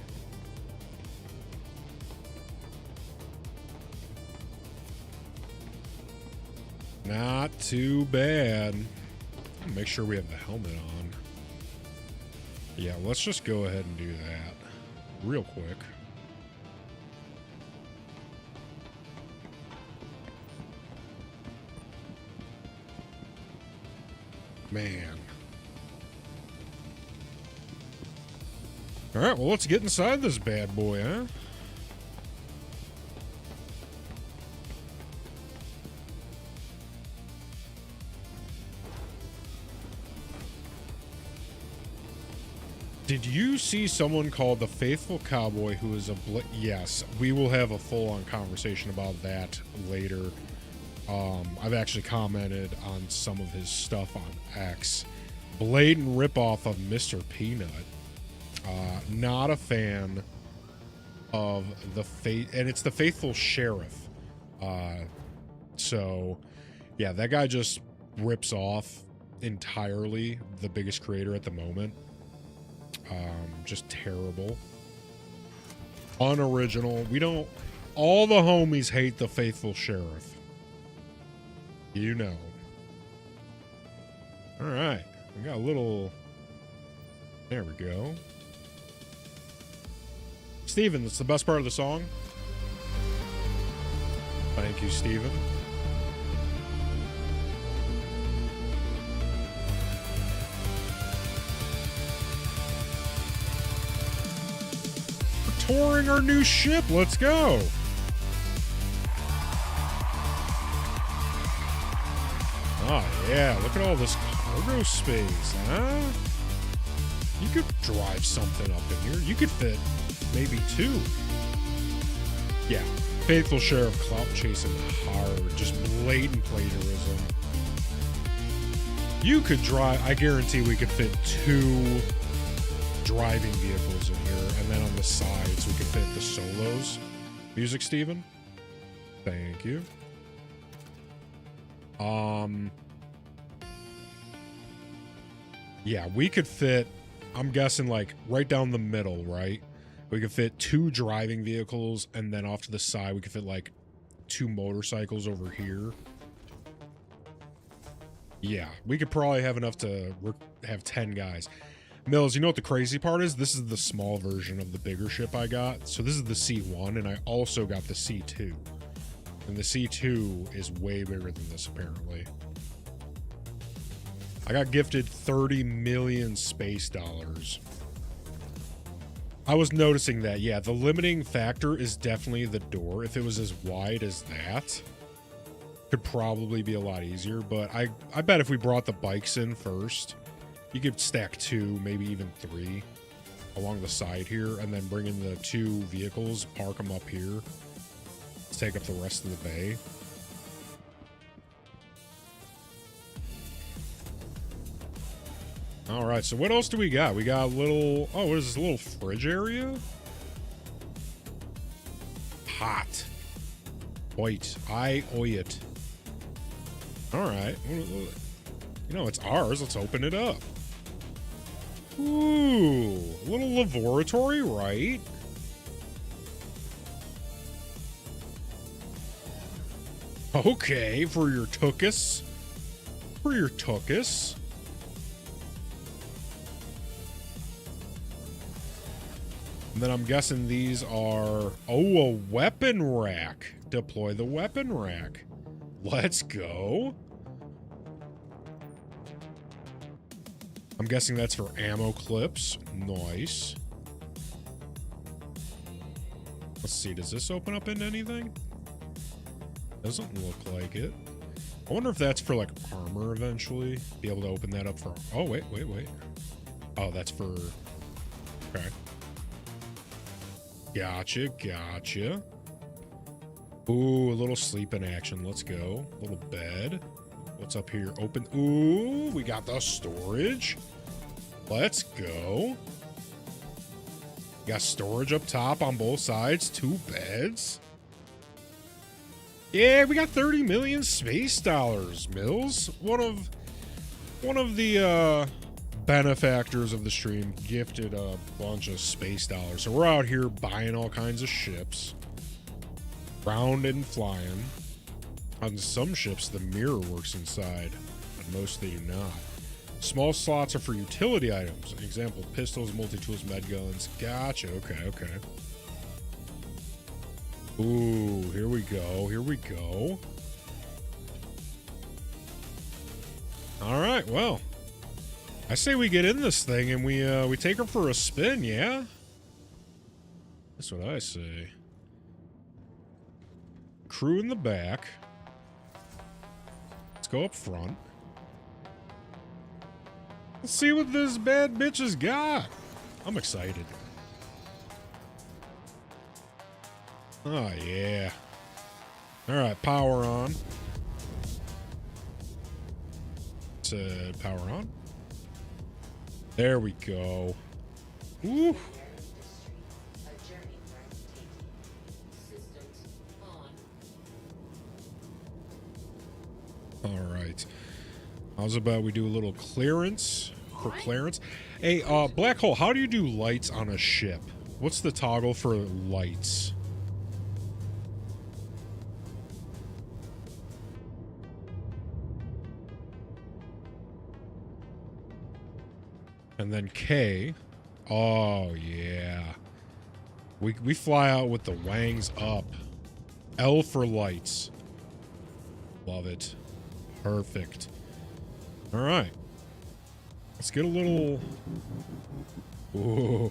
Not too bad. Make sure we have the helmet on. Yeah, let's just go ahead and do that real quick. Man. All right, well, let's get inside this bad boy, huh? Did you see someone called the Faithful Cowboy who is a yes, we will have a full-on conversation about that later. I've actually commented on some of his stuff on X. Blatant ripoff of Mr. Peanut. Not a fan of the and it's the Faithful Sheriff. So yeah, that guy just rips off entirely the biggest creator at the moment. Just terrible. Unoriginal. We don't... All the homies hate the Faithful Sheriff. You know. Alright. We got a little... There we go. Steven, that's the best part of the song. Thank you, Steven. Touring our new ship. Let's go. Oh, yeah. Look at all this cargo space, huh? You could drive something up in here. You could fit maybe two. Yeah. Faithful Sheriff clout chasing hard. Just blatant plagiarism. You could drive... I guarantee we could fit two driving vehicles in here, and then on the sides we could fit the solos. Music, Steven? Thank you. Yeah, we could fit, I'm guessing, like, right down the middle, right? We could fit two driving vehicles, and then off to the side we could fit, like, two motorcycles over here. Yeah, we could probably have enough to have 10 guys. Mills, you know what the crazy part is? This is the small version of the bigger ship I got. So this is the C1, and I also got the C2. And the C2 is way bigger than this, apparently. I got gifted 30 million space dollars. I was noticing that, yeah, the limiting factor is definitely the door. If it was as wide as that, could probably be a lot easier. But I bet if we brought the bikes in first... You could stack two, maybe even three along the side here, and then bring in the two vehicles, park them up here, take up the rest of the bay. All right, so what else do we got? We got a little... Oh, what is this, a little fridge area? Hot. White. I oy it. All right. You know, it's ours. Let's open it up. Ooh, a little laboratory, right? Okay, for your tuchus. For your tuchus. And then I'm guessing these are... Oh, a weapon rack. Deploy the weapon rack. Let's go. I'm guessing that's for ammo clips. Nice. Let's see, does this open up into anything? Doesn't look like it. I wonder if that's for like armor eventually. Be able to open that up for... Oh, wait. Oh, that's for... Okay. Gotcha. Ooh, a little sleeping action. Let's go. A little bed. What's up here? Open. Ooh, we got the storage. Let's go. Got storage up top on both sides. 2 beds. Yeah, we got 30 million space dollars, Mills. One of the benefactors of the stream gifted a bunch of space dollars. So we're out here buying all kinds of ships. Round and flying. On some ships, the mirror works inside, but most they do not. Small slots are for utility items. Example, pistols, multi-tools, med guns. Gotcha, okay. Ooh, here we go. Alright, well. I say we get in this thing and we take her for a spin, yeah? That's what I say. Crew in the back. Let's go up front. Let's see what this bad bitch has got. I'm excited. Oh, yeah. Alright, power on. Said power on. There we go. Woo. Alright. How's about we do a little clearance for clearance? Hey, Black Hole, how do you do lights on a ship? What's the toggle for lights? And then K. Oh, yeah. We fly out with the wangs up. L for lights. Love it. Perfect. All right. Let's get a little... Ooh.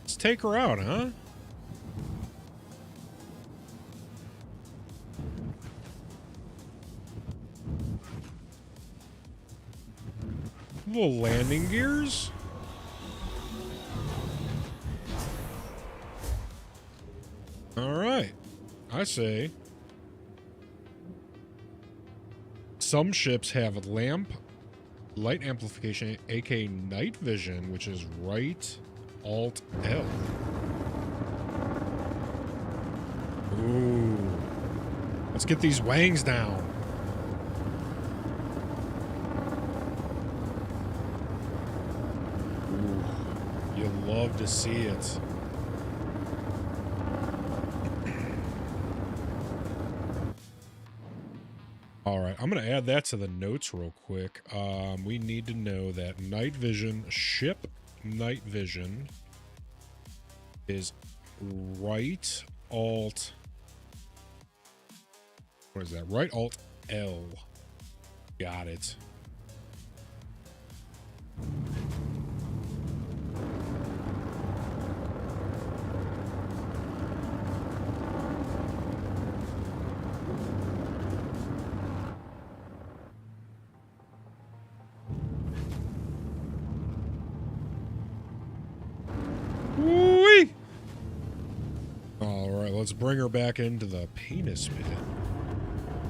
Let's take her out, huh? Little landing gears. All right. I say some ships have light amplification, aka night vision, which is right Alt L. Ooh. Let's get these wangs down. Ooh. You love to see it. All right, I'm going to add that to the notes real quick. We need to know that night vision, ship night vision is right Alt. What is that? Right Alt L. Got it. Whee! All right, let's bring her back into the penis pit.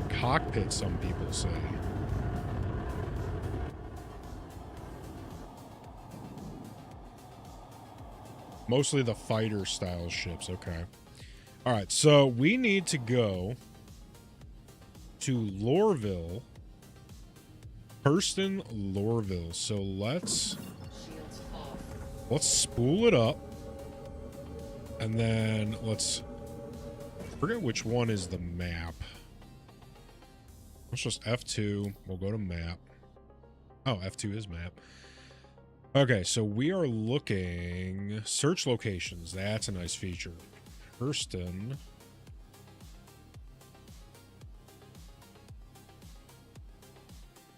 Cockpit, some people say. Mostly the fighter style ships, okay. All right, so we need to go to Lorville. Hurston, Lorville. So let's spool it up. And then let's forget which one is the map. Let's just F2. We'll go to map. Oh, F2 is map. Okay, so we are looking... Search locations. That's a nice feature. Hurston.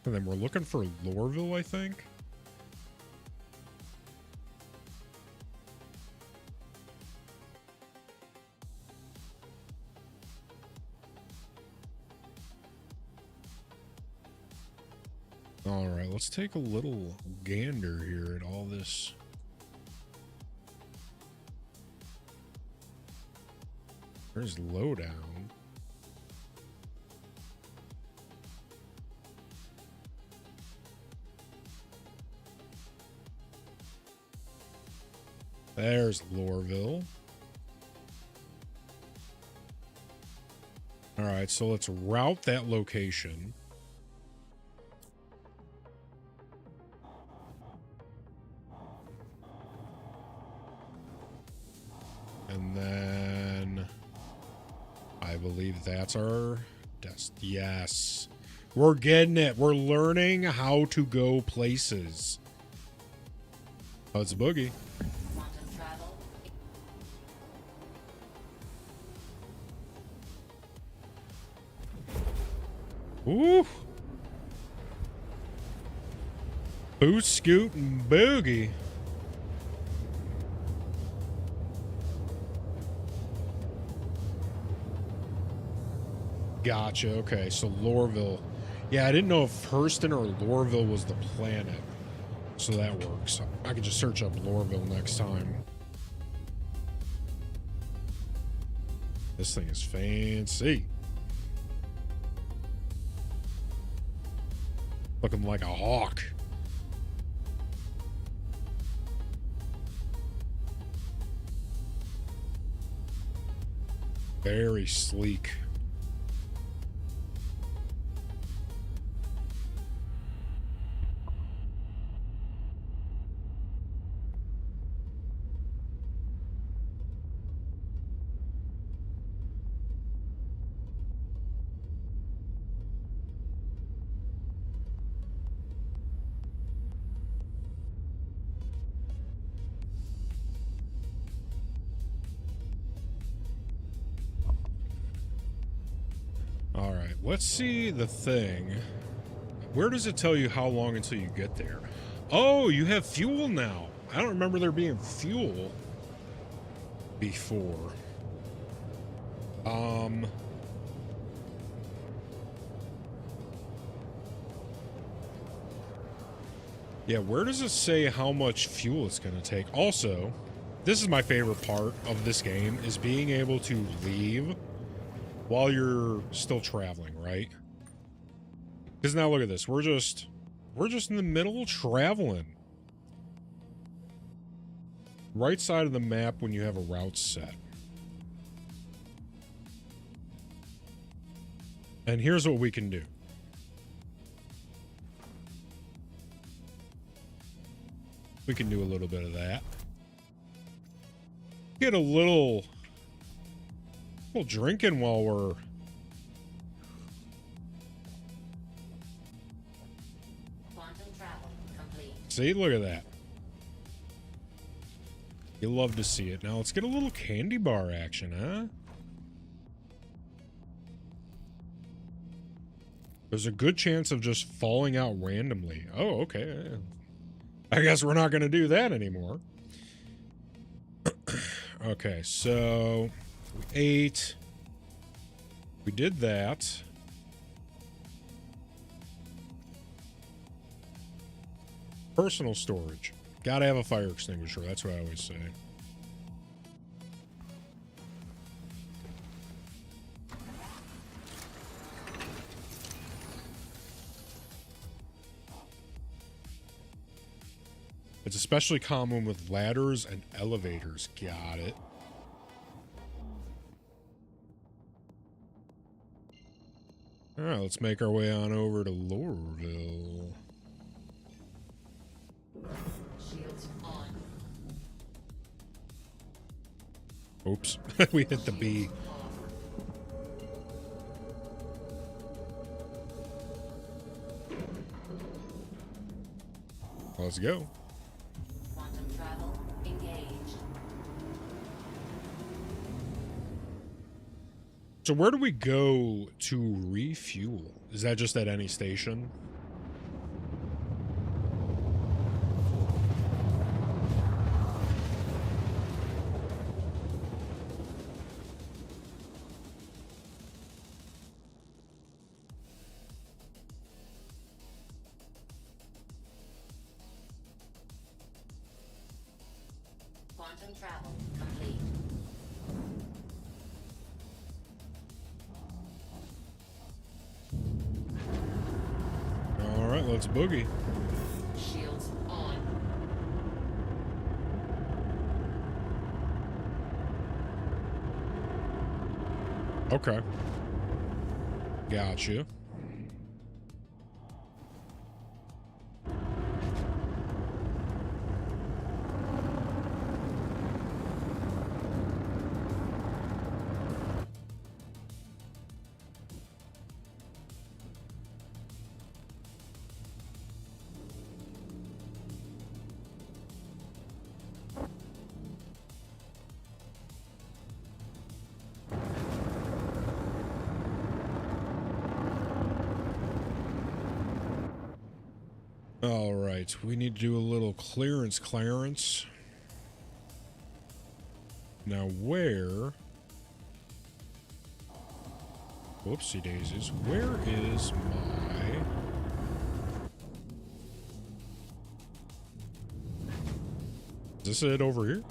And then we're looking for Lorville, I think. All right, let's take a little gander here at all this. There's lowdown. There's Lorville. All right, so let's route that location. And then I believe that's our yes. We're getting it. We're learning how to go places. Oh, it's a boogie. Ooh. Boot, scoot, and boogie. Gotcha. Okay, so Lorville. Yeah, I didn't know if Hurston or Lorville was the planet. So that works. I can just search up Lorville next time. This thing is fancy. Looking like a hawk. Very sleek. Let's see the thing. Where does it tell you how long until you get there? Oh, you have fuel now. I don't remember there being fuel before. Yeah, where does it say how much fuel it's going to take? Also, this is my favorite part of this game, is being able to leave while you're still traveling, right? Because now look at this. We're just in the middle traveling. Right side of the map when you have a route set. And here's what we can do. We can do a little bit of that. Get a little drinking while we're...
Quantum travel complete.
See, look at that. You love to see it. Now let's get a little candy bar action, huh? There's a good chance of just falling out randomly. Oh, okay. I guess we're not going to do that anymore. Okay, so we ate. We did that. Personal storage. Gotta have a fire extinguisher. That's what I always say. It's especially common with ladders and elevators. Got it. All right, let's make our way on over to Lorville.
Shields on.
Oops, we hit the B. Let's go.
Quantum travel engaged.
So where do we go to refuel? Is that just at any station?
Quantum travel complete.
All right, let's boogie.
Shields on.
Okay. Gotcha. All right, we need to do a little clearance. Now where... Whoopsie daisies. Where is my... Is this it over here?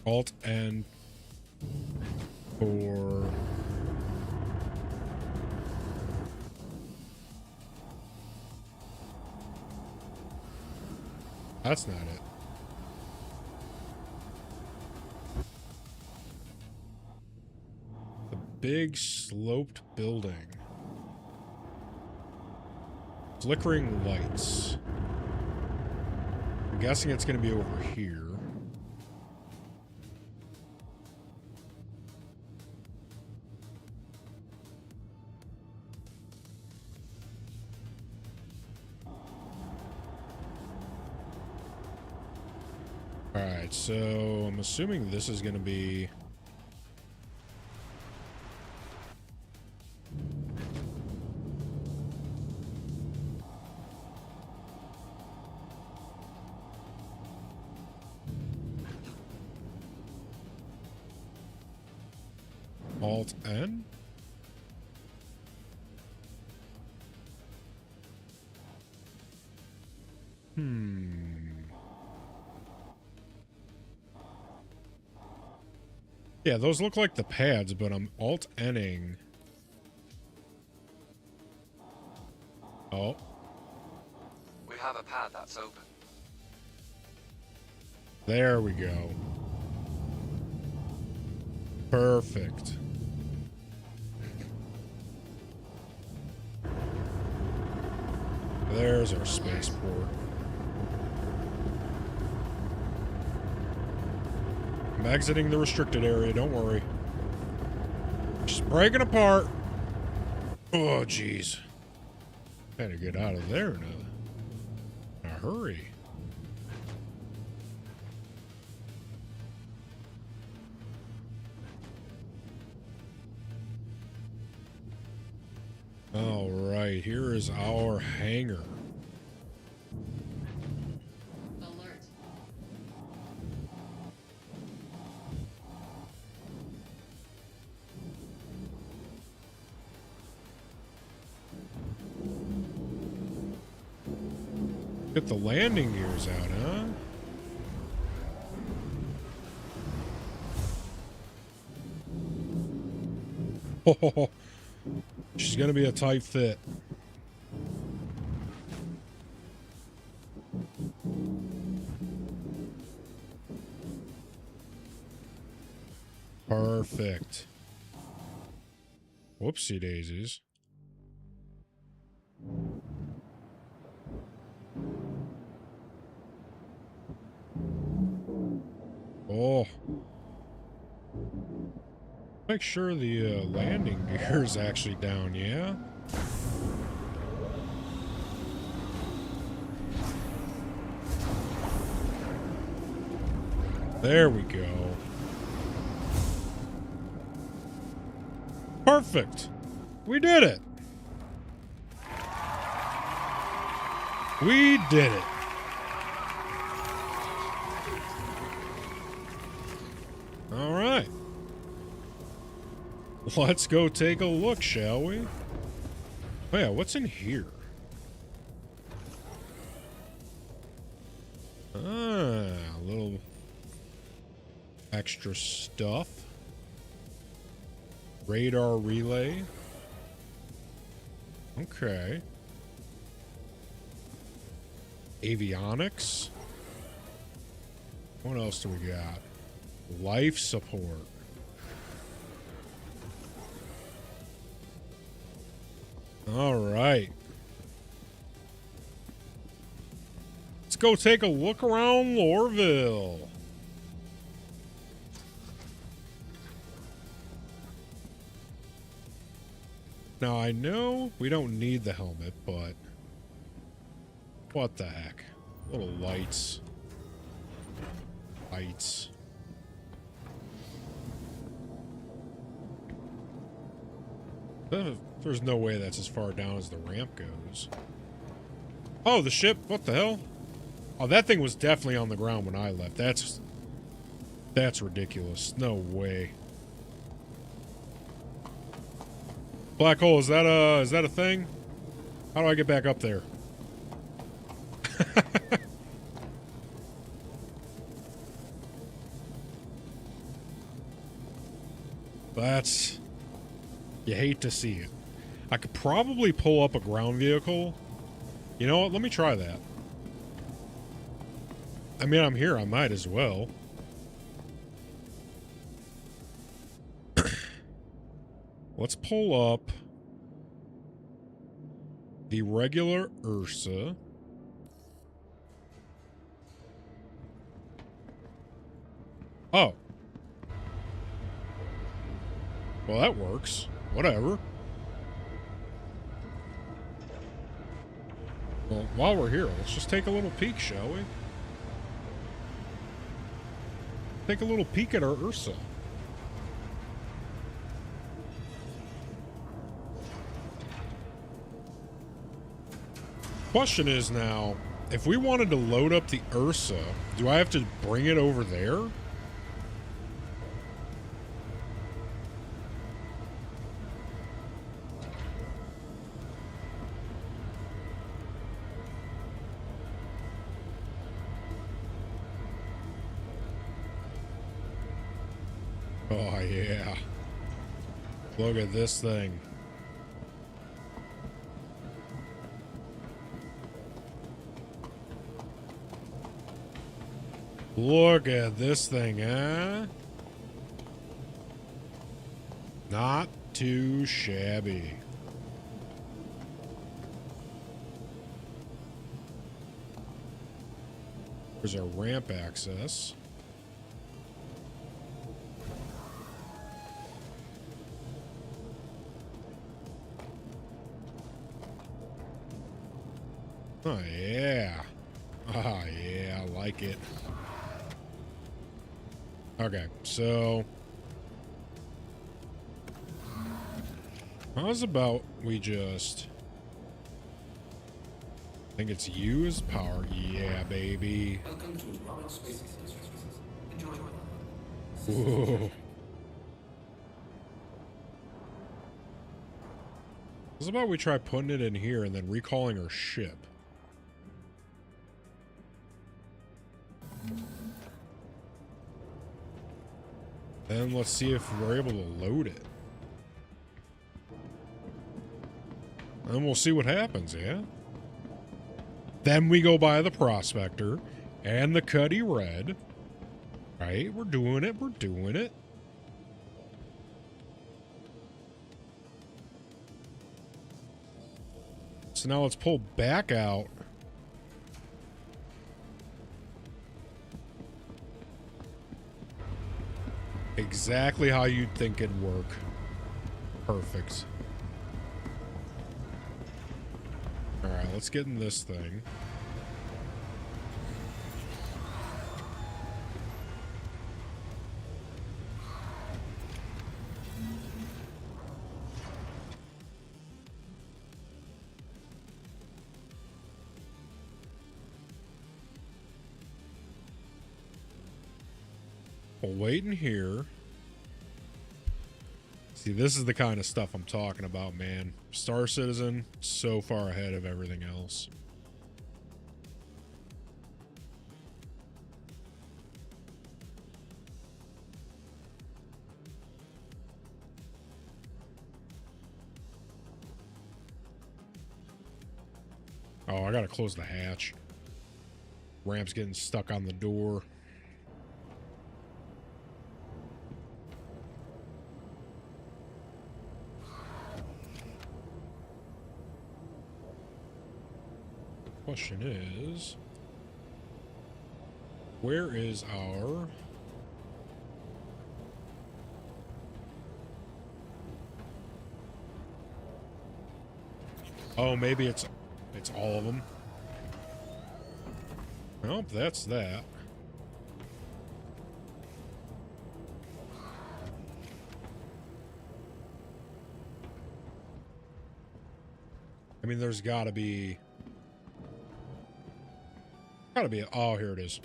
Alt N for... That's not it. The big sloped building. Flickering lights. I'm guessing it's going to be over here. Alright, so I'm assuming this is going to be... Alt N? Yeah, those look like the pads, but I'm Alt-Nning. Oh.
We have a pad that's open.
There we go. Perfect. There's our spaceport. I'm exiting the restricted area, don't worry. Just breaking apart. Oh, jeez. Gotta get out of there in a hurry. All right, here is our hangar. Get the landing gears out, huh? Oh, she's gonna be a tight fit. Perfect. Whoopsie daisies. Oh. Make sure the landing gear is actually down, yeah? There we go. Perfect. We did it. We did it. All right. Let's go take a look, shall we? Oh yeah, what's in here? A little extra stuff. Radar relay. Okay. Avionics. What else do we got? Life support. All right. Let's go take a look around Lorville. Now, I know we don't need the helmet, but what the heck? Little lights. Lights. There's no way that's as far down as the ramp goes. Oh, the ship. What the hell? Oh, that thing was definitely on the ground when I left. That's ridiculous. No way. Black hole, is that a thing? How do I get back up there? That's... You hate to see it. I could probably pull up a ground vehicle. You know what? Let me try that. I mean, I'm here. I might as well. Let's pull up the regular Ursa. Oh. Well, that works. Whatever. Well, while we're here, let's just take a little peek, shall we? Take a little peek at our Ursa. Question is now, if we wanted to load up the Ursa, do I have to bring it over there? Oh, yeah. Look at this thing. Look at this thing, huh? Not too shabby. There's our ramp access. Oh, yeah. Oh, yeah, I like it. Okay, so... how's about we just... I think it's use power. Yeah, baby.
Welcome to Robert Space Industries. Enjoy.
Whoa. How's about we try putting it in here and then recalling our ship? And let's see if we're able to load it. And we'll see what happens, yeah? Then we go by the Prospector and the Cuddy Red. Right? We're doing it. We're doing it. So now let's pull back out. Exactly how you'd think it'd work. Perfect. Alright, let's get in this thing. We'll wait in here. See, this is the kind of stuff I'm talking about, man. Star Citizen, so far ahead of everything else. Oh, I gotta close the hatch. Ramp's getting stuck on the door. Question is, where is our... Oh, maybe it's all of them. Nope, that's that. I mean, there's gotta be... Oh, here it is.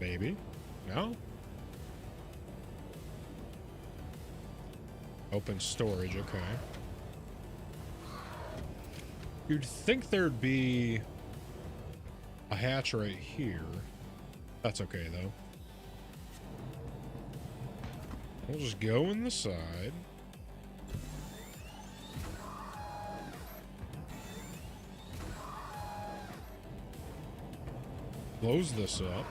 Maybe. No? Open storage, okay. You'd think there'd be a hatch right here. That's okay, though. We'll just go in the side. Close this up.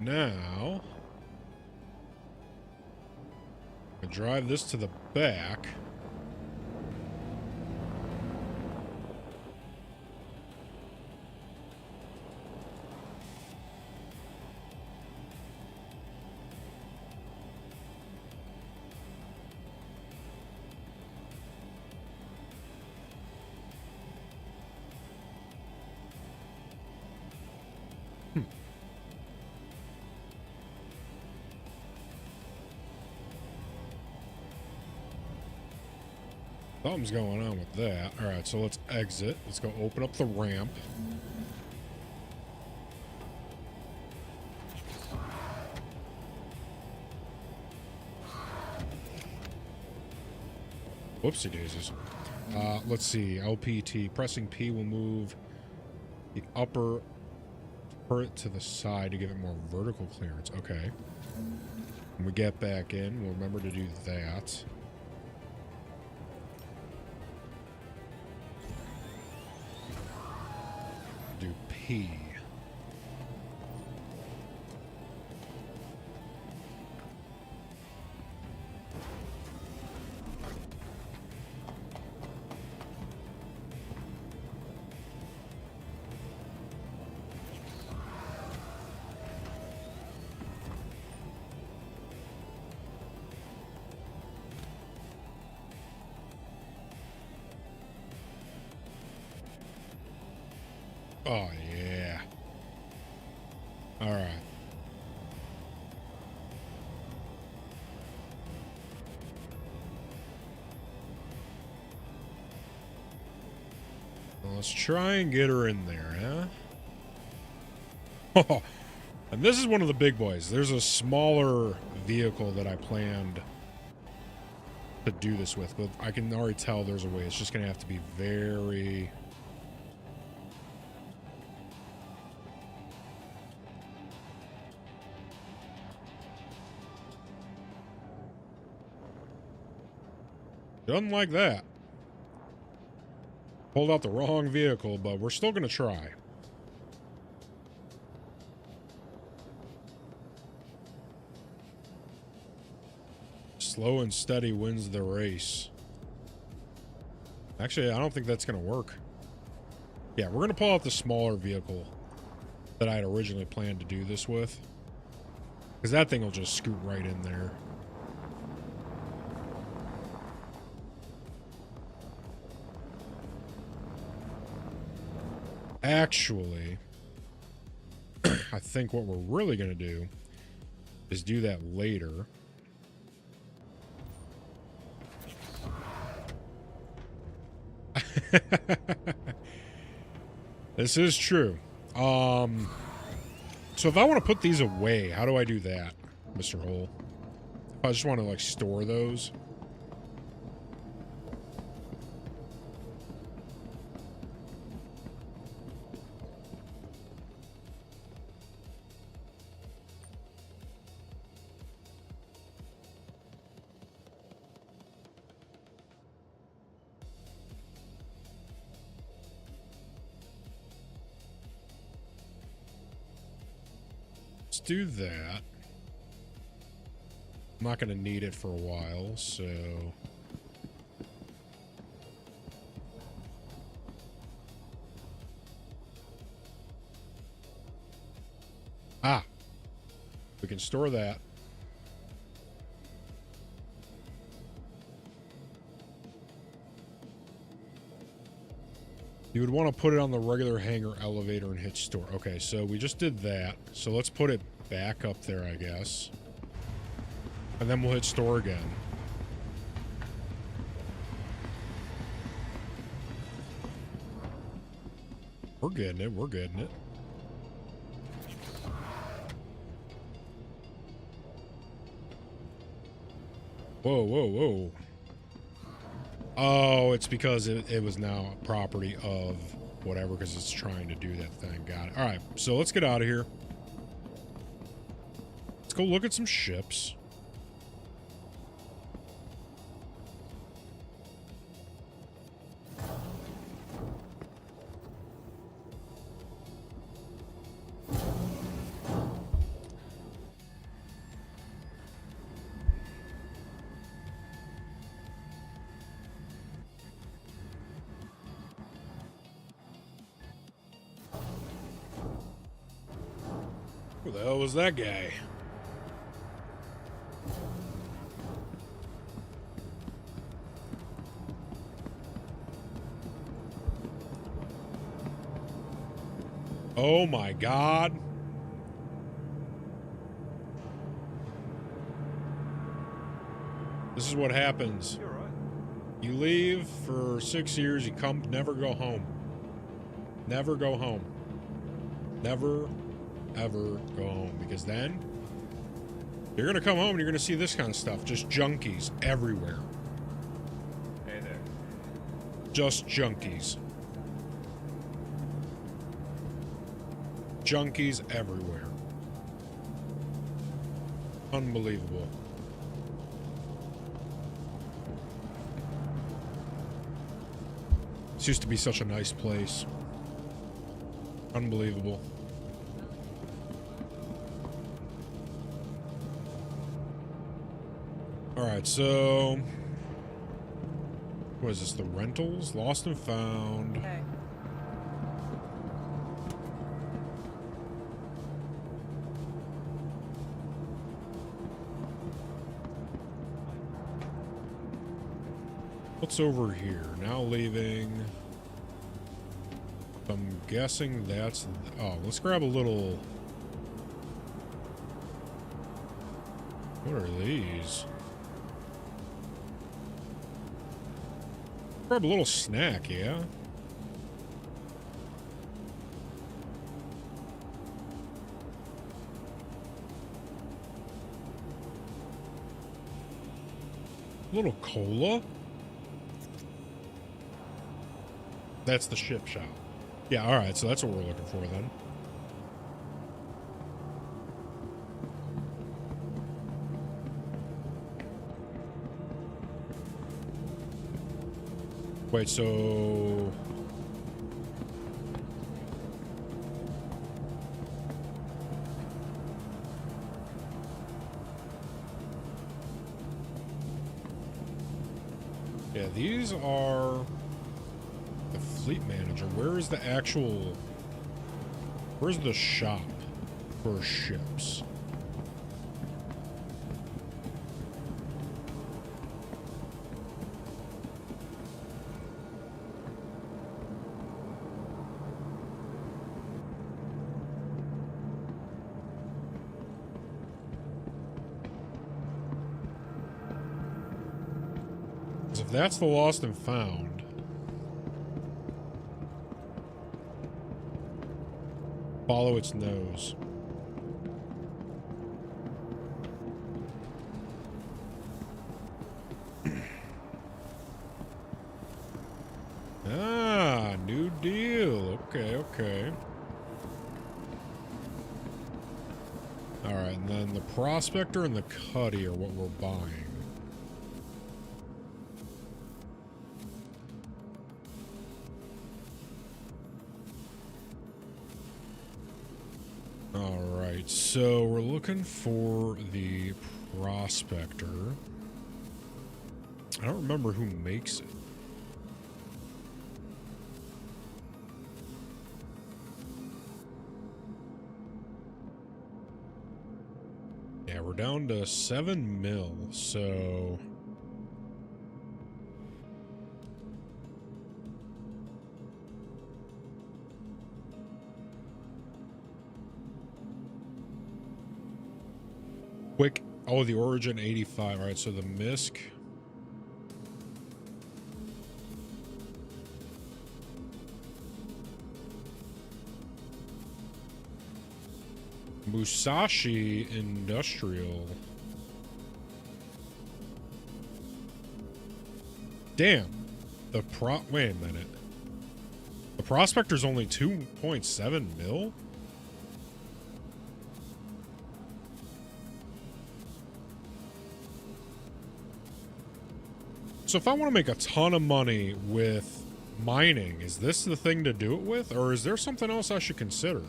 Now, I drive this to the back. Something's going on with that. All right, so let's exit. Let's go open up the ramp. Whoopsie daisies. Let's see. LPT. Pressing P will move the upper turret to the side to give it more vertical clearance. Okay. When we get back in, we'll remember to do that. Do P. Oh, yeah. All right. Well, let's try and get her in there, huh? And this is one of the big boys. There's a smaller vehicle that I planned to do this with, but I can already tell there's a way. It's just going to have to be very... Doesn't like that. Pulled out the wrong vehicle, but we're still going to try. Slow and steady wins the race. Actually, I don't think that's going to work. Yeah, we're going to pull out the smaller vehicle that I had originally planned to do this with. Because that thing will just scoot right in there. Actually, I think what we're really going to do is do that later. This is true. So if I want to put these away, how do I do that, Mr. Hole? If I just want to, like, store those. do that. I'm not going to need it for a while, so... Ah! We can store that. You would want to put it on the regular hangar elevator and hit store. Okay, so we just did that. So let's put it back up there, I guess. And then we'll hit store again. We're getting it. We're getting it. Whoa, whoa, whoa. Oh, it's because it was now property of whatever, because it's trying to do that thing. Got it. All right, so let's get out of here. Let's go look at some ships. Who the hell was that guy? Oh my God. This is what happens.
You're right.
You leave for 6 years, you come, never go home. Never go home. Never, ever go home. Because then, you're going to come home and you're going to see this kind of stuff. Just junkies everywhere.
Hey there.
Just junkies. Junkies everywhere. Unbelievable. This used to be such a nice place. Unbelievable. Alright, so... what is this? The rentals? Lost and found.
Hey.
What's over here? Now leaving. I'm guessing that's... oh, let's grab a little... what are these? Grab a little snack, yeah? A little cola? That's the ship shop. Yeah, alright, so that's what we're looking for then. Wait, so... yeah, these are... the fleet manager. Where is the actual... where's the shop for ships? If that's the lost and found, follow its nose. Ah, new deal. Okay, okay. Alright, and then the prospector and the cuddy are what we're buying. Alright. Alright, so we're looking for the Prospector. I don't remember who makes it. Yeah, we're down to 7 mil, so... Quick. Oh, the Origin 85. Alright, so the MISC. Musashi Industrial. Damn. Wait a minute. The Prospector's only 2.7 mil? So if I want to make a ton of money with mining, is this the thing to do it with? Or is there something else I should consider?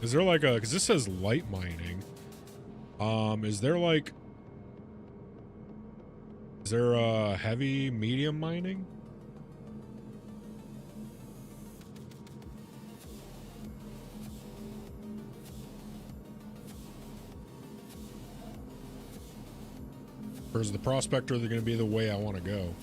Is there like a... Because this says light mining. Is there like... Is there a heavy, medium mining? Or is the Prospector going to be the way I want to go?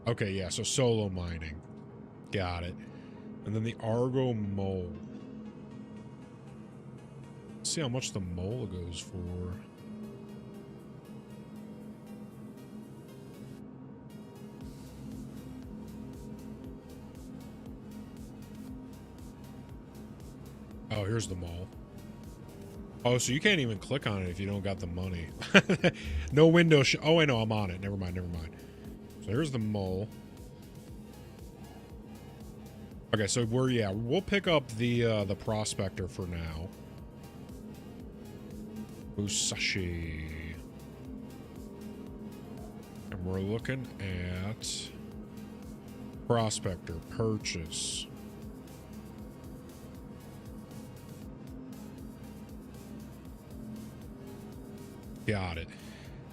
Okay, yeah, so solo mining. Got it. And then the Argo Mole. Let's see how much the mole goes for. Oh, here's the mall. Oh, so you can't even click on it if you don't got the money. No window. Oh, I know. I'm on it. Never mind. Never mind. So here's the mole. Okay, so we'll pick up the Prospector for now. Musashi. And we're looking at Prospector purchase. Got it.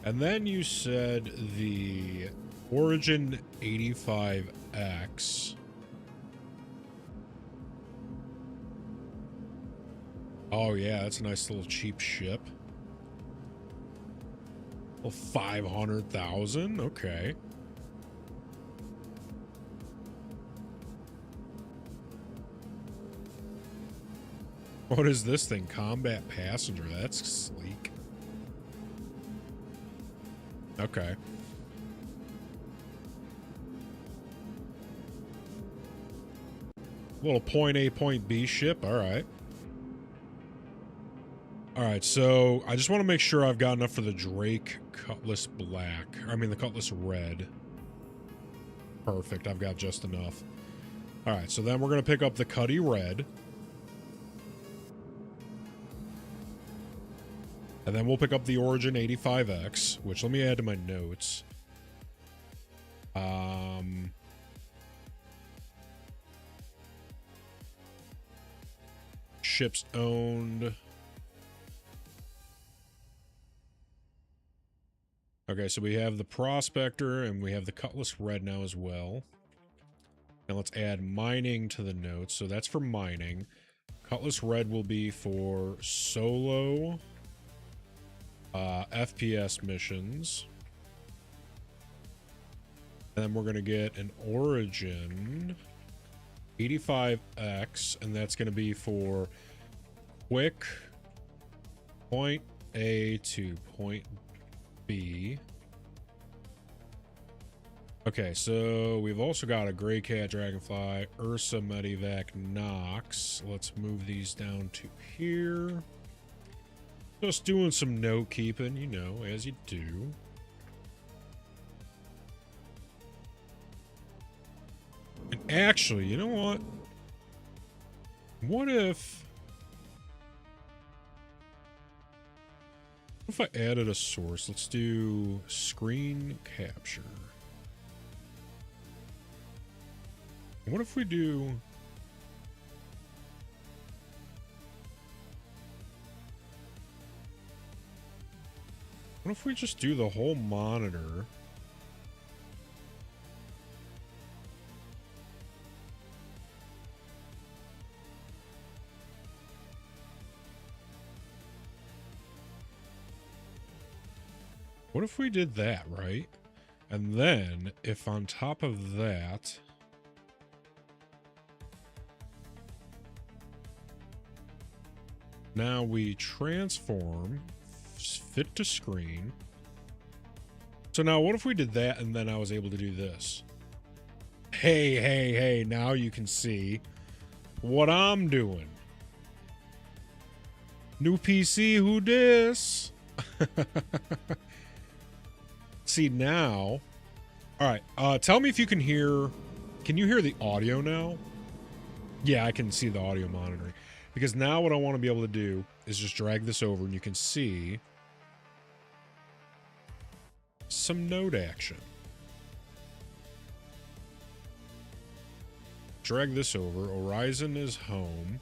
And then you said the Origin 85X. Oh yeah, that's a nice little cheap ship. Well, 500,000. Okay. What is this thing? Combat passenger. That's sleek. Okay. Little point A, point B ship. All right. All right, so I just want to make sure I've got enough for the Drake Cutlass Black. I mean, the Cutlass Red. Perfect. I've got just enough. All right, so then we're going to pick up the Cuddy Red. And then we'll pick up the Origin 85X, which let me add to my notes. Ships owned. Okay, so we have the Prospector and we have the Cutlass Red now as well. Now let's add mining to the notes. So that's for mining. Cutlass Red will be for solo FPS missions. And then we're going to get an Origin 85X, and that's going to be for quick point A to point B. Okay, so we've also got a Grey Cat, Dragonfly, Ursa, Medivac, Nox. Let's move these down to here. Just doing some note keeping, you know, as you do. And actually, you know what? What if... If I added a source, let's do screen capture. What if we do... What if we just do the whole monitor? What if we did that, right? And then, if on top of that... Now we transform, fit to screen. So now what if we did that and then I was able to do this? Hey, hey, hey, now you can see what I'm doing. New PC, who dis? See now. All right, tell me if you can hear. Can you hear the audio now? Yeah, I can see the audio monitoring. Because now what I want to be able to do is just drag this over and you can see some node action. Drag this over. Horizon is home.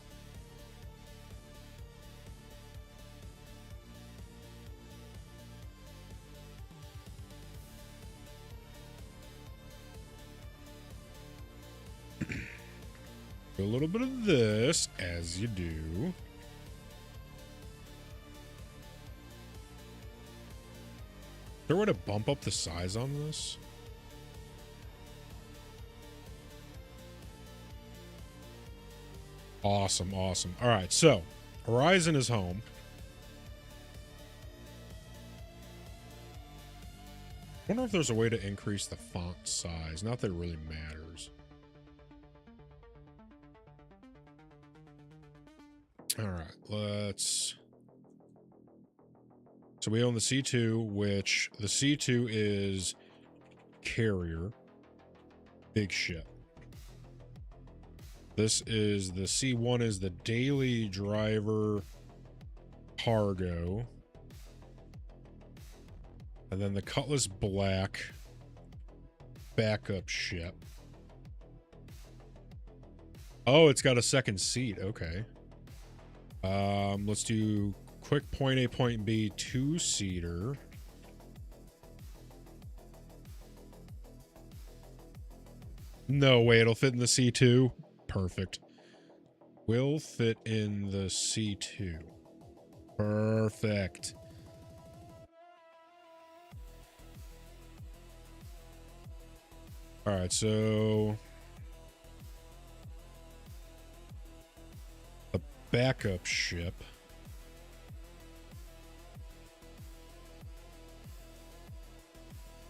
A little bit of this, as you do. Is there a way to bump up the size on this? Awesome, awesome. All right, so Horizon is home. I wonder if there's a way to increase the font size. Not that it really matters. All right, let's... So we own the C2, which the C2 is carrier. Big ship. This is the C1 is the daily driver cargo. And then the Cutlass Black backup ship. Oh, it's got a second seat. Okay. Let's do quick point A, point B, 2-seater. No way, it'll fit in the C2. Perfect. Will fit in the C2. Perfect. All right, so the backup ship.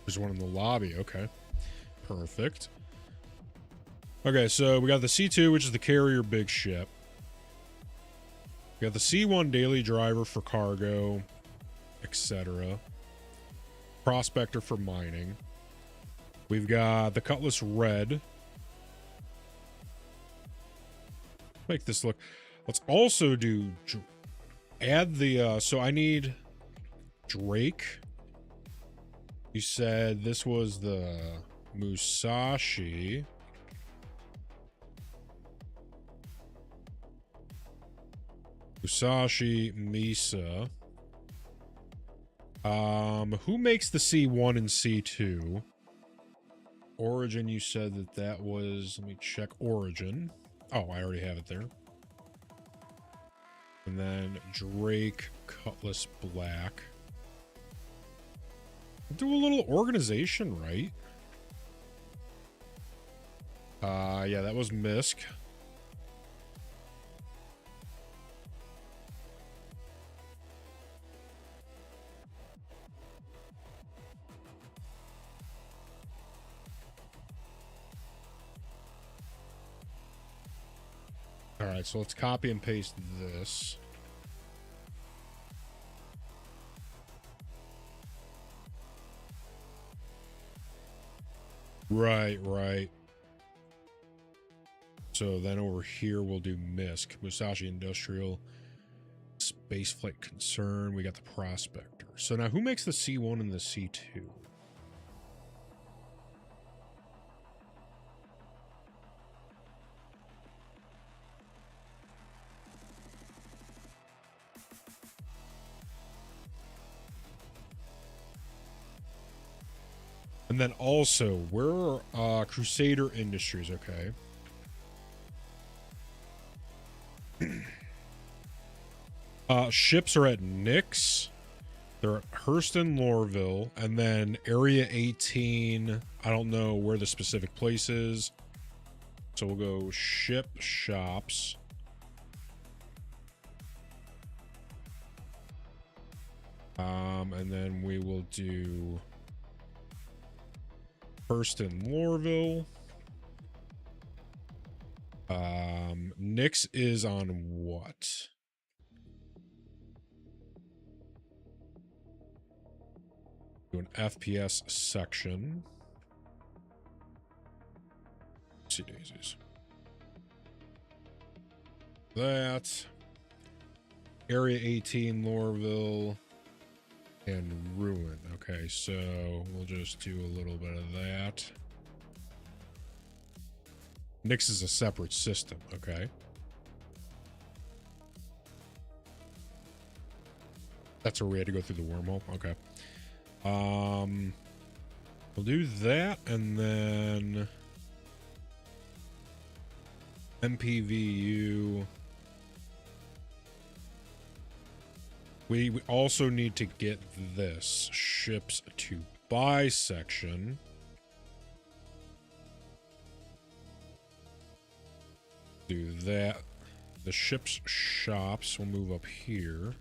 There's one in the lobby. Okay. Perfect. Okay, so we got the C2, which is the carrier big ship. We got the C1 daily driver for cargo, etc. Prospector for mining. We've got the Cutlass Red. Make this look. Let's also do add the so I need Drake. You said this was the Musashi. Musashi Misa. Who makes the C1 and C2? Origin, you said that that was, let me check Origin. Oh, I already have it there. And then Drake Cutlass Black. Do a little organization, right? Yeah, that was MISC. All right, so let's copy and paste this. Right, right. So then over here, we'll do MISC, Musashi Industrial Spaceflight Concern. We got the Prospector. So now who makes the C1 and the C2? And then also, where are Crusader Industries? Okay. Ships are at Nix. They're at Hurston, Lorville, and then Area 18. I don't know where the specific place is. So we'll go ship shops. And then we will do Hurston, Lorville. Nix is on what? Do an FPS section. See daisies. That. Area 18, Lorville. And Ruin. Okay, so we'll just do a little bit of that. Nix is a separate system, okay? That's where we had to go through the wormhole. Okay. We'll do that, and then MPVU. We also need to get this ships to buy section. Do that. The ships shops will move up here.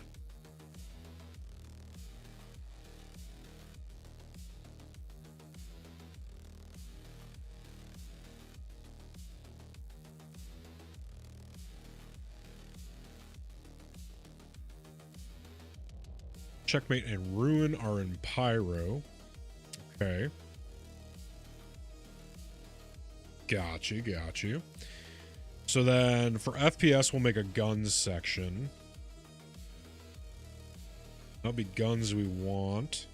Checkmate and Ruin are in Pyro. Okay. Got you. So then for FPS, we'll make a guns section. That'll be guns we want.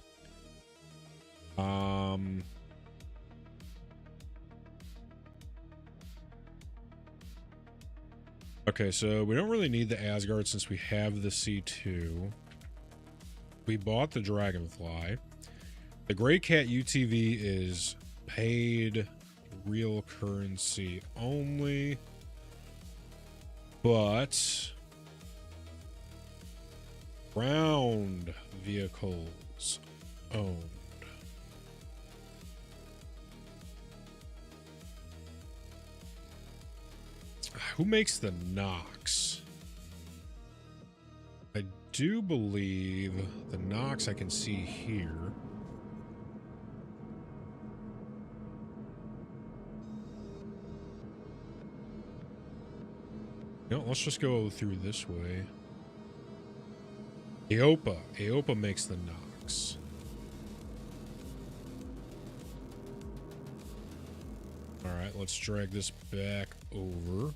Okay, so we don't really need the Asgard since we have the C2. We bought the Dragonfly. The Gray Cat UTV is paid real currency only. But ground vehicles owned. Who makes the Nox? I do believe the Nox I can see here. No, let's just go through this way. Aopa makes the Nox. Alright, let's drag this back over.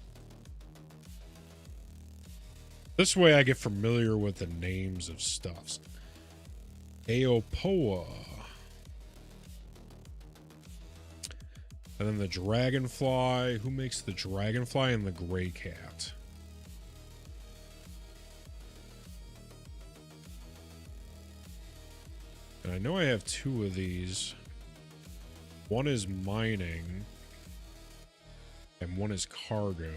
This way I get familiar with the names of stuffs. Aopoa. And then the Dragonfly. Who makes the Dragonfly and the Gray Cat? And I know I have two of these. One is mining. And one is cargo.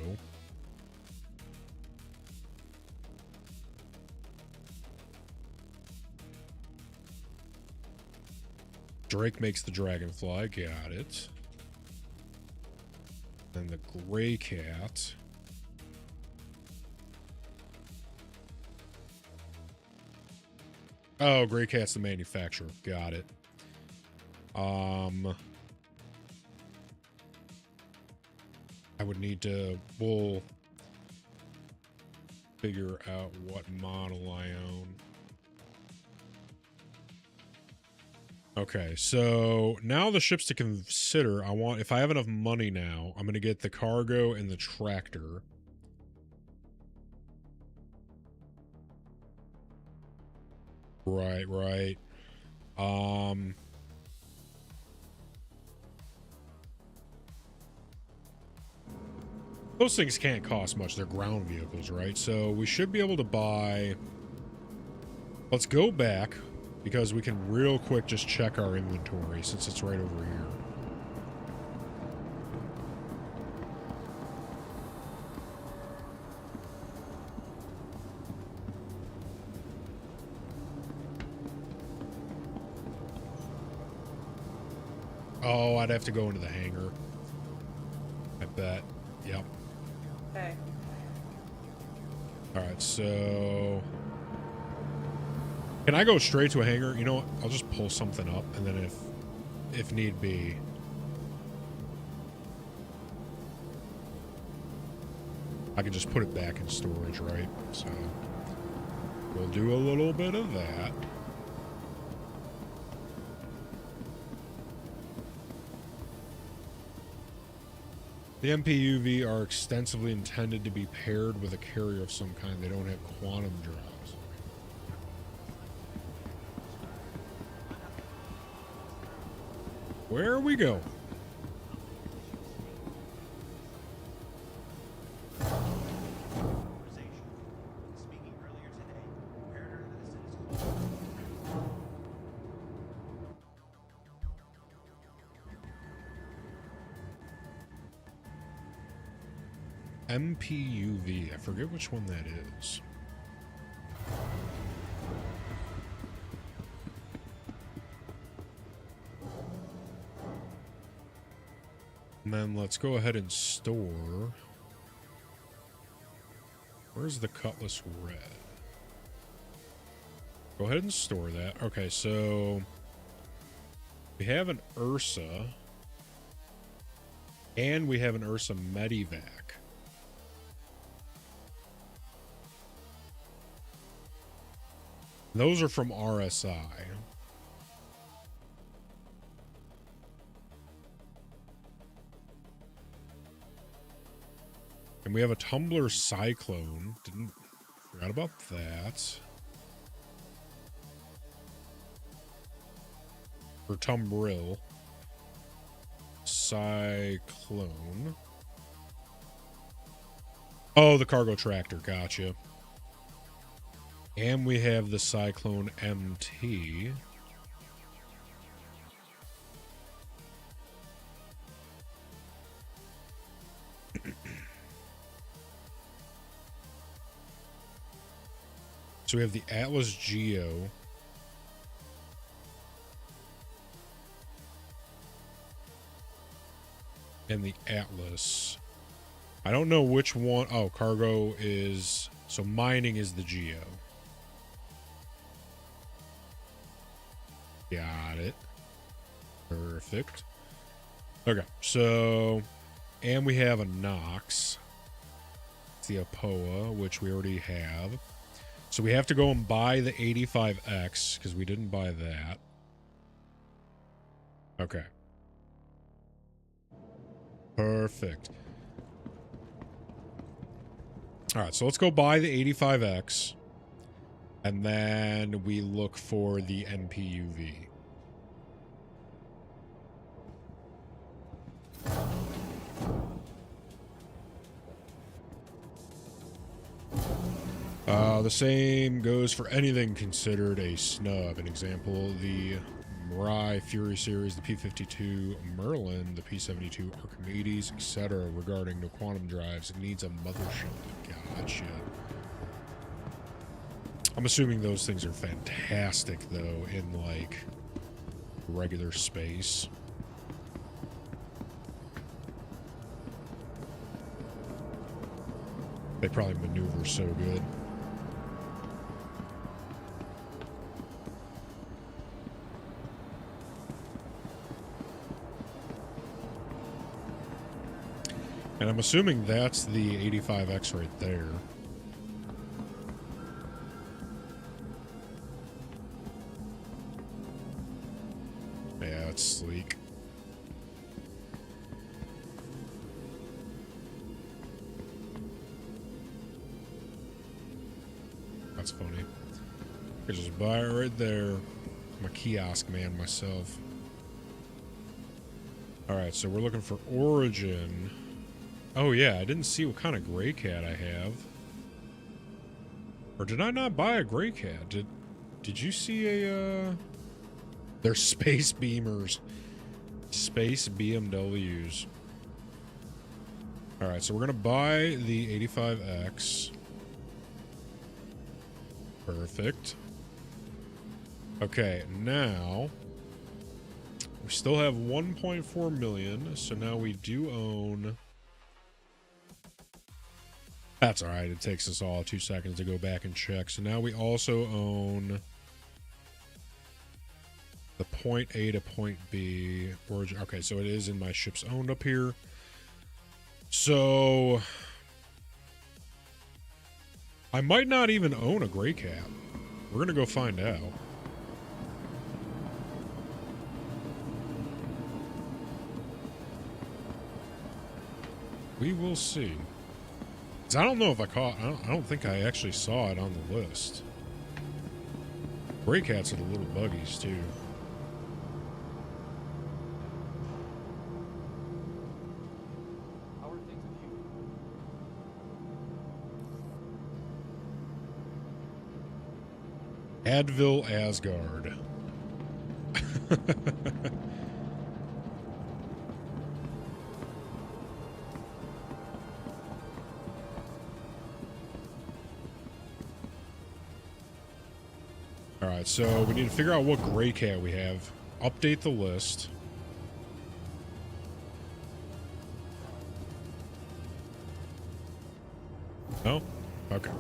Drake makes the Dragonfly. Got it. And the Gray Cat. Oh, Gray Cat's the manufacturer. Got it. I would need to, we'll figure out what model I own. Okay, so now the ships to consider. If I have enough money now, I'm going to get the cargo and the tractor. Right, right. Those things can't cost much. They're ground vehicles, right? So we should be able to buy... Let's go back, because we can real quick just check our inventory, since it's right over here. Oh, I'd have to go into the hangar. I bet. Yep.
Hey.
Alright, so... Can I go straight to a hangar? You know what? I'll just pull something up, and then if need be... I can just put it back in storage, right? So... We'll do a little bit of that. The MPUV are extensively intended to be paired with a carrier of some kind. They don't have quantum drives. Where we go? MPUV. I forget which one that is. And then let's go ahead and store. Where's the Cutlass Red? Go ahead and store that. Okay, so we have an Ursa. And we have an Ursa Medivac. Those are from RSI. And we have a Tumbler Cyclone. Forgot about that. Or Tumbril. Cyclone. Oh, the cargo tractor. Gotcha. And we have the Cyclone MT. So we have the Atlas Geo. And the Atlas. I don't know which one. Oh, cargo is... So mining is the Geo. Got it. Perfect. Okay, so... And we have a Nox. It's the Apoa, which we already have. So we have to go and buy the 85X, because we didn't buy that. Okay. Perfect. Alright, so let's go buy the 85X. And then we look for the NPUV. The same goes for anything considered a snub. An example, the Mirai Fury Series, the P-52 Merlin, the P-72 Archimedes, etc. regarding no quantum drives. It needs a mothership. Gotcha. I'm assuming those things are fantastic, though, in, like, regular space. They probably maneuver so good. And I'm assuming that's the 85X right there. Yeah, it's sleek. That's funny. I just buy it right there. I'm a kiosk man myself. Alright, so we're looking for Origin. Oh yeah, I didn't see what kind of gray cat I have. Or did I not buy a gray cat? Did you see a they're space beamers. Space BMWs. Alright, so we're gonna buy the 85X. Perfect. Okay, now we still have 1.4 million, so now we do own. That's all right. It takes us all 2 seconds to go back and check. So now we also own the point A to point B origin. Okay, so it is in my ships owned up here. So I might not even own a gray cat. We're gonna go find out. We will see. 'Cause I don't know if I caught. I don't think I actually saw it on the list. Gray cats are the little buggies too. Advil Asgard. Alright, so we need to figure out what gray cat we have. Update the list. No? Okay.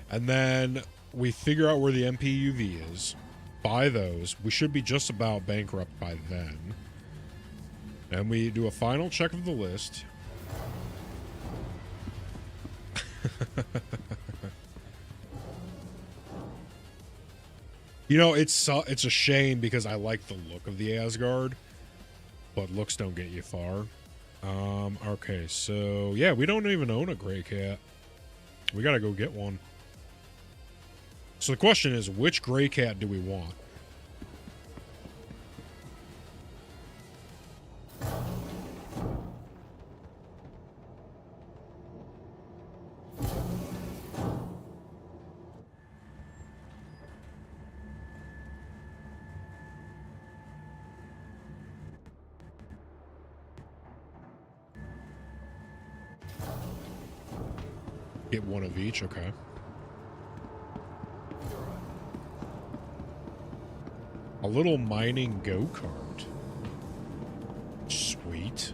And then we figure out where the MPUV is. Buy those. We should be just about bankrupt by then. And we do a final check of the list. You know, it's a shame because I like the look of the Asgard, but looks don't get you far. Okay, so yeah, we don't even own a gray cat. We gotta go get one. So the question is, which gray cat do we want? Get one of each, okay. A little mining go-kart. Sweet.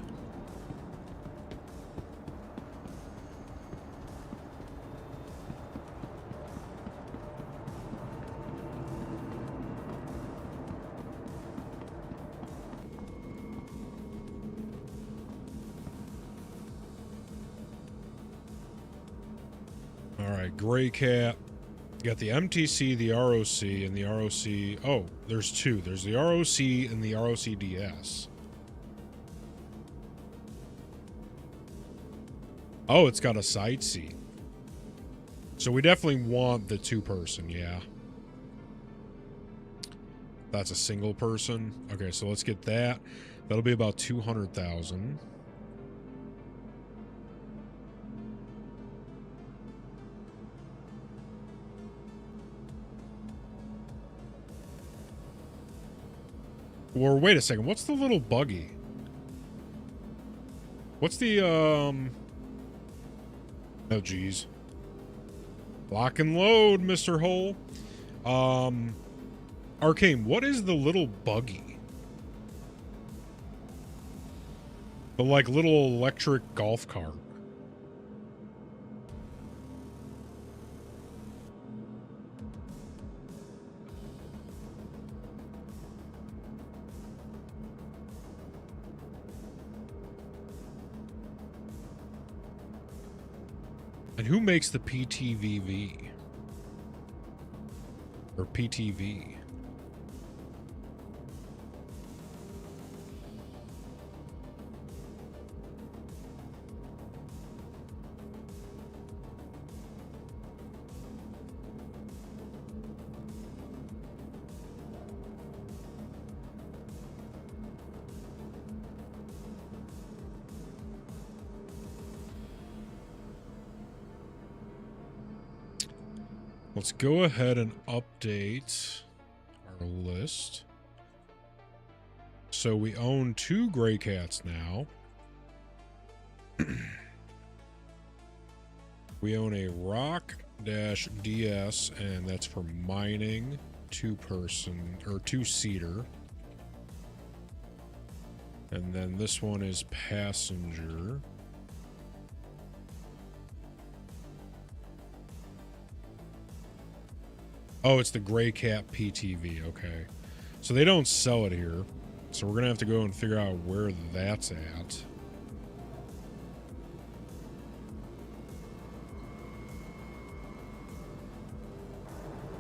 Alright, gray cat. You got the MTC, the ROC, and the ROC... Oh, there's two. There's the ROC and the ROC-DS. Oh, it's got a side seat. So we definitely want the two-person, yeah. That's a single person. Okay, so let's get that. That'll be about 200,000. Or wait a second, what's the little buggy? What's the, Oh, geez. Lock and load, Mr. Hole. Arcane, what is the little buggy? The, like, little electric golf cart. And who makes the PTVV? Or PTV? Let's go ahead and update our list. So we own 2 gray cats now. We own a Rock-DS, and that's for mining, 2-person or 2-seater. And then this one is passenger. Oh, it's the Gray Cat PTV. Okay. So they don't sell it here. So we're going to have to go and figure out where that's at.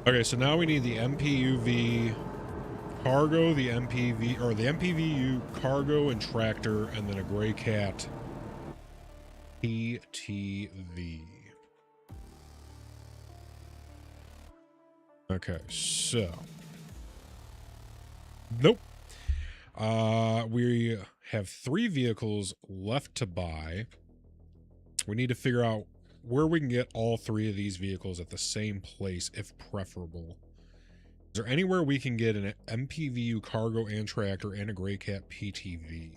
Okay, so now we need the MPUV cargo, the MPVU cargo and tractor, and then a Gray Cat PTV. Okay, so nope. We have 3 vehicles left to buy. We need to figure out where we can get all 3 of these vehicles at the same place, if preferable. Is there anywhere we can get an MPVU cargo and tractor and a Gray Cat PTV?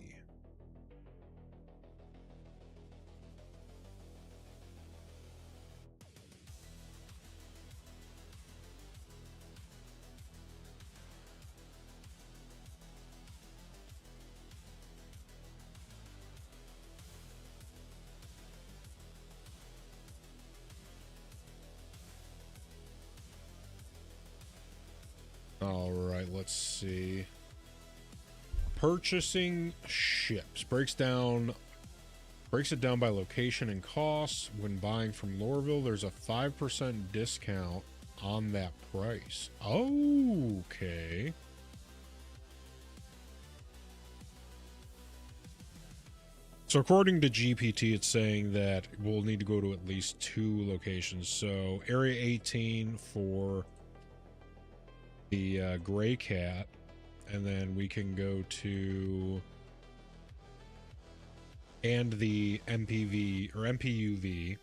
All right, let's see. Purchasing ships breaks it down by location and costs. When buying from Lorville, there's a 5% discount on that price. Okay. So according to GPT, it's saying that we'll need to go to at least 2 locations. So Area 18 for the Gray Cat, and then we can go to and the MPV or MPUV.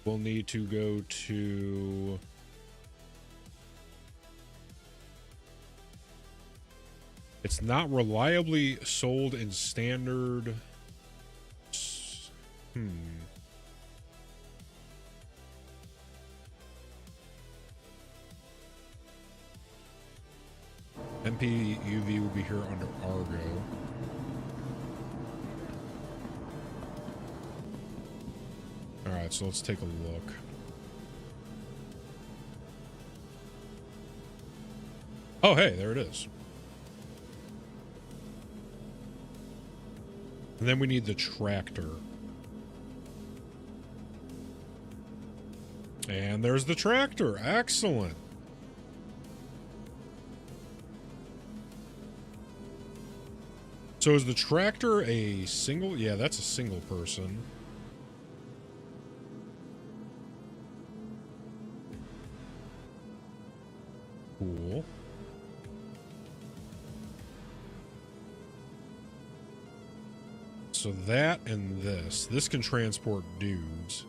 We'll need to go to it's not reliably sold in standard. MPUV will be here under Argo. Alright, so let's take a look. Oh, hey, there it is. And then we need the tractor. And there's the tractor. Excellent. So is the tractor a single? Yeah, that's a single person. Cool. So that and this can transport dudes.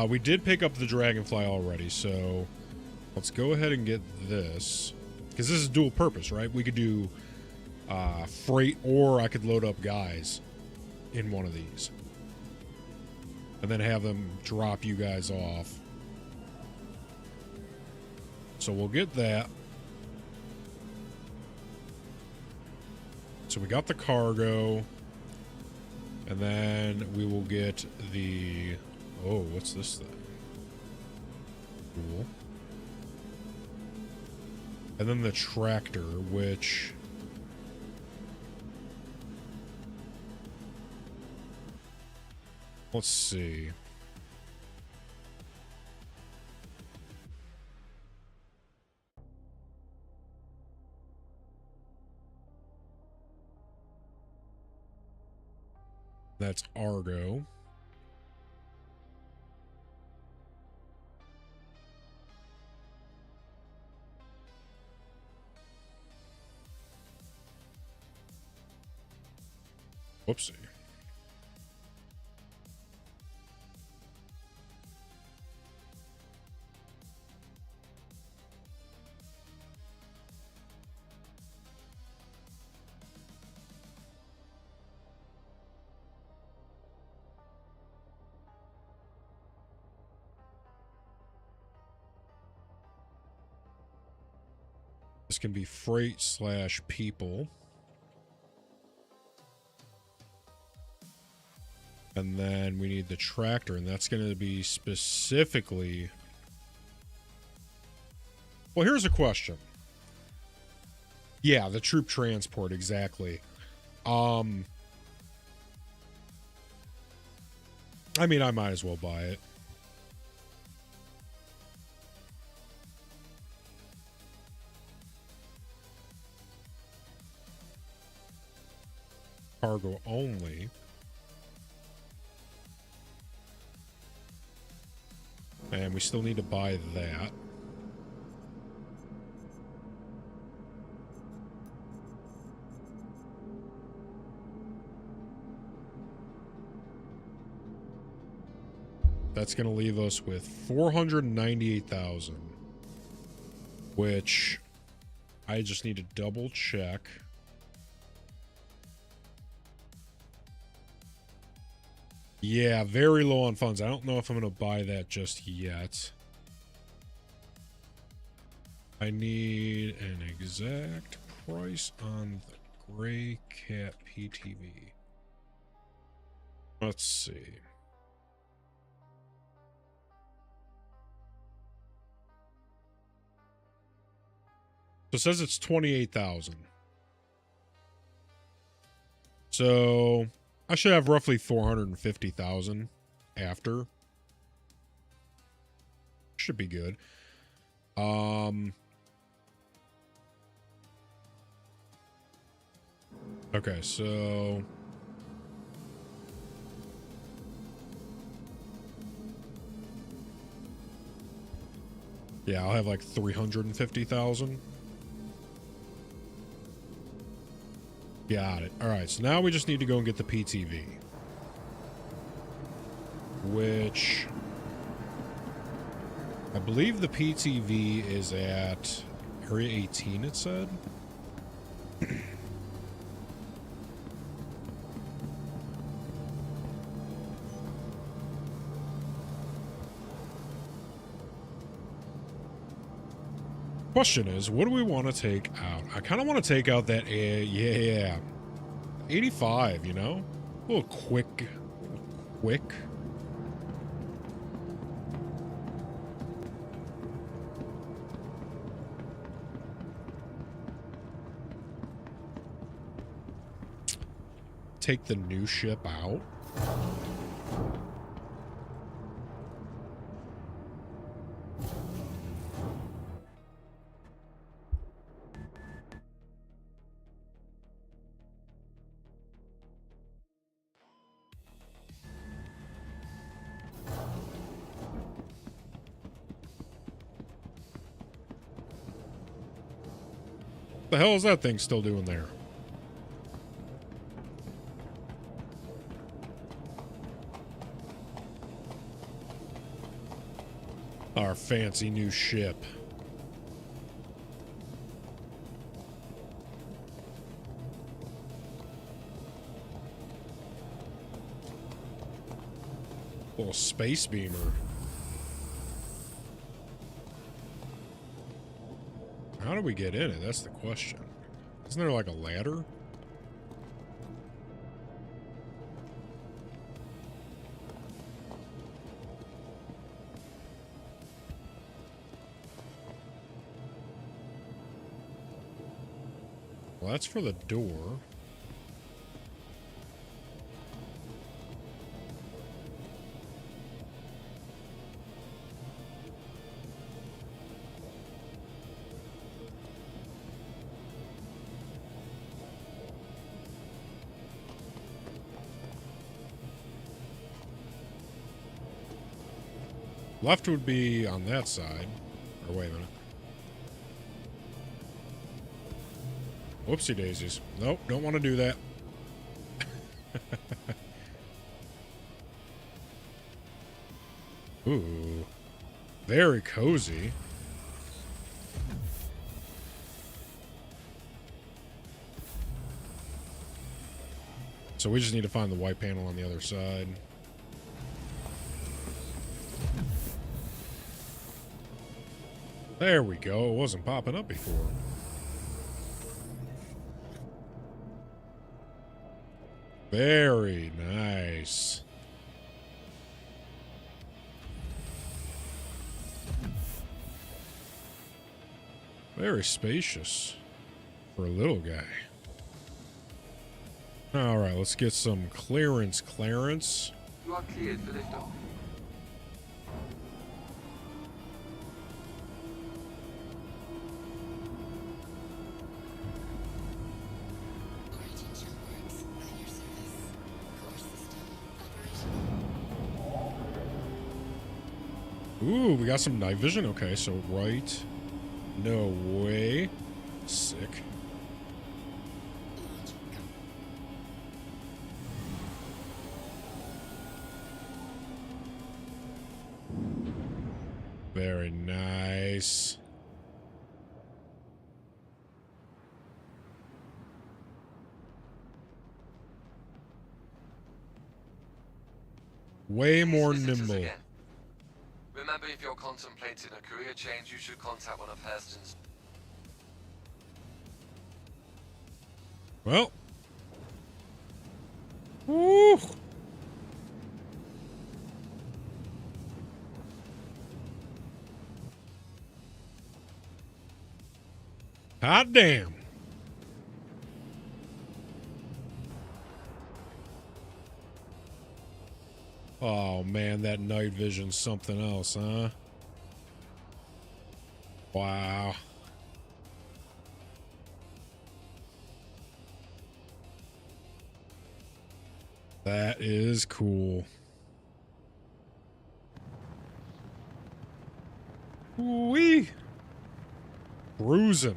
We did pick up the Dragonfly already, so let's go ahead and get this. Because this is dual purpose, right? We could do freight, or I could load up guys in one of these. And then have them drop you guys off. So we'll get that. So we got the cargo. And then we will get the... Oh, what's this thing? Cool. And then the tractor, which... Let's see. That's Argo. Whoopsie. This can be freight/people. And then we need the tractor, and that's going to be specifically... Well, here's a question. Yeah, the troop transport, exactly. I mean, I might as well buy it. Cargo only. And we still need to buy that. That's going to leave us with 498,000, which I just need to double check. Yeah, very low on funds. I don't know if I'm going to buy that just yet. I need an exact price on the Gray Cat PTV. Let's see. So it says it's 28,000. So I should have roughly 450,000 after. Should be good. Okay, so yeah, I'll have like 350,000. Got it. All right, so now we just need to go and get the PTV, which I believe the PTV is at Area 18, it said. Question is, what do we want to take out? I kind of want to take out that, yeah, 85, you know? A little quick. Take the new ship out. What the hell is that thing still doing there? Our fancy new ship. Little space beamer. How do we get in it? That's the question. Isn't there like a ladder? Well, that's for the door. Left would be on that side. Or wait a minute. Whoopsie daisies. Nope, don't want to do that. Ooh. Very cozy. So we just need to find the white panel on the other side. There we go. It wasn't popping up before. Very nice. Very spacious for a little guy. All right, let's get some clearance.
You are cleared for liftoff.
Ooh, we got some night vision. Okay, so right. No way. Sick. Very nice. Way more
Visitors
nimble.
again. Remember, if you're contemplating a career change, you should contact one of Hurston's.
Well. Woo. Hot damn. Oh man, that night vision's something else, huh? Wow. That is cool. Wee. Cruising.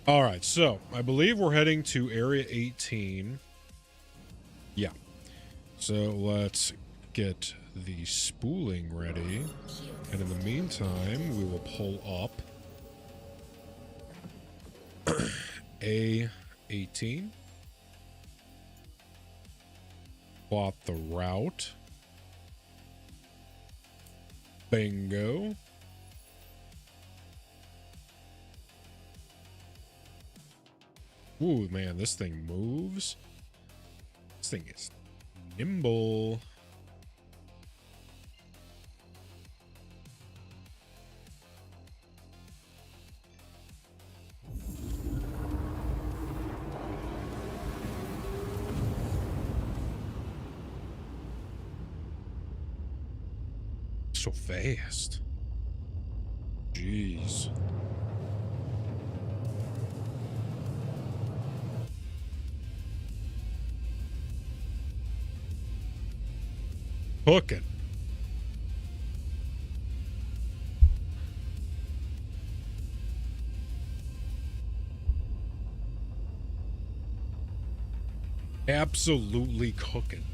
All right, so I believe we're heading to Area 18. Yeah. So let's get the spooling ready. And in the meantime, we will pull up A18. Plot the route. Bingo. Ooh, man, this thing moves. This thing is nimble. So fast. Jeez. Hooking. Absolutely cooking.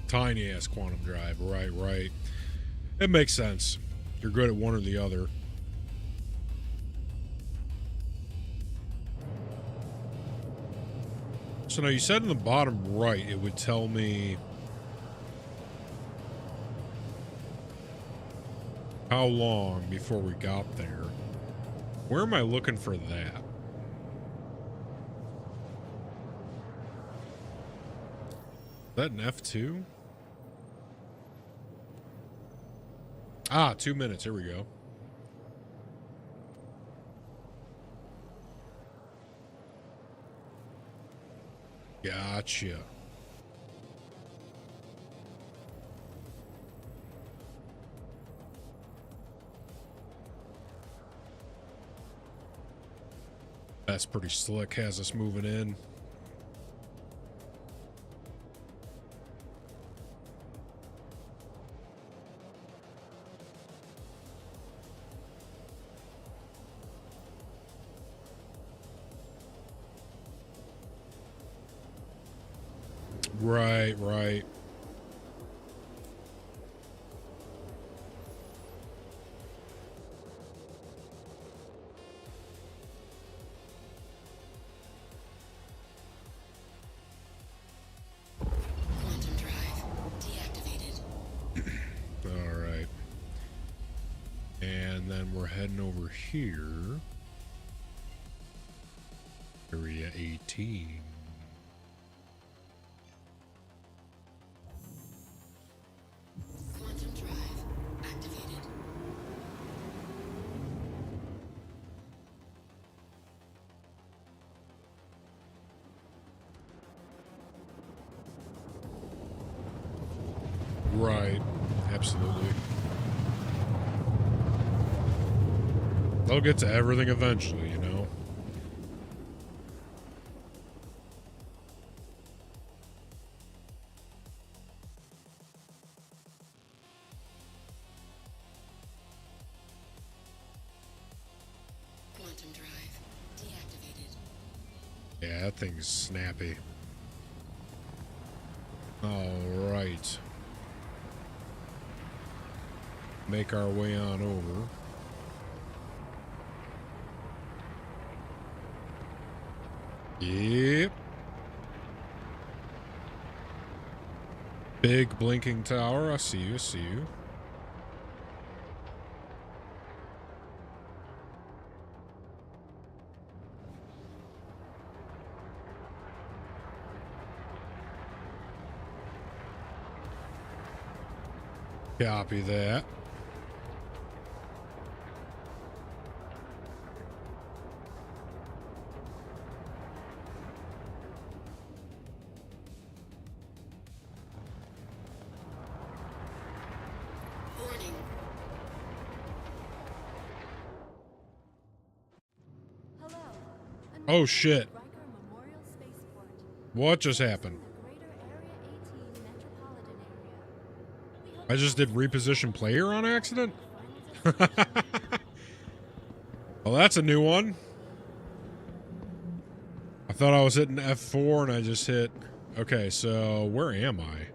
Tiny ass quantum drive. Right. It makes sense. You're good at one or the other. So now you said in the bottom right, it would tell me how long before we got there. Where am I looking for that? Is that an F2? Ah, 2 minutes. Here we go. Gotcha. That's pretty slick. Has us moving in. Right. And then we're heading over here. Area 18.
Quantum drive activated.
Right. Absolutely. They'll get to everything eventually, you know?
Quantum drive deactivated.
Yeah, that thing's snappy. Alright. Make our way on over. Yep. Big blinking tower. I see you, I see you. Copy that.
Warning.
Hello.
Oh shit.
Riker Memorial Spaceport.
What just happened?
Greater Area 18 metropolitan area.
I just did reposition player on accident? Well, that's a new one. I thought I was hitting F4 and I just hit... Okay, so where am I?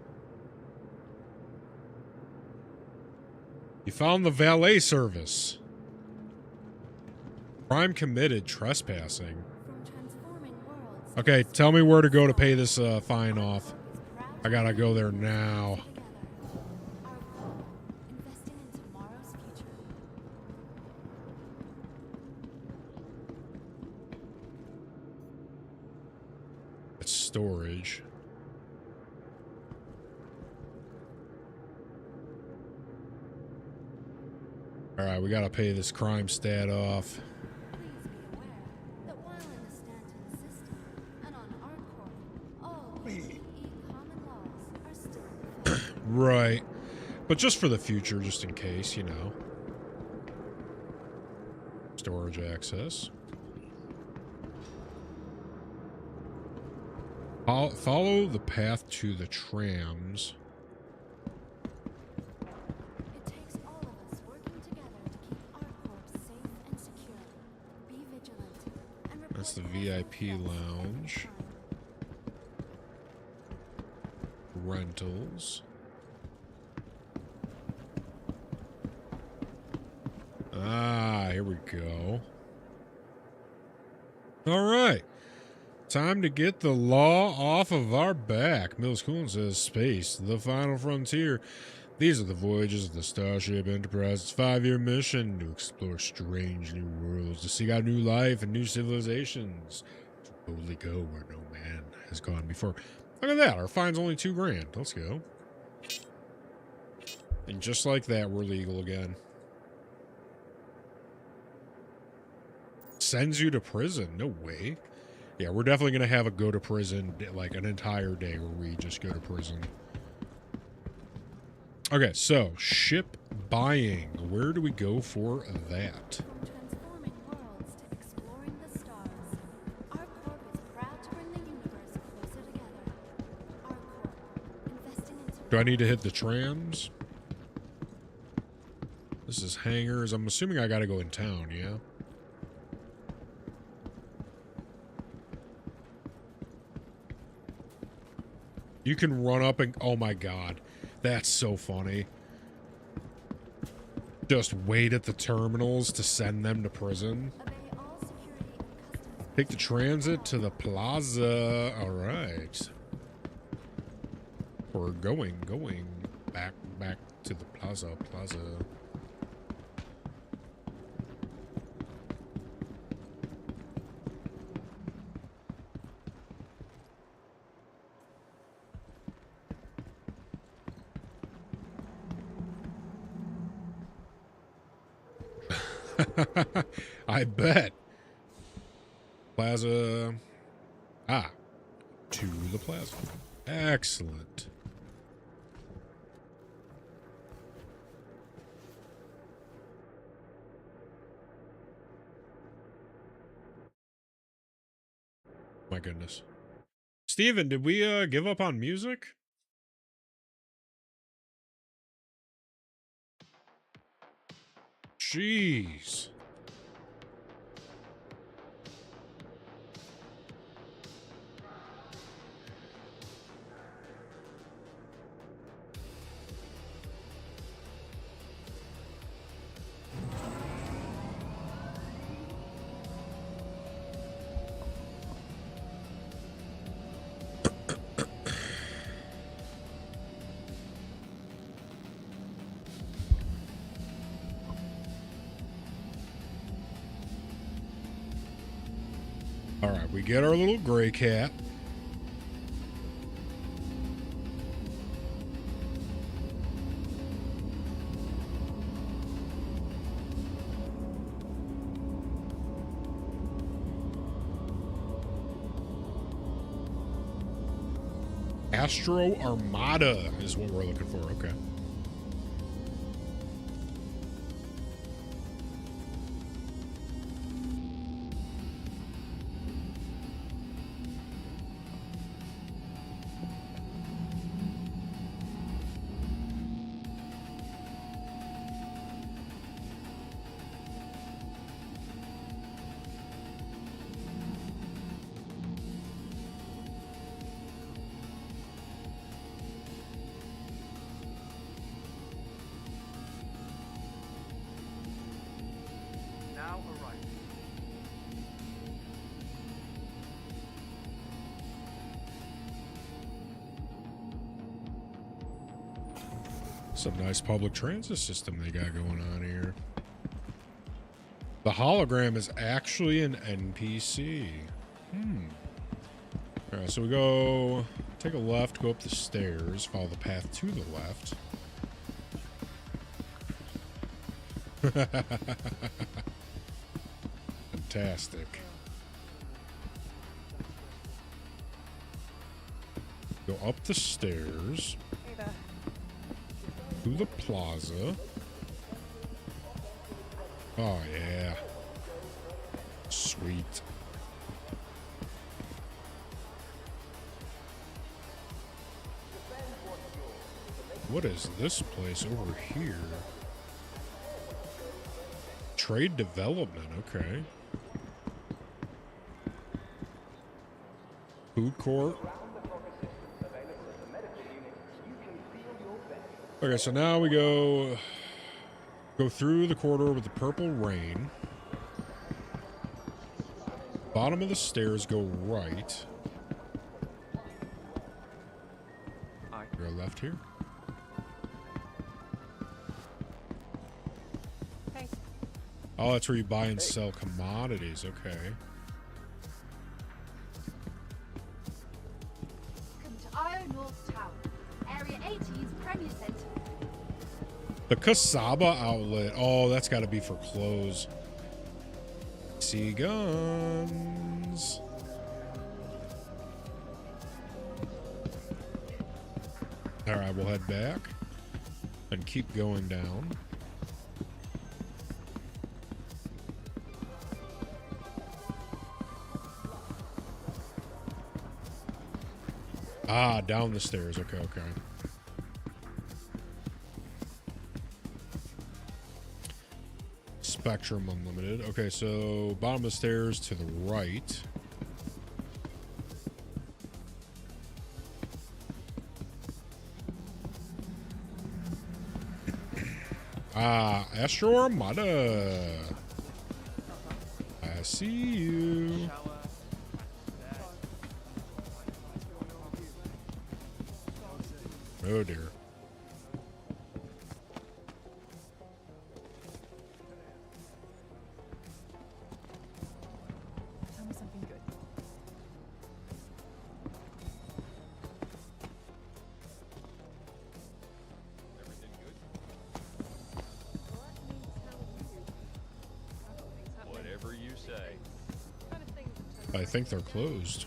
You found the valet service. Crime committed, trespassing. Okay, tell me where to go to pay this fine off. I gotta go there now. It's storage. Alright, we gotta pay this crime stat off. Right. But just for the future, just in case, you know. Storage access. Follow the path to the trams.
It takes all of us working together to keep ArcCorp safe and secure. Be vigilant and report
That's the VIP lounge. Rentals. Ah, here we go. All right. Time to get the law off of our back. Mills Coolin says, space, the final frontier. These are the voyages of the Starship Enterprise's 5-year mission to explore strange new worlds, to seek out new life and new civilizations, to boldly go where no man has gone before. Look at that. Our fine's only $2,000. Let's go. And just like that, we're legal again. Sends you to prison. No way. Yeah, we're definitely going to have a go to prison, like an entire day where we just go to prison. Okay, so ship buying. Where do we go for that?
From transforming worlds to exploring the stars, ArcCorp is proud to bring the universe closer together. ArcCorp, investing into...
Do I need to hit the trams? This is hangars. I'm assuming I got to go in town, yeah? You can run up and... Oh my god. That's so funny. Just wait at the terminals to send them to prison. Take the transit to the plaza. Alright. We're going. Back to the plaza. I bet. Plaza. Ah. To the plaza. Excellent. My goodness. Steven, did we give up on music? Jeez. All right, we get our little gray cat. Astro Armada is what we're looking for. Okay.
Now arriving.
Some nice public transit system they got going on here. The hologram is actually an NPC. All right, so we go take a left, go up the stairs, follow the path to the left. Fantastic. Go up the stairs.
Hey there.
To the plaza. Oh, yeah. Sweet. What is this place over here? Trade development, okay. Food court. Okay, so now we go through the corridor with the purple rain. Bottom of the stairs, go right. Go left here.
Thanks.
Oh, that's where you buy and sell commodities. Okay.
Welcome to Io North Tower, Area 80's Premier Center.
The Kasaba outlet. Oh, that's got to be for clothes. See guns. All right, we'll head back and keep going down. Ah, down the stairs. Okay, okay. Spectrum Unlimited. Okay, so bottom of the stairs to the right. Ah, Astro Armada. I see you. Oh dear.
Tell me something good.
Everything good?
Let me tell you.
I think they're closed.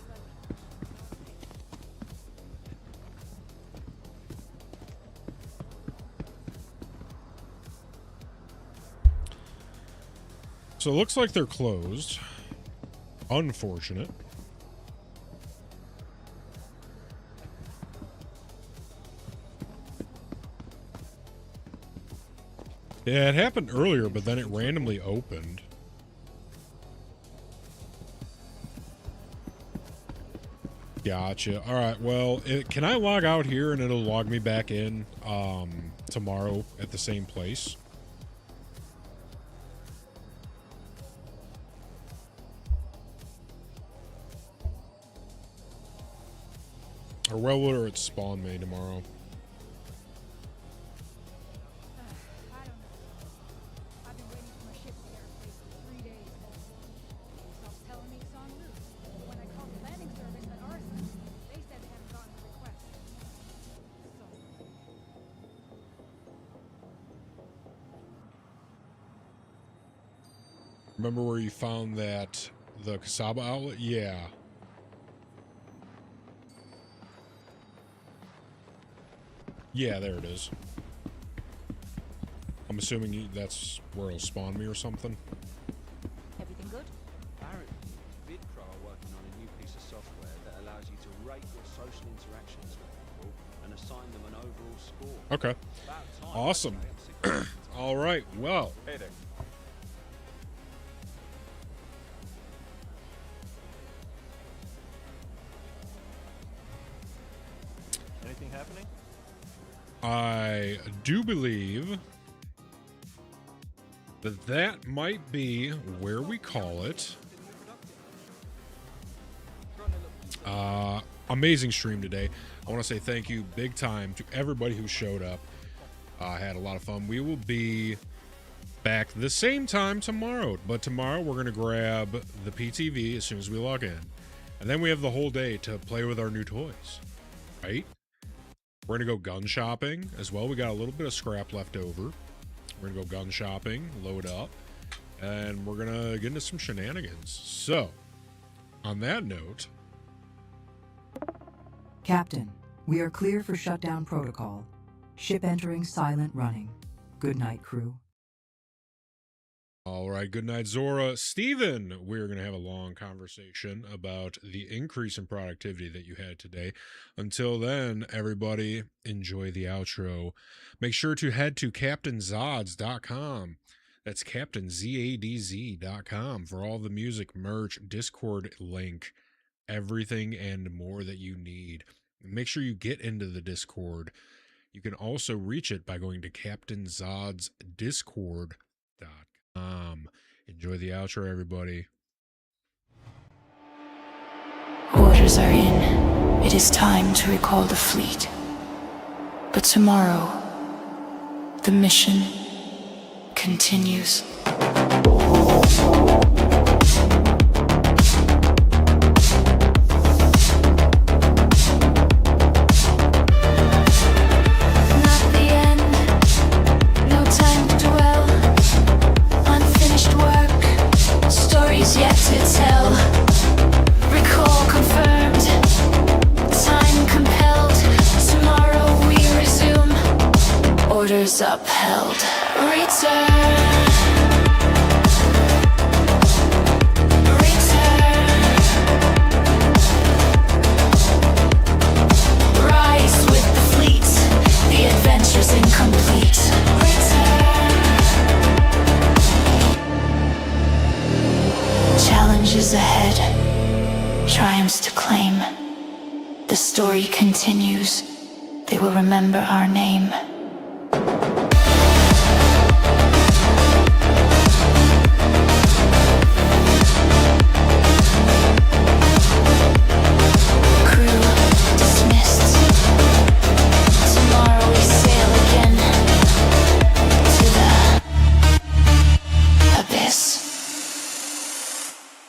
So it looks like they're closed. Unfortunate. Yeah, it happened earlier, but then it randomly opened. Gotcha. All right. Well, can I log out here and it'll log me back in tomorrow at the same place? Or will it spawn me tomorrow? Remember where you found the Kasaba outlet? Yeah. Yeah, there it is. I'm assuming that's where it'll spawn me or something.
Everything good?
Barrett, VidPro are working on a new piece of software that allows you to rate your social interactions with people and assign them an overall score.
Okay. Awesome. All right. Well.
Hey there. Anything happening?
I do believe that might be where we call it. Amazing stream today. I want to say thank you big time to everybody who showed up. I had a lot of fun. We will be back the same time tomorrow, but tomorrow we're going to grab the PTV as soon as we log in. And then we have the whole day to play with our new toys, right? We're going to go gun shopping as well. We got a little bit of scrap left over. We're going to go gun shopping, load up, and we're going to get into some shenanigans. So, on that note...
Captain, we are clear for shutdown protocol. Ship entering silent running. Good night, crew.
All right, good night, Zora. Steven, we're going to have a long conversation about the increase in productivity that you had today. Until then, everybody, enjoy the outro. Make sure to head to CaptainZodz.com. That's CaptainZadz.com for all the music, merch, Discord link, everything and more that you need. Make sure you get into the Discord. You can also reach it by going to CaptainZodzdiscord.com. Enjoy the outro, everybody.
Orders are in. It is time to recall the fleet. But tomorrow, the mission continues.
Yet to tell. Recall confirmed. Time compelled. Tomorrow we resume.
Orders upheld.
Return. Rise with the fleet. The adventure's incomplete.
Challenges ahead, triumphs to claim. The story continues. They will remember our name.